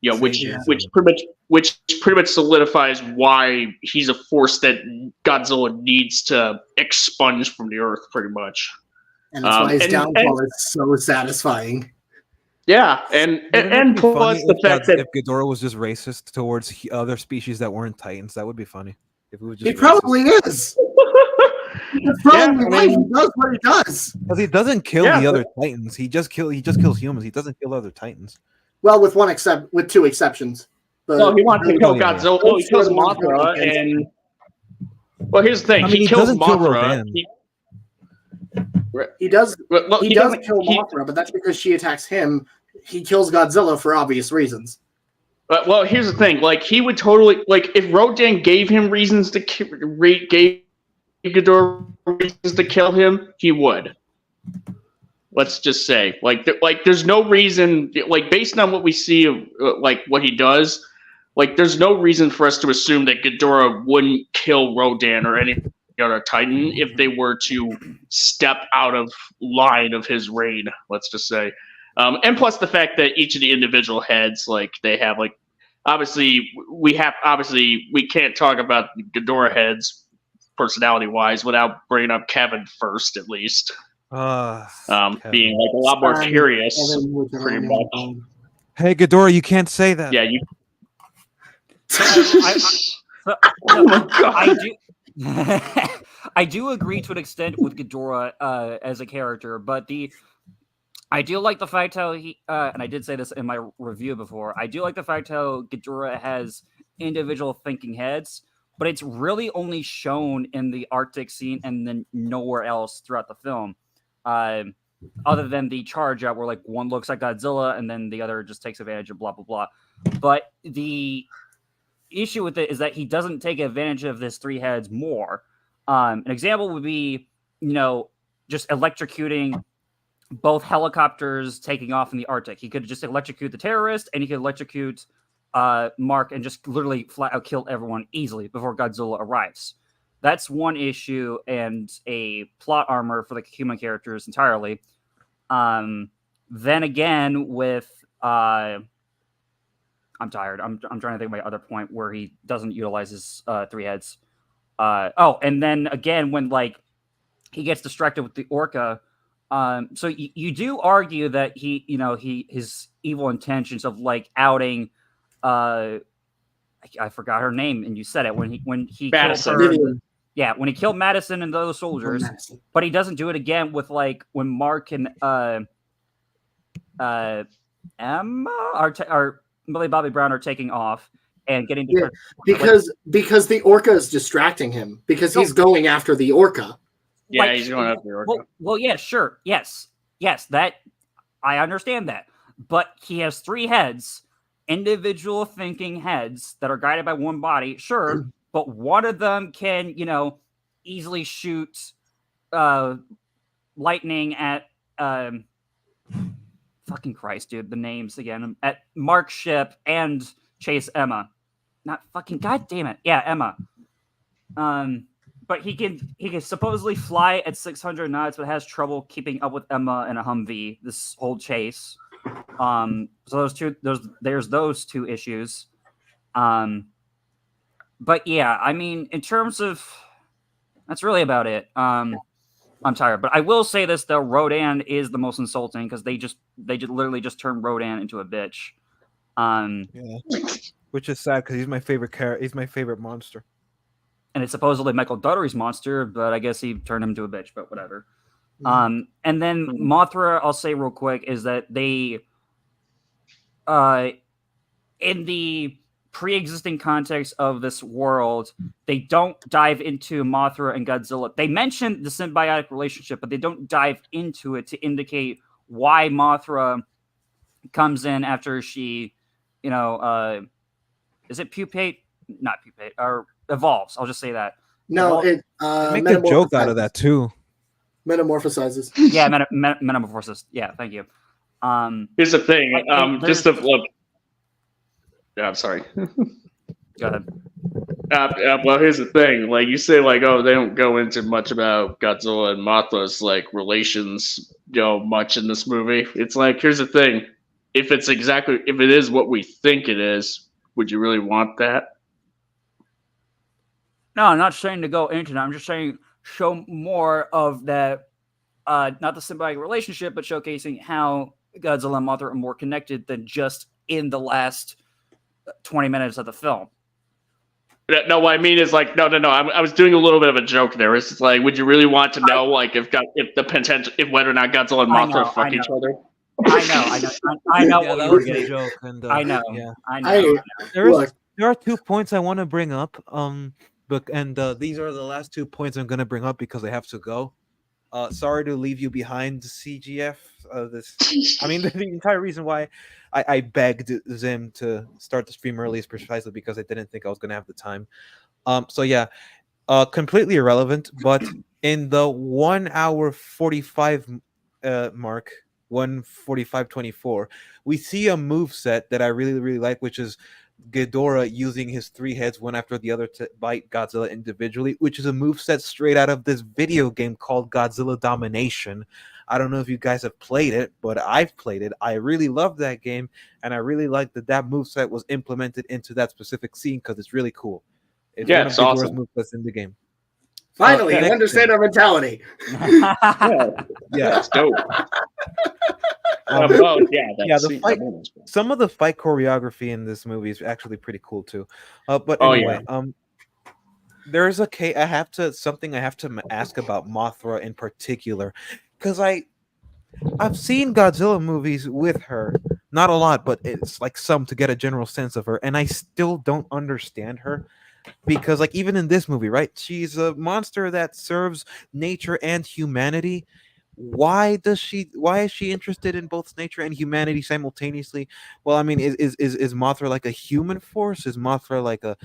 you know, which pretty much solidifies why he's a force that Godzilla needs to expunge from the earth pretty much. And that's why his and- downfall is so satisfying. Yeah, and Wouldn't it and be plus funny the if fact that if Ghidorah was just racist towards other species that weren't Titans, that would be funny. If it was just He probably is. That's probably why he does what he does. because he doesn't kill Yeah, the other Titans. He just kills humans. He doesn't kill other Titans. Well, with two exceptions. no, he wants to kill yeah. Godzilla. Well, he kills Mothra, and well, here's the thing: I mean, he he kills doesn't kill Mothra. Rodan. He does. Well, He does kill Mothra, but that's because she attacks him. He kills Godzilla for obvious reasons. But well, here's the thing: like he would totally like if Rodan gave him reasons to gave Ghidorah reasons to kill him, he would. Let's just say, there's no reason, like based on what we see of like what he does, like there's no reason for us to assume that Ghidorah wouldn't kill Rodan or any other Titan if they were to step out of line of his reign. Let's just say. And plus the fact that each of the individual heads, like they have like, obviously we can't talk about Ghidorah heads personality wise without bringing up Kevin first, at least. Kevin. Being like a lot more curious, pretty much. Hey, Ghidorah, you can't say that. Yeah, you. Oh my god! I do agree to an extent with Ghidorah as a character, but I do like the fact how he and I did say this in my review before. I do like the fact how Ghidorah has individual thinking heads, but it's really only shown in the Arctic scene and then nowhere else throughout the film, other than the charge out where like one looks like Godzilla and then the other just takes advantage of blah blah blah. But the issue with it is that he doesn't take advantage of this three heads more. An example would be, just electrocuting both helicopters taking off in the Arctic. He could just electrocute the terrorist and he could electrocute Mark and just literally flat out kill everyone easily before Godzilla arrives. That's one issue and a plot armor for the human characters entirely. Then again with I'm tired. I'm trying to think of my other point where he doesn't utilize his three heads. And then again when like he gets distracted with the orca. So you do argue that his evil intentions of like outing, I forgot her name, and you said it when he Madison. killed her. Yeah, when he killed Madison and those soldiers, but he doesn't do it again with like when Mark and Emma or Millie Bobby Brown are taking off and getting because the orca is distracting him because he's going after the orca. Yeah, like, he's going after Orko. well, yeah, sure, yes, that I understand that, but he has 3 heads, individual thinking heads that are guided by one body, sure, but one of them can, easily shoot lightning at fucking Christ, dude, the names again, at Mark's ship and chase Emma. Not fucking, god damn it. Yeah, Emma. But he can supposedly fly at 600 knots, but has trouble keeping up with Emma in a Humvee this whole chase. So there's those 2 issues. But yeah, I mean, in terms of, that's really about it. I'm tired, but I will say this though: Rodan is the most insulting because they literally just turned Rodan into a bitch. Yeah, which is sad because he's my favorite character. He's my favorite monster. And it's supposedly Michael Duttery's monster, but I guess he turned him into a bitch. But whatever. And then Mothra, I'll say real quick, is that they, in the pre-existing context of this world, they don't dive into Mothra and Godzilla. They mention the symbiotic relationship, but they don't dive into it to indicate why Mothra comes in after she, is it pupate? Not pupate, or evolves. I'll just say that. No, it make a joke out of that too. Metamorphosizes. Yeah, metamorphosis. Yeah, thank you. Here's the thing. Just to look. Yeah, I'm sorry. Go ahead. Well, here's the thing. Like you say, like, oh, they don't go into much about Godzilla and Mothra's like relations, much in this movie. It's like, here's the thing. If it is what we think it is, would you really want that? No, I'm not saying to go into that. I'm just saying show more of that, not the symbiotic relationship, but showcasing how Godzilla and Mothra are more connected than just in the last 20 minutes of the film. No, what I mean is like, no. I was doing a little bit of a joke there. It's just like, would you really want to know, like, if whether or not Godzilla and Mothra fuck each other? I know Yeah, what that you were was a getting. joke. And, I know. Yeah. I know. There are 2 points I want to bring up. These are the last 2 points I'm going to bring up because I have to go. Sorry to leave you behind, CGF. The entire reason why I begged Zim to start the stream early is precisely because I didn't think I was going to have the time. Completely irrelevant, but in the 1 hour 45 mark, 1:45:24, we see a move set that I really, really like, which is Ghidorah using his 3 heads one after the other to bite Godzilla individually, which is a move set straight out of this video game called Godzilla Domination. I don't know if you guys have played it, but I've played it. I really love that game, and I really like that move set was implemented into that specific scene because it's really cool. It's one of Ghidorah's awesome move sets in the game. Finally, I understand our mentality. Yeah, that's dope. Some of the fight choreography in this movie is actually pretty cool too. But anyway, there's something I have to ask about Mothra in particular, because I've seen Godzilla movies with her, not a lot, but it's like some to get a general sense of her, and I still don't understand her. Because like even in this movie, right, she's a monster that serves nature and humanity. Why is she interested in both nature and humanity simultaneously? Well, I mean, is Mothra like a human force? Is Mothra like a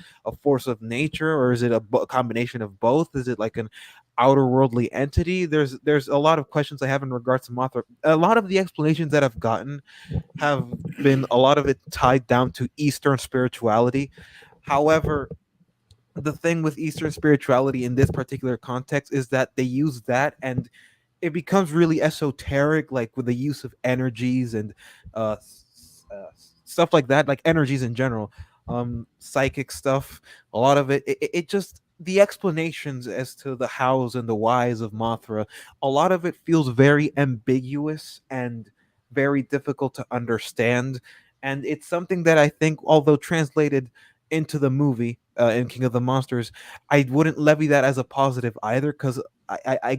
force of nature, or is it a combination of both? Is it like an outer worldly entity? There's a lot of questions I have in regards to Mothra. A lot of the explanations that I've gotten have been a lot of it tied down to Eastern spirituality. However, the thing with Eastern spirituality in this particular context is that they use that and it becomes really esoteric, like with the use of energies and stuff like that, like energies in general, psychic stuff. A lot of it just the explanations as to the hows and the whys of Mothra, a lot of it feels very ambiguous and very difficult to understand. And it's something that I think, although translated into the movie in King of the Monsters, I wouldn't levy that as a positive either, because I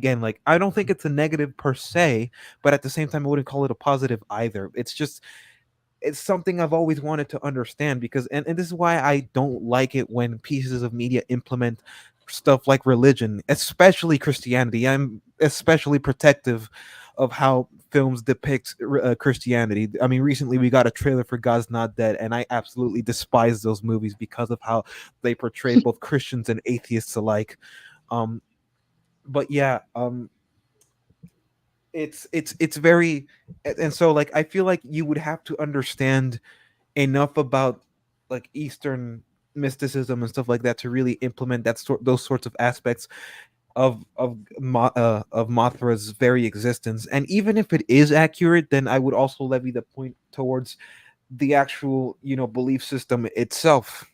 don't think it's a negative per se, but at the same time I wouldn't call it a positive either. It's something I've always wanted to understand, because and this is why I don't like it when pieces of media implement stuff like religion, especially Christianity. I'm especially protective of how films depict Christianity. I mean, recently we got a trailer for God's Not Dead, and I absolutely despise those movies because of how they portray both Christians and atheists alike. But yeah, it's very, and so like I feel like you would have to understand enough about like Eastern mysticism and stuff like that to really implement those sorts of aspects of Mothra's very existence. And even if it is accurate, then I would also levy the point towards the actual, belief system itself,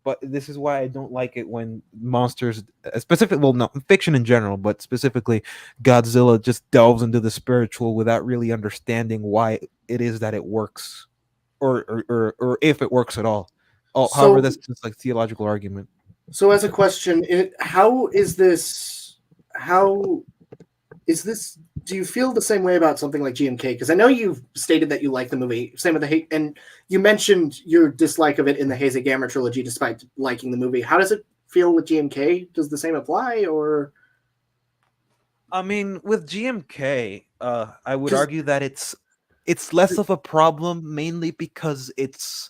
But this is why I don't like it when monsters, specifically, well, not fiction in general, but specifically Godzilla, just delves into the spiritual without really understanding why it is that it works, or if it works at all. Oh, however, that's just like theological argument. So, as a question, how is this? Do you feel the same way about something like GMK? Because I know you've stated that you like the movie. Same with and you mentioned your dislike of it in the Heisei Gamera trilogy, despite liking the movie. How does it feel with GMK? Does the same apply, or? I mean, with GMK, I would argue that it's less of a problem, mainly because it's.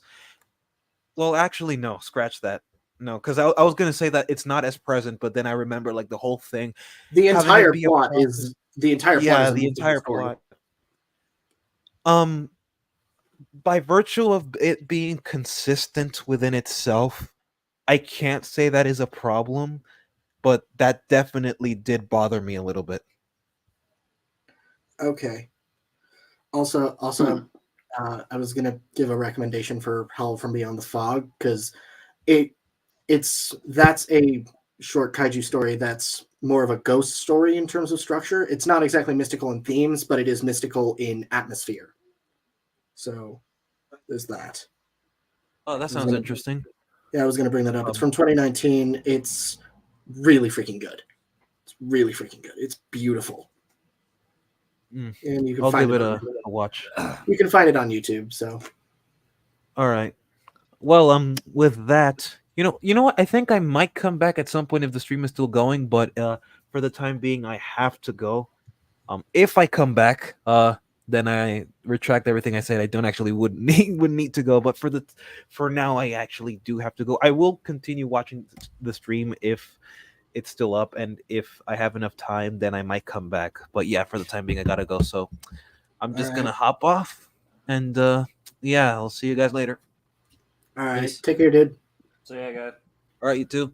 Well, actually, no. Scratch that. No, because I was gonna say that it's not as present, but then I remember like the whole thing. The entire plot is the entire plot. Yeah, the entire plot. By virtue of it being consistent within itself, I can't say that is a problem, but that definitely did bother me a little bit. Okay. Also, I was gonna give a recommendation for Howl from Beyond the Fog because that's a short kaiju story that's more of a ghost story in terms of structure. It's not exactly mystical in themes, but it is mystical in atmosphere. So there's that. Oh, that sounds interesting. Yeah, I was going to bring that up. It's from 2019. It's really freaking good. It's really freaking good. It's beautiful. And you can I'll find give it a watch. You can find it on YouTube. So, all right. Well, with that, you know what? I think I might come back at some point if the stream is still going. But for the time being, I have to go. If I come back, then I retract everything I said. I don't actually would need to go. But for now, I actually do have to go. I will continue watching the stream if it's still up, and if I have enough time, then I might come back. But yeah, for the time being, I gotta go. So I'm just gonna hop off, and yeah, I'll see you guys later. All right, peace. Take care, dude. See ya, guys. All right, you too.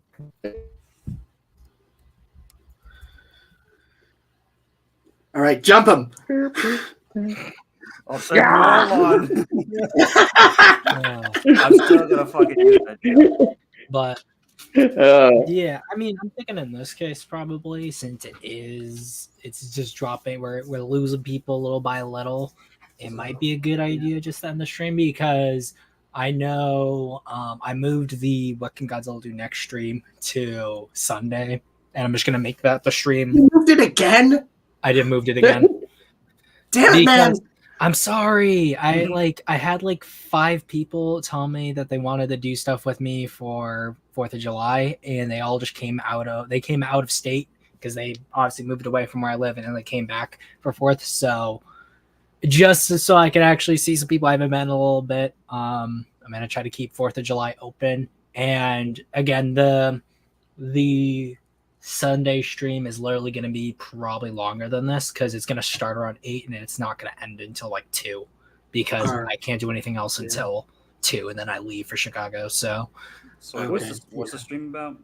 All right, jump him. I'll say on. I'm still gonna fucking do that. But yeah, I mean, I'm thinking in this case probably since it's just dropping, we're losing people little by little. It might be a good idea just to end the stream because I know I moved the What Can Godzilla Do Next stream to Sunday, and I'm just gonna make that the stream. You moved it again? I did moved it again. Damn it, man! I'm sorry. I had like 5 people tell me that they wanted to do stuff with me for 4th of July, and they all just came out of state because they obviously moved away from where I live, and then they came back for 4th. So just so I could actually see some people I haven't met in a little bit, I'm gonna try to keep 4th of July open. And again, the Sunday stream is literally going to be probably longer than this because it's going to start around 8 and it's not going to end until like 2 because I can't do anything else until 2 and then I leave for Chicago. So what's the stream about?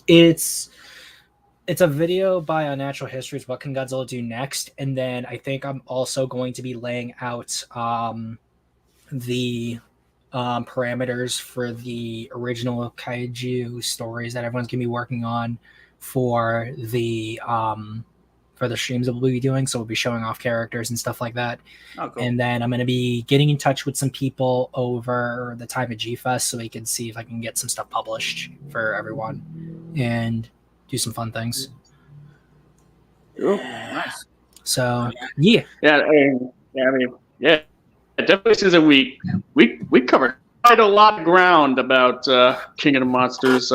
It's a video by Unnatural Histories, What Can Godzilla Do Next? And then I think I'm also going to be laying out the parameters for the original kaiju stories that everyone's going to be working on for the streams that we'll be doing. So we'll be showing off characters and stuff like that. Oh, cool. And then I'm going to be getting in touch with some people over the time of G-Fest so we can see if I can get some stuff published for everyone and do some fun things. Cool. Nice. So yeah. It definitely seems that we covered quite a lot of ground about King of the Monsters.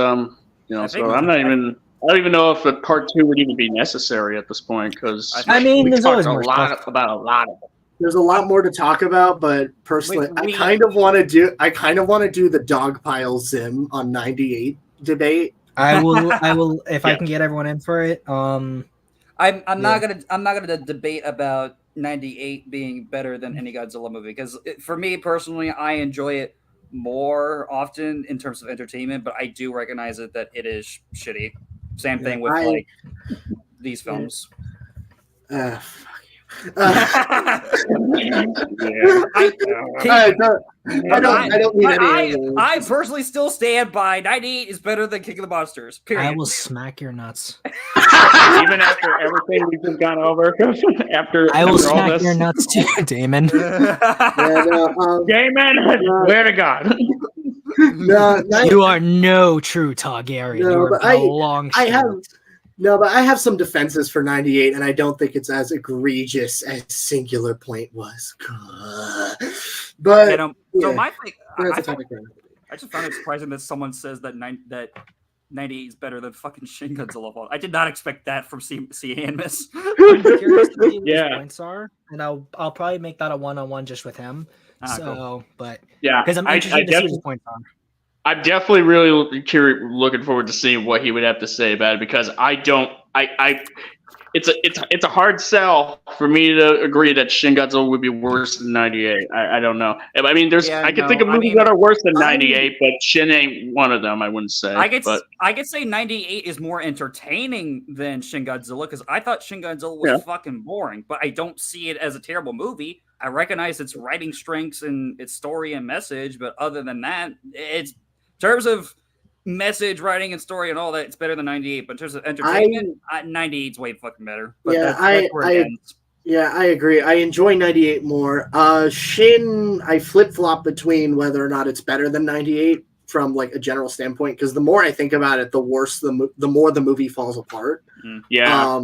You know, I think so I'm not even. I don't even know if a part 2 would even be necessary at this point because I mean, we there's talked always more stuff. about a lot of it. There's a lot more to talk about, but personally, I kind of want to do the dogpile Zim on 98 debate. I will if I Yeah. can get everyone in for it. I'm not gonna debate about 98 being better than any Godzilla movie because for me personally, I enjoy it more often in terms of entertainment, but I do recognize that it is shitty. Same thing with like these films. I personally still stand by 98 is better than King of the Monsters. Period. I will smack your nuts. Even after everything we've just gone over, I will smack your nuts too, Damon. Damon, swear to God. You are no true Targaryen. No, you are but a long shot. but I have some defenses for 98, and I don't think it's as egregious as Singular Point was. But so my thing, I just found it surprising that someone says that 98 is better than fucking Shin Godzilla. I did not expect that from CN Miss. I'm curious to see what his points are, and I'll probably make that a one-on-one just with him. Cool. But yeah, because I'm interested to see what his points are. I'm definitely really looking forward to seeing what he would have to say about it because it's a hard sell for me to agree that Shin Godzilla would be worse than 98. I don't know. I mean, I can think of movies that are worse than 98, but Shin ain't one of them. I wouldn't say. I could say 98 is more entertaining than Shin Godzilla because I thought Shin Godzilla was fucking boring, but I don't see it as a terrible movie. I recognize its writing strengths and its story and message, but other than that, it's in terms of message, writing, and story and all that, it's better than 98. But in terms of entertainment, 98 is way fucking better. But that's where it ends. Yeah, I agree. I enjoy 98 more. Shin, I flip-flop between whether or not it's better than 98 from like a general standpoint, because the more I think about it, the worse the more the movie falls apart. Yeah.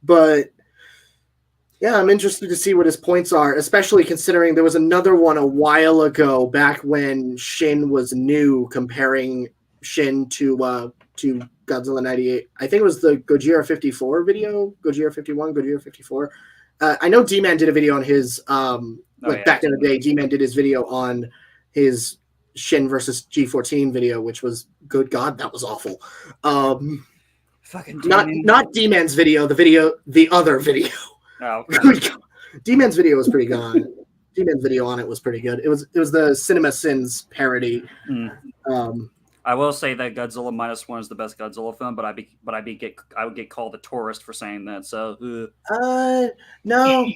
But yeah, I'm interested to see what his points are, especially considering there was another one a while ago, back when Shin was new, comparing Shin to Godzilla 98. I think it was the Gojira 54 video, Gojira 51, Gojira 54. I know D-Man did a video on his, back in the day, D-Man did his video on his Shin versus G14 video, which was, good God, that was awful. Fucking not D-Man's video, the other video. Oh, okay. D-Man's video was pretty good. D-Man's video on it was pretty good. It was the Cinema Sins parody. I will say that Godzilla -1 is the best Godzilla film, but I would get called a tourist for saying that. So no.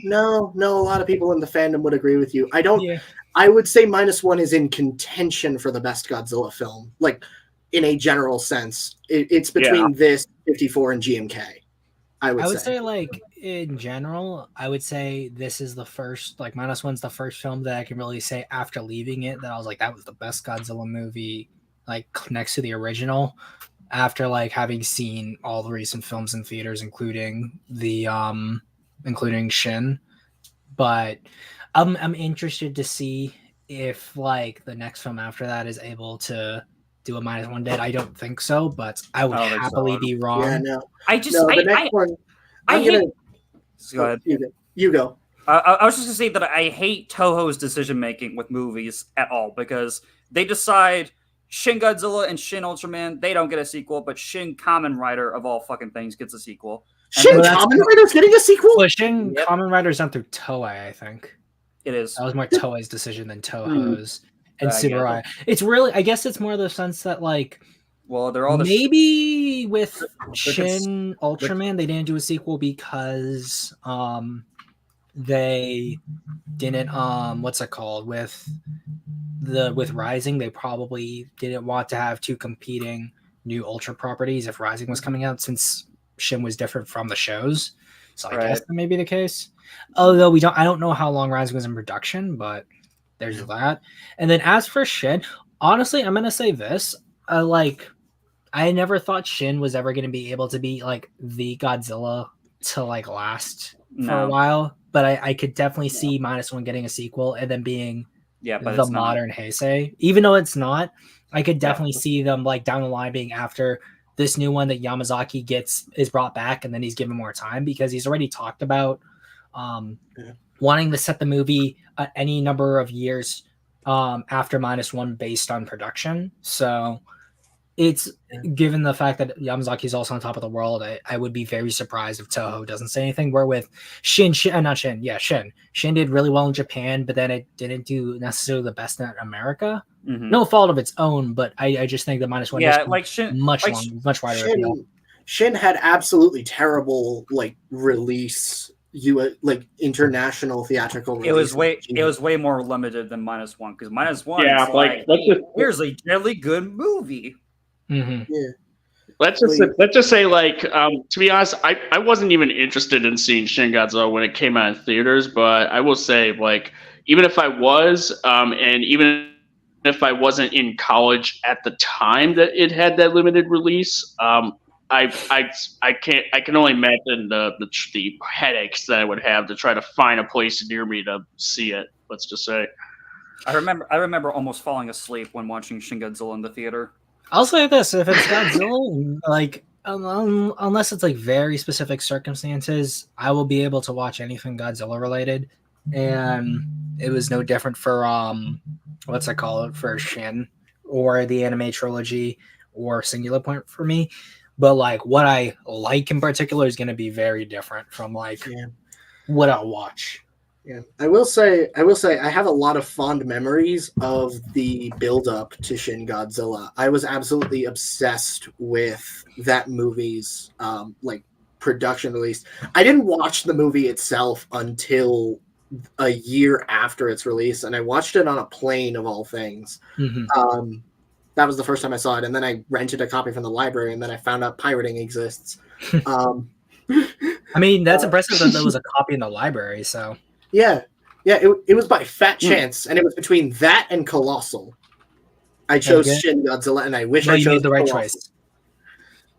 A lot of people in the fandom would agree with you. I would say -1 is in contention for the best Godzilla film, like in a general sense. It's between this 54 and GMK. I would say like in general, I would say this is the first, like -1's the first film that I can really say after leaving it that I was like, that was the best Godzilla movie, like next to the original, after like having seen all the recent films in theaters, including including Shin. But I'm interested to see if like the next film after that is able to do a -1 dead. I don't think so, but I would happily be wrong. Yeah, no. The next one. Go ahead. You go. I was just gonna say that I hate Toho's decision making with movies at all, because they decide Shin Godzilla and Shin Ultraman, they don't get a sequel, but Shin Kamen Rider of all fucking things gets a sequel. Shin Kamen Rider's getting a sequel? Well, Shin Kamen Rider's done through Toei, I think. It is. That was more Toei's decision than Toho's. And Subaru. It's really, I guess it's more the sense that like, well, they're all maybe with Shin Ultraman they didn't do a sequel because they didn't what's it called, with Rising, they probably didn't want to have two competing new Ultra properties if Rising was coming out, since Shin was different from the shows. So I guess that may be the case. Although I don't know how long Rising was in production, but there's that. And then as for Shin, honestly, I'm gonna say this: I never thought Shin was ever gonna be able to be like the Godzilla to like last for a while. But I could definitely see -1 getting a sequel and then being the modern Heisei. Even though it's not, I could definitely see them like down the line being after this new one that Yamazaki is brought back, and then he's given more time because he's already talked about wanting to set the movie any number of years after -1 based on production. So it's given the fact that Yamazaki is also on top of the world, I would be very surprised if Toho doesn't say anything. Where with Shin did really well in Japan, but then it didn't do necessarily the best in America. Mm-hmm. No fault of its own, but I just think that -1 like Shin, much wider appeal. Shin had absolutely terrible like release, international theatrical release. It was way more limited than -1 because -1 Yeah, like here's a really good movie. Mm-hmm. Yeah. Let's just say, like, to be honest, I wasn't even interested in seeing Shin Godzilla when it came out in theaters, but I will say, like, even if I was, and even if I wasn't in college at the time that it had that limited release, I can only imagine the headaches that I would have to try to find a place near me to see it. Let's just say. I remember almost falling asleep when watching Shin Godzilla in the theater. I'll say this: if it's Godzilla, like unless it's like very specific circumstances, I will be able to watch anything Godzilla related. And it was no different for what's I call it for Shin or the anime trilogy or Singular Point for me. But like what I like in particular is going to be very different from like what I'll watch. Yeah, I will say I have a lot of fond memories of the build up to Shin Godzilla. I was absolutely obsessed with that movie's like production release. I didn't watch the movie itself until a year after its release, and I watched it on a plane of all things. Mm-hmm. That was the first time I saw it, and then I rented a copy from the library, and then I found out pirating exists. I mean, that's impressive that there was a copy in the library, so... Yeah, it was by fat chance, and it was between that and Colossal. I chose Shin Godzilla, and I wish I chose made the right Colossal. choice.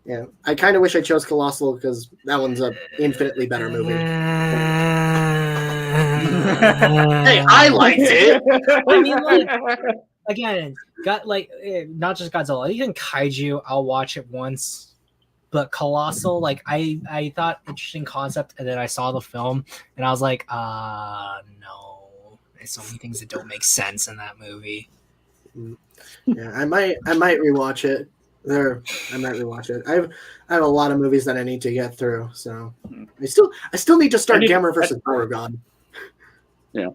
Yeah, I kind of wish I chose Colossal because that one's an infinitely better movie. Hey, I liked it. I mean, like, again, not just Godzilla, even Kaiju, I'll watch it once. But Colossal, like I thought interesting concept, and then I saw the film, and I was like, no, there's so many things that don't make sense in that movie. Yeah, I might rewatch it. I might rewatch it. I have a lot of movies that I need to get through, so I still need to start Gamera versus Porygon. Yeah.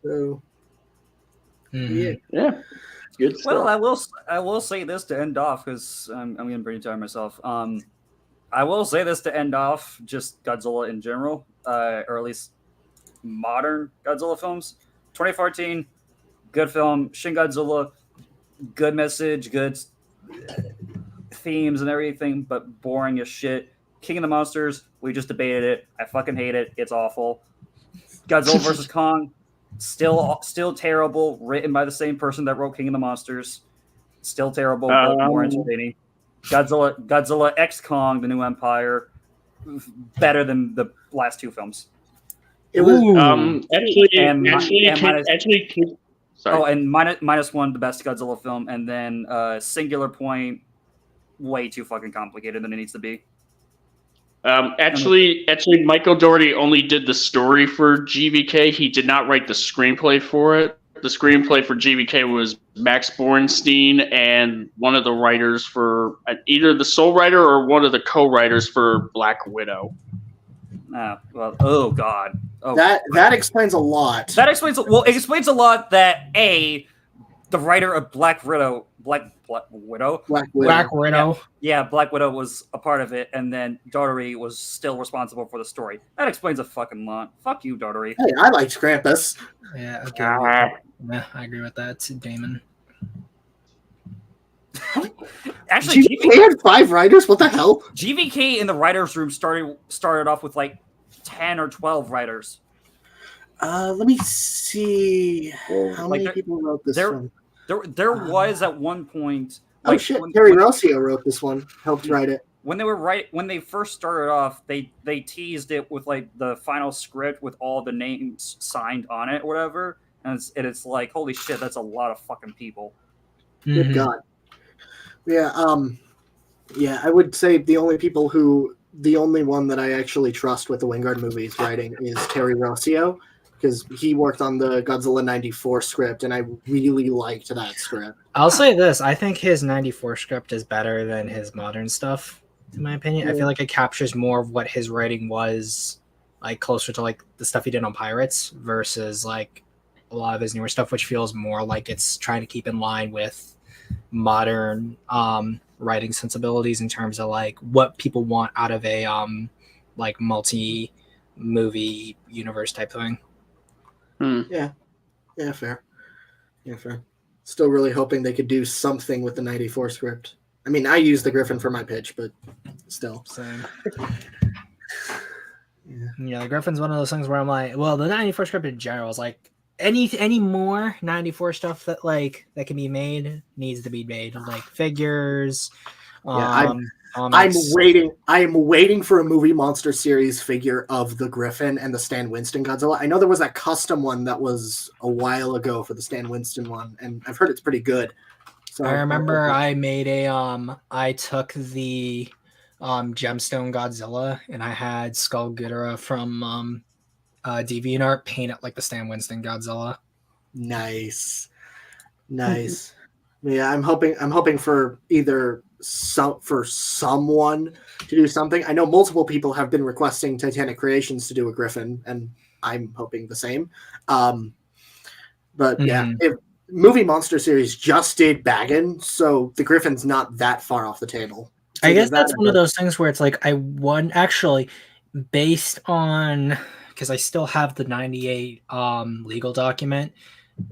So. Yeah. Good stuff. Well, I will say this to end off because I'm getting pretty tired myself. I will say this to end off just Godzilla in general, or at least modern Godzilla films. 2014, good film. Shin Godzilla, good message, good themes and everything, but boring as shit. King of the Monsters, we just debated it. I fucking hate it. It's awful. Godzilla vs. Kong, still terrible. Written by the same person that wrote King of the Monsters. Still terrible, but more entertaining. Godzilla X Kong: The New Empire, better than the last two films. It was sorry. Oh, and -1, the best Godzilla film, and then Singular Point, way too fucking complicated than it needs to be. Actually, Michael Dougherty only did the story for GVK. He did not write the screenplay for it. The screenplay for GVK was Max Borenstein and one of the writers for either the sole writer or one of the co-writers for Black Widow. Oh god. Oh, that explains a lot. It explains a lot that the writer of Black Widow. Yeah, Black Widow was a part of it, and then Daugherty was still responsible for the story. That explains a fucking lot. Fuck you, Daugherty. Hey, I liked Krampus. Yeah, okay. I agree with that, Damon. Actually, GVK had 5 writers. What the hell? GVK in the writers' room started off with like 10 or 12 writers. Let me see how many people wrote this one. There was at one point. Oh shit! Terry Rossio wrote this one. Helped write it. When they first started off, they teased it with like the final script with all the names signed on it, or whatever. And it's like, holy shit, that's a lot of fucking people. Good God. Yeah, yeah, I would say the only one that I actually trust with the Wingard movies writing is Terry Rossio, because he worked on the Godzilla 94 script, and I really liked that script. I'll say this: I think his '94 script is better than his modern stuff, in my opinion. I feel like it captures more of what his writing was, like closer to like the stuff he did on Pirates versus like a lot of his newer stuff, which feels more like it's trying to keep in line with modern writing sensibilities in terms of like what people want out of a like multi movie universe type thing. Yeah, fair. Yeah, fair. Still really hoping they could do something with the 94 script. I mean, I use the Griffin for my pitch, but still. Same. Yeah, the Griffin's one of those things where I'm like, well, the 94 script in general is like any more 94 stuff that like that can be made needs to be made, like figures. Yeah, I'm waiting for a movie monster series figure of the Griffin and the Stan Winston Godzilla. I know there was that custom one that was a while ago for the Stan Winston one, and I've heard it's pretty good. So I remember I made a I took the gemstone Godzilla and I had Skull Ghidorah from DeviantArt paint it like the Stan Winston Godzilla. Nice. Yeah, I'm hoping for either for someone to do something. I know multiple people have been requesting Titanic Creations to do a Griffin, and I'm hoping the same. But yeah, if movie monster series just did Baggin, so the Griffin's not that far off the table. So I guess that's one of those things where it's like I won actually based on because I still have the 98 legal document.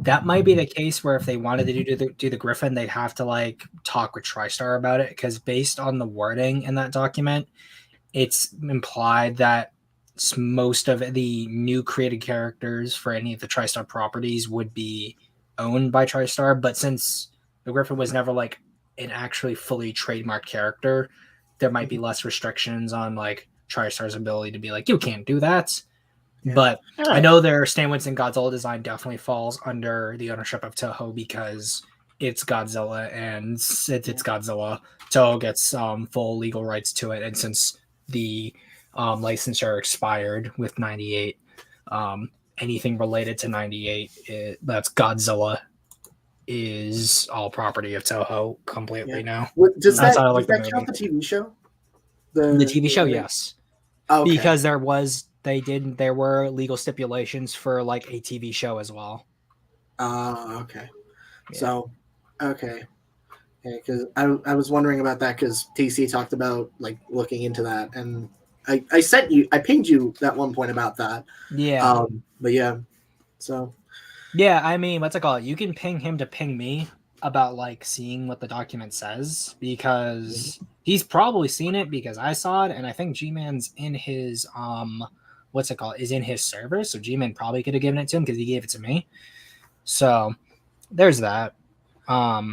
That might be the case where if they wanted to do the Griffin, they'd have to like talk with TriStar about it because based on the wording in that document, it's implied that most of the new created characters for any of the TriStar properties would be owned by TriStar. But since the Griffin was never like an actually fully trademarked character, there might be less restrictions on like TriStar's ability to be like, you can't do that. Yeah. But I know their Stan Winston Godzilla design definitely falls under the ownership of Toho because it's Godzilla and it's Godzilla. Toho gets full legal rights to it. And since the licensure expired with 98, anything related to 98, that's Godzilla is all property of Toho completely now. Does that count the TV show? The TV show, yes. Oh, okay. Because there were legal stipulations for like a TV show as well. Okay. Yeah. So, okay. Because I was wondering about that because TC talked about like looking into that, and I pinged you at one point about that. Yeah. But yeah. So. Yeah, I mean, what's it called? You can ping him to ping me about like seeing what the document says because he's probably seen it because I saw it, and I think G-Man's in his what's it called? Is in his server, so G-Man probably could have given it to him because he gave it to me. So there's that. Yeah.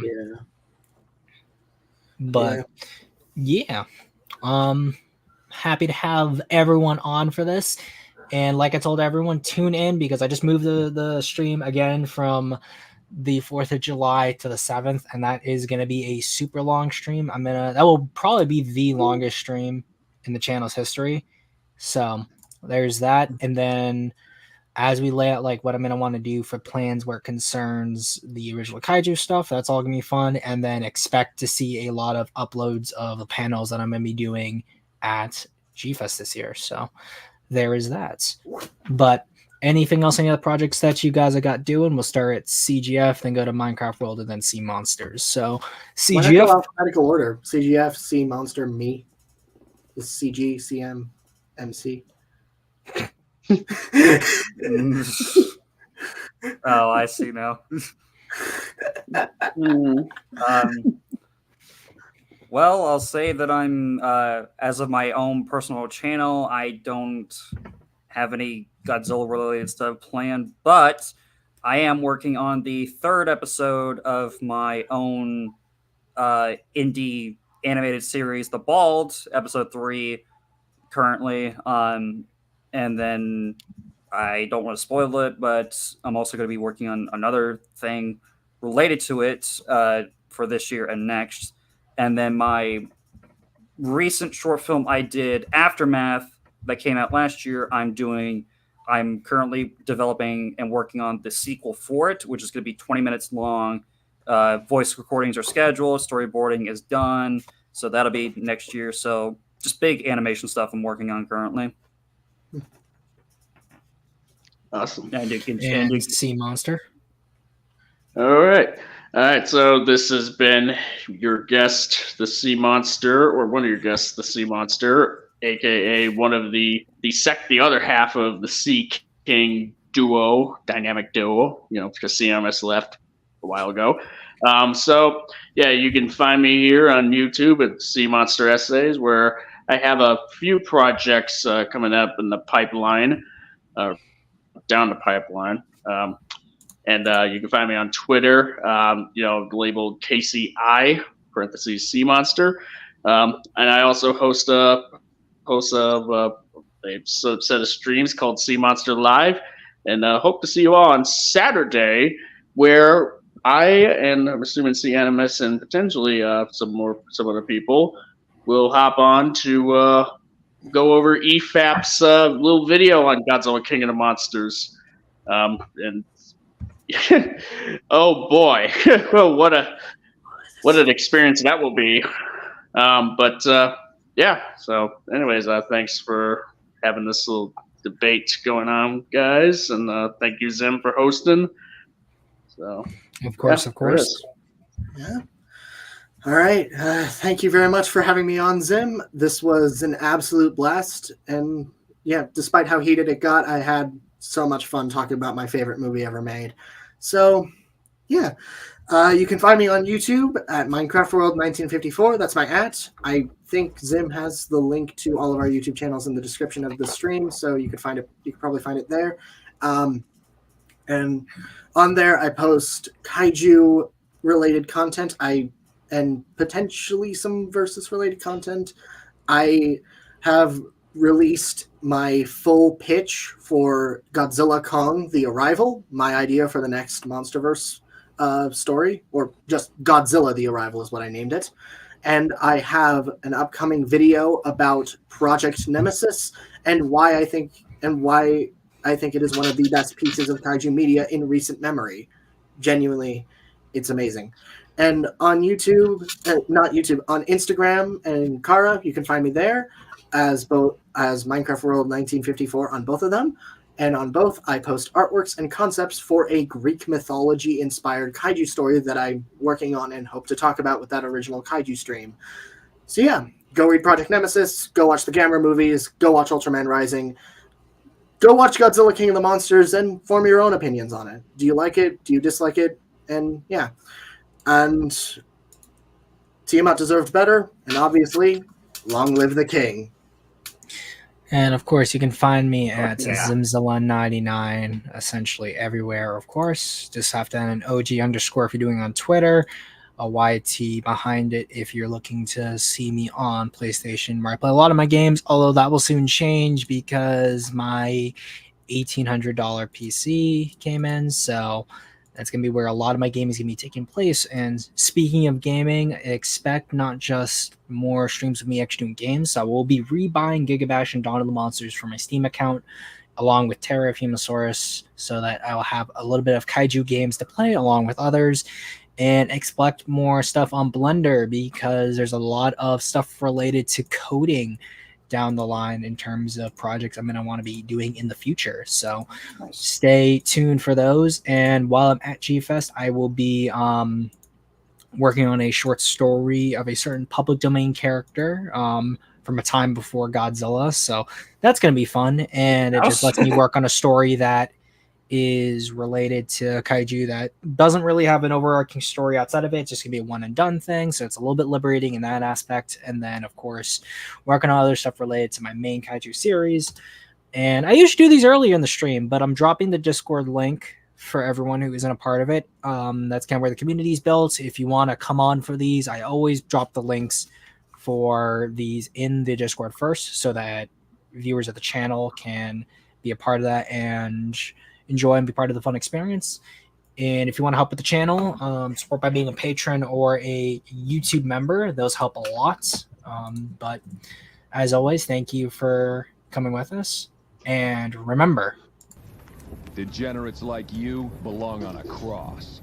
But yeah. Happy to have everyone on for this. And like I told everyone, tune in because I just moved the stream again from the 4th of July to the 7th, and that is going to be a super long stream. That will probably be the longest stream in the channel's history. So there's that. And then as we lay out like what I'm going to want to do for plans where it concerns the original Kaiju stuff, that's all going to be fun. And then expect to see a lot of uploads of the panels that I'm going to be doing at G-Fest this year. So there is that. But anything else, any other projects that you guys have got doing? We'll start at CGF, then go to Minecraft World, and then Sea Monsters. So CGF alphabetical order: CGF, Sea Monster, me, the CG, CM, MC. Oh, I see now. Well, I'll say that I'm, as of my own personal channel, I don't have any Godzilla-related stuff planned, but I am working on the 3rd episode of my own indie animated series, The Bald, episode 3, currently. And then I don't want to spoil it, but I'm also going to be working on another thing related to it for this year and next. And then my recent short film I did, Aftermath, that came out last year, I'm currently developing and working on the sequel for it, which is going to be 20 minutes long. Voice recordings are scheduled, storyboarding is done, so that'll be next year. So just big animation stuff I'm working on currently. Awesome. And Sea Monster. All right. All right. So this has been your guest, the Sea Monster, or one of your guests, the Sea Monster, aka one of the other half of the Sea King dynamic duo. Because CMS left a while ago. So yeah, you can find me here on YouTube at Sea Monster Essays, where I have a few projects coming up in the pipeline. Down the pipeline. And you can find me on Twitter, labeled KCI, parentheses Sea Monster. And I also host a set of streams called Sea Monster Live. And hope to see you all on Saturday, where I and I'm assuming Sea Animus and potentially some other people will hop on to go over EFAP's little video on Godzilla King of the Monsters. And oh boy, what an experience that will be. Yeah, so anyways, thanks for having this little debate going on, guys, and thank you, Zim, for hosting. So of course. Yeah. All right. Thank you very much for having me on, Zim. This was an absolute blast. And yeah, despite how heated it got, I had so much fun talking about my favorite movie ever made. So yeah, you can find me on YouTube at Minecraft World 1954. That's my @ I think Zim has the link to all of our YouTube channels in the description of the stream, so you could find it. You could probably find it there. And on there, I post kaiju related content. And potentially some versus related content. I have released my full pitch for Godzilla Kong: The Arrival, my idea for the next MonsterVerse story, or just Godzilla: The Arrival is what I named it. And I have an upcoming video about Project Nemesis and why I think it is one of the best pieces of kaiju media in recent memory. Genuinely, it's amazing. And on YouTube, on Instagram and Kara, you can find me there as Minecraft World 1954 on both of them. And on both, I post artworks and concepts for a Greek mythology-inspired kaiju story that I'm working on and hope to talk about with that original kaiju stream. So yeah, go read Project Nemesis, go watch the Gamera movies, go watch Ultraman Rising, go watch Godzilla King of the Monsters, and form your own opinions on it. Do you like it? Do you dislike it? And yeah. And Tiamat deserved better, and obviously, long live the king. And of course, you can find me at Zimzilla99 essentially everywhere, of course. Just have to add an OG underscore if you're doing it on Twitter, a YT behind it if you're looking to see me on PlayStation, where I play a lot of my games, although that will soon change because my $1,800 PC came in, so that's going to be where a lot of my gaming is going to be taking place. And speaking of gaming, expect not just more streams of me actually doing games. So I will be rebuying Gigabash and Dawn of the Monsters for my Steam account, along with Terra of Humosaurus, so that I'll have a little bit of kaiju games to play along with others. And expect more stuff on Blender, because there's a lot of stuff related to coding down the line in terms of projects I'm going to want to be doing in the future. So stay tuned for those. And while I'm at G-Fest, I will be working on a short story of a certain public domain character from a time before Godzilla. So that's going to be fun. And it just lets me work on a story that is related to kaiju that doesn't really have an overarching story outside of it. It's just gonna be a one and done thing, so it's a little bit liberating in that aspect. And then of course working on other stuff related to my main kaiju series. And I usually do these earlier in the stream, but I'm dropping the Discord link for everyone who isn't a part of it. That's kind of where the community is built. If you want to come on for these, I always drop the links for these in the Discord first, so that viewers of the channel can be a part of that and enjoy and be part of the fun experience. And if you want to help with the channel, support by being a patron or a YouTube member. Those help a lot. But as always, thank you for coming with us. And remember, degenerates like you belong on a cross.